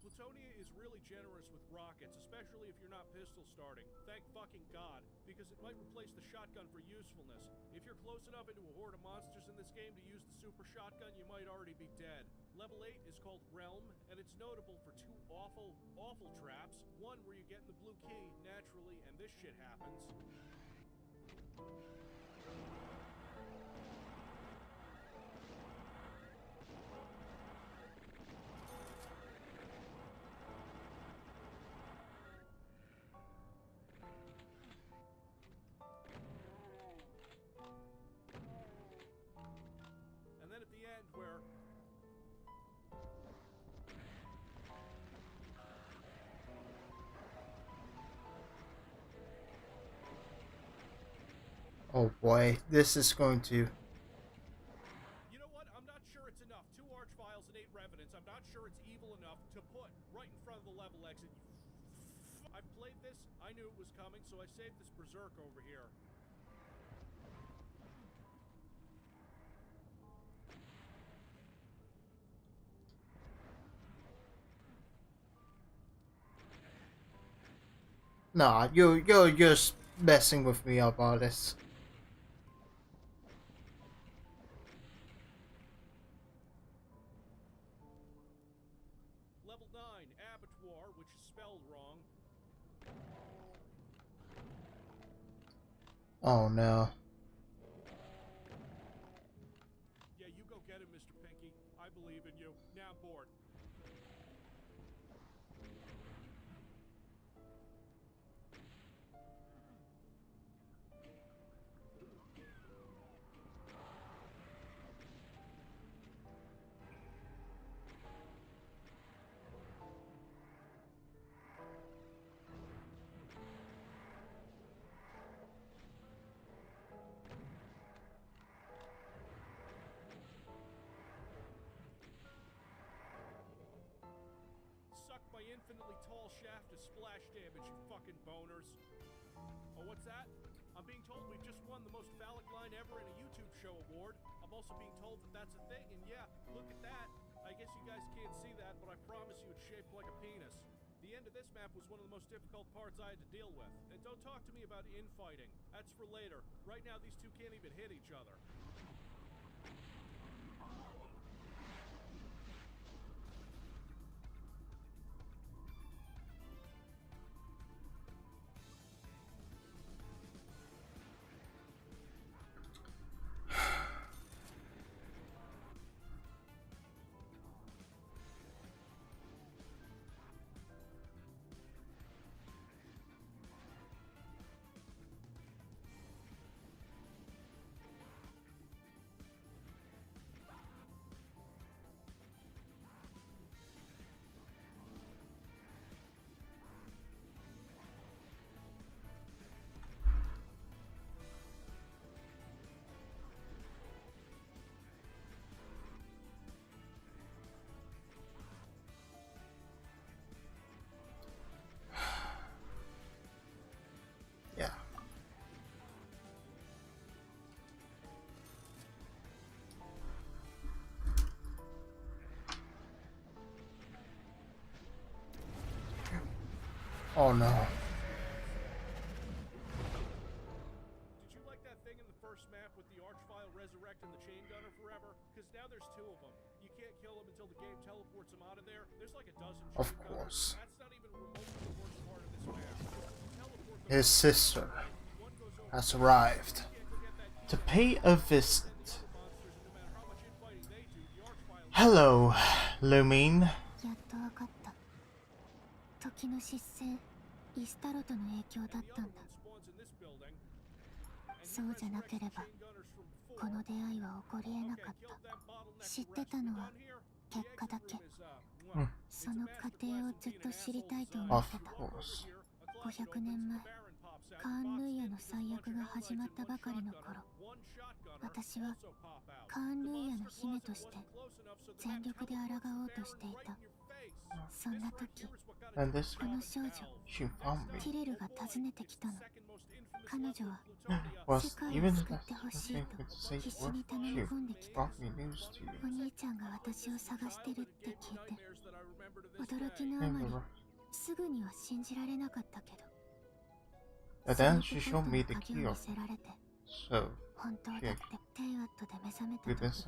Plutonia is really generous with rockets, especially if you're not pistol starting. Thank fucking God, because it might replace the shotgun for usefulness. If you're close enough into a horde of monsters in this game to use the super shotgun, you might already be dead. Level 8 is called Realm, and it's notable for two awful, awful traps. One where you get in the blue key, naturally, and this shit happens. And then at the end where Oh boy, this is going to... you know what? I'm not sure it's enough. 2 archviles and 8 revenants. I'm not sure it's evil enough to put right in front of the level exit. I've played this. I knew it was coming, so I saved this berserk over here. Nah, you're just messing with me about this. Level 9, Abattoir, which is spelled wrong. Oh no. Yeah, you go get him, Mr. Pinky. I believe in you. Now I'm bored. Sucked by infinitely tall shaft to splash damage, you fucking boners. Oh, what's that? I'm being told we've just won the most phallic line ever in a YouTube show award. I'm also being told that that's a thing, and yeah, look at that. I guess you guys can't see that, but I promise you it's shaped like a penis. The end of this map was one of the most difficult parts I had to deal with. And don't talk to me about infighting. That's for later. Right now, these two can't even hit each other. Oh no. Did you like that thing in the first map with the Archvile resurrecting the chain gunner forever? Because now there's two of them. You can't kill them until the game teleports them out of there. There's like a dozen chain Of gunners. course. That's not even remotely the worst part of this map. Teleport them His sister has arrived to pay a visit. Hello, Lumine. やっとわかった。時の失勢、イスタロトの影響だったんだ。そうじゃなければ、この出会いは起こりえなかった。知ってたのは結果だけ。その過程をずっと知りたいと思ってた。500年前、カーン・ルイヤの最悪が始まったばかりの頃、私はカーン・ルイヤの姫として全力で抗おうとしていた。そんな時、この少女ティレルが訪ねてきたの。彼女は世界を救ってほしいと必死に頼み込んできた。お兄ちゃんが私を探してるって聞いて、驚きのあまりすぐには信じられなかったけど、 And then she showed me the key of it. So, okay. With this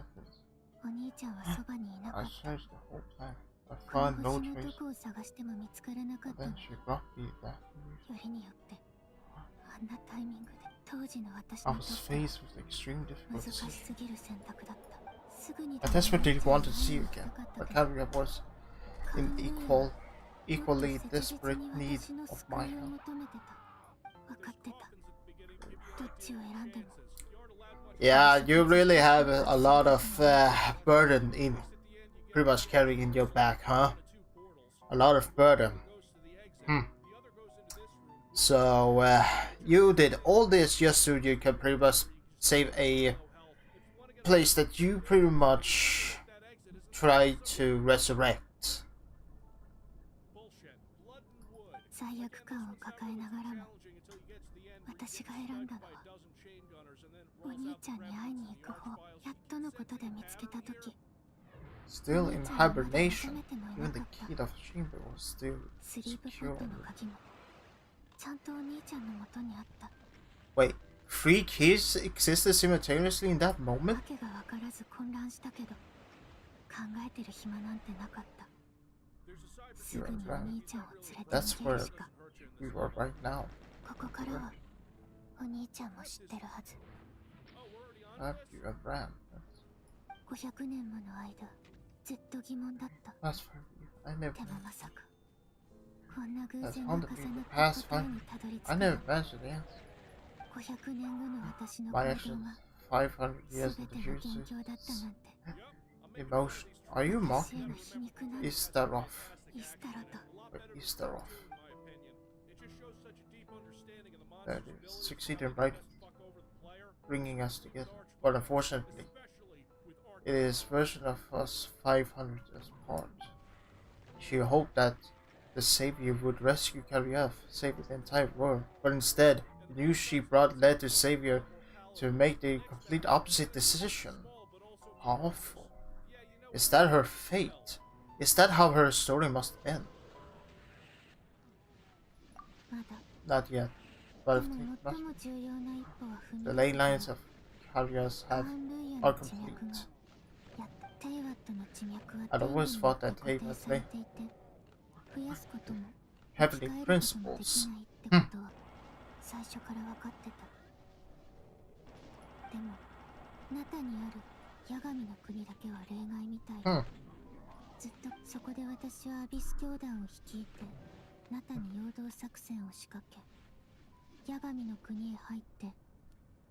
I searched the whole time. I found no trace. And then she brought me that news. I was faced with extreme difficulty. I desperately wanted to see you again, but Kaguya was in equally desperate need of my help. Yeah, you really have a lot of burden in pretty much carrying in your back, huh? A lot of burden. So you did all this just so you can pretty much save a place that you pretty much try to resurrect. 罪悪感を抱えながらも、私が選んだのはお兄ちゃんに会いに行く方。やっとのことで見つけた時、 Still in hibernation, even the key of the chamber was still スリープポットの鍵もちゃんとお兄ちゃんの元にあった。 Wait, 3 keys existed simultaneously in that moment? わけがわからず混乱したけど、考えてる暇なんてなかった。すぐにお兄ちゃんを連れて逃げるしか。 You are right now. ここからはお兄ちゃんも知ってるはず。 You have ran. 500年もの間、ずっと疑問だった。 That's for you. I never. でもまさかこんな偶 That's 然が on 重 the な people った past 答え fine. にたどり着く。 I never mentioned the answer. 500年後の私の My 行動 actions は 500 years 全 in て the の future. 元凶だったなんて。 Emotion. Are you 私へ mocking の me? 皮肉な Istaroth. イスタロと。 Istaroth. That is succeeding right, bringing us together. But unfortunately, it is version of us 500 years apart. She hoped that the Savior would rescue Karyev, save the entire world. But instead, the news she brought led the Savior to make the complete opposite decision. Awful. Is that her fate? Is that how her story must end? Not yet. But if the ley lines of Karyas are complete. I'd always thought that they had heavenly principles. 最初から分かってた。でも、ナタにあるヤガミの国だけは例外みたい。ずっとそこで私はアビス教団を率いて、ナタに陽動作戦を仕掛け、ヤガミの国へ入って、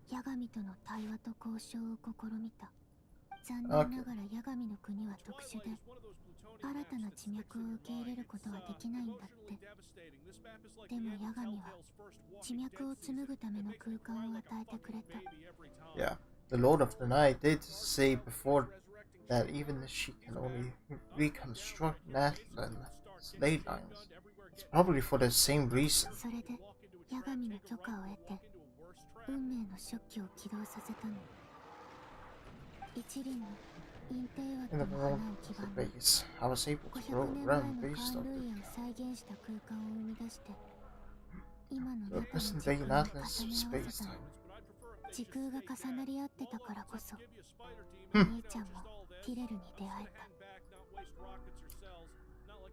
ヤガミとの対話と交渉を試みた。残念ながらヤガミの国は特殊で、新たな地脈を受け入れることはできないんだって。でもヤガミは地脈を紡ぐための空間を与えてくれた。Yeah, the Lord of the Night did say before that even if she can only reconstruct Natlan's ley lines, it's probably for the same reason. それでヤガミの許可を得て、運命の食器を起動させたの。一輪の In the world of the base, I was able to grow around based on the present-day atlas of space-time. 時空が重なり合ってたからこそ、兄ちゃんもティレルに出会え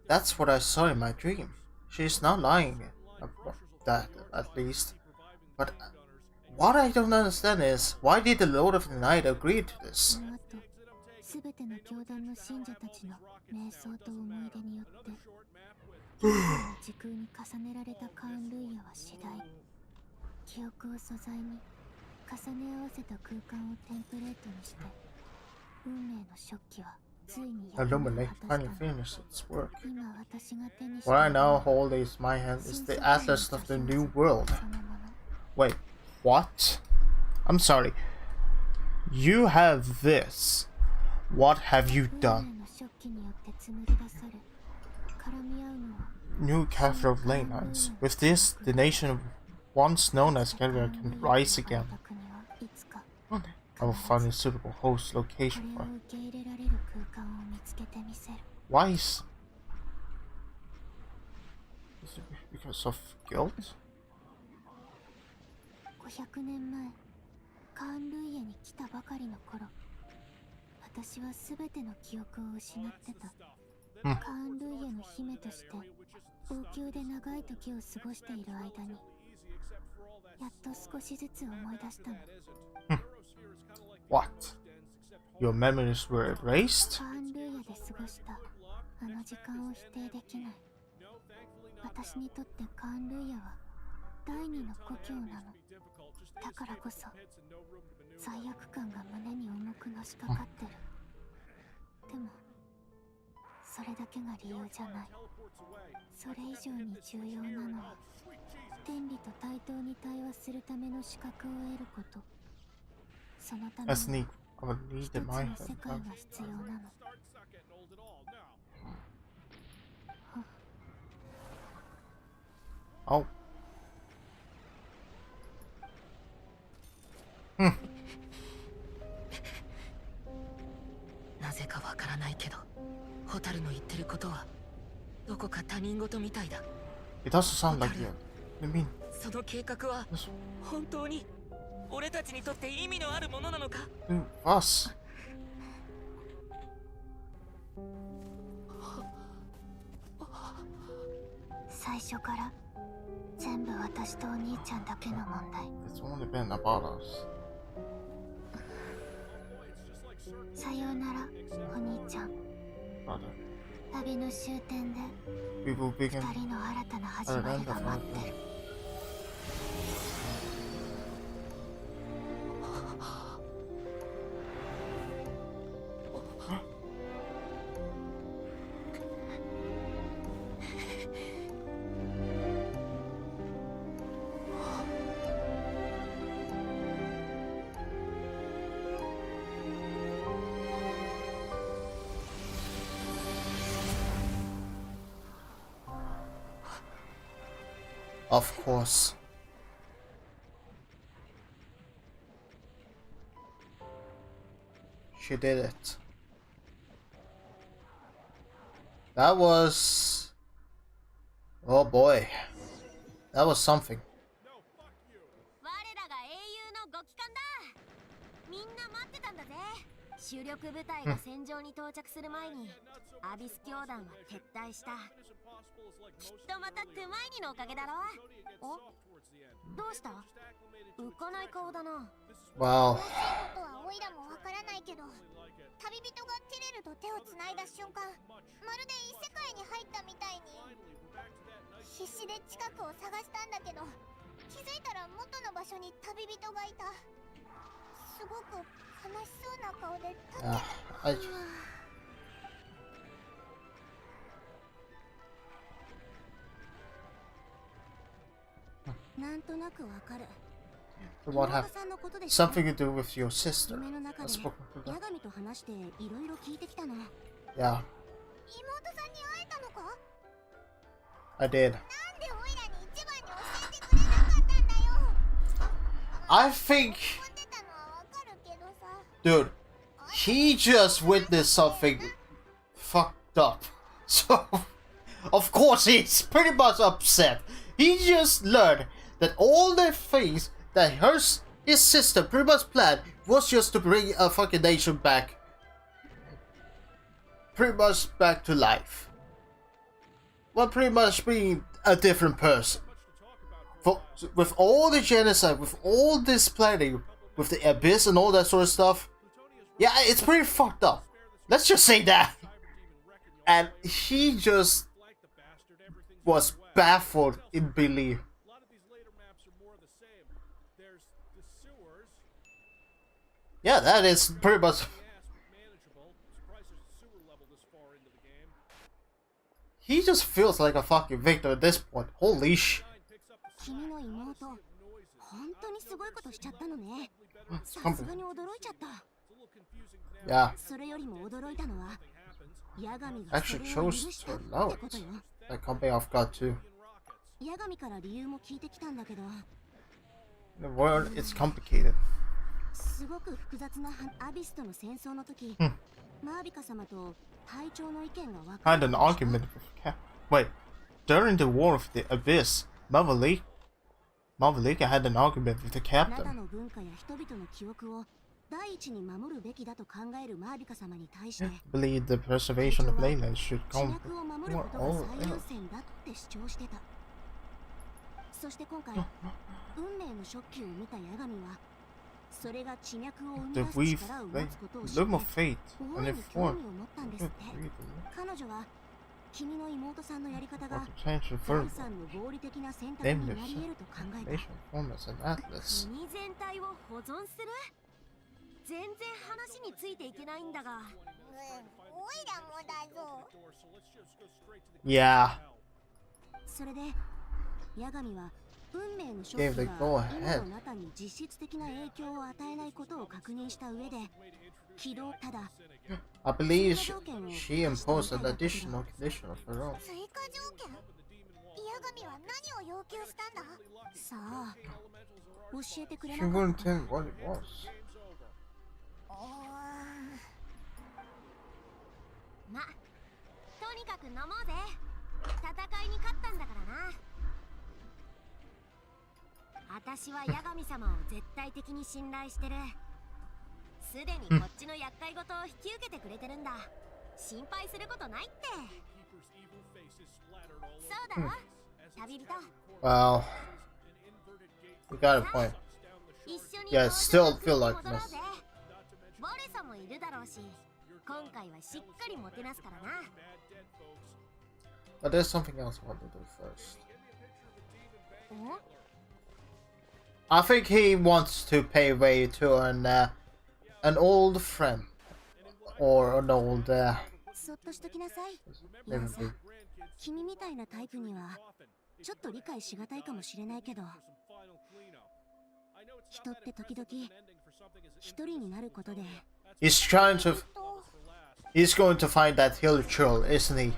た。 That's what I saw in my dream. She's not lying about that, at least. But what I don't understand is, why did the Lord of the Night agree to this? その後、すべての教団の信者たちの瞑想と思い出によって、時空に重ねられたカーン・ルイヤは次第、記憶を素材に重ね合わせた空間をテンプレートにして、運命の食器はついにやるのを果 Illuminate たした finally の。 finished its work. 今私が手にして What I いるの now は hold in my hand is the Atlas of the New World. Wait, what? I'm sorry. You have this. What have you 運命 done? の食器によって紡ぎ出され、絡み合うのは New capital of ley lines. With this, the nation once known as Gallia can rise again. 国はいつか I will find a suitable host こ location れ for を it. 受け入れられる空間を見つけてみせる。 Why is it because of guilt? 500年前、カーン・ルイヤに来たばかりの頃、私はすべての記憶を失ってた。カーン・ルイヤの姫として、王宮で長い時を過ごしている間に、やっと少しずつ思い出したの。What? Your memories were erased? カーン・ルイヤで過ごしたあの時間を否定できない。私にとってカーン・ルイヤは第二の故郷なの。だからこそ罪悪感が胸に重くのしかかってる。でもそれだけが理由じゃない。それ以上に重要なのは天理と対等に対話するための資格を得ること。そのため That's に neat. I would 一 need つ in の my 世 head. 界が必要なの。 Oh. なぜかわからないけど、ホタルの言ってることはどこか他人事みたいだ。 It doesn't sound like you. I mean, その計画は本当に俺たちにとって意味のあるものなのか？ us. 最初から全部私とお兄ちゃんだけの問題。 It's only been about us. さようなら、お兄ちゃん。 Brother. 旅の終点で We will 二 begin 人の新たな始 our まり end が of 待 our ってる。 day. Of course. She did it. That was... Oh boy. That was something. 我らが英雄のご帰還だ。みんな待ってたんだぜ。主力部隊が戦場に到着する前にアビス教団は撤退した。きっとまたトゥマイニのおかげだろ。お、どうした？浮かない顔だな。 Wow. ことはオイラもわからないけど、旅人がティレルと手をつないだ瞬間、まるで異世界に入ったみたいに。必死で近くを探したんだけど、気づいたら元の場所に旅人がいた。すごく悲しそうな顔で立ってる。なんとなくわかる。 What happened? Something to do with your sister. 夢の中 I で spoke to ヤ them. ガミと話していろいろ聞いてきたの。 Yeah, 妹さんに会えたのか？ I did. なんでオイラに一番に教えてくれなかったんだよ。 I think... 思ってたのはわかるけどさ。 Dude, he just witnessed something fucked up. So, of course, he's pretty much upset. He just learned that all the things that his sister pretty much planned was just to bring a fucking nation back. Pretty much back to life. Well, pretty much being a different person. With all the genocide, with all this planning, with the abyss and all that sort of stuff, yeah, it's pretty fucked up. Let's just say that. And he just was baffled in belief. Yeah, that is pretty much. He just feels like a fucking victim at this point. Holy sh. Yeah. Actually chose to allow it. That caught me off guard too. The world is complicated. Had an argument with Cap. Wait, during the war of the Abyss, Malvalika had an argument with the captain. Believe the preservation of Leyland should come before all else. The loom of fate and inform potential for nameless information form as an atlas. Yeah. Gave the go ahead. I believe she imposed an additional condition of her own. She wouldn't tell me what it was. Well, you got a point. Yeah, I still feel like this. But there's something else I want to do first. I think he wants to pay way to an old friend or an old he's going to find that hill troll, isn't he?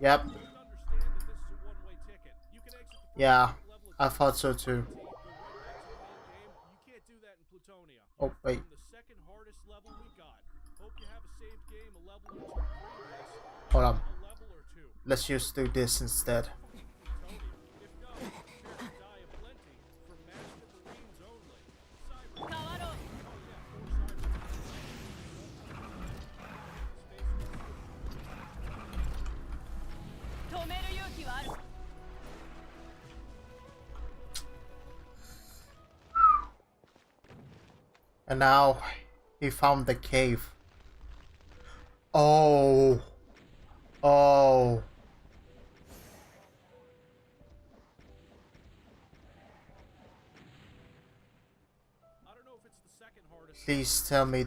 Yep. Yeah, I thought so too. Oh, wait. Hold on. Let's just do this instead. And now he found the cave. Oh. Oh. Please tell me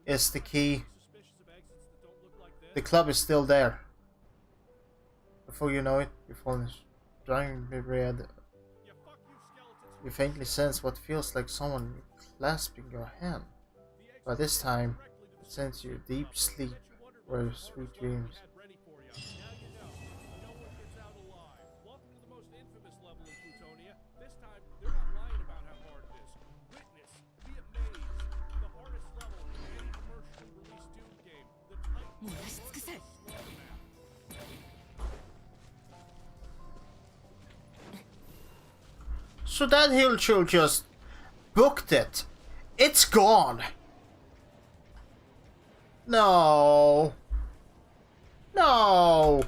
is the key. The club is still there. Before you know it, your phone is driving me red. You faintly sense what feels like someone clasping your hand. By this time, it sends you deep sleep or sweet dreams. This time, they're not lying about how hard it is. Witness, be amazed. The hardest level in any commercially released Doom game. The Titan slug map. So that Hillchill just booked it. It's gone. No. No.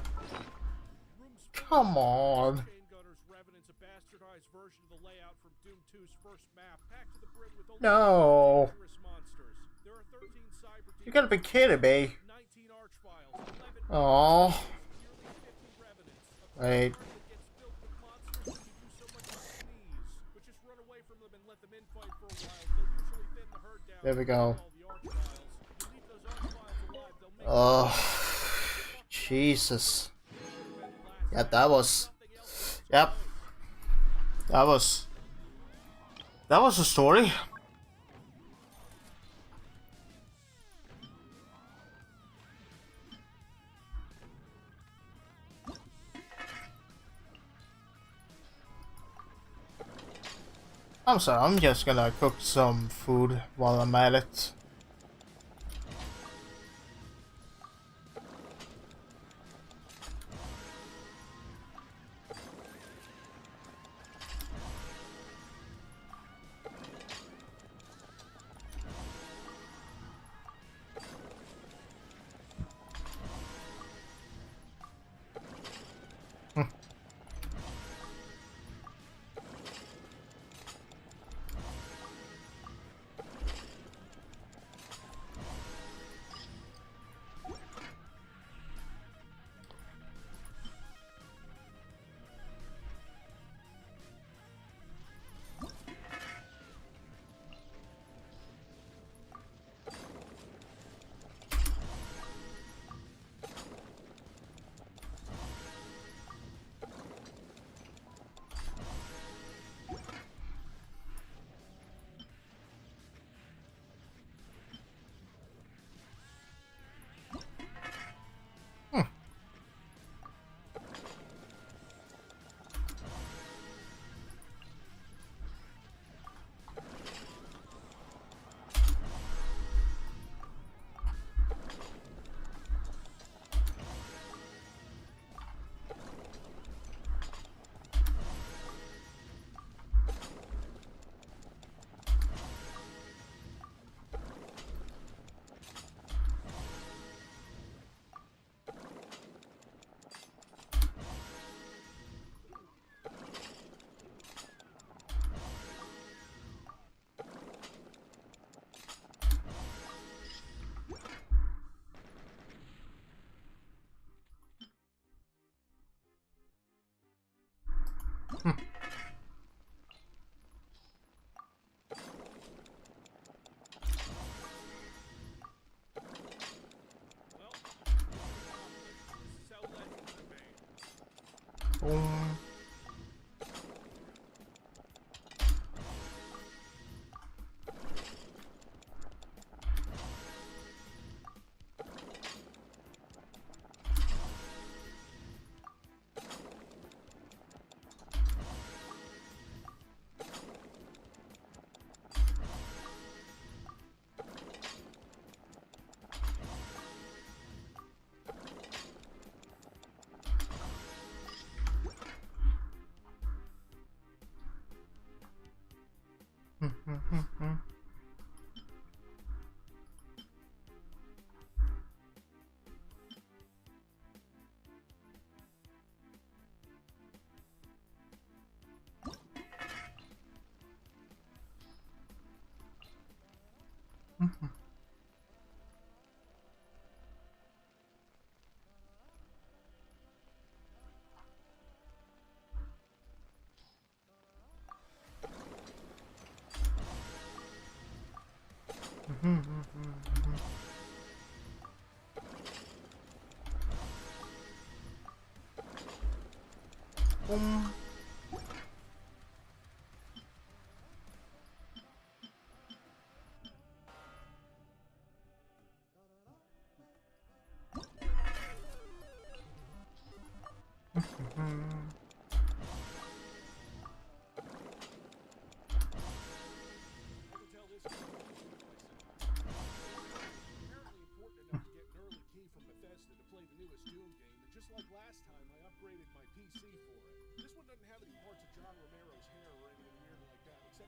Come on. No. You gotta be kidding me. Oh. Wait. There we go. Oh, Jesus. Yeah, that was. Yep. That was a story. I'm sorry, I'm just gonna cook some food while I'm at it.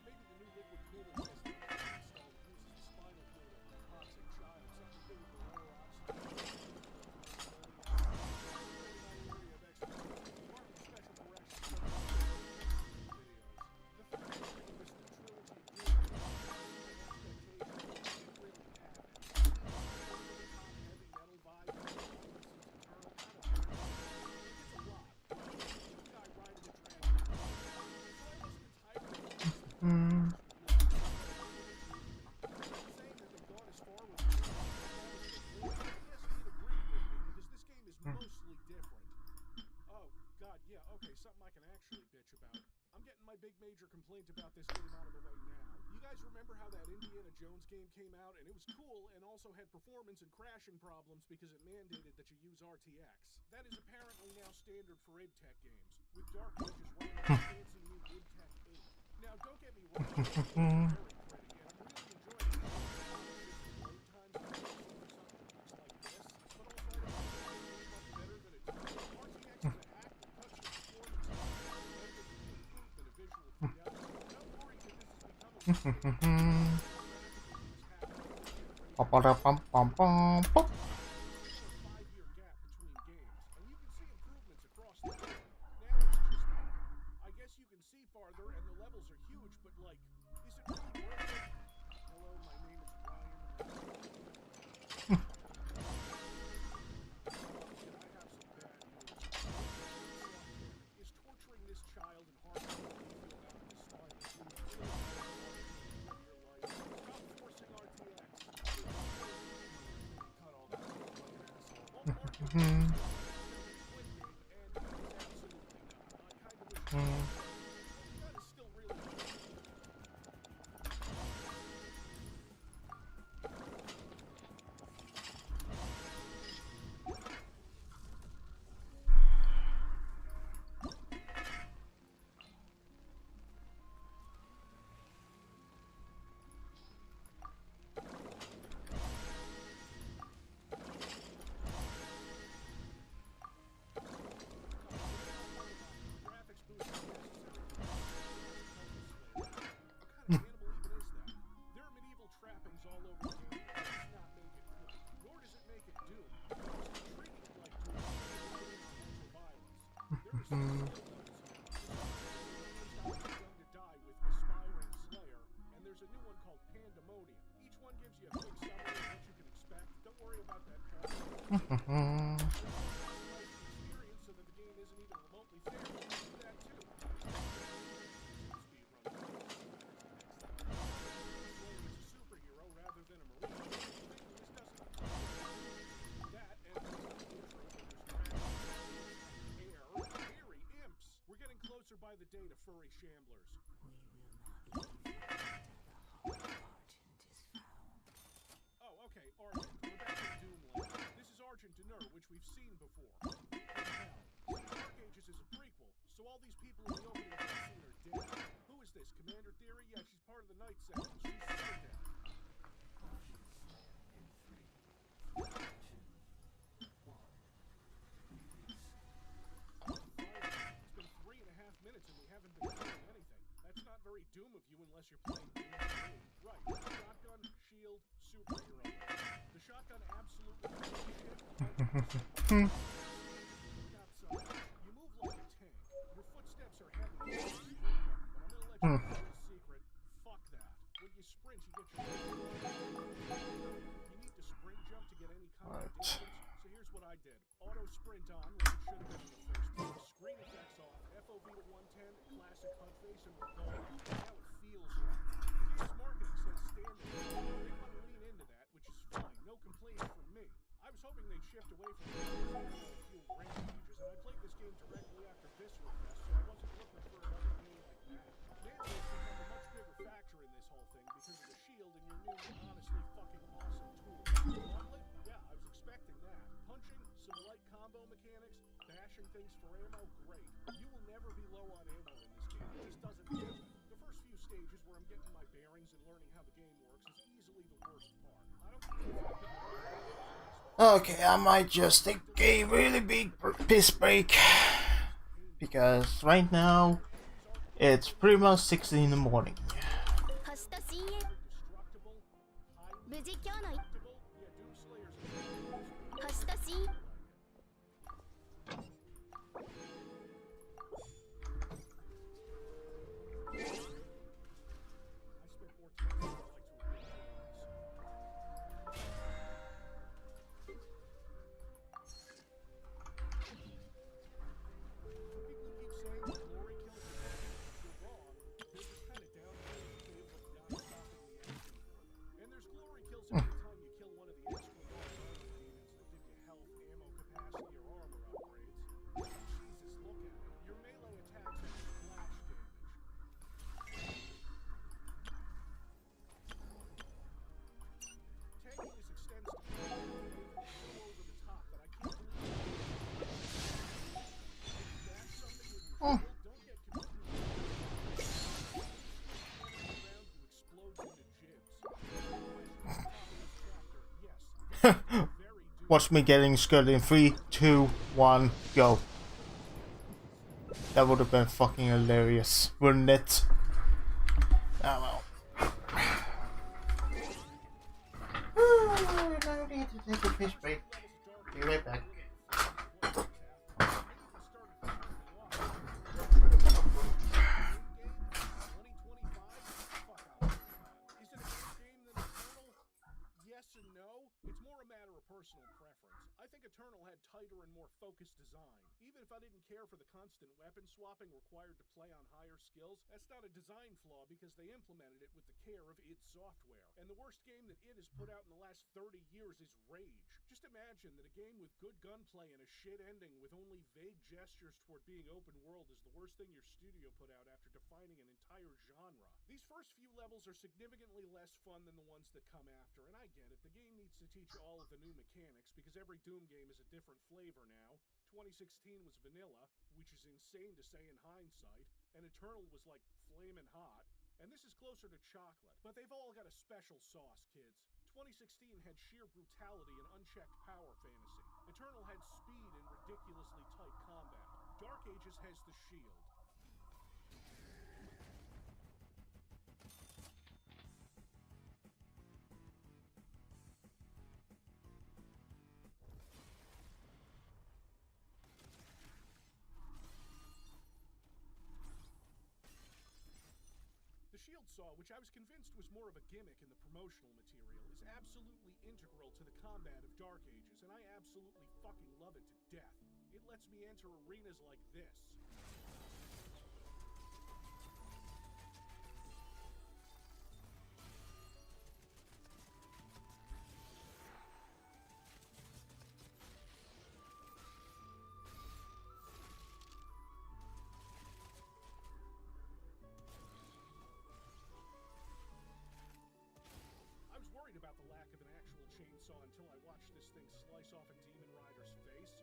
maybe the new liquid cooler system installed uses the spinal fluid of a toxic child, something to do with the lower mostly different. Oh, God, yeah, okay, something I can actually bitch about. I'm getting my big major complaint about this game out of the way now. You guys remember how that Indiana Jones game came out, and it was cool and also had performance and crashing problems because it mandated that you use RTX? That is apparently now standard for id Tech games, with Dark Ages running on fancy new id Tech 8. Now, don't get me wrong, it's very pretty, and I'm really enjoying it. Load times on PC for something that looks like this, but also I don't think it's much better than it does. RTX is a hack that cuts your performance and improvement of visual fidelity. And I'm worried that this is becoming Ba-ba-da-bum-bum-bum-bum. 5-year gap between games, and you can see improvements across the board. Now it's just, I guess you can see farther, and the levels are huge, but like, is it really worth it? Hello, my name is Ryan. I have some bad news. Is torturing this child and harming the people out of the spinal fluid really your life? Stop forcing RTX. Cut all that. Trappings all over the game does not make it cool, nor does it make it Doom. But treating it like Doom is ultra-violence. There are some skill levels here. To die with Aspiring Slayer, and there's a new one called Pandemonium. Each one gives you a quick summary of what you can expect. Don't worry about that part. Experience so that the game isn't even remotely fair. You can do that too. Rather than a marine. This doesn't that and there's an intro, but there's air, fairy imps. We're getting closer by the day to furry shamblers. Oh, okay, Argent. We're back in Doomland. This is Argent Denur, which we've seen before. Dark Ages is a prequel, so all these people in the opening cutscene are dead. Who is this? Commander Theory? Yeah, she's part of the Night Sentinels. She's so dead. It's been 3.5 minutes and we haven't been doing anything. That's not very Doom of you unless you're playing Doom 3. Right, shotgun, shield, superhero. The shotgun absolutely shit 100%. Not so much. You move like a tank. Your footsteps are heavy. But I'm gonna let you know a secret. Fuck that. When you sprint, you get your... You need to sprint jump to get any kind of distance. So here's what I did. Auto sprint on, like it should have been in the first place. Screen effects off, FOV to 110, classic HUD face, and we're going. Now it feels right. The game's marketing says standard. They want to lean into that, which is fine. No complaints from me. I was hoping they'd shift away from a few rampages, and I played this game directly after Viscera Fest, so I wasn't looking for another game like that. Mando's become a much bigger factor in this whole thing because of the shield and your new, honestly fucking awesome tool. Gauntlet? Yeah, I was expecting that. Punching, some light combo mechanics, bashing things for ammo, great. You will never be low on ammo in this game. It just doesn't happen. The first few stages where I'm getting my bearings and learning how the game works is easily the worst part. I don't Okay, I might just take a really big piss break because right now it's pretty much 6 in the morning. 無事今日の星としWatch me getting scared in 3, 2, 1, go. That would have been fucking hilarious, wouldn't it? Ah well. I need to take a piss break. Be right back. Personal preference. I think Eternal had tighter and more focused design. Even if I didn't care for the constant weapon swapping required to play on higher skills, that's not a design flaw because they implemented it with the care of id Software. And the worst game that id has put out in the last 30 years is Rage. Just imagine that a game with good gunplay and a shit ending with only vague gestures toward being open world is the worst thing your studio put out after defining an entire genre. These first few levels are significantly less fun than the ones that come after, and I get it. The game needs to teach all of the new mechanics because every Doom game is a different flavor now. 2016 was vanilla, which is insane to say in hindsight, and Eternal was like flamin' hot. And this is closer to chocolate, but they've all got a special sauce, kids. 2016 had sheer brutality and unchecked power fantasy. Eternal had speed and ridiculously tight combat. Dark Ages has the shield. The shield saw, which I was convinced was more of a gimmick in the promotional material, is absolutely integral to the combat of Dark Ages, and I absolutely fucking love it to death. It lets me enter arenas like this. About the lack of an actual chainsaw until I watched this thing slice off a demon rider's face.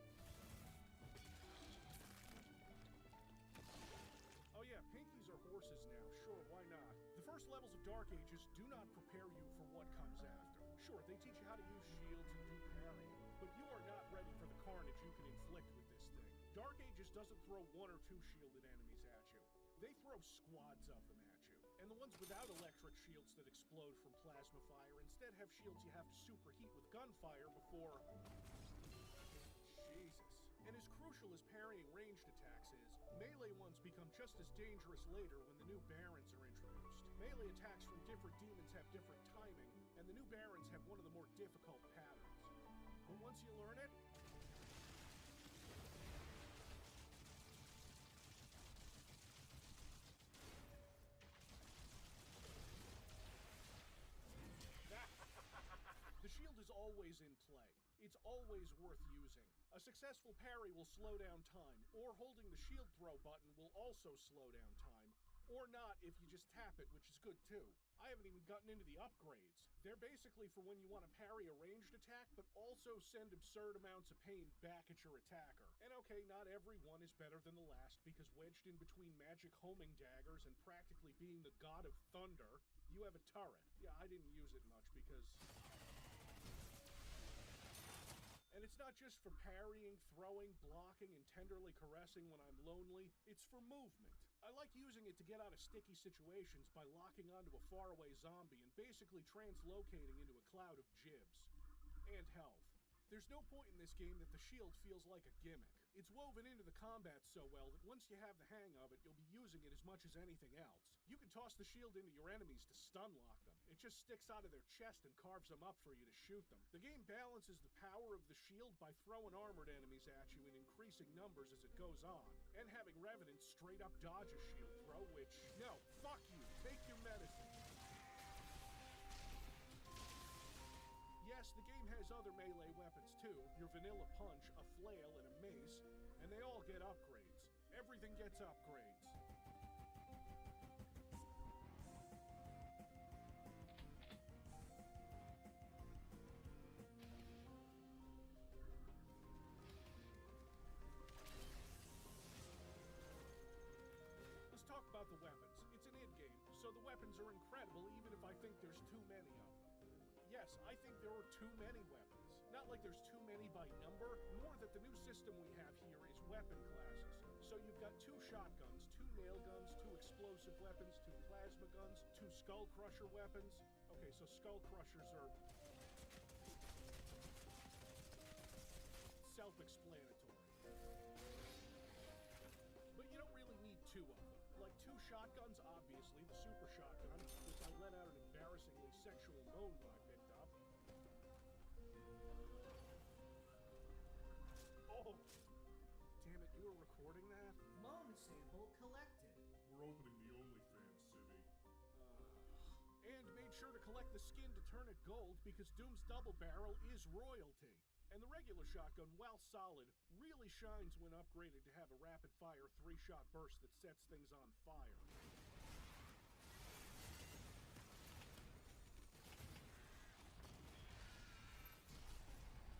Oh yeah, pinkies are horses now. Sure, why not? The first levels of Dark Ages do not prepare you for what comes after. Sure, they teach you how to use shields and do parrying, but you are not ready for the carnage you can inflict with this thing. Dark Ages doesn't throw 1 or 2 shielded enemies at you. They throw squads of them at you. And the ones without electric shields that explode from plasma fire instead have shields you have to superheat with gunfire before... Jesus. And as crucial as parrying ranged attacks is, melee ones become just as dangerous later when the new barons are introduced. Melee attacks from different demons have different timing, and the new barons have one of the more difficult patterns. But once you learn it, the shield is always in play. It's always worth using. A successful parry will slow down time, or holding the shield throw button will also slow down time. Or not if you just tap it, which is good too. I haven't even gotten into the upgrades. They're basically for when you want to parry a ranged attack, but also send absurd amounts of pain back at your attacker. And okay, not every one is better than the last, because wedged in between magic homing daggers and practically being the god of thunder, you have a turret. Yeah, I didn't use it much because... And it's not just for parrying, throwing, blocking, and tenderly caressing when I'm lonely. It's for movement. I like using it to get out of sticky situations by locking onto a faraway zombie and basically translocating into a cloud of gibs. And health. There's no point in this game that the shield feels like a gimmick. It's woven into the combat so well that once you have the hang of it, you'll be using it as much as anything else. You can toss the shield into your enemies to stun lock them. It just sticks out of their chest and carves them up for you to shoot them. The game balances the power of the shield by throwing armored enemies at you in increasing numbers as it goes on, and having Revenants straight up dodge a shield throw, which, no, fuck you, take your medicine. Yes, the game has other melee weapons too, your vanilla punch, a flail, and a mace, and they all get upgrades. Everything gets upgrades. Let's talk about the weapons. It's an id game, so the weapons are incredible even if I think there's too many of them. Yes, I think there are too many weapons. Not like there's too many by number, more that the new system we have here is weapon classes. So you've got 2 shotguns, 2 nail guns, 2 explosive weapons, 2 plasma guns, 2 skull crusher weapons. Okay, so skull crushers are self-explanatory. But you don't really need 2 of them. Like 2 shotguns, obviously, the super shotgun, which I let out an embarrassingly sexual moan when I picked up. Oh! Damn it, you were recording that? Moan sample collected. We're opening the OnlyFans, Civvy. And made sure to collect the skin to turn it gold because Doom's double barrel is royalty. And the regular shotgun, while solid, really shines when upgraded to have a rapid-fire 3-shot burst that sets things on fire.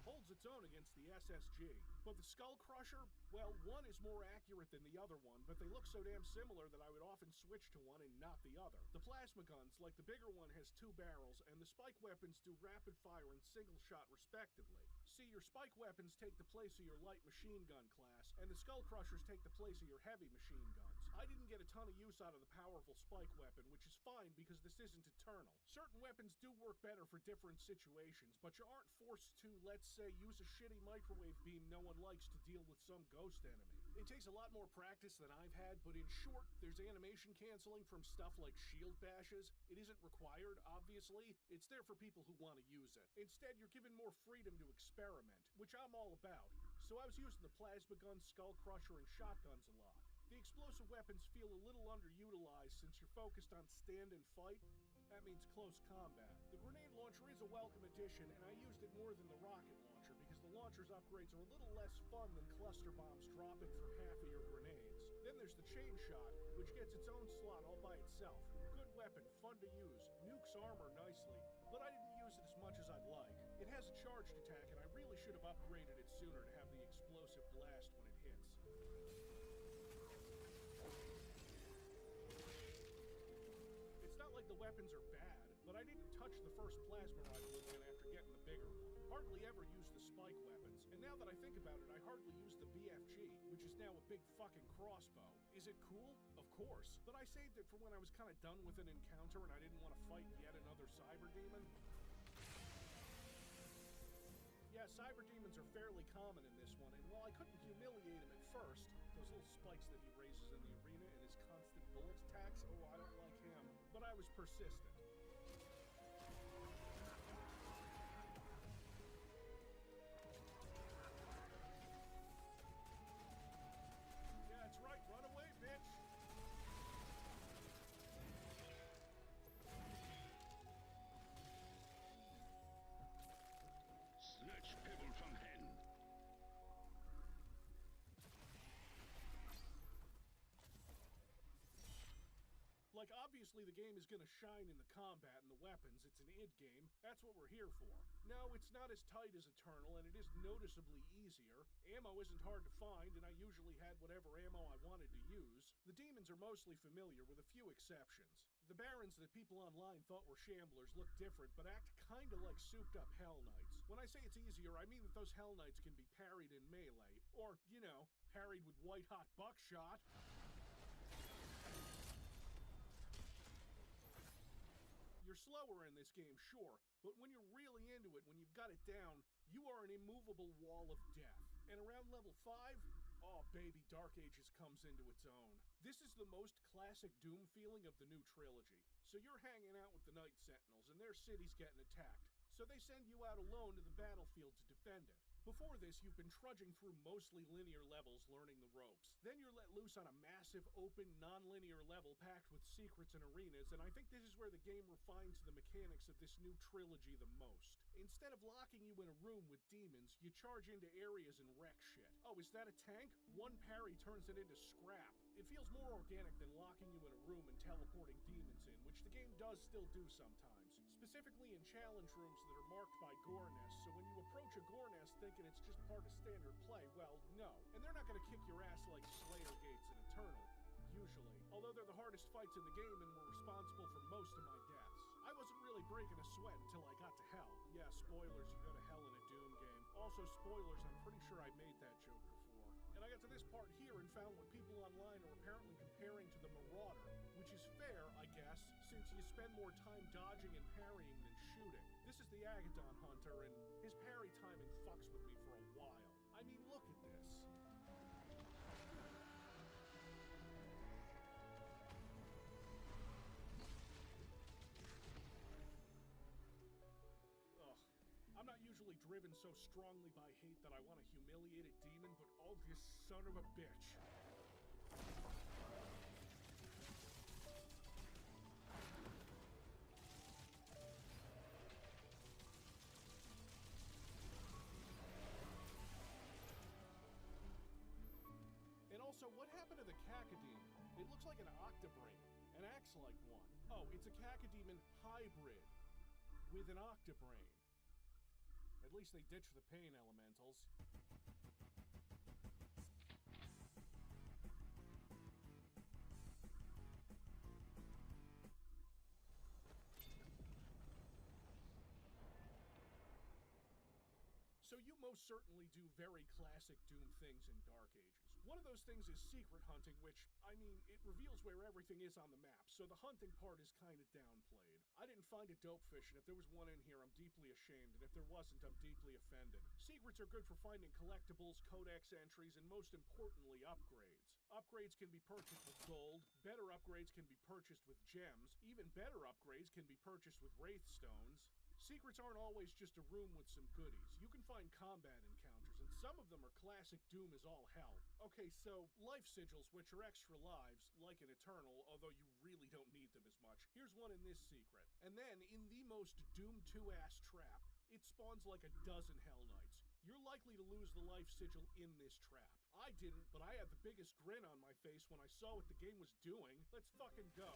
Holds its own against the SSG. But the Skull Crusher, well, one is more accurate than the other one, but they look so damn similar that I would often switch to one and not the other. The plasma guns, like the bigger one, has 2 barrels, and the spike weapons do rapid fire and single shot respectively. See, your spike weapons take the place of your light machine gun class, and the Skull Crushers take the place of your heavy machine guns. I didn't get a ton of use out of the powerful spike weapon, which is fine because this isn't eternal. Certain weapons do work better for different situations, but you aren't forced to, let's say, use a shitty microwave beam no one likes to deal with some ghost enemy. It takes a lot more practice than I've had, but in short, there's animation canceling from stuff like shield bashes. It isn't required, obviously. It's there for people who want to use it. Instead, you're given more freedom to experiment, which I'm all about. So I was using the plasma gun, skull crusher, and shotguns a lot. The explosive weapons feel a little underutilized since you're focused on stand and fight. That means close combat. The grenade launcher is a welcome addition, and I used it more than the rocket launcher because the launcher's upgrades are a little less fun than cluster bombs dropping from half of your grenades. Then there's the chain shot, which gets its own slot all by itself. Good weapon, fun to use, nukes armor nicely, but I didn't use it as much as I'd like. It has a charged attack, and I really should have upgraded it sooner to have the explosive blast when it hits. It's not like the weapons are bad, but I didn't touch the first plasma rifle again after getting the bigger one. Hardly ever used the spike weapons, and now that I think about it, I hardly use the BFG, which is now a big fucking crossbow. Is it cool? Of course, but I saved it for when I was kind of done with an encounter and I didn't want to fight yet another cyber demon. Yeah, cyber demons are fairly common in this one, and while I couldn't humiliate him at first, those little spikes that he raises in the arena and his constant bullet attacks, oh, I don't like him, but I was persistent. Yeah, that's right, run away, bitch! Snatch pebble from hand. Like, obviously the game is gonna shine in the combat and the weapons. It's an id game. That's what we're here for. No, it's not as tight as Eternal, and it is noticeably easier. Ammo isn't hard to find, and I usually had whatever ammo I wanted to use. The demons are mostly familiar, with a few exceptions. The barons that people online thought were shamblers look different, but act kinda like souped-up Hell Knights. When I say it's easier, I mean that those Hell Knights can be parried in melee, or, you know, parried with white-hot buckshot. slower in this game, sure, but when you're really into it, when you've got it down, you are an immovable wall of death. And around level 5, oh baby, Dark Ages comes into its own. This is the most classic Doom feeling of the new trilogy. So you're hanging out with the Night Sentinels and their city's getting attacked. So they send you out alone to the battlefield to defend it. Before this, you've been trudging through mostly linear levels learning the ropes. Then you're let loose on a massive, open, non-linear level packed with secrets and arenas, and I think this is where the game refines the mechanics of this new trilogy the most. Instead of locking you in a room with demons, you charge into areas and wreck shit. Oh, is that a tank? One parry turns it into scrap. It feels more organic than locking you in a room and teleporting demons in, which the game does still do sometimes. Specifically in challenge rooms that are marked by gore nests, so when you approach a gore nest thinking it's just part of standard play, well, no. And they're not going to kick your ass like Slayer Gates in Eternal, usually. Although they're the hardest fights in the game and were responsible for most of my deaths. I wasn't really breaking a sweat until I got to hell. Yeah, spoilers, you go to hell in a Doom game. Also, spoilers, I'm pretty sure I made that joke before. And I got to this part here and found what people online are apparently comparing to the Marauder, which is fair, I guess, since you spend more time dodging and parrying than shooting. This is the Agathon Hunter, and his parry timing fucks with me for a while. I mean, look at this. I'm not usually driven so strongly by hate that I want to humiliate a demon, but oh, this son of a bitch. And also, what happened to the Cacodemon? It looks like an Octobrain, and acts like one. Oh, it's a Cacodemon hybrid with an Octobrain. At least they ditched the pain elementals. So you most certainly do very classic Doom things in Dark Ages. One of those things is secret hunting, which, I mean, it reveals where everything is on the map, so the hunting part is kind of downplayed. I didn't find a dopefish, and if there was one in here, I'm deeply ashamed, and if there wasn't, I'm deeply offended. Secrets are good for finding collectibles, codex entries, and most importantly, upgrades. Upgrades can be purchased with gold, better upgrades can be purchased with gems, even better upgrades can be purchased with wraith stones. Secrets aren't always just a room with some goodies. You can find combat encounters, and some of them are classic Doom as all hell. Okay, so, life sigils, which are extra lives, like in Eternal, although you really don't need them as much. Here's one in this secret. And then, in the most Doom 2-ass trap, it spawns like a dozen Hell Knights. You're likely to lose the life sigil in this trap. I didn't, but I had the biggest grin on my face when I saw what the game was doing. Let's fucking go.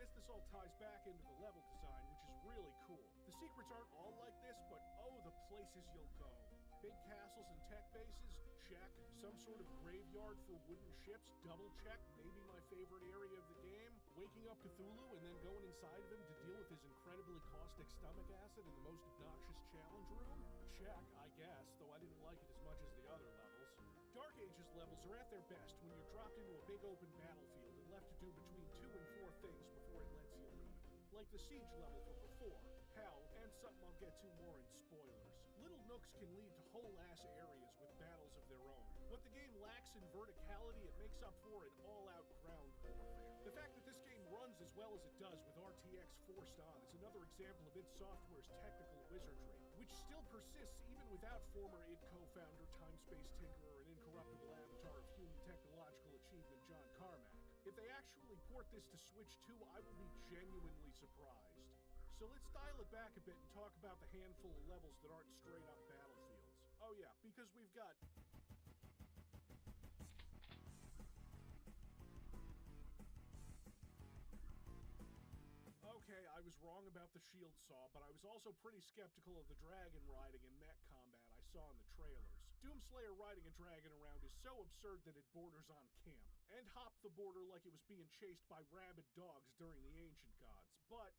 This all ties back into the level design, which is really cool. The secrets aren't all like this, but oh, the places you'll go. Big castles and tech bases? Check. Some sort of graveyard for wooden ships? Double check. Maybe my favorite area of the game? Waking up Cthulhu and then going inside of him to deal with his incredibly caustic stomach acid in the most obnoxious challenge room? Check, I guess, though I didn't like it as much as the other levels. Dark Ages levels are at their best when you're dropped into a big open battlefield and left to do between 2 and 4 things before it lets you leave. Like the siege level from before, hell, and something I'll get to more in spoilers. Little nooks can lead to whole-ass areas with battles of their own. What the game lacks in verticality, it makes up for in all-out ground warfare. The fact that this game runs as well as it does with RTX forced on is another example of id Software's technical wizardry, which still persists even without former id co-founder, time-space tinkerer, and incorruptible avatar of human technological achievement John Carmack. If they actually port this to Switch 2, I will be genuinely surprised. So let's dial it back a bit and talk about the handful of levels that aren't straight up battlefields. Oh yeah, because we've got... Okay, I was wrong about the shield saw, but I was also pretty skeptical of the dragon riding and mech combat I saw in the trailers. Doomslayer riding a dragon around is so absurd that it borders on camp, and hopped the border like it was being chased by rabid dogs during the Ancient Gods. But,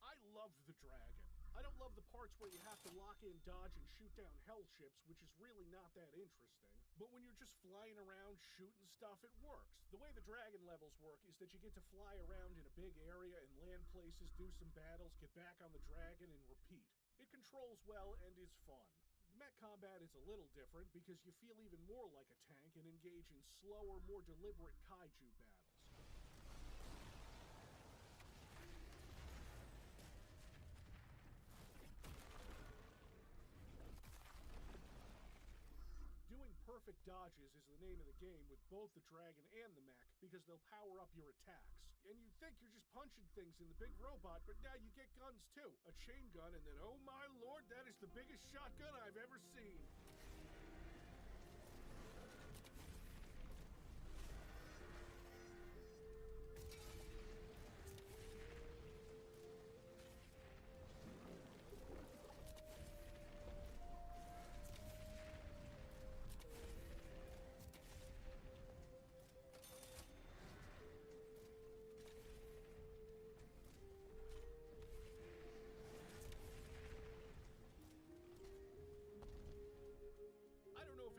I love the dragon. I don't love the parts where you have to lock in, dodge, and shoot down hell ships, which is really not that interesting. But when you're just flying around shooting stuff, it works. The way the dragon levels work is that you get to fly around in a big area and land places, do some battles, get back on the dragon, and repeat. It controls well and is fun. The mech combat is a little different because you feel even more like a tank and engage in slower, more deliberate kaiju battles. Doing perfect dodges is the name of the game with both the dragon and the mech because they'll power up your attacks. And you'd think you're just punching things in the big robot, but now you get guns too. A chain gun, and then, oh my lord, that is the biggest shotgun I've ever seen.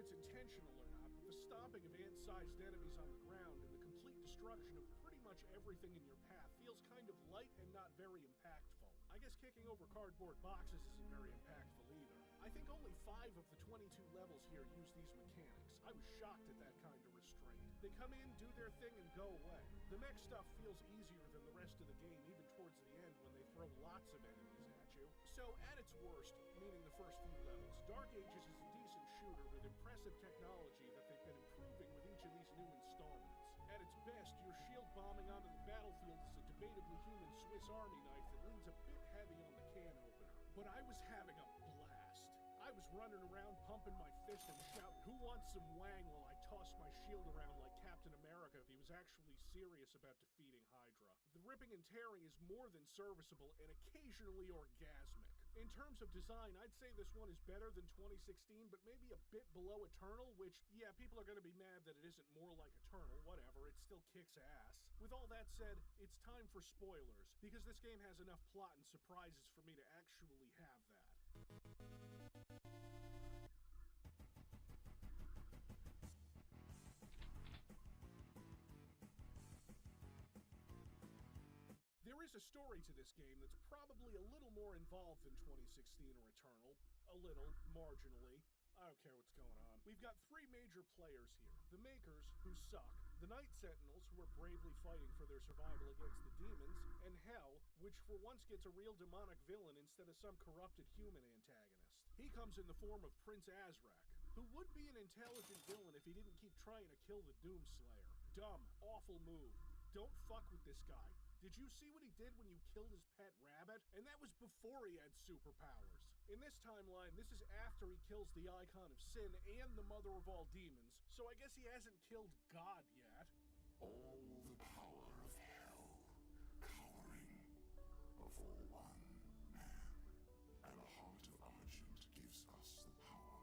Intentional or not, but the stomping of ant-sized enemies on the ground and the complete destruction of pretty much everything in your path feels kind of light and not very impactful. I guess kicking over cardboard boxes isn't very impactful either. I think only 5 of the 22 levels here use these mechanics. I was shocked at that kind of restraint. They come in, do their thing, and go away. The mech stuff feels easier than the rest of the game, even towards the end when they throw lots of enemies at you. So, at its worst, meaning the first few levels, Dark Ages is a decent shooter with impressive technology that they've been improving with each of these new installments. At its best, your shield bombing onto the battlefield is a debatably human Swiss Army knife that leans a bit heavy on the can opener. But I was having a blast. I was running around pumping my fist and shouting, "Who wants some wang?" while I tossed my shield around like Captain America if he was actually serious about defeating Hydra. The ripping and tearing is more than serviceable and occasionally orgasmic. In terms of design, I'd say this one is better than 2016, but maybe a bit below Eternal, which, yeah, people are going to be mad that it isn't more like Eternal, whatever, it still kicks ass. With all that said, it's time for spoilers, because this game has enough plot and surprises for me to actually have that. There is a story to this game that's probably a little more involved than 2016 or Eternal. A little, marginally. I don't care what's going on. We've got 3 major players here. The Makers, who suck, the Night Sentinels, who are bravely fighting for their survival against the demons, and Hell, which for once gets a real demonic villain instead of some corrupted human antagonist. He comes in the form of Prince Azrak, who would be an intelligent villain if he didn't keep trying to kill the Doomslayer. Dumb, awful move. Don't fuck with this guy. Did you see what he did when you killed his pet rabbit? And that was before he had superpowers. In this timeline, this is after he kills the Icon of Sin and the Mother of all Demons, so I guess he hasn't killed God yet. All the power of hell, cowering before one man. And a heart of Argent gives us the power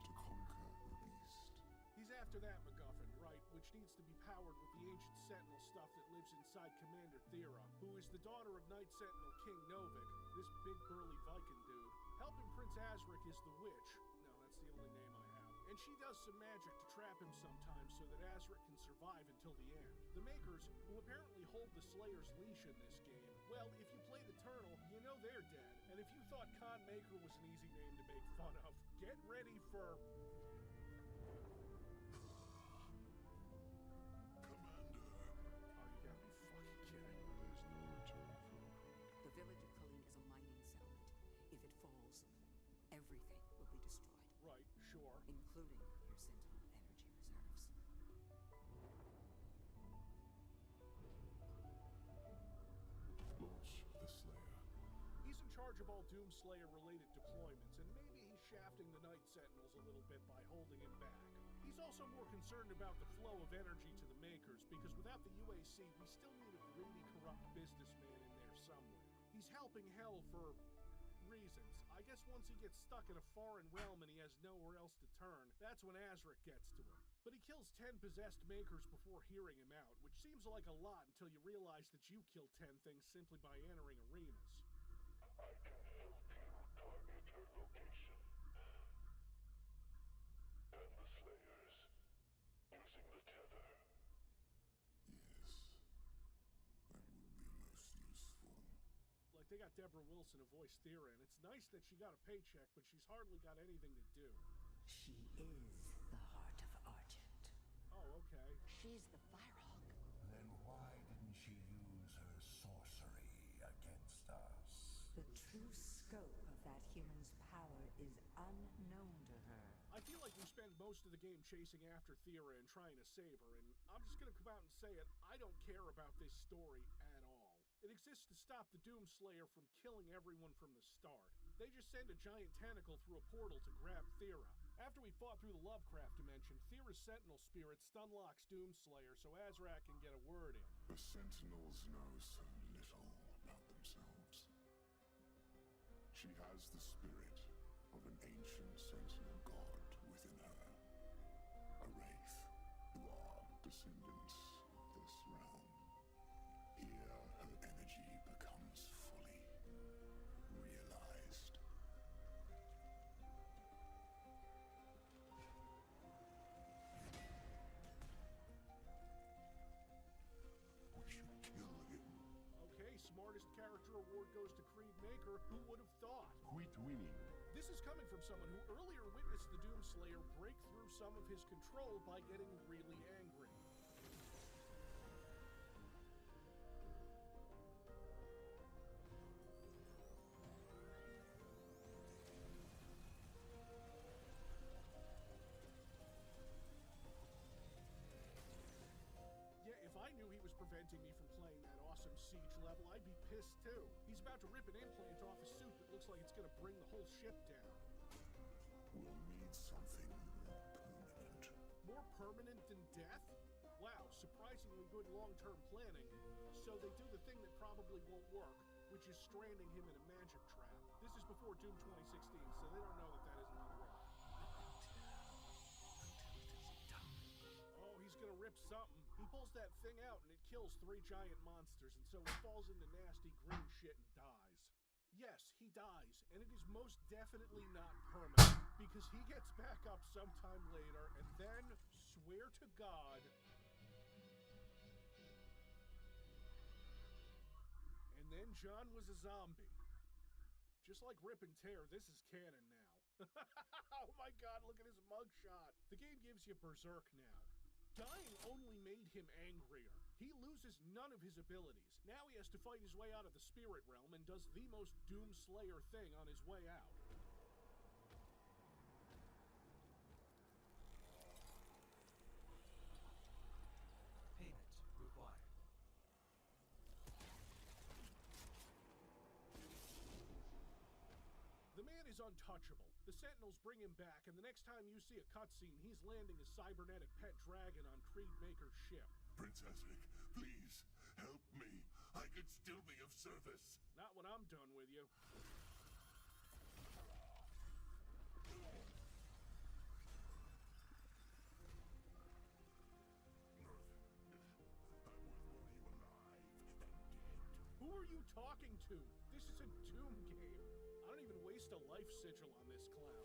to conquer the beast. He's after that MacGuffin, right, which needs to be powered with the ancient Sentinel stuff that lives inside Commander Thera, who is the daughter of Night Sentinel King Novik, this big burly Viking dude. Helping Prince Azrak is the witch. No, that's the only name I have. And she does some magic to trap him sometimes so that Azrak can survive until the end. The Makers, who apparently hold the Slayer's leash in this game, well, if you played Eternal, you know they're dead. And if you thought Khan Maker was an easy name to make fun of, get ready for... The village of Colleen is a mining settlement. If it falls, everything will be destroyed. Right, sure. Including your Sentinel energy reserves. Launch the Slayer. He's in charge of all Doomslayer-related deployments, and maybe he's shafting the Night Sentinels a little bit by holding him back. He's also more concerned about the flow of energy to the Makers, because without the UAC, we still need a greedy, corrupt businessman in there somewhere. He's helping Hell for reasons. I guess once he gets stuck in a foreign realm and he has nowhere else to turn, that's when Azric gets to him. But he kills 10 possessed makers before hearing him out, which seems like a lot until you realize that you kill 10 things simply by entering arenas. I can help you target her location. And the Slayers, using the tether. Yes, that would be most useful. Like, they got Deborah Wilson to voice Thera, and it's nice that she got a paycheck, but she's hardly got anything to do. She is the Heart of Argent. Oh, okay. She's the Firehawk. Then why didn't she use her sorcery against us? The true scope of that human's power is unknown to her. I feel like we spend most of the game chasing after Thera and trying to save her, and I'm just gonna come out and say it, I don't care about this story at all. It exists to stop the Doomslayer from killing everyone from the start. They just send a giant tentacle through a portal to grab Thera. After we fought through the Lovecraft dimension, Thera's Sentinel Spirit stunlocks Doomslayer so Azrak can get a word in. The Sentinels know so little about themselves. She has the spirit of an ancient Sentinel god within her. A wraith who are descendants of this realm. Here, her energy becomes fully realized. We should kill him. Okay, smartest character award goes to Creed Maker. Who would have thought? Quit winning. This is coming from someone who earlier witnessed the Doomslayer break through some of his control by getting really angry. Yeah, if I knew he was preventing me from playing that awesome siege level, I'd be pissed too. He's about to rip an implant off a suit that looks like it's gonna bring the whole ship down. We'll need something more permanent. More permanent than death? Wow, surprisingly good long-term planning. So they do the thing that probably won't work, which is stranding him in a magic trap. This is before Doom 2016, so they don't know that that isn't gonna work. Oh, he's gonna rip something. He pulls that thing out and it kills 3 giant monsters, and so he falls into nasty green shit and dies. Yes, he dies, and it is most definitely not permanent, because he gets back up sometime later, and then, swear to God, and then John was a zombie. Just like Rip and Tear, this is canon now. Oh my God, look at his mugshot. The game gives you Berserk now. Dying only made him angrier. He loses none of his abilities. Now he has to fight his way out of the spirit realm and does the most Doomslayer thing on his way out. Payment required. The man is untouchable. The Sentinels bring him back, and the next time you see a cutscene, he's landing a cybernetic pet dragon on Creed Maker's ship. Prince Azric, please, help me. I could still be of service. Not when I'm done with you. Who are you talking to? This is a Doom game. I don't even waste a life sigil on this clown.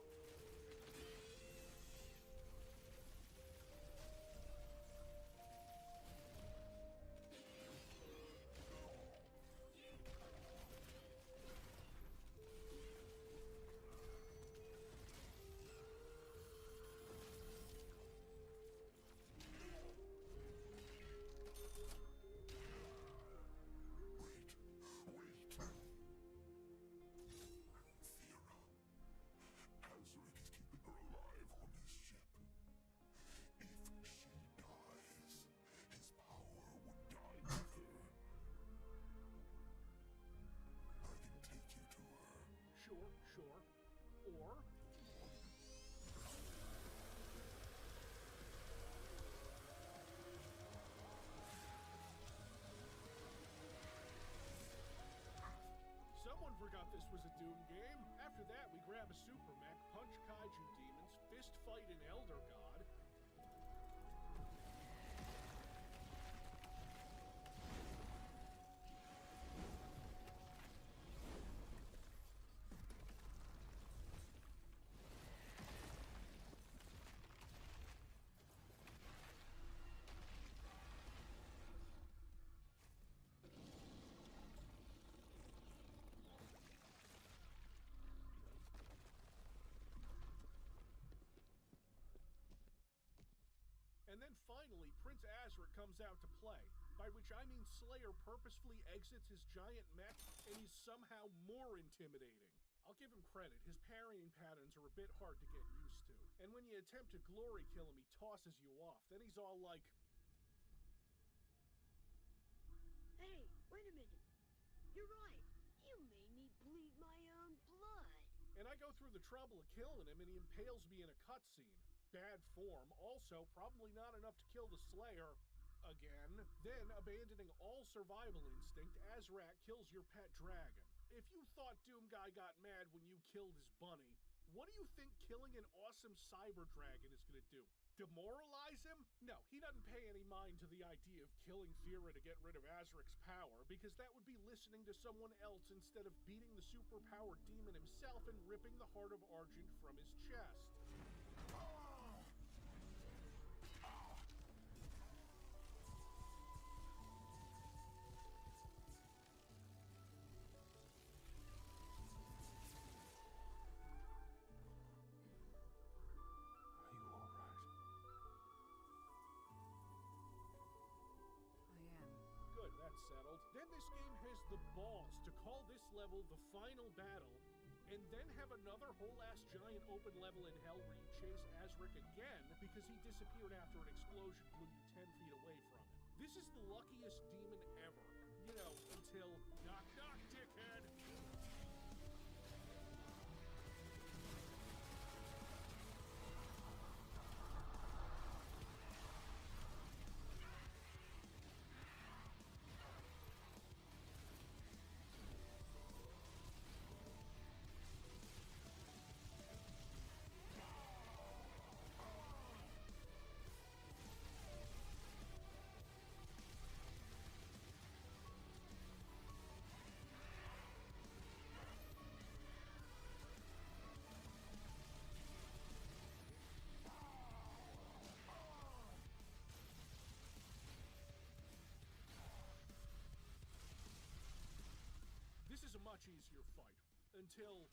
this was a Doom game. After that, we grab a super mech, punch kaiju demons, fist fight an elder god. And then finally, Prince Azric comes out to play, by which I mean Slayer purposefully exits his giant mech, and he's somehow more intimidating. I'll give him credit, his parrying patterns are a bit hard to get used to. And when you attempt to glory kill him, he tosses you off. Then he's all like, "Hey, wait a minute. You're right. You made me bleed my own blood." and I go through the trouble of killing him, and he impales me in a cutscene. Bad form, also probably not enough to kill the Slayer again. Then, abandoning all survival instinct, Azrak kills your pet dragon. If you thought Doom Guy got mad when you killed his bunny, what do you think killing an awesome cyber dragon is gonna do? Demoralize him? No, he doesn't pay any mind to the idea of killing Thera to get rid of Azric's power, because that would be listening to someone else instead of beating the superpowered demon himself and ripping the heart of Argent from his chest. Settled. Then this game has the balls to call this level the final battle, and then have another whole-ass giant open level in hell where you chase Azric again because he disappeared after an explosion blew you 10 feet away from him. This is the luckiest demon ever. You know, until knock knock, dickhead! This is a much easier fight, until...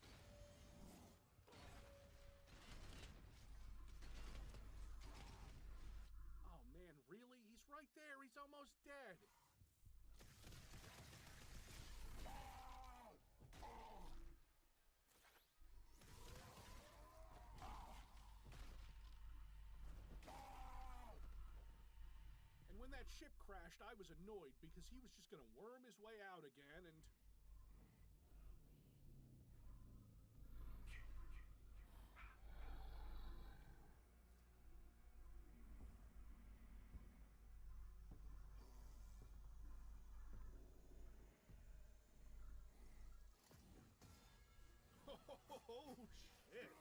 Oh man, really? He's right there, he's almost dead! And when that ship crashed, I was annoyed because he was just gonna worm his way out again and... Oh, shit!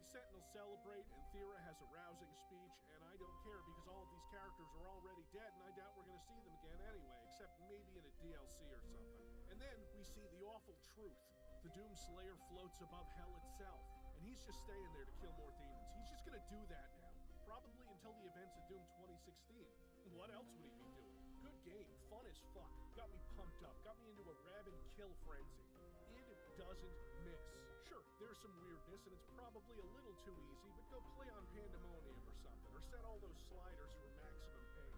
Sentinels celebrate, and Thera has a rousing speech, and I don't care because all of these characters are already dead, and I doubt we're going to see them again anyway, except maybe in a DLC or something. And then we see the awful truth. The Doom Slayer floats above hell itself, and he's just staying there to kill more demons. He's just going to do that now, probably until the events of Doom 2016. What else would he be doing? Good game, fun as fuck, got me pumped up, got me into a rabid kill frenzy. It doesn't miss. Sure, there's some weirdness, and it's probably a little too easy, but go play on Pandemonium or something, or set all those sliders for maximum pain.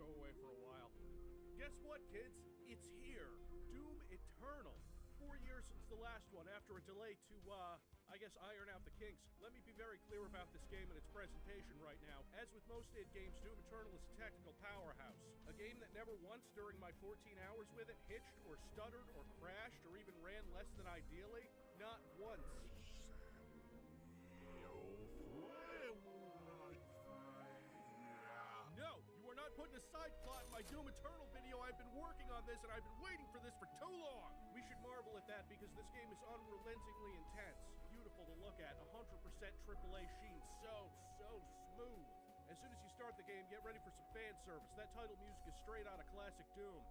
go away for a while. Guess what, kids? It's here. Doom Eternal. 4 years since the last one, after a delay to, I guess iron out the kinks. Let me be very clear about this game and its presentation right now. As with most id games, Doom Eternal is a technical powerhouse. A game that never once during my 14 hours with it hitched or stuttered or crashed or even ran less than ideally. Not once. No, you are not putting a side plot in my Doom Eternal video. I've been working on this and I've been waiting for this for too long. We should marvel at that because this game is unrelentingly intense. Beautiful to look at, 100% AAA sheen, so smooth. As soon as you start the game, get ready for some fan service. That title music is straight out of classic Doom.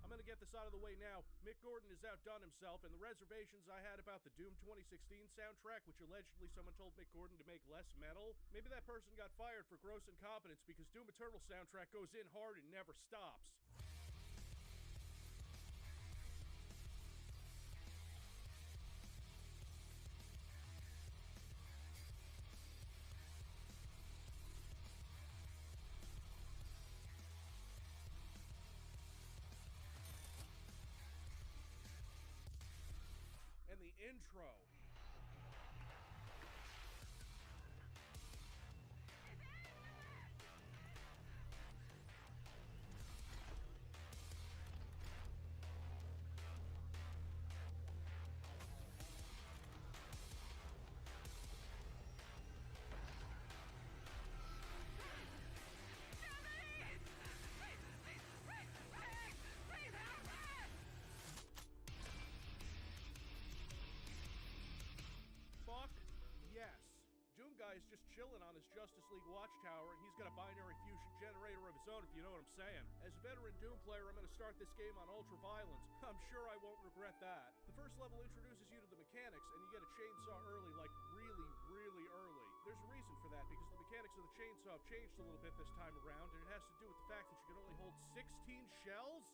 I'm gonna get this out of the way now. Mick Gordon has outdone himself, and the reservations I had about the Doom 2016 soundtrack, which allegedly someone told Mick Gordon to make less metal, maybe that person got fired for gross incompetence because Doom Eternal soundtrack goes in hard and never stops. And the intro. Yes. Doom Guy is just chilling on his Justice League watchtower, and he's got a binary fusion generator of his own, if you know what I'm saying. As a veteran Doom player, I'm going to start this game on Ultra Violence. I'm sure I won't regret that. The first level introduces you to the mechanics, and you get a chainsaw early, like really early. There's a reason for that, because the mechanics of the chainsaw have changed a little bit this time around, and it has to do with the fact that you can only hold 16 shells?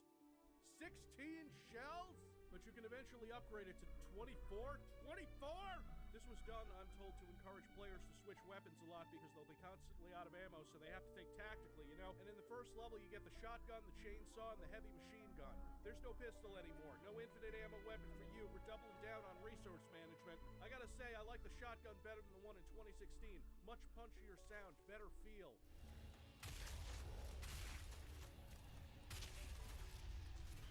16 shells? But you can eventually upgrade it to 24? 24?! This was done, I'm told, to encourage players to switch weapons a lot because they'll be constantly out of ammo, so they have to think tactically, you know? And in the first level, you get the shotgun, the chainsaw, and the heavy machine gun. There's no pistol anymore. No infinite ammo weapon for you. We're doubling down on resource management. I gotta say, I like the shotgun better than the one in 2016. Much punchier sound, better feel.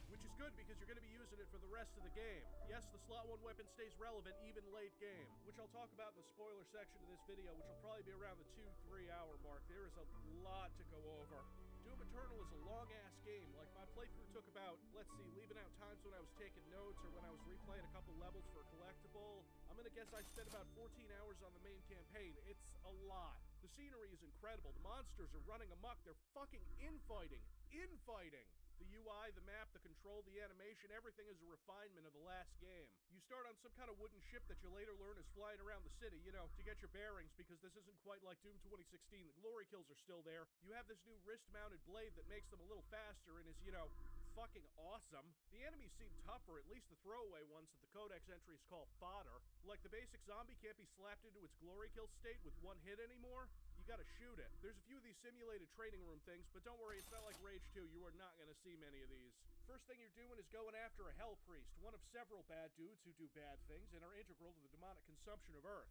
Which is good because you're going to be using it for the rest of the game. Yes, the slot 1 weapon stays relevant even late game, which I'll talk about in the spoiler section of this video, which will probably be around the 2-3 hour mark. There is a lot to go over. Doom Eternal is a long-ass game. Like, my playthrough took about, let's see, leaving out times when I was taking notes or when I was replaying a couple levels for a collectible. I'm gonna guess I spent about 14 hours on the main campaign. It's a lot. The scenery is incredible. The monsters are running amok. They're fucking infighting. Infighting! The UI, the map, the control, the animation, everything is a refinement of the last game. You start on some kind of wooden ship that you later learn is flying around the city, you know, to get your bearings, because this isn't quite like Doom 2016. The glory kills are still there. You have this new wrist-mounted blade that makes them a little faster and is, you know, fucking awesome. The enemies seem tougher, at least the throwaway ones that the codex entries call fodder. Like, the basic zombie can't be slapped into its glory kill state with one hit anymore. You gotta shoot it. There's a few of these simulated training room things, but don't worry, it's not like Rage 2. You are not gonna see many of these. First thing you're doing is going after a Hell Priest, one of several bad dudes who do bad things and are integral to the demonic consumption of Earth.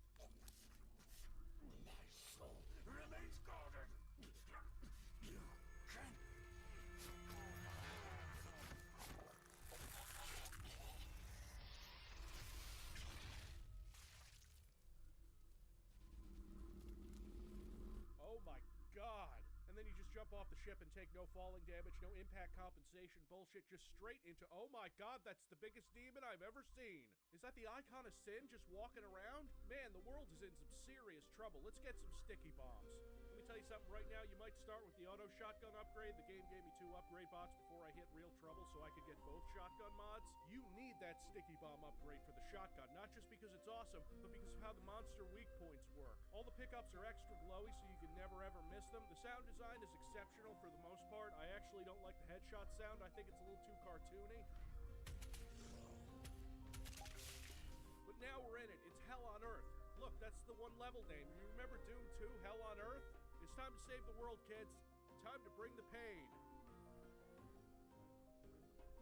My soul remains guarded. You can. Oh my god! And then you just jump off the ship and take no falling damage, no impact compensation. civilization bullshit just straight into, oh my god, that's the biggest demon I've ever seen. Is that the icon of sin just walking around? Man, the world is in some serious trouble. Let's get some sticky bombs. Let me tell you something right now, you might start with the auto shotgun upgrade. The game gave me 2 upgrade bots before I hit real trouble so I could get both shotgun mods. You need that sticky bomb upgrade for the shotgun, not just because it's awesome, but because of how the monster weak points work. All the pickups are extra glowy so you can never ever miss them. The sound design is exceptional for the most part. I actually don't like the headshot sound. I think it's a little too cartoony. But now we're in it. It's Hell on Earth. Look, that's the one level name. You remember Doom 2, Hell on Earth? It's time to save the world, kids. Time to bring the pain.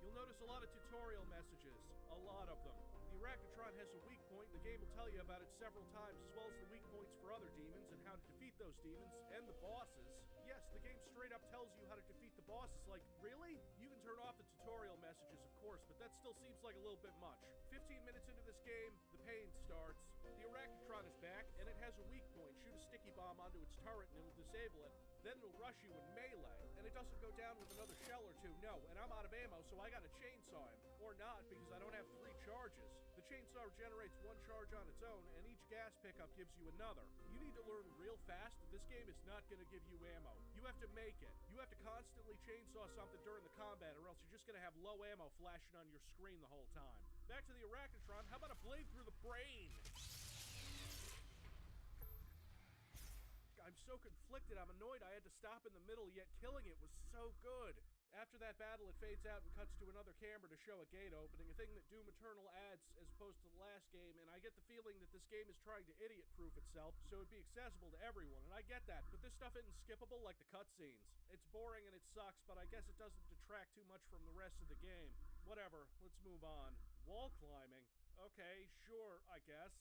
You'll notice a lot of tutorial messages. A lot of them. The Arachnotron has a weak point. The game will tell you about it several times, as well as the weak points for other demons and how to defeat those demons and the bosses. Yes, the game straight up tells you how to defeat the bosses. Like, really? You can turn off the tutorial messages, of course, but that still seems like a little bit much. 15 minutes into this game, the pain starts. The Arachnotron is back, and it has a weak point. Shoot a sticky bomb onto its turret, and it'll disable it. Then it'll rush you in melee, and it doesn't go down with another shell or 2, no, and I'm out of ammo, so I gotta chainsaw him. Or not, because I don't have 3 charges. The chainsaw generates 1 charge on its own, and each gas pickup gives you another. You need to learn real fast that this game is not gonna give you ammo. You have to make it. You have to constantly chainsaw something during the combat, or else you're just gonna have low ammo flashing on your screen the whole time. Back to the Arachnotron, how about a blade through the brain? I'm so conflicted, I'm annoyed I had to stop in the middle, yet killing it was so good. After that battle, it fades out and cuts to another camera to show a gate opening, a thing that Doom Eternal adds as opposed to the last game, and I get the feeling that this game is trying to idiot-proof itself so it'd be accessible to everyone, and I get that, but this stuff isn't skippable like the cutscenes. It's boring and it sucks, but I guess it doesn't detract too much from the rest of the game. Whatever, let's move on. Wall climbing? Okay, sure, I guess.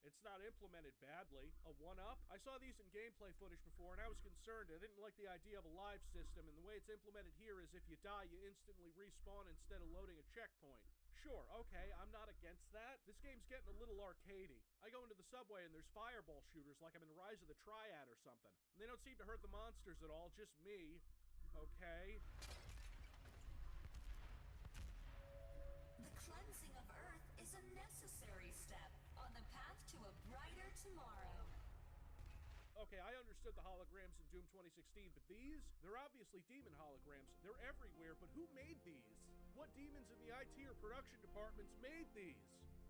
It's not implemented badly. A 1-up? I saw these in gameplay footage before and I was concerned. I didn't like the idea of a live system, and the way it's implemented here is if you die, you instantly respawn instead of loading a checkpoint. Sure, okay, I'm not against that. This game's getting a little arcadey. I go into the subway and there's fireball shooters like I'm in Rise of the Triad or something. And they don't seem to hurt the monsters at all, just me. Okay. The cleansing of Earth is a necessary step on the path to a brighter tomorrow. Okay, I understood the holograms in Doom 2016, but these? They're obviously demon holograms. They're everywhere, but who made these? What demons in the IT or production departments made these?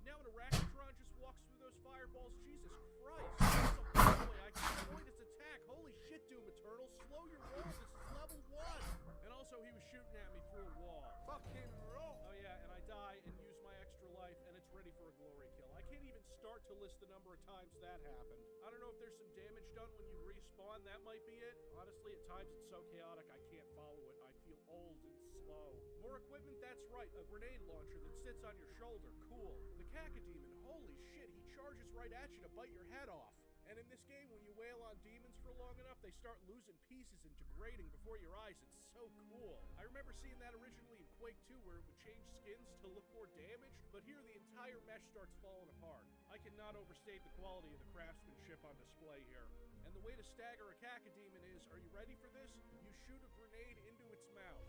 Now an Arachnotron just walks through those fireballs? Jesus Christ! That's a boy, I can avoid its attack! Holy shit, Doom Eternal! Slow your roll! This is level 1! And also, he was shooting at me through a wall. Fucking roll! Oh yeah, and I die and use my extra life, and it's ready for a glory kill. I can't even start to list the number of times that happened. I don't know if there's some damage done when you respawn, that might be it. Honestly, at times it's so chaotic I can't follow it. I feel old and slow. More equipment? That's right, a grenade launcher that sits on your shoulder. Cool. The Cacodemon, holy shit, he charges right at you to bite your head off. And in this game, when you wail on demons for long enough, they start losing pieces and degrading before your eyes. It's so cool. I remember seeing that originally in Quake 2 where it would change skins to look more damaged, but here the entire mesh starts falling apart. I cannot overstate the quality of the craftsmanship on display here. And the way to stagger a Cacodemon is, are you ready for this? You shoot a grenade into its mouth.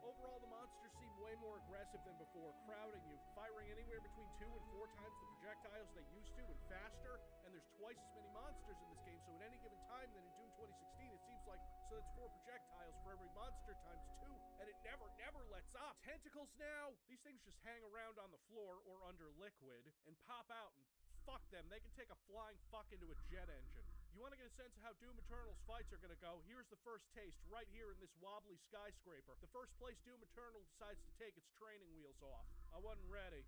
Overall, the monsters seem way more aggressive than before, crowding you, firing anywhere between 2 and 4 times the projectiles they used to, and faster, and there's twice as many monsters in this game, so at any given time than in Doom 2016, it seems like, so that's 4 projectiles for every monster times 2, and it never lets up! Tentacles now! These things just hang around on the floor, or under liquid, and pop out and fuck them. They can take a flying fuck into a jet engine. You want to get a sense of how Doom Eternal's fights are gonna go? Here's the first taste, right here in this wobbly skyscraper. The first place Doom Eternal decides to take its training wheels off. I wasn't ready.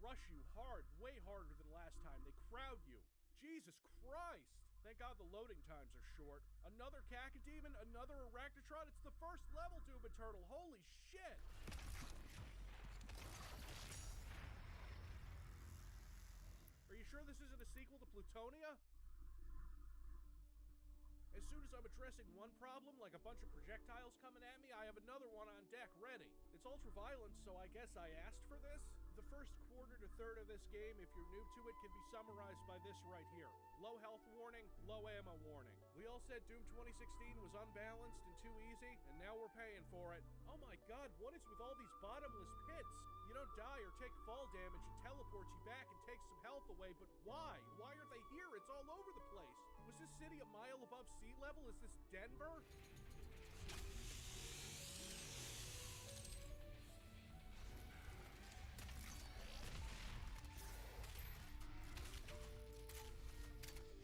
rush you hard, way harder than last time. They crowd you. Jesus Christ! Thank God the loading times are short. Another Cacodemon, another Arachnotron. It's the first level Doom Eternal. Holy shit! Are you sure this isn't a sequel to Plutonia? As soon as I'm addressing one problem, like a bunch of projectiles coming at me, I have another one on deck ready. It's ultra-violence, so I guess I asked for this? The first quarter to third of this game, if you're new to it, can be summarized by this right here. Low health warning, low ammo warning. We all said Doom 2016 was unbalanced and too easy, and now we're paying for it. Oh my god, what is with all these bottomless pits? You don't die or take fall damage, it teleports you back and takes some health away, but why? Why are they here? It's all over the place. Was this city a mile above sea level? Is this Denver?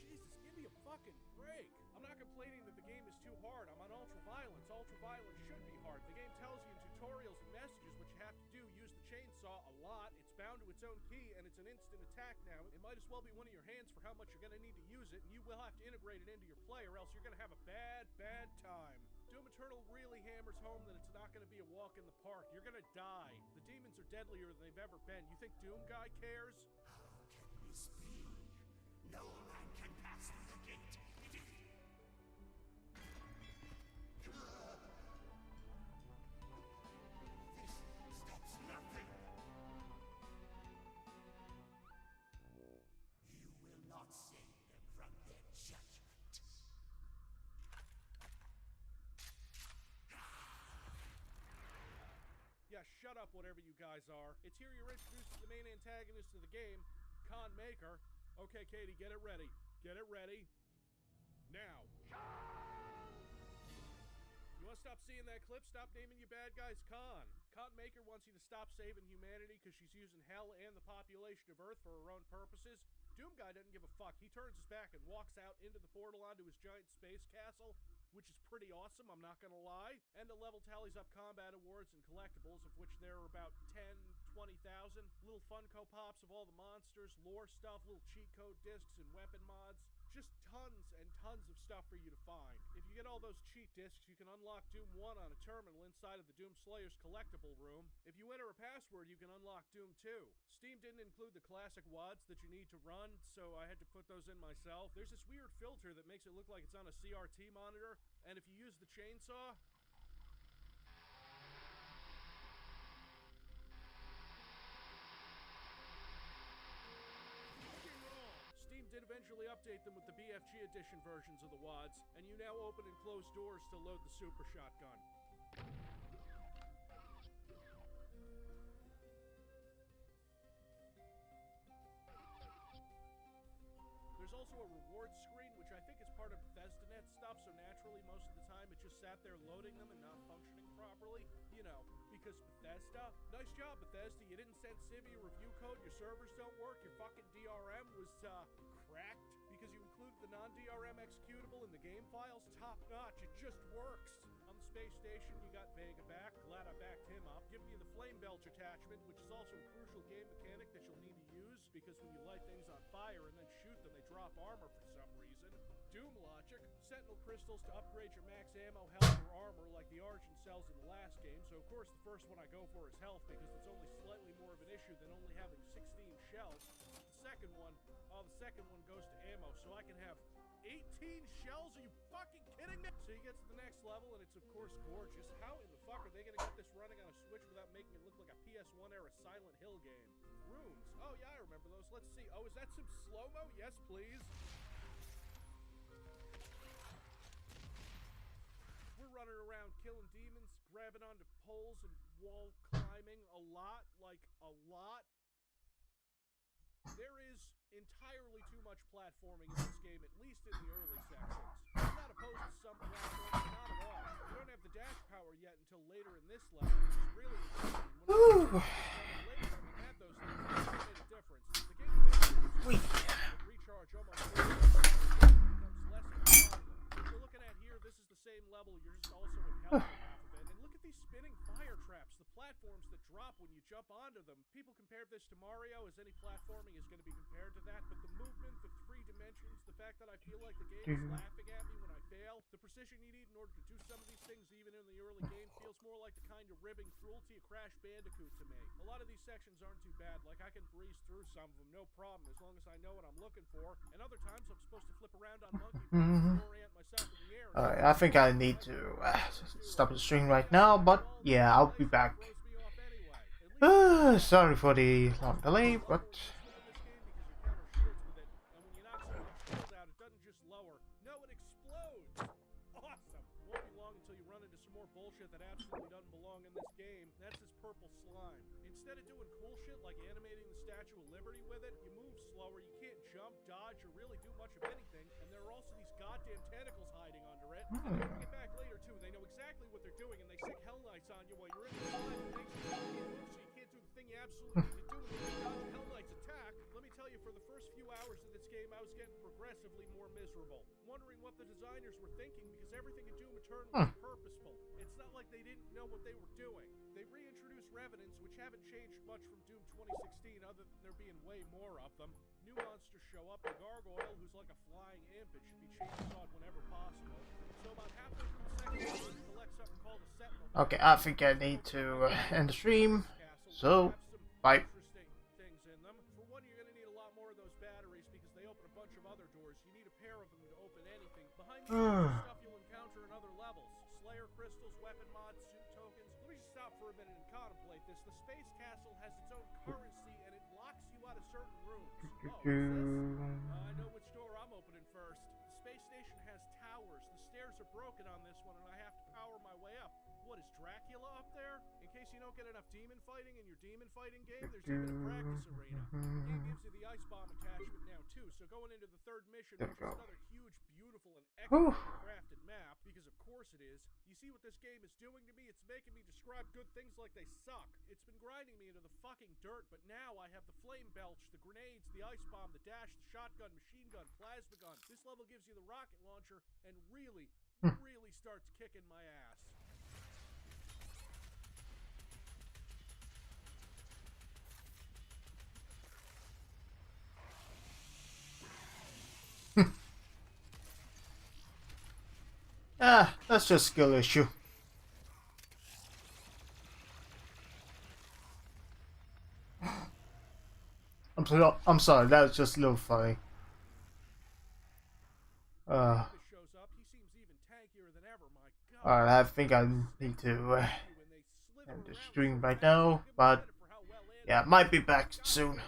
Jesus, give me a fucking break. I'm not complaining that the game is too hard. I'm on ultra-violence. Ultra-violence should be hard. The game tells you in tutorials and messages what you have to do. Use the chainsaw a lot. It's bound to its own key, and it's an instant attack now. It might as well be one of your hands for how much you're going to need to use it, and you will have to integrate it into your play, or else you're going to have a bad, bad time. Doom Eternal really hammers home that it's not going to be a walk in the park. You're going to die. The demons are deadlier than they've ever been. You think Doom Guy cares? How can this be? No man can pass through the gate. This stops nothing. You will not save them from their judgment. Yeah, shut up, whatever you guys are. It's here you're introduced to the main antagonist of the game, Con Maker. Okay, Katie, get it ready. Get it ready. Now. You want to stop seeing that clip? Stop naming your bad guys Con. Con Maker wants you to stop saving humanity because she's using hell and the population of Earth for her own purposes. Doom Guy doesn't give a fuck. He turns his back and walks out into the portal onto his giant space castle, which is pretty awesome, I'm not gonna lie. And the level tallies up combat awards and collectibles, of which there are about 10, 20,000. Little Funko Pops of all the monsters, lore stuff, little cheat code discs and weapon mods. Just tons and tons of stuff for you to find. If you get all those cheat discs, you can unlock Doom 1 on a terminal inside of the Doom Slayer's collectible room. If you enter a password, you can unlock Doom 2. Steam didn't include the classic WADs that you need to run, so I had to put those in myself. There's this weird filter that makes it look like it's on a CRT monitor, and if you use the chainsaw, Steam did eventually update them with the BFG edition versions of the WADs, and you now open and close doors to load the super shotgun. There's also a rewards screen, which I think is part of BethesdaNet stuff, so naturally most of the time it just sat there loading them and not functioning properly. You know, because Bethesda. Nice job, Bethesda. You didn't send Civi a review code, your servers don't work, your fucking DRM was, cracked because you included the non-DRM executable in the game files. Top notch, it just works. On the space station, you got Vega back. Glad I backed him up. Giving you the flame belch attachment, which is also a crucial game mechanic that you'll need to use, because when you light things on fire and then shoot them, they drop armor for some reason. Doom logic. Sentinel crystals to upgrade your max ammo, health, or armor like the Origin cells in the last game, so of course the first one I go for is health because it's only slightly more of an issue than only having 16 shells. The second one goes to ammo, so I can have 18 shells? Are you fucking kidding me? So you get to the next level, and it's of course gorgeous. How in the fuck are they gonna get this running on a Switch without making it look like a PS1 era Silent Hill game? Runes. Oh yeah, I remember those. Let's see. Oh, is that some slow-mo? Yes, please. We're running around killing demons, grabbing onto poles and wall climbing a lot. There is entirely too much platforming in this game, at least in the early sections. I'm not opposed to some platforming, not at all. You don't have the dash power yet until later in this level, which is really important. When later and had those things, it made a difference. The game basically recharge almost becomes less of a problem. What you're looking at here, this is the same level, you're just also in hell for half of it. And look at these spinning fire traps. The platforms that drop when you jump onto them. People compare this to Mario, as any platforming is going to be compared to that, but the movement, the 3 dimensions, the fact that I feel like the game is laughing at me when I fail, the precision you need in order to do some of these things even in the early game feels more like the kind of ribbing cruelty of Crash Bandicoot to me. A lot of these sections aren't too bad, like I can breeze through some of them, no problem, as long as I know what I'm looking for, and other times I'm supposed to flip around on monkey bars and orient myself in the air. Alright, I think I need to stop the stream right now, but yeah, I'll be back. Sorry for the long delay, but bullshit that absolutely doesn't belong in this game. That's this purple slime. Instead of doing cool shit like animating the Statue of Liberty with it, you move slower, you can't jump, dodge, or really do much of anything, and there are also these goddamn tentacles hiding under it. And they bring it back later too. They know exactly what they're doing, and they stick Hell Knights on you while you're in the slime. It makes you can't move, so you can't do the thing you absolutely need to do when you dodge Hell Knight's attack. Let me tell you, for the first few hours of this game, I was getting progressively more miserable, wondering what the designers were thinking, because everything in Doom Eternal was purposeful. It's not like they didn't know what they were doing. They reintroduced Revenants, which haven't changed much from Doom 2016, other than there being way more of them. New monsters show up. The Gargoyle, who's like a flying imp, it should be chainsawed whenever possible. So about halfway through the second one, you collect something called a Sentinel. okay, I think I need to end the stream. So, bye. Things in them. For one, you're going to need a lot more of those batteries because they open a bunch of other doors. You need a pair of them to open anything. Behind you, stuff you'll encounter in other levels. Slayer crystals, weapon mods, suit tokens. Let me just stop for a minute and contemplate this. The Space Castle has its own currency and it locks you out of certain rooms. I know which door I'm opening first. The space station has towers. The stairs are broken on this one and I have to power my way up. What, is Dracula up there? In case you don't get enough demon fighting in your demon fighting game, there's even a practice arena. The game gives you the ice bomb attachment now too, so going into the third mission, which is another huge, beautiful, and excellently crafted map, because of course it is, you see what this game is doing to me? It's making me describe good things like they suck. It's been grinding me into the fucking dirt, but now I have the flame belch, the grenades, the ice bomb, the dash, the shotgun, machine gun, plasma gun. This level gives you the rocket launcher and really starts kicking my ass. That's just a skill issue. I'm sorry, that was just a little funny. Alright, I think I need to end the stream right now, but yeah, might be back soon.